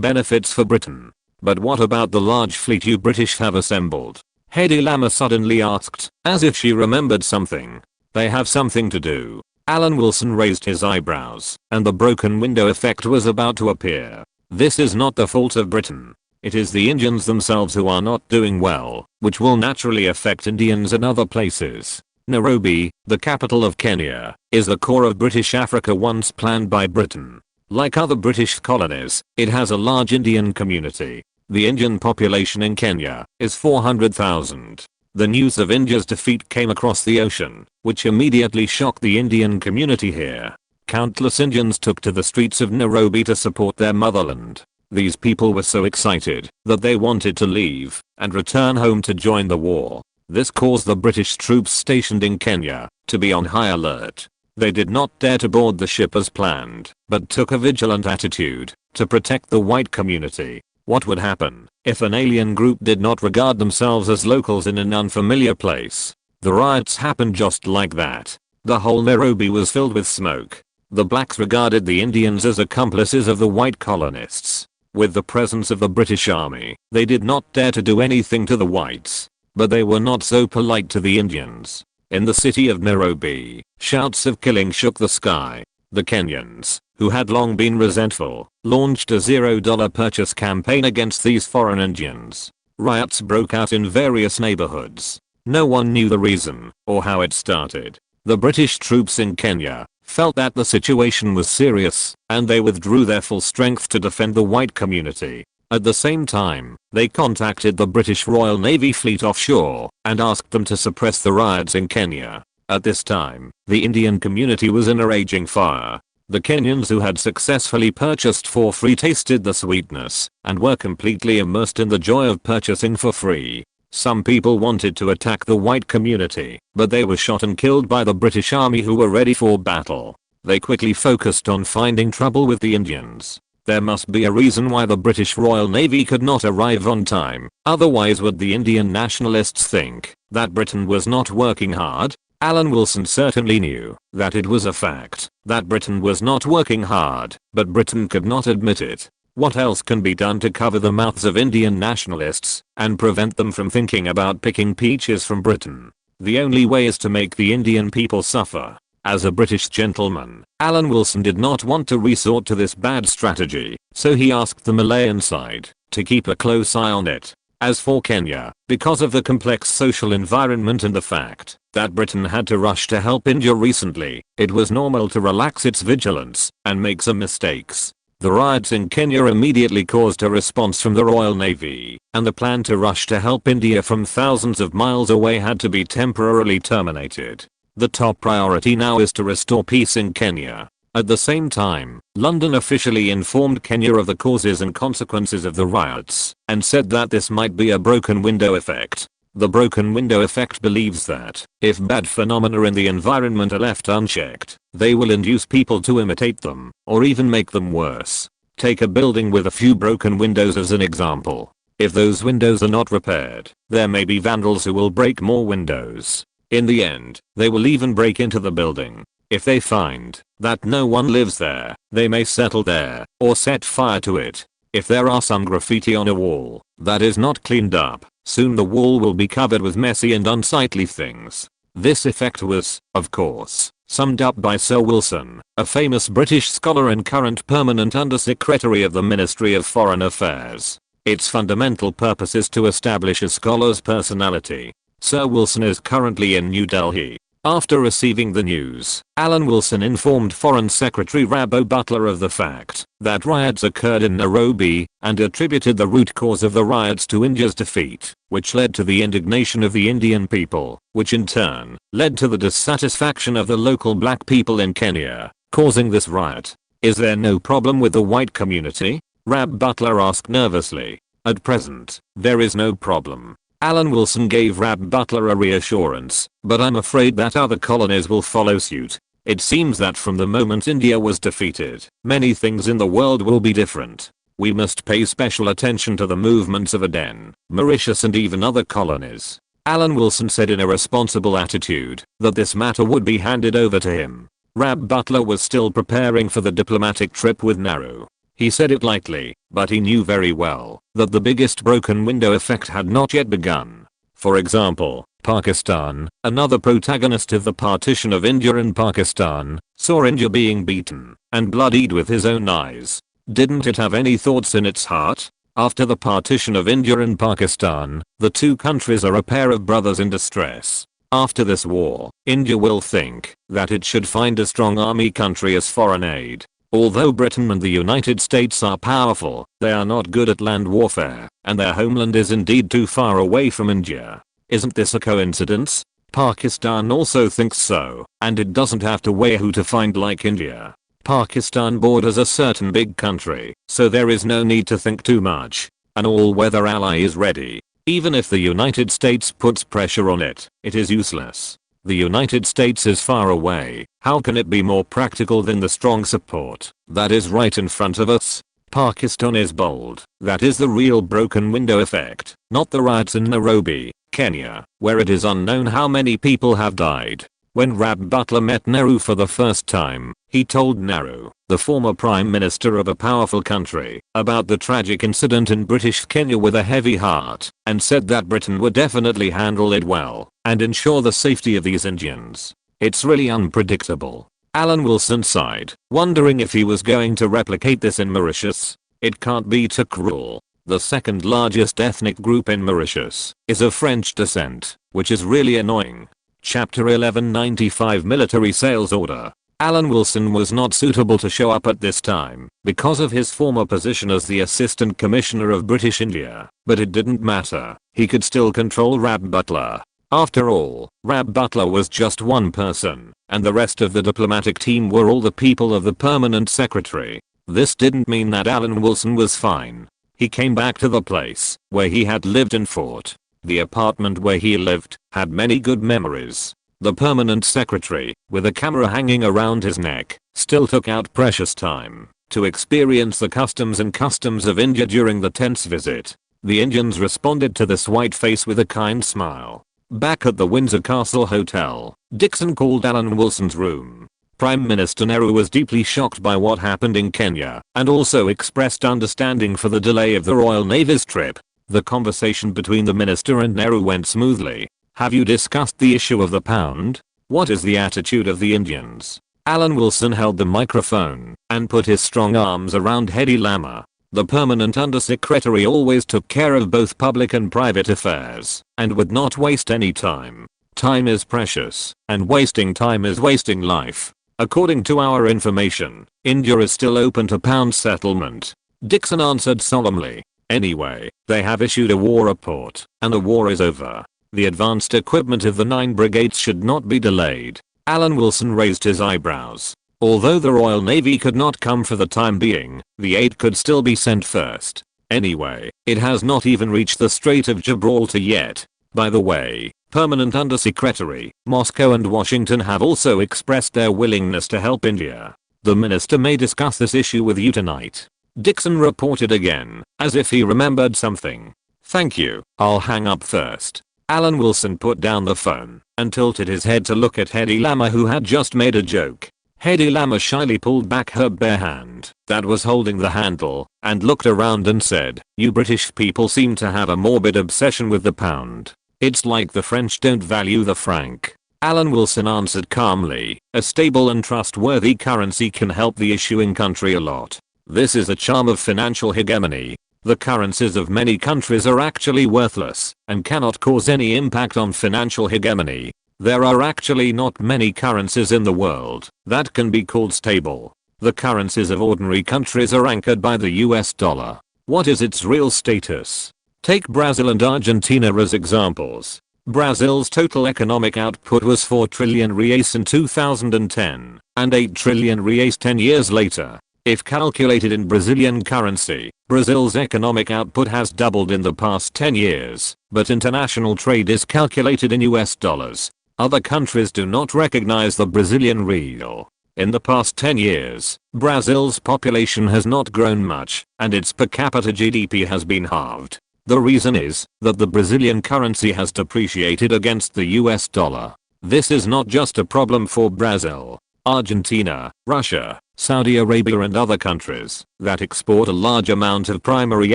benefits for Britain." "But what about the large fleet you British have assembled?" Hedy Lamarr suddenly asked, as if she remembered something. "They have something to do." Alan Wilson raised his eyebrows, and the broken window effect was about to appear. "This is not the fault of Britain. It is the Indians themselves who are not doing well, which will naturally affect Indians in other places. Nairobi, the capital of Kenya, is the core of British Africa once planned by Britain. Like other British colonies, it has a large Indian community. The Indian population in Kenya is 400,000. The news of India's defeat came across the ocean, which immediately shocked the Indian community here. Countless Indians took to the streets of Nairobi to support their motherland. These people were so excited that they wanted to leave and return home to join the war. This caused the British troops stationed in Kenya to be on high alert. They did not dare to board the ship as planned, but took a vigilant attitude to protect the white community. What would happen if an alien group did not regard themselves as locals in an unfamiliar place? The riots happened just like that. The whole Nairobi was filled with smoke. The blacks regarded the Indians as accomplices of the white colonists. With the presence of the British army, they did not dare to do anything to the whites. But they were not so polite to the Indians. In the city of Nairobi, shouts of killing shook the sky. The Kenyans, who had long been resentful, launched a $0 purchase campaign against these foreign Indians. Riots broke out in various neighborhoods. No one knew the reason or how it started. The British troops in Kenya felt that the situation was serious, and they withdrew their full strength to defend the white community. At the same time, they contacted the British Royal Navy fleet offshore and asked them to suppress the riots in Kenya. At this time, the Indian community was in a raging fire. The Kenyans who had successfully purchased for free tasted the sweetness and were completely immersed in the joy of purchasing for free. Some people wanted to attack the white community, but they were shot and killed by the British army who were ready for battle. They quickly focused on finding trouble with the Indians. There must be a reason why the British Royal Navy could not arrive on time, otherwise would the Indian nationalists think that Britain was not working hard? Alan Wilson certainly knew that it was a fact that Britain was not working hard, but Britain could not admit it. What else can be done to cover the mouths of Indian nationalists and prevent them from thinking about picking peaches from Britain? The only way is to make the Indian people suffer. As a British gentleman, Alan Wilson did not want to resort to this bad strategy, so he asked the Malayan side to keep a close eye on it. As for Kenya, because of the complex social environment and the fact that Britain had to rush to help India recently, it was normal to relax its vigilance and make some mistakes. The riots in Kenya immediately caused a response from the Royal Navy, and the plan to rush to help India from thousands of miles away had to be temporarily terminated. The top priority now is to restore peace in Kenya. At the same time, London officially informed Kenya of the causes and consequences of the riots, and said that this might be a broken window effect. The broken window effect believes that, if bad phenomena in the environment are left unchecked, they will induce people to imitate them, or even make them worse. Take a building with a few broken windows as an example. If those windows are not repaired, there may be vandals who will break more windows. In the end, they will even break into the building. If they find that no one lives there, they may settle there, or set fire to it. If there are some graffiti on a wall that is not cleaned up, soon the wall will be covered with messy and unsightly things. This effect was, of course, summed up by Sir Wilson, a famous British scholar and current permanent Under-Secretary of the Ministry of Foreign Affairs. Its fundamental purpose is to establish a scholar's personality. Sir Wilson is currently in New Delhi. After receiving the news, Alan Wilson informed Foreign Secretary Rabbo Butler of the fact that riots occurred in Nairobi and attributed the root cause of the riots to India's defeat, which led to the indignation of the Indian people, which in turn led to the dissatisfaction of the local black people in Kenya, causing this riot. Is there no problem with the white community? Rab Butler asked nervously. At present, there is no problem. Alan Wilson gave Rab Butler a reassurance, but I'm afraid that other colonies will follow suit. It seems that from the moment India was defeated, many things in the world will be different. We must pay special attention to the movements of Aden, Mauritius and even other colonies. Alan Wilson said in a responsible attitude that this matter would be handed over to him. Rab Butler was still preparing for the diplomatic trip with Nehru. He said it lightly, but he knew very well that the biggest broken window effect had not yet begun. For example, Pakistan, another protagonist of the partition of India and Pakistan, saw India being beaten and bloodied with his own eyes. Didn't it have any thoughts in its heart? After the partition of India and Pakistan, the two countries are a pair of brothers in distress. After this war, India will think that it should find a strong army country as foreign aid. Although Britain and the United States are powerful, they are not good at land warfare, and their homeland is indeed too far away from India. Isn't this a coincidence? Pakistan also thinks so, and it doesn't have to weigh who to find like India. Pakistan borders a certain big country, so there is no need to think too much. An all-weather ally is ready. Even if the United States puts pressure on it, it is useless. The United States is far away. How can it be more practical than the strong support that is right in front of us? Pakistan is bold. That is the real broken window effect, not the riots in Nairobi, Kenya, where it is unknown how many people have died. When Rab Butler met Nehru for the first time, he told Nehru, the former prime minister of a powerful country, about the tragic incident in British Kenya with a heavy heart, and said that Britain would definitely handle it well and ensure the safety of these Indians. It's really unpredictable. Alan Wilson sighed, wondering if he was going to replicate this in Mauritius. It can't be too cruel. The second largest ethnic group in Mauritius is of French descent, which is really annoying. Chapter 1195 Military Sales Order. Alan Wilson was not suitable to show up at this time because of his former position as the Assistant Commissioner of British India, but it didn't matter. He could still control Rab Butler. After all, Rab Butler was just one person, and the rest of the diplomatic team were all the people of the Permanent Secretary. This didn't mean that Alan Wilson was fine. He came back to the place where he had lived and fought. The apartment where he lived had many good memories. The Permanent Secretary, with a camera hanging around his neck, still took out precious time to experience the customs of India during the tense visit. The Indians responded to this white face with a kind smile. Back at the Windsor Castle Hotel, Dixon called Alan Wilson's room. Prime Minister Nehru was deeply shocked by what happened in Kenya and also expressed understanding for the delay of the Royal Navy's trip. The conversation between the minister and Nehru went smoothly. Have you discussed the issue of the pound? What is the attitude of the Indians? Alan Wilson held the microphone and put his strong arms around Hedy Lama. The permanent undersecretary always took care of both public and private affairs and would not waste any time. Time is precious, and wasting time is wasting life. According to our information, India is still open to pound settlement. Dixon answered solemnly. Anyway, they have issued a war report, and the war is over. The advanced equipment of the 9 brigades should not be delayed. Alan Wilson raised his eyebrows. Although the Royal Navy could not come for the time being, the aid could still be sent first. Anyway, it has not even reached the Strait of Gibraltar yet. By the way, Permanent Undersecretary, Moscow and Washington have also expressed their willingness to help India. The minister may discuss this issue with you tonight. Dixon reported again, as if he remembered something. Thank you, I'll hang up first. Alan Wilson put down the phone and tilted his head to look at Hedy Lama, who had just made a joke. Hedy Lama shyly pulled back her bare hand that was holding the handle and looked around and said, "You British people seem to have a morbid obsession with the pound. It's like the French don't value the franc." Alan Wilson answered calmly, "A stable and trustworthy currency can help the issuing country a lot. This is a charm of financial hegemony. The currencies of many countries are actually worthless and cannot cause any impact on financial hegemony. There are actually not many currencies in the world that can be called stable. The currencies of ordinary countries are anchored by the US dollar. What is its real status? Take Brazil and Argentina as examples. Brazil's total economic output was 4 trillion reais in 2010 and 8 trillion reais 10 years later. If calculated in Brazilian currency, Brazil's economic output has doubled in the past 10 years, but international trade is calculated in US dollars. Other countries do not recognize the Brazilian real. In the past 10 years, Brazil's population has not grown much, and its per capita GDP has been halved. The reason is that the Brazilian currency has depreciated against the US dollar. This is not just a problem for Brazil. Argentina, Russia, Saudi Arabia and other countries that export a large amount of primary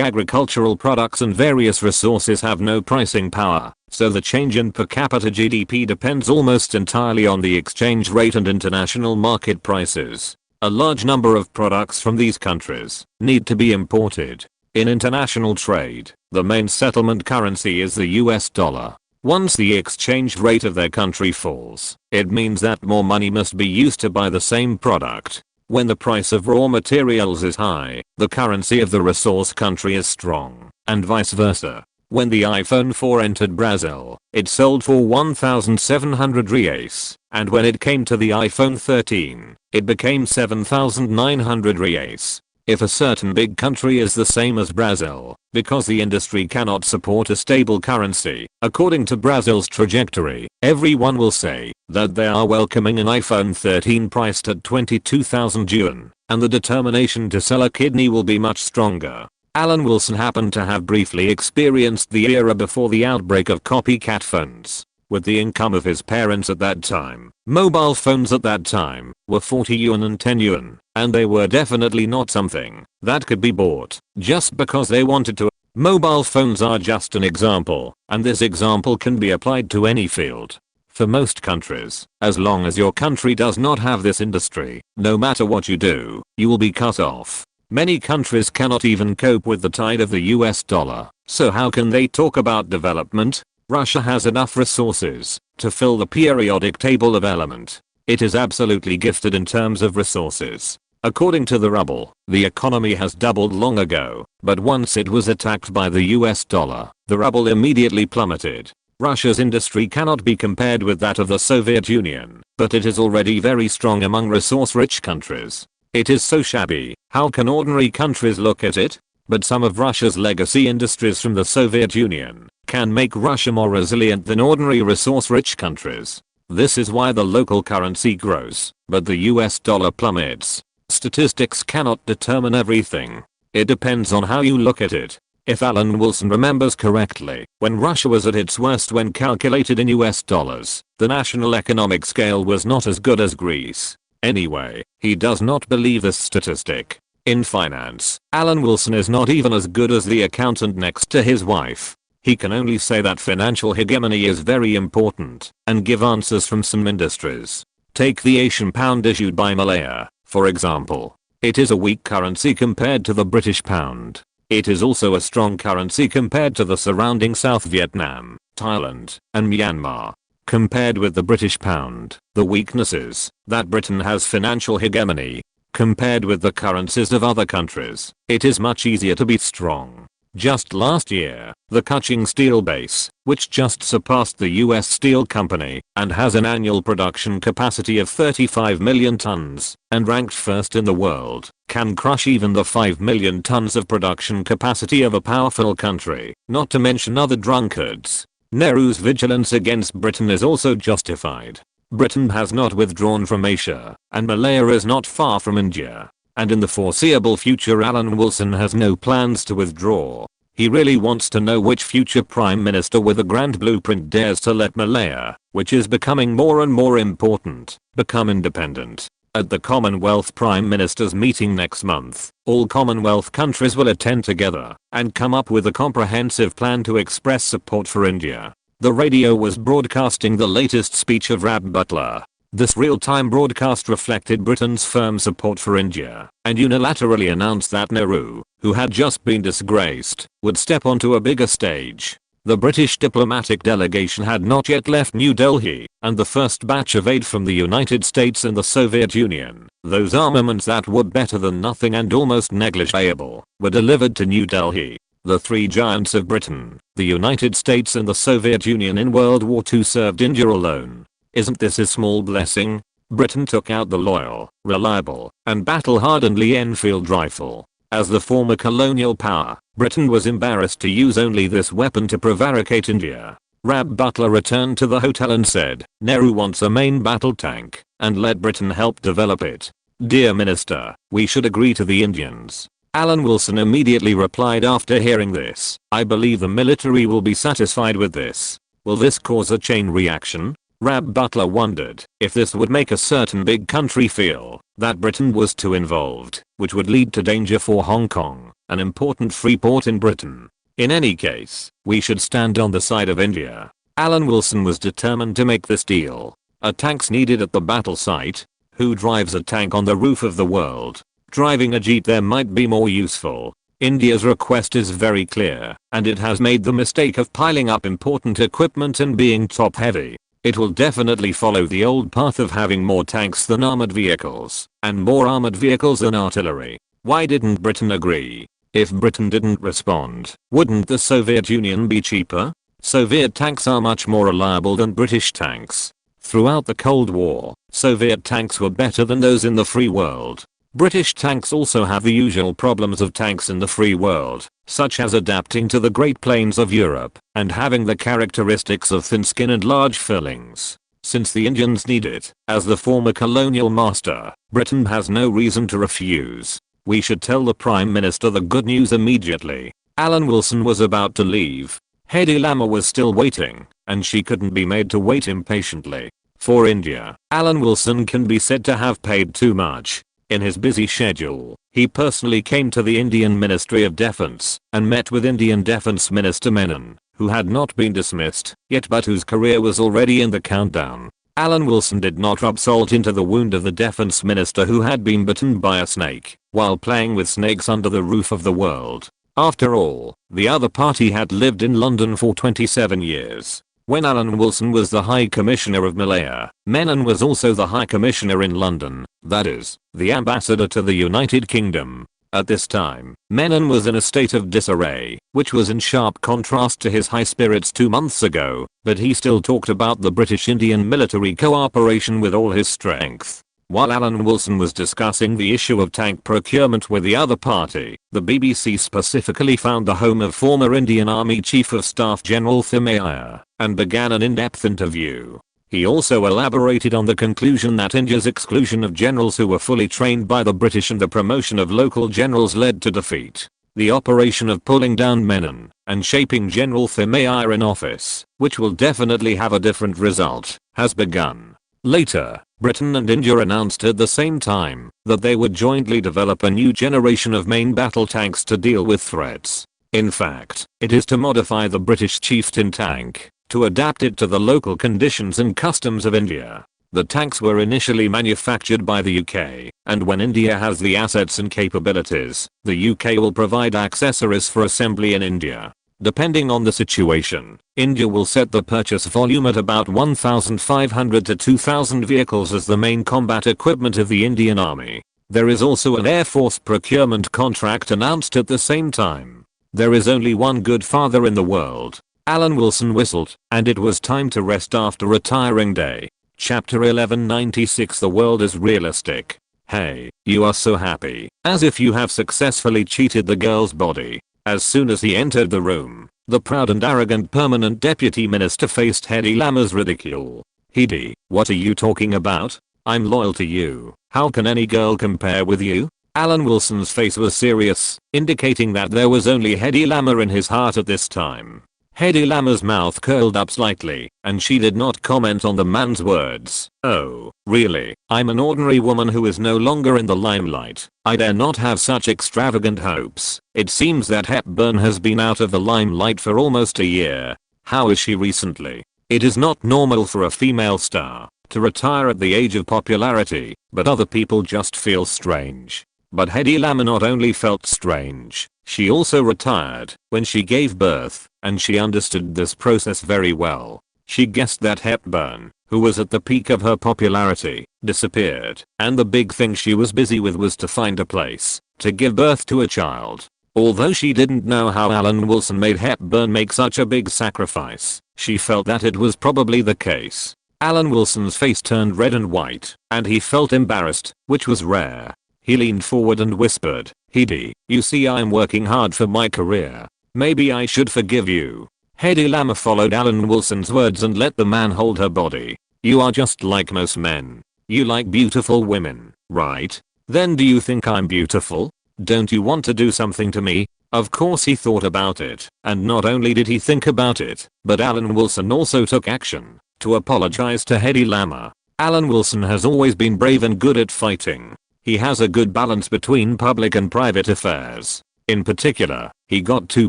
agricultural products and various resources have no pricing power, so the change in per capita GDP depends almost entirely on the exchange rate and international market prices. A large number of products from these countries need to be imported. In international trade, the main settlement currency is the US dollar. Once the exchange rate of their country falls, it means that more money must be used to buy the same product. When the price of raw materials is high, the currency of the resource country is strong, and vice versa. When the iPhone 4 entered Brazil, it sold for 1,700 reais, and when it came to the iPhone 13, it became 7,900 reais. If a certain big country is the same as Brazil, because the industry cannot support a stable currency, according to Brazil's trajectory, everyone will say that they are welcoming an iPhone 13 priced at 22,000 yuan, and the determination to sell a kidney will be much stronger. Alan Wilson happened to have briefly experienced the era before the outbreak of copycat phones. With the income of his parents at that time, mobile phones at that time were 40 yuan and 10 yuan, and they were definitely not something that could be bought just because they wanted to. Mobile phones are just an example, and this example can be applied to any field. For most countries, as long as your country does not have this industry, no matter what you do, you will be cut off. Many countries cannot even cope with the tide of the US dollar, so how can they talk about development? Russia has enough resources to fill the periodic table of element. It is absolutely gifted in terms of resources. According to the ruble, the economy has doubled long ago, but once it was attacked by the US dollar, the ruble immediately plummeted. Russia's industry cannot be compared with that of the Soviet Union, but it is already very strong among resource-rich countries. It is so shabby, how can ordinary countries look at it? But some of Russia's legacy industries from the Soviet Union can make Russia more resilient than ordinary resource-rich countries. This is why the local currency grows, but the US dollar plummets. Statistics cannot determine everything. It depends on how you look at it. If Alan Wilson remembers correctly, when Russia was at its worst when calculated in US dollars, the national economic scale was not as good as Greece. Anyway, he does not believe this statistic. In finance, Alan Wilson is not even as good as the accountant next to his wife. He can only say that financial hegemony is very important and give answers from some industries. Take the Asian pound issued by Malaya, for example. It is a weak currency compared to the British pound. It is also a strong currency compared to the surrounding South Vietnam, Thailand, and Myanmar. Compared with the British pound, the weakness is that Britain has financial hegemony. Compared with the currencies of other countries, it is much easier to be strong. Just last year, the Kuching steel base, which just surpassed the US Steel Company and has an annual production capacity of 35 million tons and ranked first in the world, can crush even the 5 million tons of production capacity of a powerful country, not to mention other drunkards. Nehru's vigilance against Britain is also justified. Britain has not withdrawn from Asia, and Malaya is not far from India. And in the foreseeable future Alan Wilson has no plans to withdraw. He really wants to know which future prime minister with a grand blueprint dares to let Malaya, which is becoming more and more important, become independent. At the Commonwealth Prime Ministers meeting next month, all Commonwealth countries will attend together and come up with a comprehensive plan to express support for India. The radio was broadcasting the latest speech of Rab Butler. This real-time broadcast reflected Britain's firm support for India and unilaterally announced that Nehru, who had just been disgraced, would step onto a bigger stage. The British diplomatic delegation had not yet left New Delhi, and the first batch of aid from the United States and the Soviet Union, those armaments that were better than nothing and almost negligible, were delivered to New Delhi. The three giants of Britain, the United States and the Soviet Union in World War II served India alone. Isn't this a small blessing? Britain took out the loyal, reliable, and battle-hardened Lee-Enfield rifle. As the former colonial power, Britain was embarrassed to use only this weapon to prevaricate India. Rab Butler returned to the hotel and said, Nehru wants a main battle tank, and let Britain help develop it. Dear Minister, we should agree to the Indians. Alan Wilson immediately replied after hearing this, I believe the military will be satisfied with this. Will this cause a chain reaction? Rab Butler wondered if this would make a certain big country feel that Britain was too involved, which would lead to danger for Hong Kong, an important free port in Britain. In any case, we should stand on the side of India. Alan Wilson was determined to make this deal. A tank's needed at the battle site. Who drives a tank on the roof of the world? Driving a jeep there might be more useful. India's request is very clear, and it has made the mistake of piling up important equipment and being top heavy. It will definitely follow the old path of having more tanks than armored vehicles, and more armored vehicles than artillery. Why didn't Britain agree? If Britain didn't respond, wouldn't the Soviet Union be cheaper? Soviet tanks are much more reliable than British tanks. Throughout the Cold War, Soviet tanks were better than those in the free world. British tanks also have the usual problems of tanks in the free world, such as adapting to the Great Plains of Europe, and having the characteristics of thin skin and large fillings. Since the Indians need it, as the former colonial master, Britain has no reason to refuse. We should tell the Prime Minister the good news immediately. Alan Wilson was about to leave. Hedy Lama was still waiting, and she couldn't be made to wait impatiently. For India, Alan Wilson can be said to have paid too much. In his busy schedule, he personally came to the Indian Ministry of Defence and met with Indian Defence Minister Menon, who had not been dismissed yet but whose career was already in the countdown. Alan Wilson did not rub salt into the wound of the Defence Minister who had been bitten by a snake while playing with snakes under the roof of the world. After all, the other party had lived in London for 27 years. When Alan Wilson was the High Commissioner of Malaya, Menon was also the High Commissioner in London, that is, the ambassador to the United Kingdom. At this time, Menon was in a state of disarray, which was in sharp contrast to his high spirits 2 months ago, but he still talked about the British-Indian military cooperation with all his strength. While Alan Wilson was discussing the issue of tank procurement with the other party, the BBC specifically found the home of former Indian Army Chief of Staff General Thimayya, and began an in-depth interview. He also elaborated on the conclusion that India's exclusion of generals who were fully trained by the British and the promotion of local generals led to defeat. The operation of pulling down Menon and shaping General Thimayya in office, which will definitely have a different result, has begun. Later, Britain and India announced at the same time that they would jointly develop a new generation of main battle tanks to deal with threats. In fact, it is to modify the British Chieftain tank to adapt it to the local conditions and customs of India. The tanks were initially manufactured by the UK, and when India has the assets and capabilities, the UK will provide accessories for assembly in India. Depending on the situation, India will set the purchase volume at about 1,500 to 2,000 vehicles as the main combat equipment of the Indian Army. There is also an Air Force procurement contract announced at the same time. There is only one good father in the world. Alan Wilson whistled, and it was time to rest after retiring day. Chapter 1196. The world is realistic. Hey, you are so happy, as if you have successfully cheated the girl's body. As soon as he entered the room, the proud and arrogant permanent deputy minister faced Hedy Lama's ridicule. Hedy, what are you talking about? I'm loyal to you. How can any girl compare with you? Alan Wilson's face was serious, indicating that there was only Hedy Lama in his heart at this time. Hedy Lama's mouth curled up slightly, and she did not comment on the man's words. Oh, really? I'm an ordinary woman who is no longer in the limelight. I dare not have such extravagant hopes. It seems that Hepburn has been out of the limelight for almost a year. How is she recently? It is not normal for a female star to retire at the age of popularity, but other people just feel strange. But Hedy Lama not only felt strange, she also retired when she gave birth, and she understood this process very well. She guessed that Hepburn, who was at the peak of her popularity, disappeared, and the big thing she was busy with was to find a place to give birth to a child. Although she didn't know how Alan Wilson made Hepburn make such a big sacrifice, she felt that it was probably the case. Alan Wilson's face turned red and white, and he felt embarrassed, which was rare. He leaned forward and whispered, Hedy, you see I'm working hard for my career. Maybe I should forgive you. Hedy Lamarr followed Alan Wilson's words and let the man hold her body. You are just like most men. You like beautiful women, right? Then do you think I'm beautiful? Don't you want to do something to me? Of course he thought about it, and not only did he think about it, but Alan Wilson also took action to apologize to Hedy Lamarr. Alan Wilson has always been brave and good at fighting. He has a good balance between public and private affairs. In particular, he got 2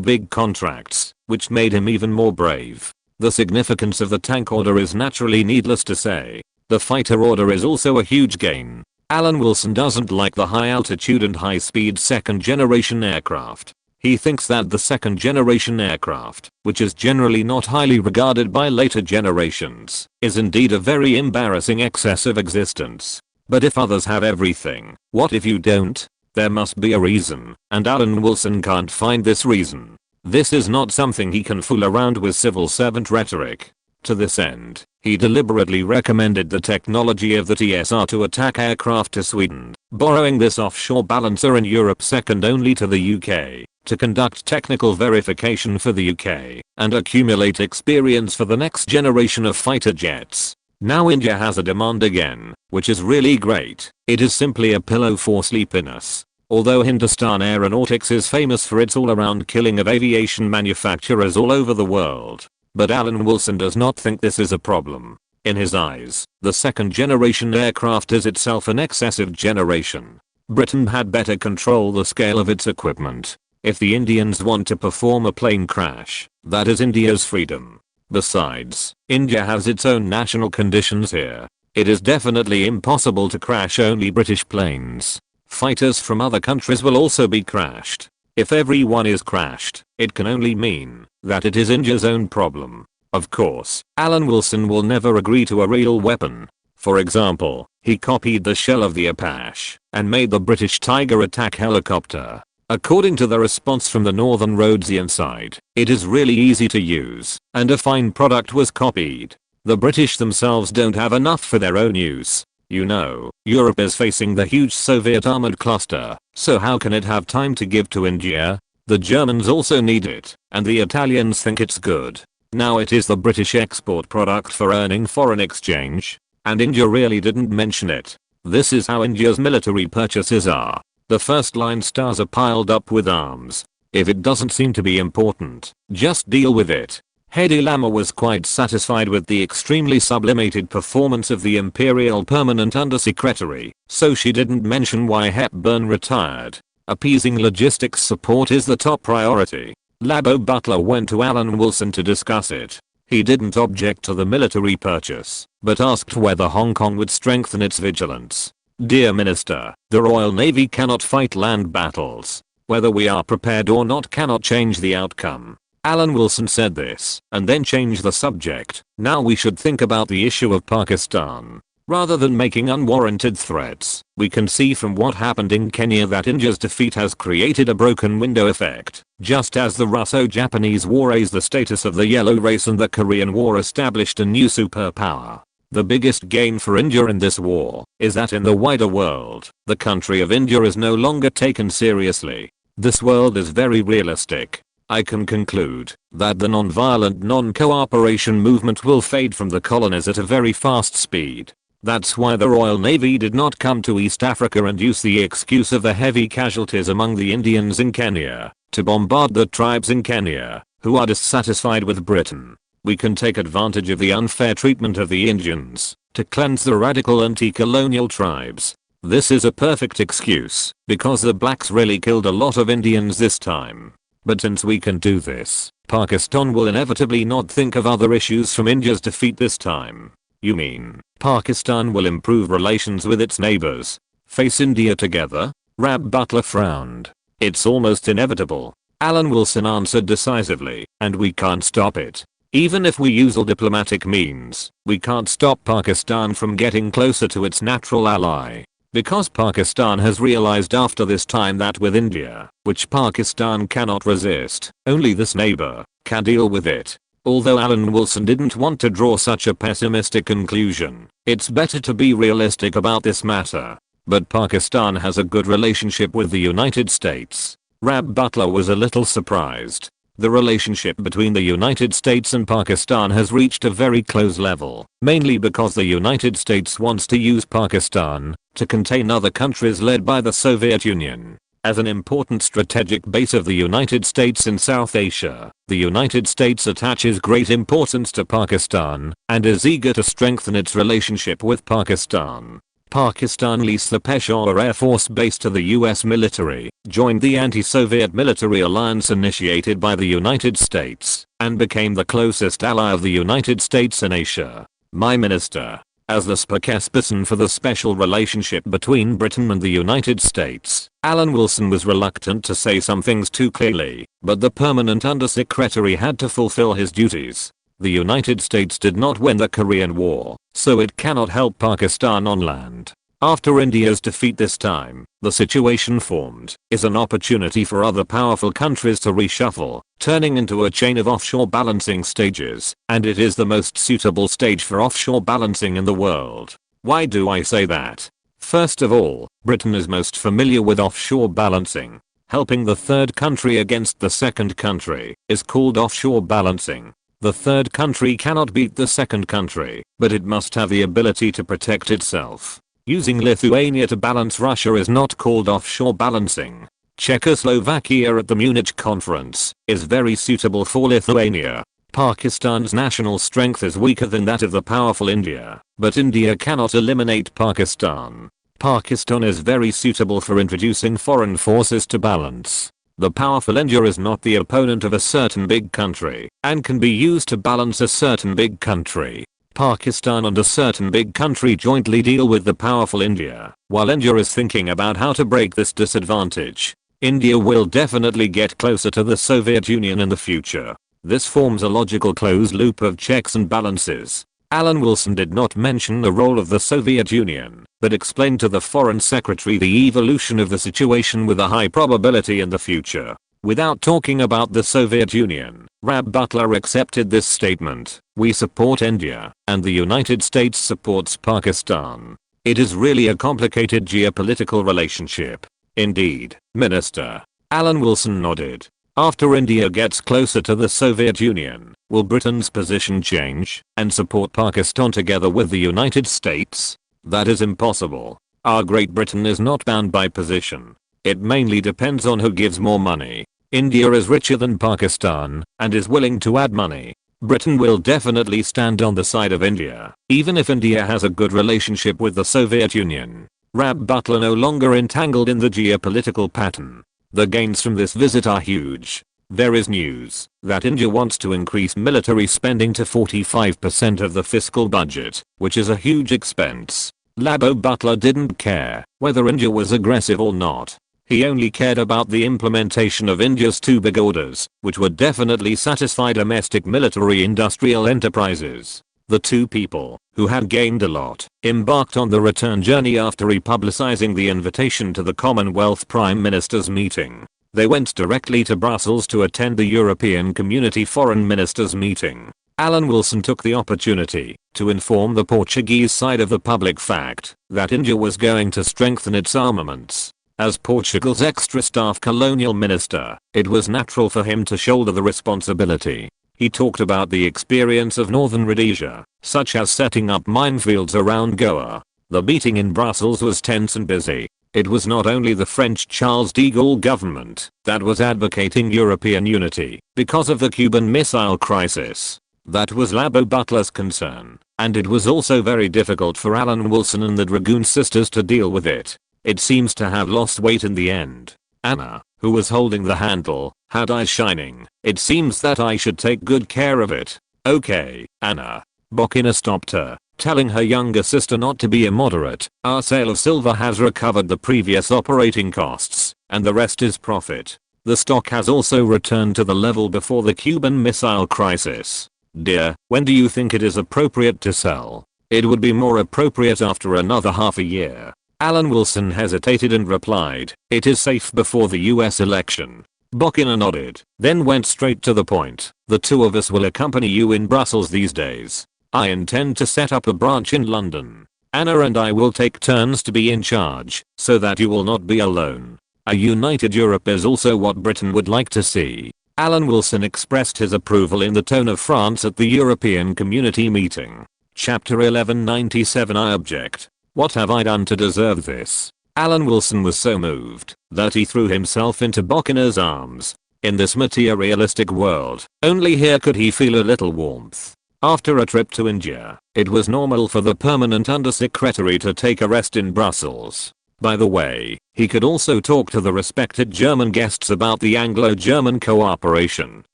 big contracts, which made him even more brave. The significance of the tank order is naturally needless to say. The fighter order is also a huge gain. Alan Wilson doesn't like the high altitude and high speed second generation aircraft. He thinks that the second generation aircraft, which is generally not highly regarded by later generations, is indeed a very embarrassing excess of existence. But if others have everything, what if you don't? There must be a reason, and Alan Wilson can't find this reason. This is not something he can fool around with civil servant rhetoric. To this end, he deliberately recommended the technology of the TSR to attack aircraft to Sweden, borrowing this offshore balancer in Europe second only to the UK, to conduct technical verification for the UK, and accumulate experience for the next generation of fighter jets. Now India has a demand again, which is really great. It is simply a pillow for sleepiness. Although Hindustan Aeronautics is famous for its all-around killing of aviation manufacturers all over the world. But Alan Wilson does not think this is a problem. In his eyes, the second generation aircraft is itself an excessive generation. Britain had better control the scale of its equipment. If the Indians want to perform a plane crash, that is India's freedom. Besides, India has its own national conditions here. It is definitely impossible to crash only British planes. Fighters from other countries will also be crashed. If everyone is crashed, it can only mean that it is India's own problem. Of course, Alan Wilson will never agree to a real weapon. For example, he copied the shell of the Apache and made the British Tiger attack helicopter. According to the response from the Northern Rhodesian side, it is really easy to use, and a fine product was copied. The British themselves don't have enough for their own use. You know, Europe is facing the huge Soviet armored cluster, so how can it have time to give to India? The Germans also need it, and the Italians think it's good. Now it is the British export product for earning foreign exchange, and India really didn't mention it. This is how India's military purchases are. The first line stars are piled up with arms. If it doesn't seem to be important, just deal with it. Hedy Lamarr was quite satisfied with the extremely sublimated performance of the Imperial Permanent Undersecretary, so she didn't mention why Hepburn retired. Appeasing logistics support is the top priority. Labo Butler went to Alan Wilson to discuss it. He didn't object to the military purchase, but asked whether Hong Kong would strengthen its vigilance. Dear Minister, the Royal Navy cannot fight land battles. Whether we are prepared or not cannot change the outcome. Alan Wilson said this, and then changed the subject. Now we should think about the issue of Pakistan. Rather than making unwarranted threats, we can see from what happened in Kenya that India's defeat has created a broken window effect. Just as the Russo-Japanese War raised the status of the yellow race and the Korean War established a new superpower. The biggest gain for India in this war is that in the wider world, the country of India is no longer taken seriously. This world is very realistic. I can conclude that the non-violent non-cooperation movement will fade from the colonies at a very fast speed. That's why the Royal Navy did not come to East Africa and use the excuse of the heavy casualties among the Indians in Kenya to bombard the tribes in Kenya who are dissatisfied with Britain. We can take advantage of the unfair treatment of the Indians to cleanse the radical anti-colonial tribes. This is a perfect excuse because the blacks really killed a lot of Indians this time. But since we can do this, Pakistan will inevitably not think of other issues from India's defeat this time. You mean, Pakistan will improve relations with its neighbors? Face India together? Rab Butler frowned. It's almost inevitable. Alan Wilson answered decisively, and we can't stop it. Even if we use all diplomatic means, we can't stop Pakistan from getting closer to its natural ally. Because Pakistan has realized after this time that with India, which Pakistan cannot resist, only this neighbor can deal with it. Although Alan Wilson didn't want to draw such a pessimistic conclusion, it's better to be realistic about this matter. But Pakistan has a good relationship with the United States. Rab Butler was a little surprised. The relationship between the United States and Pakistan has reached a very close level, mainly because the United States wants to use Pakistan to contain other countries led by the Soviet Union. As an important strategic base of the United States in South Asia, the United States attaches great importance to Pakistan and is eager to strengthen its relationship with Pakistan. Pakistan leased the Peshawar Air Force Base to the US military, joined the anti-Soviet military alliance initiated by the United States, and became the closest ally of the United States in Asia. My minister. As the spokesperson for the special relationship between Britain and the United States, Alan Wilson was reluctant to say some things too clearly, but the permanent undersecretary had to fulfill his duties. The United States did not win the Korean War, so it cannot help Pakistan on land. After India's defeat this time, the situation formed is an opportunity for other powerful countries to reshuffle, turning into a chain of offshore balancing stages, and it is the most suitable stage for offshore balancing in the world. Why do I say that? First of all, Britain is most familiar with offshore balancing. Helping the third country against the second country is called offshore balancing. The third country cannot beat the second country, but it must have the ability to protect itself. Using Lithuania to balance Russia is not called offshore balancing. Czechoslovakia at the Munich conference is very suitable for Lithuania. Pakistan's national strength is weaker than that of the powerful India, but India cannot eliminate Pakistan. Pakistan is very suitable for introducing foreign forces to balance. The powerful India is not the opponent of a certain big country and can be used to balance a certain big country. Pakistan and a certain big country jointly deal with the powerful India, while India is thinking about how to break this disadvantage. India will definitely get closer to the Soviet Union in the future. This forms a logical closed loop of checks and balances. Alan Wilson did not mention the role of the Soviet Union, but explained to the Foreign Secretary the evolution of the situation with a high probability in the future. Without talking about the Soviet Union, Rab Butler accepted this statement. We support India, and the United States supports Pakistan. It is really a complicated geopolitical relationship. Indeed, Minister. Alan Wilson nodded. After India gets closer to the Soviet Union, will Britain's position change and support Pakistan together with the United States? That is impossible. Our Great Britain is not bound by position. It mainly depends on who gives more money. India is richer than Pakistan and is willing to add money. Britain will definitely stand on the side of India, even if India has a good relationship with the Soviet Union. Rab Butler no longer entangled in the geopolitical pattern. The gains from this visit are huge. There is news that India wants to increase military spending to 45% of the fiscal budget, which is a huge expense. Labo Butler didn't care whether India was aggressive or not. He only cared about the implementation of India's two big orders, which would definitely satisfy domestic military industrial enterprises. The two people, who had gained a lot, embarked on the return journey after republicizing the invitation to the Commonwealth Prime Ministers meeting. They went directly to Brussels to attend the European Community Foreign Ministers meeting. Alan Wilson took the opportunity to inform the Portuguese side of the public fact that India was going to strengthen its armaments. As Portugal's extra staff colonial minister, it was natural for him to shoulder the responsibility. He talked about the experience of Northern Rhodesia, such as setting up minefields around Goa. The meeting in Brussels was tense and busy. It was not only the French Charles de Gaulle government that was advocating European unity because of the Cuban Missile Crisis. That was Labo Butler's concern, and it was also very difficult for Alan Wilson and the Dragoon sisters to deal with it. It seems to have lost weight in the end. Anna, who was holding the handle, had eyes shining. It seems that I should take good care of it. Okay, Anna. Bokina stopped her, telling her younger sister not to be immoderate. Our sale of silver has recovered the previous operating costs, and the rest is profit. The stock has also returned to the level before the Cuban Missile Crisis. Dear, when do you think it is appropriate to sell? It would be more appropriate after another half a year. Alan Wilson hesitated and replied, it is safe before the US election. Bokina nodded, then went straight to the point. The two of us will accompany you in Brussels these days. I intend to set up a branch in London. Anna and I will take turns to be in charge, so that you will not be alone. A united Europe is also what Britain would like to see. Alan Wilson expressed his approval in the tone of France at the European Community meeting. Chapter 1197 I object. What have I done to deserve this? Alan Wilson was so moved that he threw himself into Buchanan's arms. In this materialistic world, only here could he feel a little warmth. After a trip to India, it was normal for the permanent undersecretary to take a rest in Brussels. By the way, he could also talk to the respected German guests about the Anglo-German cooperation,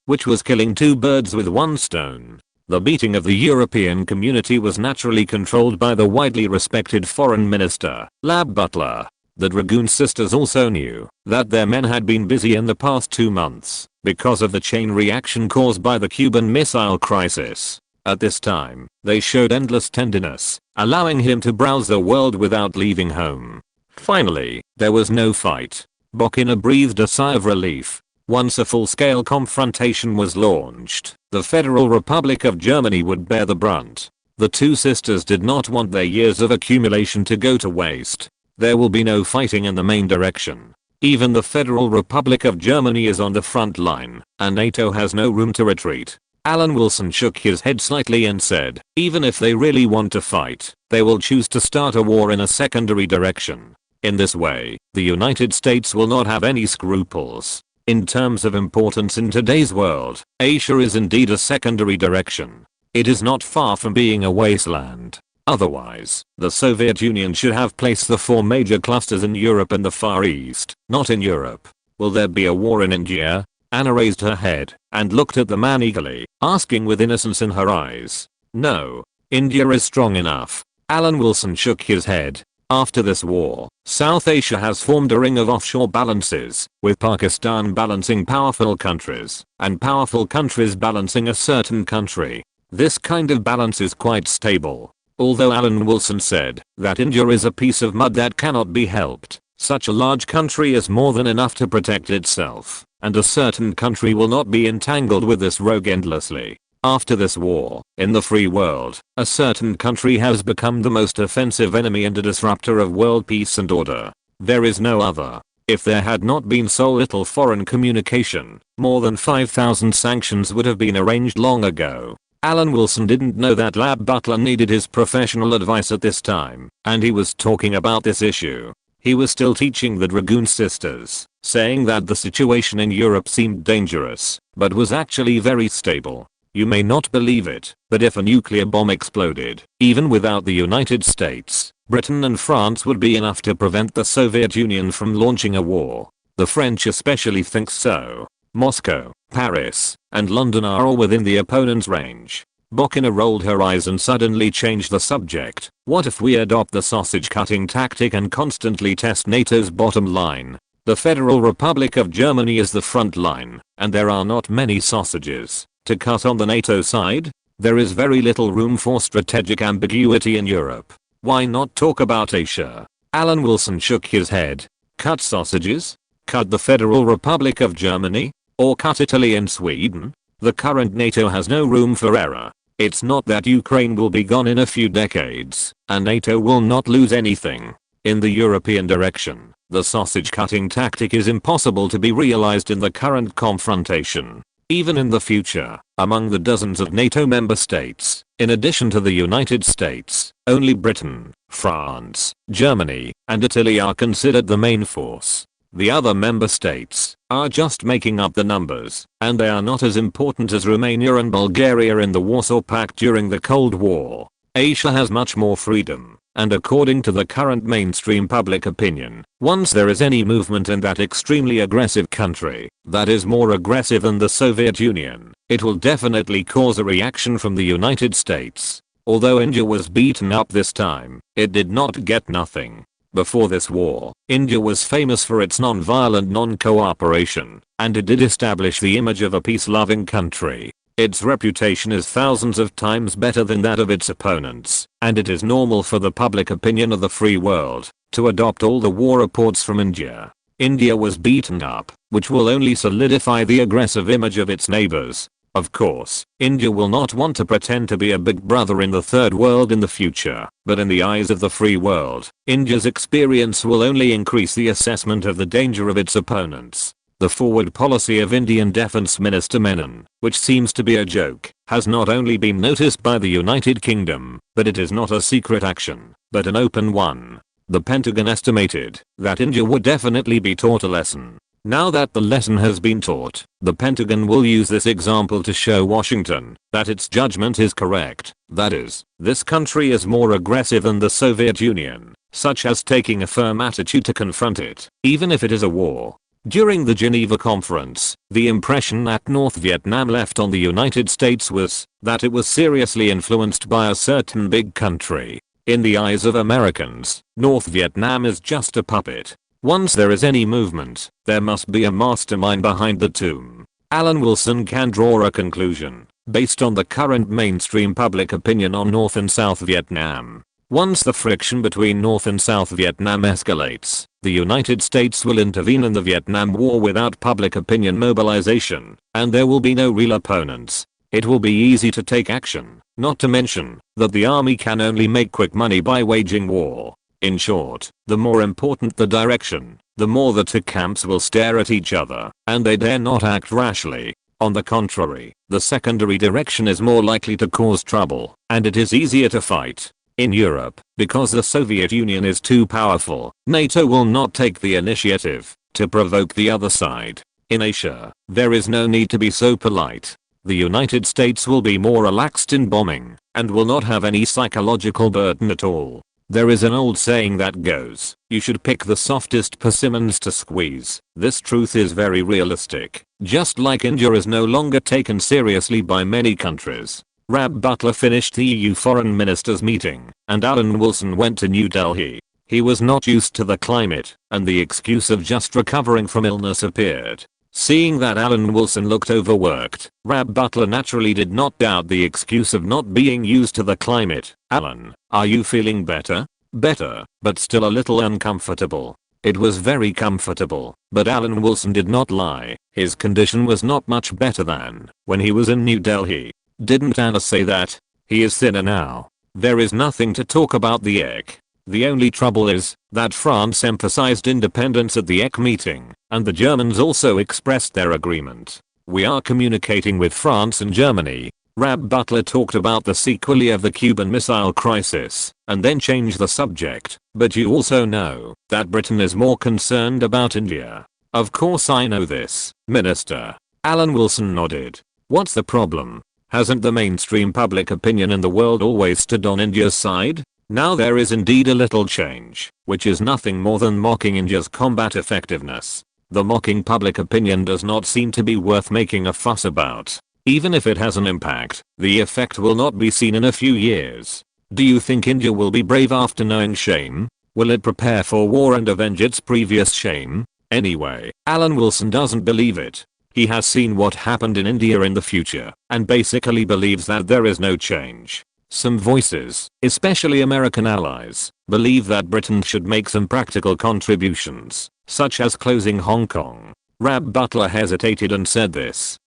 which was killing two birds with one stone. The meeting of the European Community was naturally controlled by the widely respected Foreign Minister, Lab Butler. The Dragoon sisters also knew that their men had been busy in the past 2 months because of the chain reaction caused by the Cuban Missile Crisis. At this time, they showed endless tenderness, allowing him to browse the world without leaving home. Finally, there was no fight. Buchanan breathed a sigh of relief. Once a full-scale confrontation was launched, the Federal Republic of Germany would bear the brunt. The two sisters did not want their years of accumulation to go to waste. There will be no fighting in the main direction. Even the Federal Republic of Germany is on the front line, and NATO has no room to retreat. Alan Wilson shook his head slightly and said, even if they really want to fight, they will choose to start a war in a secondary direction. In this way, the United States will not have any scruples. In terms of importance in today's world, Asia is indeed a secondary direction. It is not far from being a wasteland. Otherwise, the Soviet Union should have placed the 4 major clusters in Europe and the Far East, not in Europe. Will there be a war in India? Anna raised her head and looked at the man eagerly, asking with innocence in her eyes. No. India is strong enough. Alan Wilson shook his head. After this war, South Asia has formed a ring of offshore balances, with Pakistan balancing powerful countries, and powerful countries balancing a certain country. This kind of balance is quite stable. Although Alan Wilson said that India is a piece of mud that cannot be helped, such a large country is more than enough to protect itself, and a certain country will not be entangled with this rogue endlessly. After this war, in the free world, a certain country has become the most offensive enemy and a disruptor of world peace and order. There is no other. If there had not been so little foreign communication, more than 5,000 sanctions would have been arranged long ago. Alan Wilson didn't know that Lab Butler needed his professional advice at this time, and he was talking about this issue. He was still teaching the Dragoon sisters, saying that the situation in Europe seemed dangerous, but was actually very stable. You may not believe it, but if a nuclear bomb exploded, even without the United States, Britain and France would be enough to prevent the Soviet Union from launching a war. The French especially think so. Moscow, Paris, and London are all within the opponent's range. Buchanan rolled her eyes and suddenly changed the subject. What if we adopt the sausage-cutting tactic and constantly test NATO's bottom line? The Federal Republic of Germany is the front line, and there are not many sausages to cut on the NATO side. There is very little room for strategic ambiguity in Europe. Why not talk about Asia? Alan Wilson shook his head. Cut sausages? Cut the Federal Republic of Germany? Or cut Italy and Sweden? The current NATO has no room for error. It's not that Ukraine will be gone in a few decades, and NATO will not lose anything. In the European direction, the sausage-cutting tactic is impossible to be realized in the current confrontation. Even in the future, among the dozens of NATO member states, in addition to the United States, only Britain, France, Germany, and Italy are considered the main force. The other member states are just making up the numbers, and they are not as important as Romania and Bulgaria in the Warsaw Pact during the Cold War. Asia has much more freedom, and according to the current mainstream public opinion, once there is any movement in that extremely aggressive country, that is more aggressive than the Soviet Union, it will definitely cause a reaction from the United States. Although India was beaten up this time, it did not get nothing. Before this war, India was famous for its non-violent non-cooperation, and it did establish the image of a peace-loving country. Its reputation is thousands of times better than that of its opponents, and it is normal for the public opinion of the free world to adopt all the war reports from India. India was beaten up, which will only solidify the aggressive image of its neighbors. Of course, India will not want to pretend to be a big brother in the third world in the future, but in the eyes of the free world, India's experience will only increase the assessment of the danger of its opponents. The forward policy of Indian Defence Minister Menon, which seems to be a joke, has not only been noticed by the United Kingdom, but it is not a secret action, but an open one. The Pentagon estimated that India would definitely be taught a lesson. Now that the lesson has been taught, the Pentagon will use this example to show Washington that its judgment is correct. That is, this country is more aggressive than the Soviet Union, such as taking a firm attitude to confront it, even if it is a war. During the Geneva conference, the impression that North Vietnam left on the United States was that it was seriously influenced by a certain big country. In the eyes of Americans, North Vietnam is just a puppet. Once there is any movement, there must be a mastermind behind the tomb. Alan Wilson can draw a conclusion based on the current mainstream public opinion on North and South Vietnam. Once the friction between North and South Vietnam escalates, the United States will intervene in the Vietnam War without public opinion mobilization, and there will be no real opponents. It will be easy to take action, not to mention that the army can only make quick money by waging war. In short, the more important the direction, the more the two camps will stare at each other, and they dare not act rashly. On the contrary, the secondary direction is more likely to cause trouble, and it is easier to fight. In Europe, because the Soviet Union is too powerful, NATO will not take the initiative to provoke the other side. In Asia, there is no need to be so polite. The United States will be more relaxed in bombing, and will not have any psychological burden at all. There is an old saying that goes, you should pick the softest persimmons to squeeze. This truth is very realistic. Just like India is no longer taken seriously by many countries. Rab Butler finished the EU foreign ministers meeting, and Alan Wilson went to New Delhi. He was not used to the climate, and the excuse of just recovering from illness appeared. Seeing that Alan Wilson looked overworked, Rab Butler naturally did not doubt the excuse of not being used to the climate. Alan, are you feeling better? Better, but still a little uncomfortable. It was very comfortable, but Alan Wilson did not lie. His condition was not much better than when he was in New Delhi. Didn't Anna say that? He is thinner now. There is nothing to talk about the EC. The only trouble is that France emphasized independence at the EC meeting, and the Germans also expressed their agreement. We are communicating with France and Germany. Rab Butler talked about the sequelae of the Cuban Missile Crisis, and then changed the subject. But you also know that Britain is more concerned about India. Of course I know this, Minister. Alan Wilson nodded. What's the problem? Hasn't the mainstream public opinion in the world always stood on India's side? Now there is indeed a little change, which is nothing more than mocking India's combat effectiveness. The mocking public opinion does not seem to be worth making a fuss about. Even if it has an impact, the effect will not be seen in a few years. Do you think India will be brave after knowing shame? Will it prepare for war and avenge its previous shame? Anyway, Alan Wilson doesn't believe it. He has seen what happened in India in the future, and basically believes that there is no change. Some voices, especially American allies, believe that Britain should make some practical contributions, such as closing Hong Kong. Rab Butler hesitated and said this.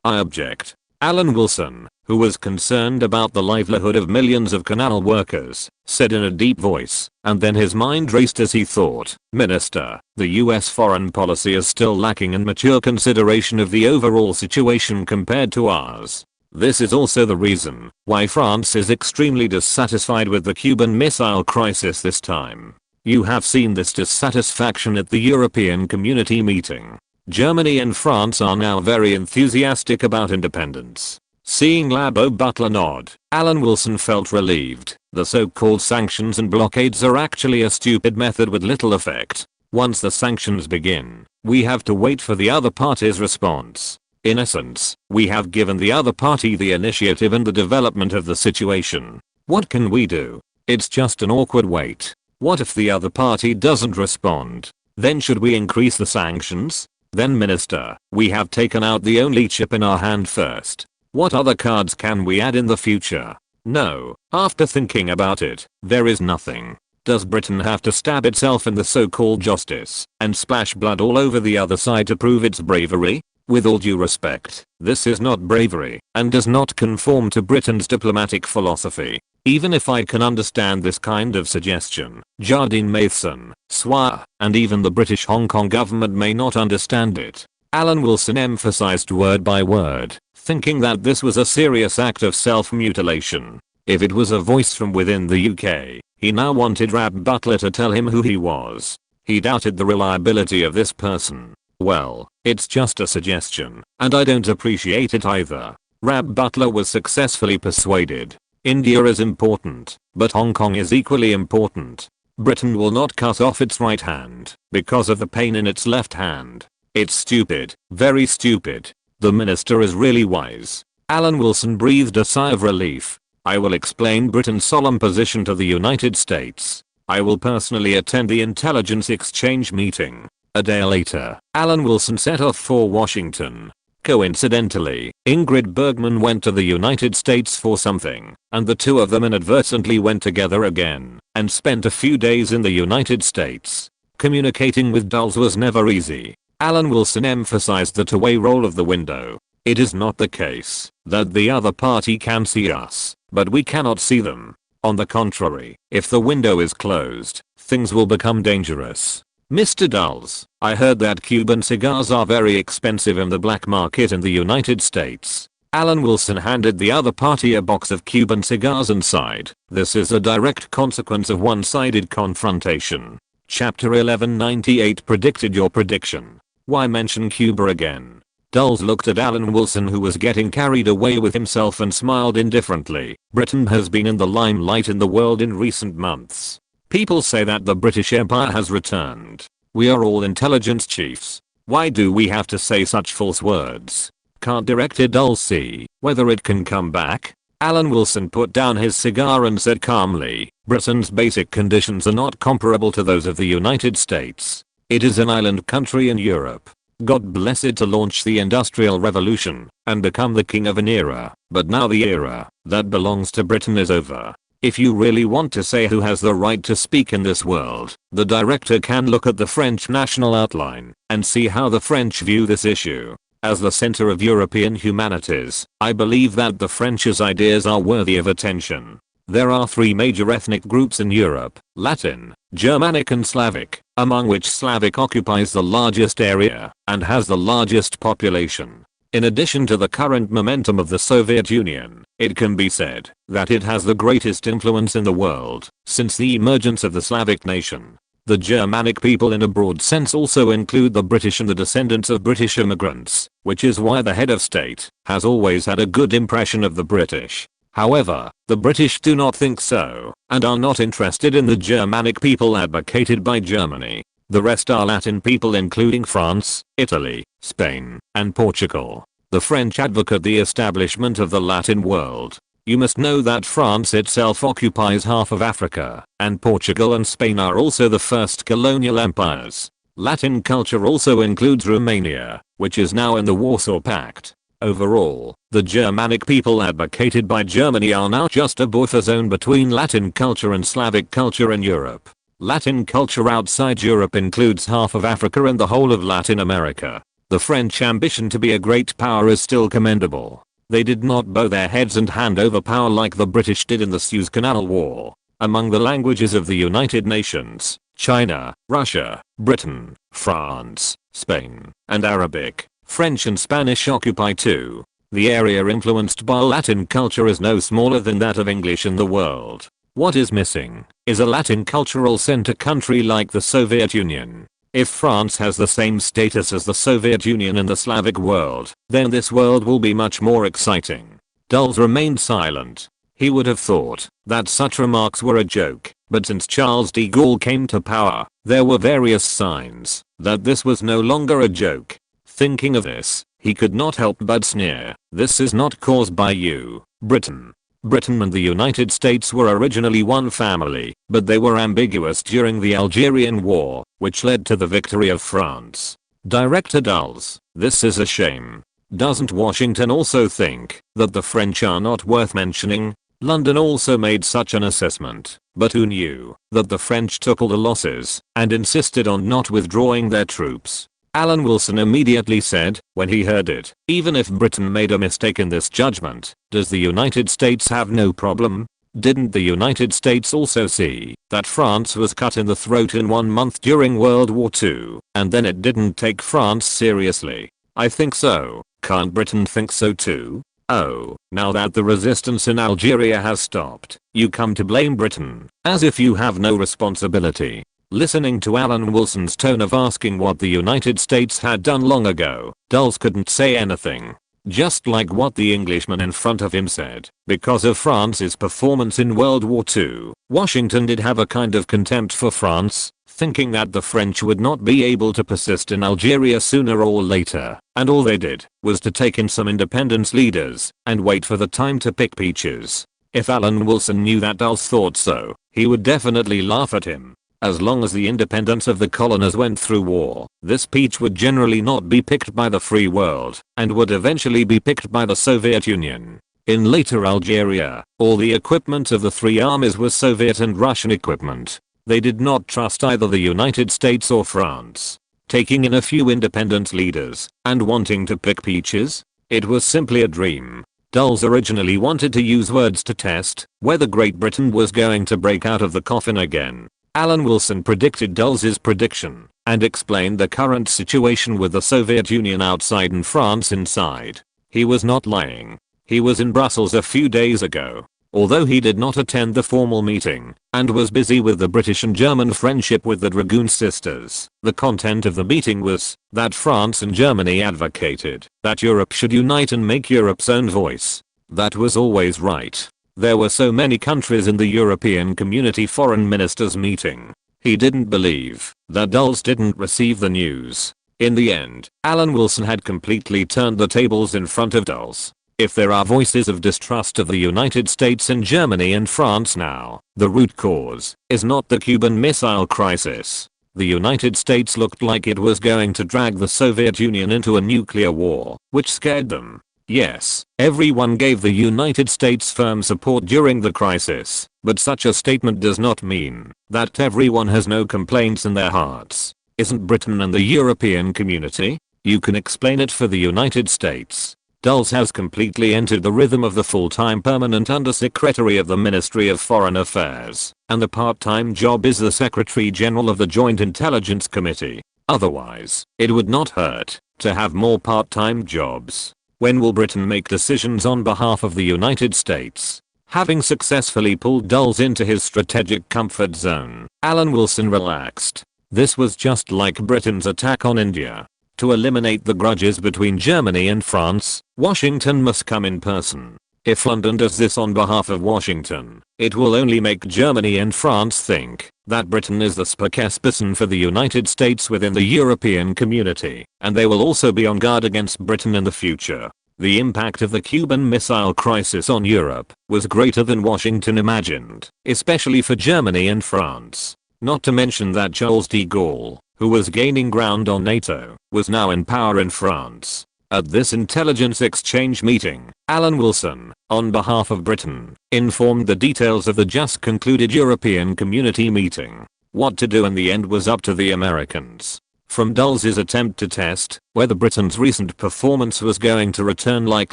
I object. Alan Wilson, who was concerned about the livelihood of millions of canal workers, said in a deep voice, and then his mind raced as he thought, Minister, the US foreign policy is still lacking in mature consideration of the overall situation compared to ours. This is also the reason why France is extremely dissatisfied with the Cuban Missile Crisis this time. You have seen this dissatisfaction at the European Community meeting. Germany and France are now very enthusiastic about independence. Seeing Labo Butler nod, Alan Wilson felt relieved. The so-called sanctions and blockades are actually a stupid method with little effect. Once the sanctions begin, we have to wait for the other party's response. In essence, we have given the other party the initiative in the development of the situation. What can we do? It's just an awkward wait. What if the other party doesn't respond? Then should we increase the sanctions? Then Minister, we have taken out the only chip in our hand first. What other cards can we add in the future? No, after thinking about it, there is nothing. Does Britain have to stab itself in the so-called justice and splash blood all over the other side to prove its bravery? With all due respect, this is not bravery and does not conform to Britain's diplomatic philosophy. Even if I can understand this kind of suggestion, Jardine Matheson, Swire, and even the British Hong Kong government may not understand it. Alan Wilson emphasized word by word, thinking that this was a serious act of self-mutilation. If it was a voice from within the UK, he now wanted Rab Butler to tell him who he was. He doubted the reliability of this person. Well, it's just a suggestion, and I don't appreciate it either. Rab Butler was successfully persuaded. India is important, but Hong Kong is equally important. Britain will not cut off its right hand because of the pain in its left hand. It's stupid, very stupid. The minister is really wise. Alan Wilson breathed a sigh of relief. I will explain Britain's solemn position to the United States. I will personally attend the intelligence exchange meeting. A day later, Alan Wilson set off for Washington. Coincidentally, Ingrid Bergman went to the United States for something, and the two of them inadvertently went together again, and spent a few days in the United States. Communicating with Dulles was never easy. Alan Wilson emphasized the two-way roll of the window. It is not the case that the other party can see us, but we cannot see them. On the contrary, if the window is closed, things will become dangerous. Mr. Dulles, I heard that Cuban cigars are very expensive in the black market in the United States. Alan Wilson handed the other party a box of Cuban cigars and sighed. This is a direct consequence of one-sided confrontation. Chapter 1198 predicted your prediction. Why mention Cuba again? Dulles looked at Alan Wilson, who was getting carried away with himself, and smiled indifferently. Britain has been in the limelight in the world in recent months. People say that the British Empire has returned. We are all intelligence chiefs. Why do we have to say such false words? Can't Director Dulles see whether it can come back? Alan Wilson put down his cigar and said calmly, Britain's basic conditions are not comparable to those of the United States. It is an island country in Europe. God bless it to launch the Industrial Revolution and become the king of an era, but now the era that belongs to Britain is over. If you really want to say who has the right to speak in this world, the director can look at the French national outline and see how the French view this issue. As the center of European humanities, I believe that the French's ideas are worthy of attention. There are three major ethnic groups in Europe: Latin, Germanic and Slavic, among which Slavic occupies the largest area and has the largest population. In addition to the current momentum of the Soviet Union, it can be said that it has the greatest influence in the world since the emergence of the Slavic nation. The Germanic people in a broad sense also include the British and the descendants of British immigrants, which is why the head of state has always had a good impression of the British. However, the British do not think so, and are not interested in the Germanic people advocated by Germany. The rest are Latin people, including France, Italy, Spain, and Portugal. The French advocate the establishment of the Latin world. You must know that France itself occupies half of Africa, and Portugal and Spain are also the first colonial empires. Latin culture also includes Romania, which is now in the Warsaw Pact. Overall, the Germanic people advocated by Germany are now just a buffer zone between Latin culture and Slavic culture in Europe. Latin culture outside Europe includes half of Africa and the whole of Latin America. The French ambition to be a great power is still commendable. They did not bow their heads and hand over power like the British did in the Suez Canal War. Among the languages of the United Nations, China, Russia, Britain, France, Spain, and Arabic, French and Spanish occupy too. The area influenced by Latin culture is no smaller than that of English in the world. What is missing is a Latin cultural center country like the Soviet Union. If France has the same status as the Soviet Union in the Slavic world, then this world will be much more exciting. Dulles remained silent. He would have thought that such remarks were a joke, but since Charles de Gaulle came to power, there were various signs that this was no longer a joke. Thinking of this, he could not help but sneer. This is not caused by you, Britain. Britain and the United States were originally one family, but they were ambiguous during the Algerian War, which led to the victory of France. Director Dulles, this is a shame. Doesn't Washington also think that the French are not worth mentioning? London also made such an assessment, but who knew that the French took all the losses and insisted on not withdrawing their troops? Alan Wilson immediately said, when he heard it, even if Britain made a mistake in this judgment, does the United States have no problem? Didn't the United States also see that France was cut in the throat in 1 month during World War II, and then it didn't take France seriously? I think so. Can't Britain think so too? Oh, now that the resistance in Algeria has stopped, you come to blame Britain, as if you have no responsibility. Listening to Alan Wilson's tone of asking what the United States had done long ago, Dulles couldn't say anything. Just like what the Englishman in front of him said, because of France's performance in World War II, Washington did have a kind of contempt for France, thinking that the French would not be able to persist in Algeria sooner or later, and all they did was to take in some independence leaders and wait for the time to pick peaches. If Alan Wilson knew that Dulles thought so, he would definitely laugh at him. As long as the independence of the colonies went through war, this peach would generally not be picked by the free world, and would eventually be picked by the Soviet Union. In later Algeria, all the equipment of the three armies was Soviet and Russian equipment. They did not trust either the United States or France. Taking in a few independent leaders, and wanting to pick peaches? It was simply a dream. Dulles originally wanted to use words to test whether Great Britain was going to break out of the coffin again. Alan Wilson predicted Dulles's prediction, and explained the current situation with the Soviet Union outside and France inside. He was not lying. He was in Brussels a few days ago. Although he did not attend the formal meeting, and was busy with the British and German friendship with the Dragoon sisters, the content of the meeting was that France and Germany advocated that Europe should unite and make Europe's own voice. That was always right. There were so many countries in the European Community Foreign Ministers meeting. He didn't believe that Dulles didn't receive the news. In the end, Alan Wilson had completely turned the tables in front of Dulles. If there are voices of distrust of the United States and Germany and France now, the root cause is not the Cuban Missile Crisis. The United States looked like it was going to drag the Soviet Union into a nuclear war, which scared them. Yes, everyone gave the United States firm support during the crisis, but such a statement does not mean that everyone has no complaints in their hearts. Isn't Britain and the European community? You can explain it for the United States. Dulles has completely entered the rhythm of the full-time permanent undersecretary of the Ministry of Foreign Affairs, and the part-time job is the Secretary General of the Joint Intelligence Committee. Otherwise, it would not hurt to have more part-time jobs. When will Britain make decisions on behalf of the United States? Having successfully pulled Dulles into his strategic comfort zone, Alan Wilson relaxed. This was just like Britain's attack on India. To eliminate the grudges between Germany and France, Washington must come in person. If London does this on behalf of Washington, it will only make Germany and France think that Britain is the spokesperson for the United States within the European community, and they will also be on guard against Britain in the future. The impact of the Cuban Missile Crisis on Europe was greater than Washington imagined, especially for Germany and France. Not to mention that Charles de Gaulle, who was gaining ground on NATO, was now in power in France. At this intelligence exchange meeting, Alan Wilson, on behalf of Britain, informed the details of the just concluded European Community meeting. What to do in the end was up to the Americans. From Dulles's attempt to test whether Britain's recent performance was going to return like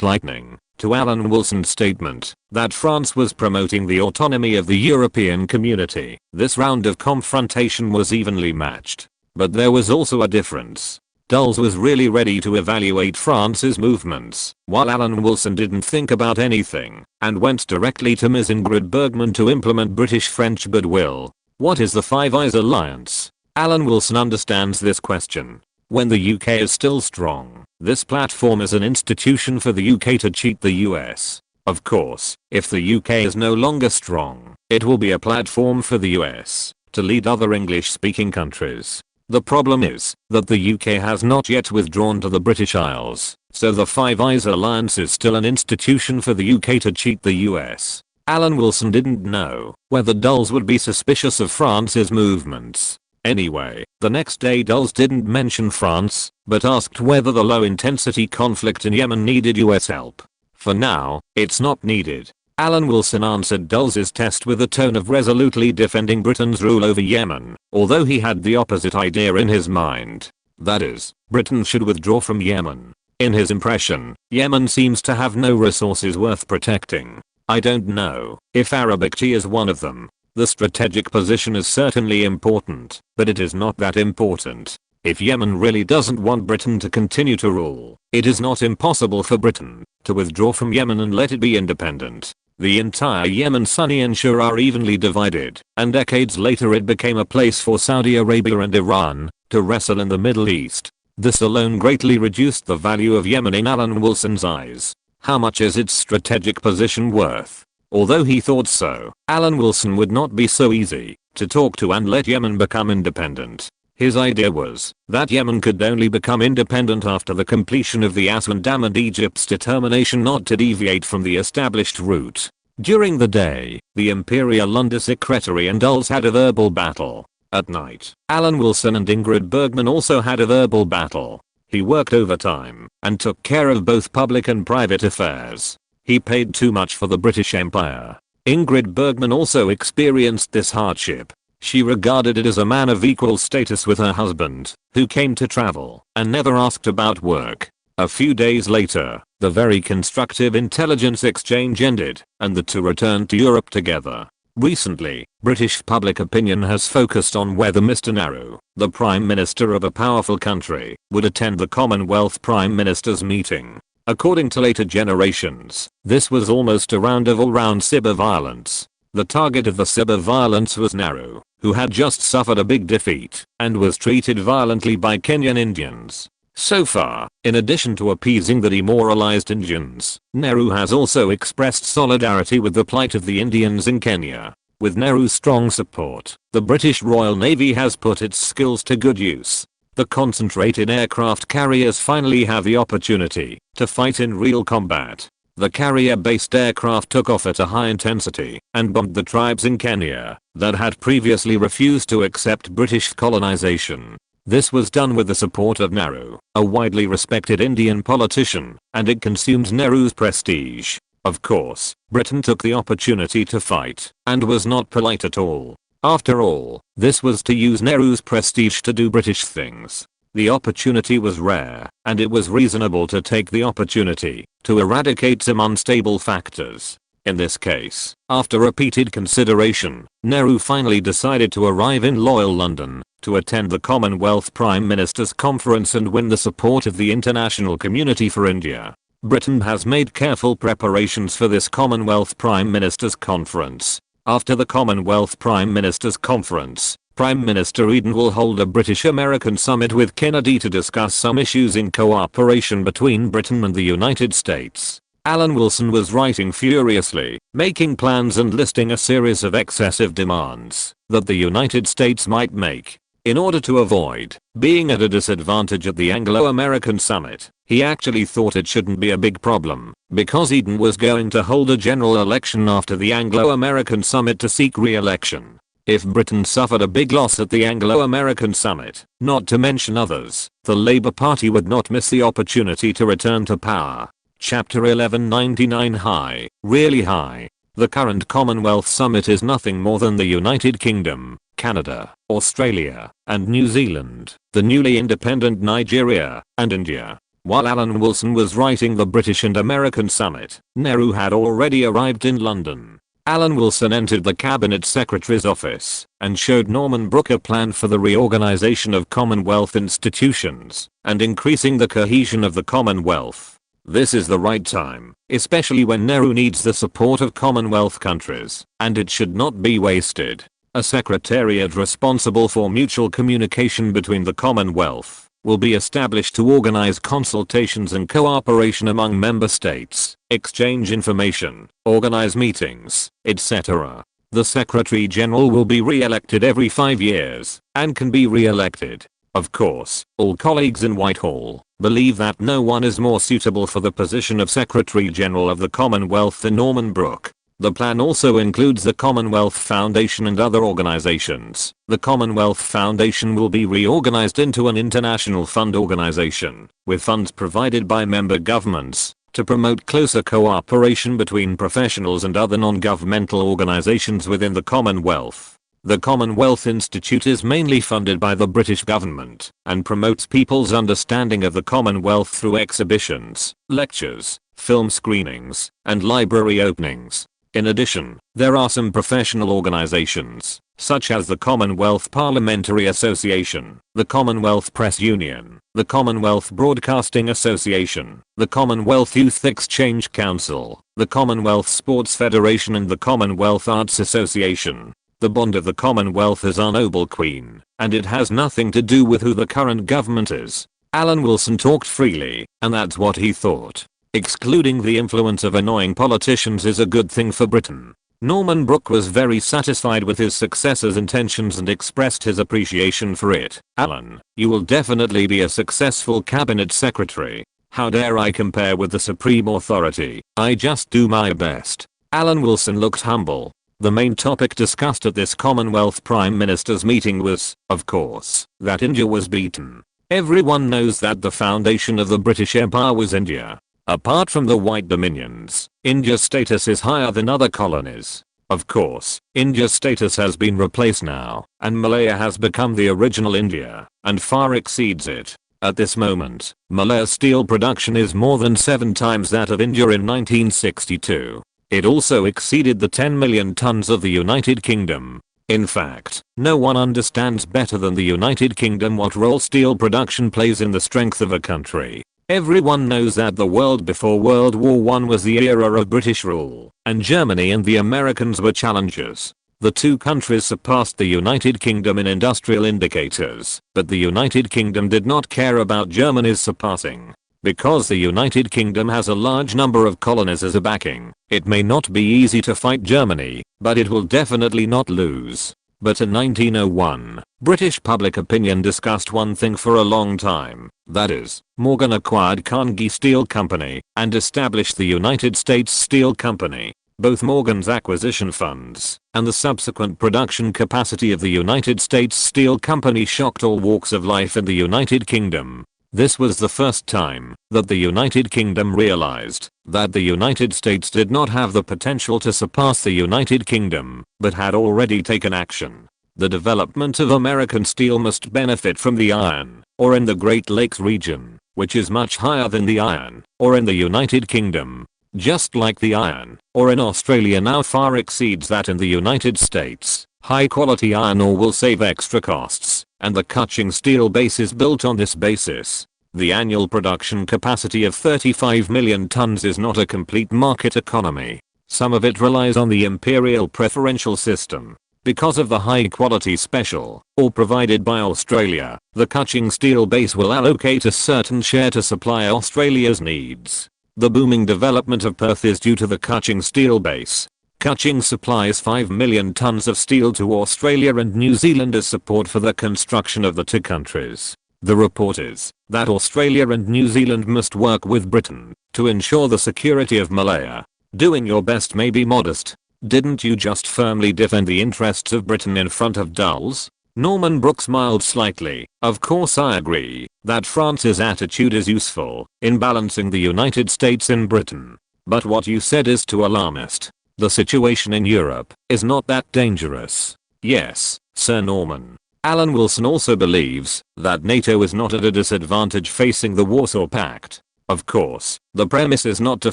lightning, to Alan Wilson's statement that France was promoting the autonomy of the European Community, this round of confrontation was evenly matched. But there was also a difference. Dulles was really ready to evaluate France's movements, while Alan Wilson didn't think about anything, and went directly to Ms. Ingrid Bergman to implement British-French goodwill. What is the Five Eyes Alliance? Alan Wilson understands this question. When the UK is still strong, this platform is an institution for the UK to cheat the US. Of course, if the UK is no longer strong, it will be a platform for the US to lead other English-speaking countries. The problem is that the UK has not yet withdrawn to the British Isles, so the Five Eyes Alliance is still an institution for the UK to cheat the US. Alan Wilson didn't know whether Dulles would be suspicious of France's movements. Anyway, the next day Dulles didn't mention France, but asked whether the low-intensity conflict in Yemen needed US help. For now, it's not needed. Alan Wilson answered Dulles's test with a tone of resolutely defending Britain's rule over Yemen, although he had the opposite idea in his mind. That is, Britain should withdraw from Yemen. In his impression, Yemen seems to have no resources worth protecting. I don't know if Arabic tea is one of them. The strategic position is certainly important, but it is not that important. If Yemen really doesn't want Britain to continue to rule, it is not impossible for Britain to withdraw from Yemen and let it be independent. The entire Yemen, Sunni and Shia, are evenly divided, and decades later it became a place for Saudi Arabia and Iran to wrestle in the Middle East. This alone greatly reduced the value of Yemen in Alan Wilson's eyes. How much is its strategic position worth? Although he thought so, Alan Wilson would not be so easy to talk to and let Yemen become independent. His idea was that Yemen could only become independent after the completion of the Aswan Dam and Egypt's determination not to deviate from the established route. During the day, the Imperial Undersecretary and Dulles had a verbal battle. At night, Alan Wilson and Ingrid Bergman also had a verbal battle. He worked overtime and took care of both public and private affairs. He paid too much for the British Empire. Ingrid Bergman also experienced this hardship. She regarded it as a man of equal status with her husband, who came to travel and never asked about work. A few days later, the very constructive intelligence exchange ended, and the two returned to Europe together. Recently, British public opinion has focused on whether Mr. Nehru, the Prime Minister of a powerful country, would attend the Commonwealth Prime Ministers meeting. According to later generations, this was almost a round of all-round cyber violence. The target of the cyber violence was Nehru, who had just suffered a big defeat and was treated violently by Kenyan Indians. So far, in addition to appeasing the demoralized Indians, Nehru has also expressed solidarity with the plight of the Indians in Kenya. With Nehru's strong support, the British Royal Navy has put its skills to good use. The concentrated aircraft carriers finally have the opportunity to fight in real combat. The carrier-based aircraft took off at a high intensity and bombed the tribes in Kenya that had previously refused to accept British colonization. This was done with the support of Nehru, a widely respected Indian politician, and it consumed Nehru's prestige. Of course, Britain took the opportunity to fight and was not polite at all. After all, this was to use Nehru's prestige to do British things. The opportunity was rare, and it was reasonable to take the opportunity to eradicate some unstable factors. In this case, after repeated consideration, Nehru finally decided to arrive in loyal London to attend the Commonwealth Prime Ministers Conference and win the support of the international community for India. Britain has made careful preparations for this Commonwealth Prime Ministers Conference. After the Commonwealth Prime Ministers Conference, Prime Minister Eden will hold a British-American summit with Kennedy to discuss some issues in cooperation between Britain and the United States. Alan Wilson was writing furiously, making plans and listing a series of excessive demands that the United States might make. In order to avoid being at a disadvantage at the Anglo-American summit, he actually thought it shouldn't be a big problem, because Eden was going to hold a general election after the Anglo-American summit to seek re-election. If Britain suffered a big loss at the Anglo-American summit, not to mention others, the Labour Party would not miss the opportunity to return to power. Chapter 1199 High, really high. The current Commonwealth Summit is nothing more than the United Kingdom, Canada, Australia, and New Zealand, the newly independent Nigeria, and India. While Alan Wilson was writing the British and American Summit, Nehru had already arrived in London. Alan Wilson entered the Cabinet Secretary's office and showed Norman Brooke a plan for the reorganization of Commonwealth institutions and increasing the cohesion of the Commonwealth. This is the right time, especially when Nehru needs the support of Commonwealth countries, and it should not be wasted. A secretariat responsible for mutual communication between the Commonwealth will be established to organize consultations and cooperation among member states, exchange information, organize meetings, etc. The Secretary General will be re-elected every 5 years and can be re-elected. Of course, all colleagues in Whitehall believe that no one is more suitable for the position of Secretary General of the Commonwealth than Norman Brooke. The plan also includes the Commonwealth Foundation and other organizations. The Commonwealth Foundation will be reorganized into an international fund organization, with funds provided by member governments, to promote closer cooperation between professionals and other non-governmental organizations within the Commonwealth. The Commonwealth Institute is mainly funded by the British government and promotes people's understanding of the Commonwealth through exhibitions, lectures, film screenings, and library openings. In addition, there are some professional organizations, such as the Commonwealth Parliamentary Association, the Commonwealth Press Union, the Commonwealth Broadcasting Association, the Commonwealth Youth Exchange Council, the Commonwealth Sports Federation and the Commonwealth Arts Association. The bond of the Commonwealth is our noble queen, and it has nothing to do with who the current government is. Alan Wilson talked freely, and that's what he thought. Excluding the influence of annoying politicians is a good thing for Britain. Norman Brooke was very satisfied with his successor's intentions and expressed his appreciation for it. Alan, you will definitely be a successful cabinet secretary. How dare I compare with the supreme authority? I just do my best. Alan Wilson looked humble. The main topic discussed at this Commonwealth Prime Minister's meeting was, of course, that India was beaten. Everyone knows that the foundation of the British Empire was India. Apart from the White Dominions, India's status is higher than other colonies. Of course, India's status has been replaced now, and Malaya has become the original India, and far exceeds it. At this moment, Malaya's steel production is more than 7 times that of India in 1962. It also exceeded the 10 million tons of the United Kingdom. In fact, no one understands better than the United Kingdom what role steel production plays in the strength of a country. Everyone knows that the world before World War I was the era of British rule, and Germany and the Americans were challengers. The two countries surpassed the United Kingdom in industrial indicators, but the United Kingdom did not care about Germany's surpassing. Because the United Kingdom has a large number of colonies as a backing, it may not be easy to fight Germany, but it will definitely not lose. But in 1901, British public opinion discussed one thing for a long time, that is, Morgan acquired Carnegie Steel Company and established the United States Steel Company. Both Morgan's acquisition funds and the subsequent production capacity of the United States Steel Company shocked all walks of life in the United Kingdom. This was the first time that the United Kingdom realized that the United States did not have the potential to surpass the United Kingdom, but had already taken action. The development of American steel must benefit from the iron ore in the Great Lakes region, which is much higher than the iron ore in the United Kingdom. Just like the iron ore in Australia now far exceeds that in the United States, high quality iron ore will save extra costs, and the Cushing steel base is built on this basis. The annual production capacity of 35 million tons is not a complete market economy. Some of it relies on the imperial preferential system. Because of the high quality special ore provided by Australia, the Cushing steel base will allocate a certain share to supply Australia's needs. The booming development of Perth is due to the Cushing steel base. Cushing supplies 5 million tons of steel to Australia and New Zealand as support for the construction of the two countries. The report is that Australia and New Zealand must work with Britain to ensure the security of Malaya. Doing your best may be modest. Didn't you just firmly defend the interests of Britain in front of Dulles? Norman Brooke smiled slightly. Of course I agree that France's attitude is useful in balancing the United States and Britain. But what you said is too alarmist. The situation in Europe is not that dangerous. Yes, Sir Norman. Alan Wilson also believes that NATO is not at a disadvantage facing the Warsaw Pact. Of course, the premise is not to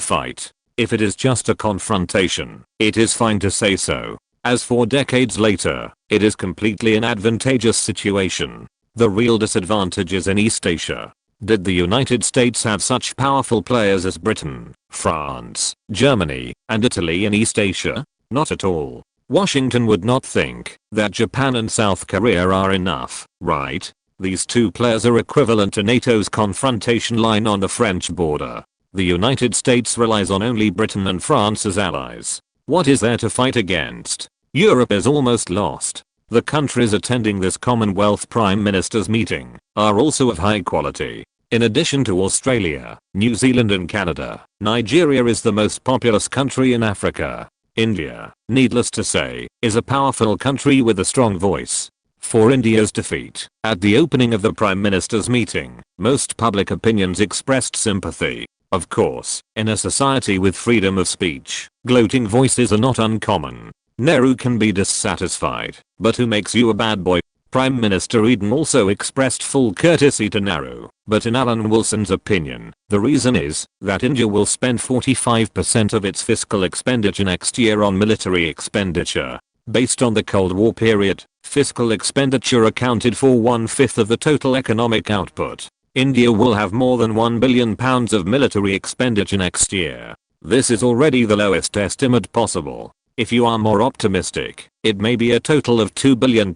fight. If it is just a confrontation, it is fine to say so. As for decades later, it is completely an advantageous situation. The real disadvantage is in East Asia. Did the United States have such powerful players as Britain, France, Germany, and Italy in East Asia? Not at all. Washington would not think that Japan and South Korea are enough, right? These two players are equivalent to NATO's confrontation line on the French border. The United States relies on only Britain and France as allies. What is there to fight against? Europe is almost lost. The countries attending this Commonwealth Prime Minister's meeting are also of high quality. In addition to Australia, New Zealand and Canada, Nigeria is the most populous country in Africa. India, needless to say, is a powerful country with a strong voice. For India's defeat, at the opening of the Prime Minister's meeting, most public opinions expressed sympathy. Of course, in a society with freedom of speech, gloating voices are not uncommon. Nehru can be dissatisfied, but who makes you a bad boy? Prime Minister Eden also expressed full courtesy to Nehru, but in Alan Wilson's opinion, the reason is that India will spend 45% of its fiscal expenditure next year on military expenditure. Based on the Cold War period, fiscal expenditure accounted for 1/5 of the total economic output. India will have more than £1 billion of military expenditure next year. This is already the lowest estimate possible. If you are more optimistic, it may be a total of £2 billion.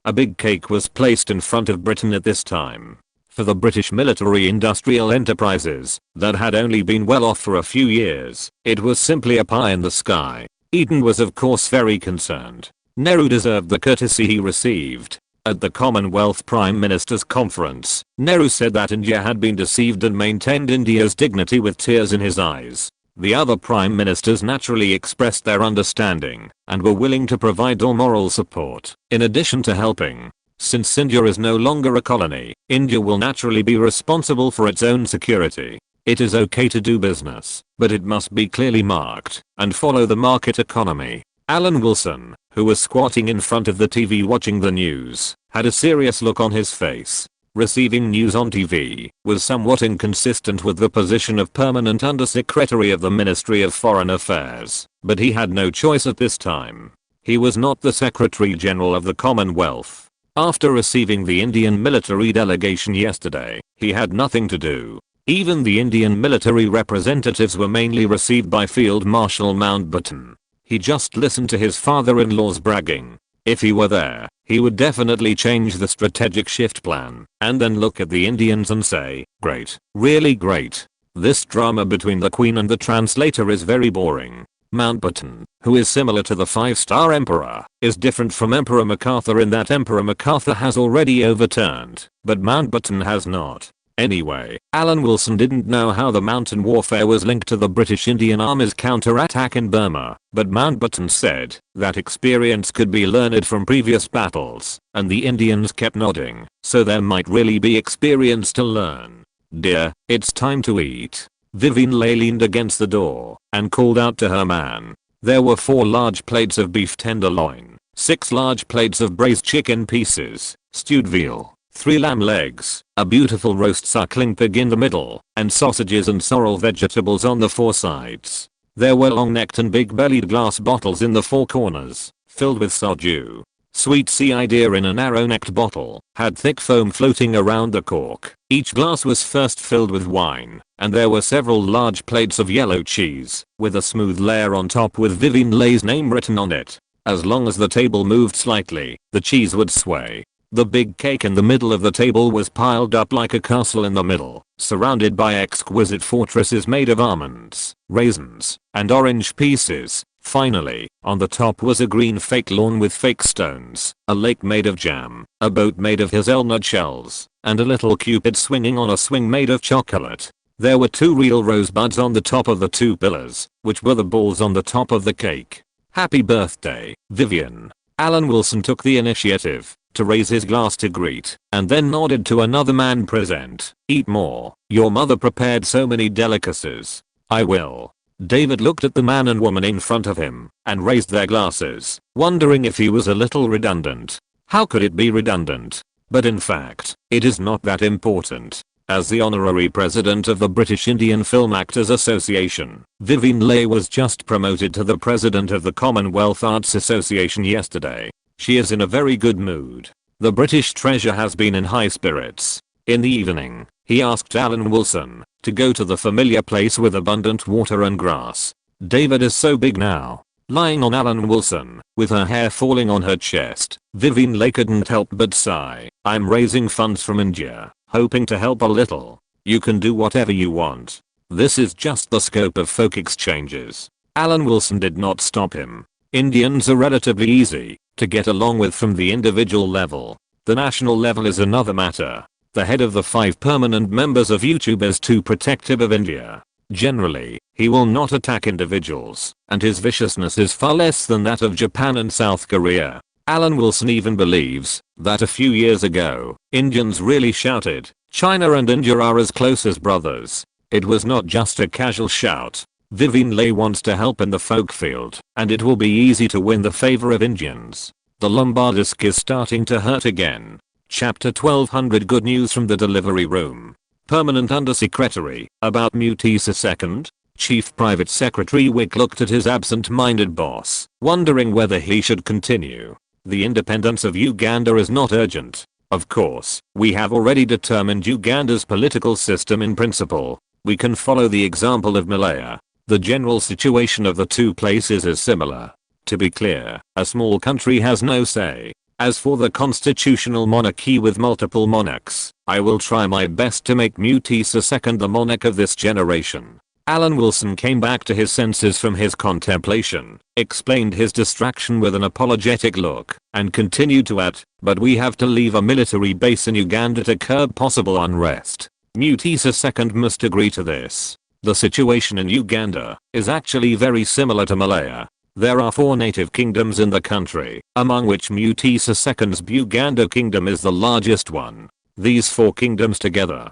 A big cake was placed in front of Britain at this time. For the British military industrial enterprises that had only been well off for a few years, it was simply a pie in the sky. Eden was of course very concerned. Nehru deserved the courtesy he received. At the Commonwealth Prime Ministers Conference, Nehru said that India had been deceived and maintained India's dignity with tears in his eyes. The other prime ministers naturally expressed their understanding and were willing to provide all moral support, in addition to helping. Since India is no longer a colony, India will naturally be responsible for its own security. It is okay to do business, but it must be clearly marked and follow the market economy. Alan Wilson, who was squatting in front of the TV watching the news, had a serious look on his face. Receiving news on TV was somewhat inconsistent with the position of Permanent Undersecretary of the Ministry of Foreign Affairs, but he had no choice at this time. He was not the Secretary General of the Commonwealth. After receiving the Indian military delegation yesterday, he had nothing to do. Even the Indian military representatives were mainly received by Field Marshal Mountbatten. He just listened to his father-in-law's bragging. If he were there, he would definitely change the strategic shift plan, and then look at the Indians and say, great, really great. This drama between the Queen and the translator is very boring. Mountbatten, who is similar to the 5-star Emperor, is different from Emperor MacArthur in that Emperor MacArthur has already overturned, but Mountbatten has not. Anyway, Alan Wilson didn't know how the mountain warfare was linked to the British Indian Army's counterattack in Burma, but Mountbatten said that experience could be learned from previous battles, and the Indians kept nodding, so there might really be experience to learn. Dear, it's time to eat. Vivian Leigh leaned against the door and called out to her man. There were 4 large plates of beef tenderloin, 6 large plates of braised chicken pieces, stewed veal, 3 lamb legs, a beautiful roast suckling pig in the middle, and sausages and sorrel vegetables on the 4 sides. There were long-necked and big-bellied glass bottles in the 4 corners, filled with soju. Sweet cider in a narrow-necked bottle had thick foam floating around the cork. Each glass was first filled with wine, and there were several large plates of yellow cheese, with a smooth layer on top with Vivian Leigh's name written on it. As long as the table moved slightly, the cheese would sway. The big cake in the middle of the table was piled up like a castle in the middle, surrounded by exquisite fortresses made of almonds, raisins, and orange pieces. Finally, on the top was a green fake lawn with fake stones, a lake made of jam, a boat made of hazelnut shells, and a little cupid swinging on a swing made of chocolate. There were 2 real rosebuds on the top of the 2 pillars, which were the balls on the top of the cake. Happy birthday, Vivian. Alan Wilson took the initiative to raise his glass to greet, and then nodded to another man present. Eat more. Your mother prepared so many delicacies. I will. David looked at the man and woman in front of him, and raised their glasses, wondering if he was a little redundant. How could it be redundant? But in fact, it is not that important. As the honorary president of the British Indian Film Actors Association, Vivian Leigh was just promoted to the president of the Commonwealth Arts Association yesterday. She is in a very good mood. The British treasure has been in high spirits. In the evening, he asked Alan Wilson to go to the familiar place with abundant water and grass. David is so big now. Lying on Alan Wilson, with her hair falling on her chest, Vivian Leigh couldn't help but sigh. I'm raising funds from India, hoping to help a little. You can do whatever you want. This is just the scope of folk exchanges. Alan Wilson did not stop him. Indians are relatively easy to get along with from the individual level. The national level is another matter. The head of the 5 permanent members of YouTube is too protective of India. Generally, he will not attack individuals, and his viciousness is far less than that of Japan and South Korea. Alan Wilson even believes that a few years ago, Indians really shouted, China and India are as close as brothers. It was not just a casual shout. Vivian Leigh wants to help in the folk field, and it will be easy to win the favor of Indians. The lumbar disc is starting to hurt again. Chapter 1200 Good news from the delivery room. Permanent Undersecretary, about Muteesa II? Chief Private Secretary Wick looked at his absent-minded boss, wondering whether he should continue. The independence of Uganda is not urgent. Of course, we have already determined Uganda's political system in principle. We can follow the example of Malaya. The general situation of the two places is similar. To be clear, a small country has no say. As for the constitutional monarchy with multiple monarchs, I will try my best to make Muteesa II the monarch of this generation. Alan Wilson came back to his senses from his contemplation, explained his distraction with an apologetic look, and continued to add, but we have to leave a military base in Uganda to curb possible unrest. Muteesa II must agree to this. The situation in Uganda is actually very similar to Malaya. There are 4 native kingdoms in the country, among which Muteesa II's Buganda kingdom is the largest one. These 4 kingdoms together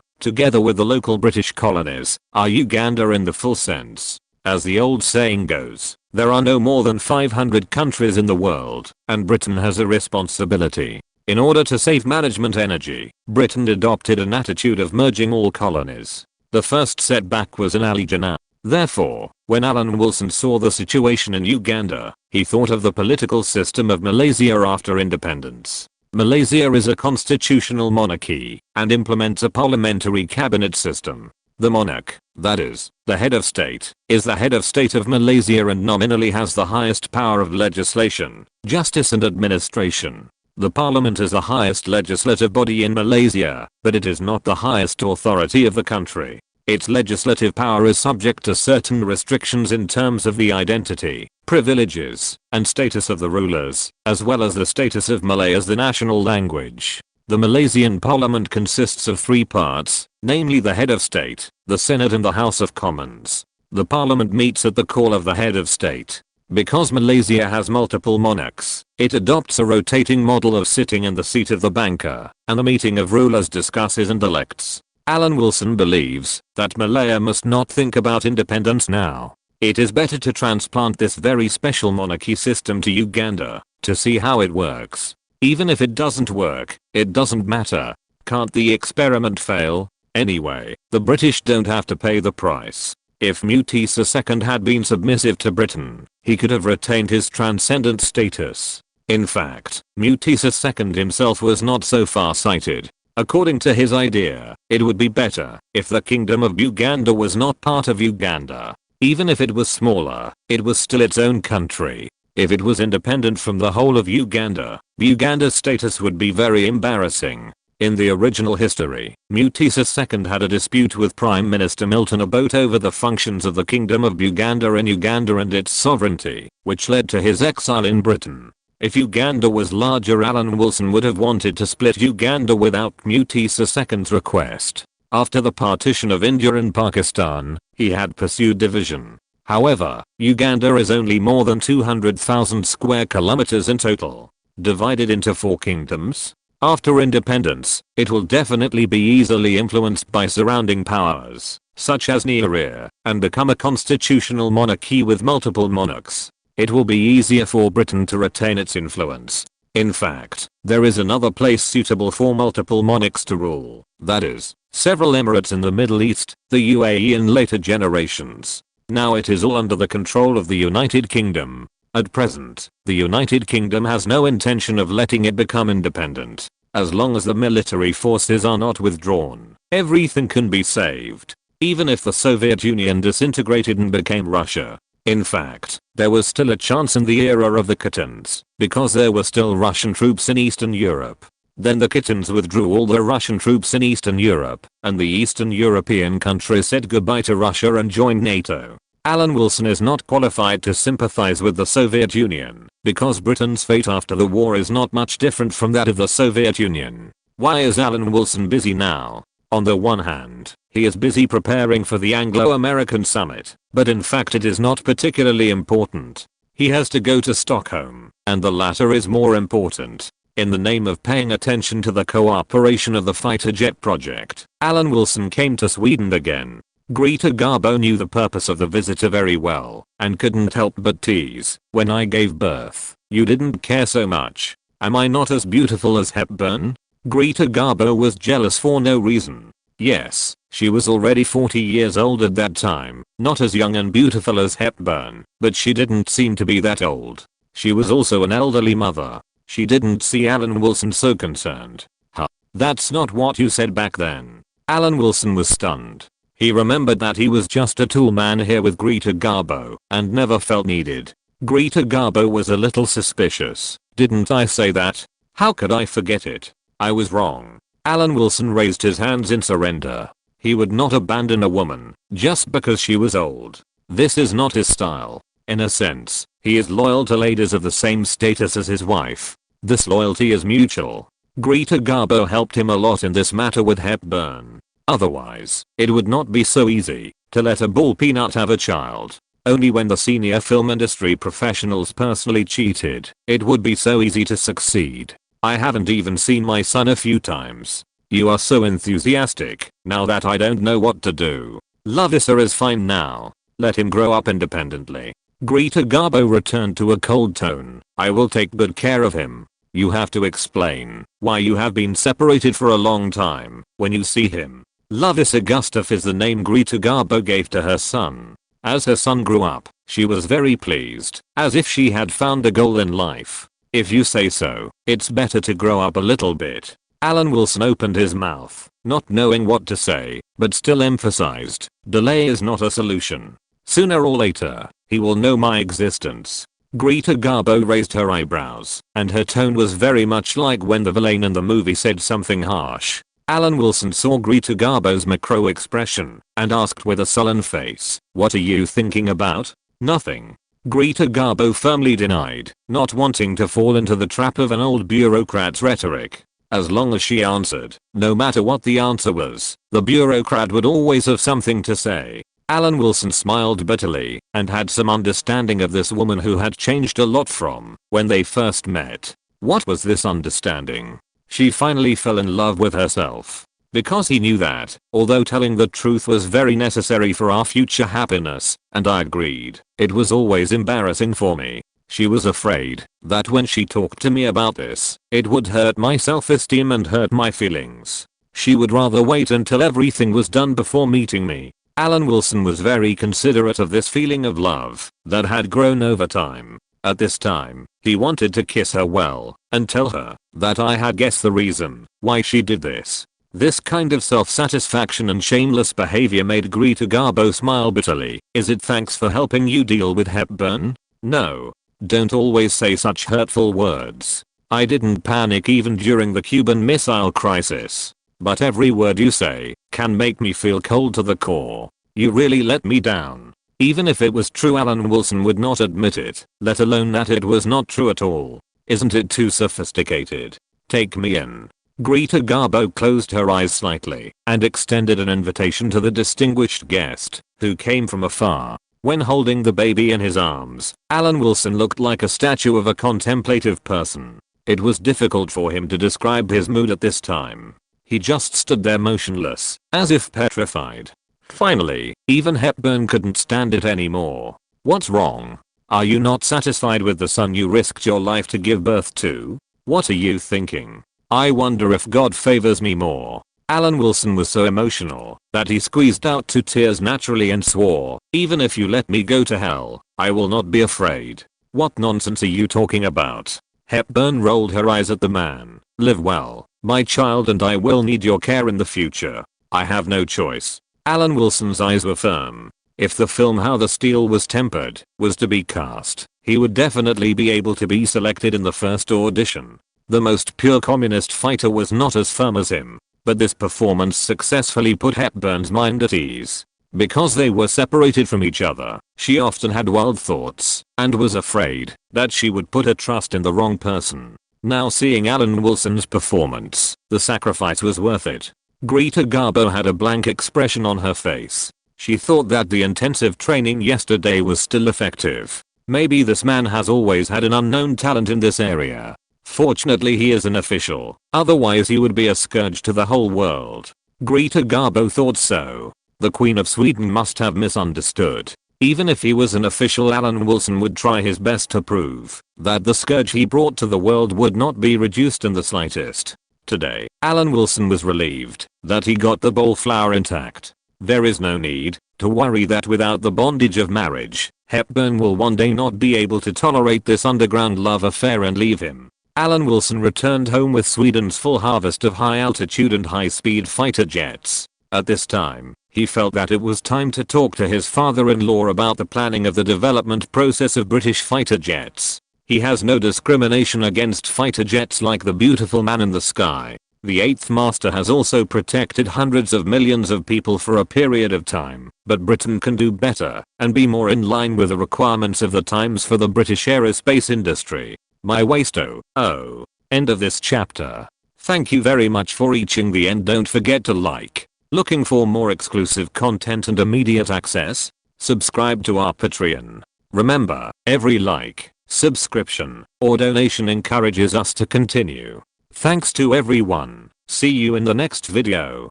with the local British colonies, are Uganda in the full sense. As the old saying goes, there are no more than 500 countries in the world, and Britain has a responsibility. In order to save management energy, Britain adopted an attitude of merging all colonies. The first setback was in Ali Jinnah. Therefore, when Alan Wilson saw the situation in Uganda, he thought of the political system of Malaysia after independence. Malaysia is a constitutional monarchy and implements a parliamentary cabinet system. The monarch, that is, the head of state, is the head of state of Malaysia and nominally has the highest power of legislation, justice and administration. The parliament is the highest legislative body in Malaysia, but it is not the highest authority of the country. Its legislative power is subject to certain restrictions in terms of the identity, privileges, and status of the rulers, as well as the status of Malay as the national language. The Malaysian parliament consists of 3 parts, namely the head of state, the Senate and the House of Commons. The parliament meets at the call of the head of state. Because Malaysia has multiple monarchs, it adopts a rotating model of sitting in the seat of the banker, and the meeting of rulers discusses and elects. Alan Wilson believes that Malaya must not think about independence now. It is better to transplant this very special monarchy system to Uganda, to see how it works. Even if it doesn't work, it doesn't matter. Can't the experiment fail? Anyway, the British don't have to pay the price. If Muteesa II had been submissive to Britain, he could have retained his transcendent status. In fact, Muteesa II himself was not so far-sighted. According to his idea, it would be better if the Kingdom of Buganda was not part of Uganda. Even if it was smaller, it was still its own country. If it was independent from the whole of Uganda, Buganda's status would be very embarrassing. In the original history, Muteesa II had a dispute with Prime Minister Milton Obote over the functions of the Kingdom of Buganda in Uganda and its sovereignty, which led to his exile in Britain. If Uganda was larger, Alan Wilson would have wanted to split Uganda without Muteesa II's request. After the partition of India and Pakistan, he had pursued division. However, Uganda is only more than 200,000 square kilometers in total. Divided into 4 kingdoms, after independence, it will definitely be easily influenced by surrounding powers, such as Nigeria, and become a constitutional monarchy with multiple monarchs. It will be easier for Britain to retain its influence. In fact, there is another place suitable for multiple monarchs to rule, that is, several emirates in the Middle East, the UAE in later generations. Now it is all under the control of the United Kingdom. At present, the United Kingdom has no intention of letting it become independent. As long as the military forces are not withdrawn, everything can be saved. Even if the Soviet Union disintegrated and became Russia. In fact, there was still a chance in the era of the Khitans, because there were still Russian troops in Eastern Europe. Then the Khitans withdrew all the Russian troops in Eastern Europe, and the Eastern European countries said goodbye to Russia and joined NATO. Alan Wilson is not qualified to sympathize with the Soviet Union, because Britain's fate after the war is not much different from that of the Soviet Union. Why is Alan Wilson busy now? On the one hand, he is busy preparing for the Anglo-American summit, but in fact it is not particularly important. He has to go to Stockholm, and the latter is more important. In the name of paying attention to the cooperation of the fighter jet project, Alan Wilson came to Sweden again. Greta Garbo knew the purpose of the visitor very well and couldn't help but tease. When I gave birth, you didn't care so much. Am I not as beautiful as Hepburn? Greta Garbo was jealous for no reason. Yes, she was already 40 years old at that time, not as young and beautiful as Hepburn, but she didn't seem to be that old. She was also an elderly mother. She didn't see Alan Wilson so concerned. Huh. That's not what you said back then. Alan Wilson was stunned. He remembered that he was just a tool man here with Greta Garbo and never felt needed. Greta Garbo was a little suspicious. Didn't I say that? How could I forget it? I was wrong. Alan Wilson raised his hands in surrender. He would not abandon a woman just because she was old. This is not his style. In a sense, he is loyal to ladies of the same status as his wife. This loyalty is mutual. Greta Garbo helped him a lot in this matter with Hepburn. Otherwise, it would not be so easy to let a ball peanut have a child. Only when the senior film industry professionals personally cheated, it would be so easy to succeed. I haven't even seen my son a few times. You are so enthusiastic now that I don't know what to do. Lavisa is fine now. Let him grow up independently. Greta Garbo returned to a cold tone. I will take good care of him. You have to explain why you have been separated for a long time when you see him. Lavisa Gustaf is the name Greta Garbo gave to her son. As her son grew up, she was very pleased, as if she had found a goal in life. If you say so, it's better to grow up a little bit. Alan Wilson opened his mouth, not knowing what to say, but still emphasized, delay is not a solution. Sooner or later, he will know my existence. Greta Garbo raised her eyebrows, and her tone was very much like when the villain in the movie said something harsh. Alan Wilson saw Greta Garbo's macro expression and asked with a sullen face, what are you thinking about? Nothing. Greta Garbo firmly denied, not wanting to fall into the trap of an old bureaucrat's rhetoric. As long as she answered, no matter what the answer was, the bureaucrat would always have something to say. Alan Wilson smiled bitterly and had some understanding of this woman who had changed a lot from when they first met. What was this understanding? She finally fell in love with herself. Because he knew that, although telling the truth was very necessary for our future happiness, and I agreed, it was always embarrassing for me. She was afraid that when she talked to me about this, it would hurt my self-esteem and hurt my feelings. She would rather wait until everything was done before meeting me. Alan Wilson was very considerate of this feeling of love that had grown over time. At this time, he wanted to kiss her well and tell her that I had guessed the reason why she did this. This kind of self-satisfaction and shameless behavior made Greta Garbo smile bitterly. Is it thanks for helping you deal with Hepburn? No. Don't always say such hurtful words. I didn't panic even during the Cuban Missile Crisis. But every word you say can make me feel cold to the core. You really let me down. Even if it was true, Alan Wilson would not admit it, let alone that it was not true at all. Isn't it too sophisticated? Take me in. Greta Garbo closed her eyes slightly and extended an invitation to the distinguished guest, who came from afar. When holding the baby in his arms, Alan Wilson looked like a statue of a contemplative person. It was difficult for him to describe his mood at this time. He just stood there motionless, as if petrified. Finally, even Hepburn couldn't stand it anymore. What's wrong? Are you not satisfied with the son you risked your life to give birth to? What are you thinking? I wonder if God favors me more. Alan Wilson was so emotional that he squeezed out 2 tears naturally and swore, even if you let me go to hell, I will not be afraid. What nonsense are you talking about? Hepburn rolled her eyes at the man. Live well, my child, and I will need your care in the future. I have no choice. Alan Wilson's eyes were firm. If the film How the Steel Was Tempered was to be cast, he would definitely be able to be selected in the first audition. The most pure communist fighter was not as firm as him, but this performance successfully put Hepburn's mind at ease. Because they were separated from each other, she often had wild thoughts and was afraid that she would put her trust in the wrong person. Now seeing Alan Wilson's performance, the sacrifice was worth it. Greta Garbo had a blank expression on her face. She thought that the intensive training yesterday was still effective. Maybe this man has always had an unknown talent in this area. Fortunately he is an official, otherwise he would be a scourge to the whole world. Greta Garbo thought so. The Queen of Sweden must have misunderstood. Even if he was an official, Alan Wilson would try his best to prove that the scourge he brought to the world would not be reduced in the slightest. Today, Alan Wilson was relieved that he got the ball flower intact. There is no need to worry that without the bondage of marriage, Hepburn will one day not be able to tolerate this underground love affair and leave him. Alan Wilson returned home with Sweden's full harvest of high-altitude and high-speed fighter jets. At this time, he felt that it was time to talk to his father-in-law about the planning of the development process of British fighter jets. He has no discrimination against fighter jets like the beautiful man in the sky. The 8th Master has also protected hundreds of millions of people for a period of time, but Britain can do better and be more in line with the requirements of the times for the British aerospace industry. My wasto. Oh. End of this chapter. Thank you very much for reaching the end. Don't forget to like. Looking for more exclusive content and immediate access? Subscribe to our Patreon. Remember, every like, subscription, or donation encourages us to continue. Thanks to everyone. See you in the next video.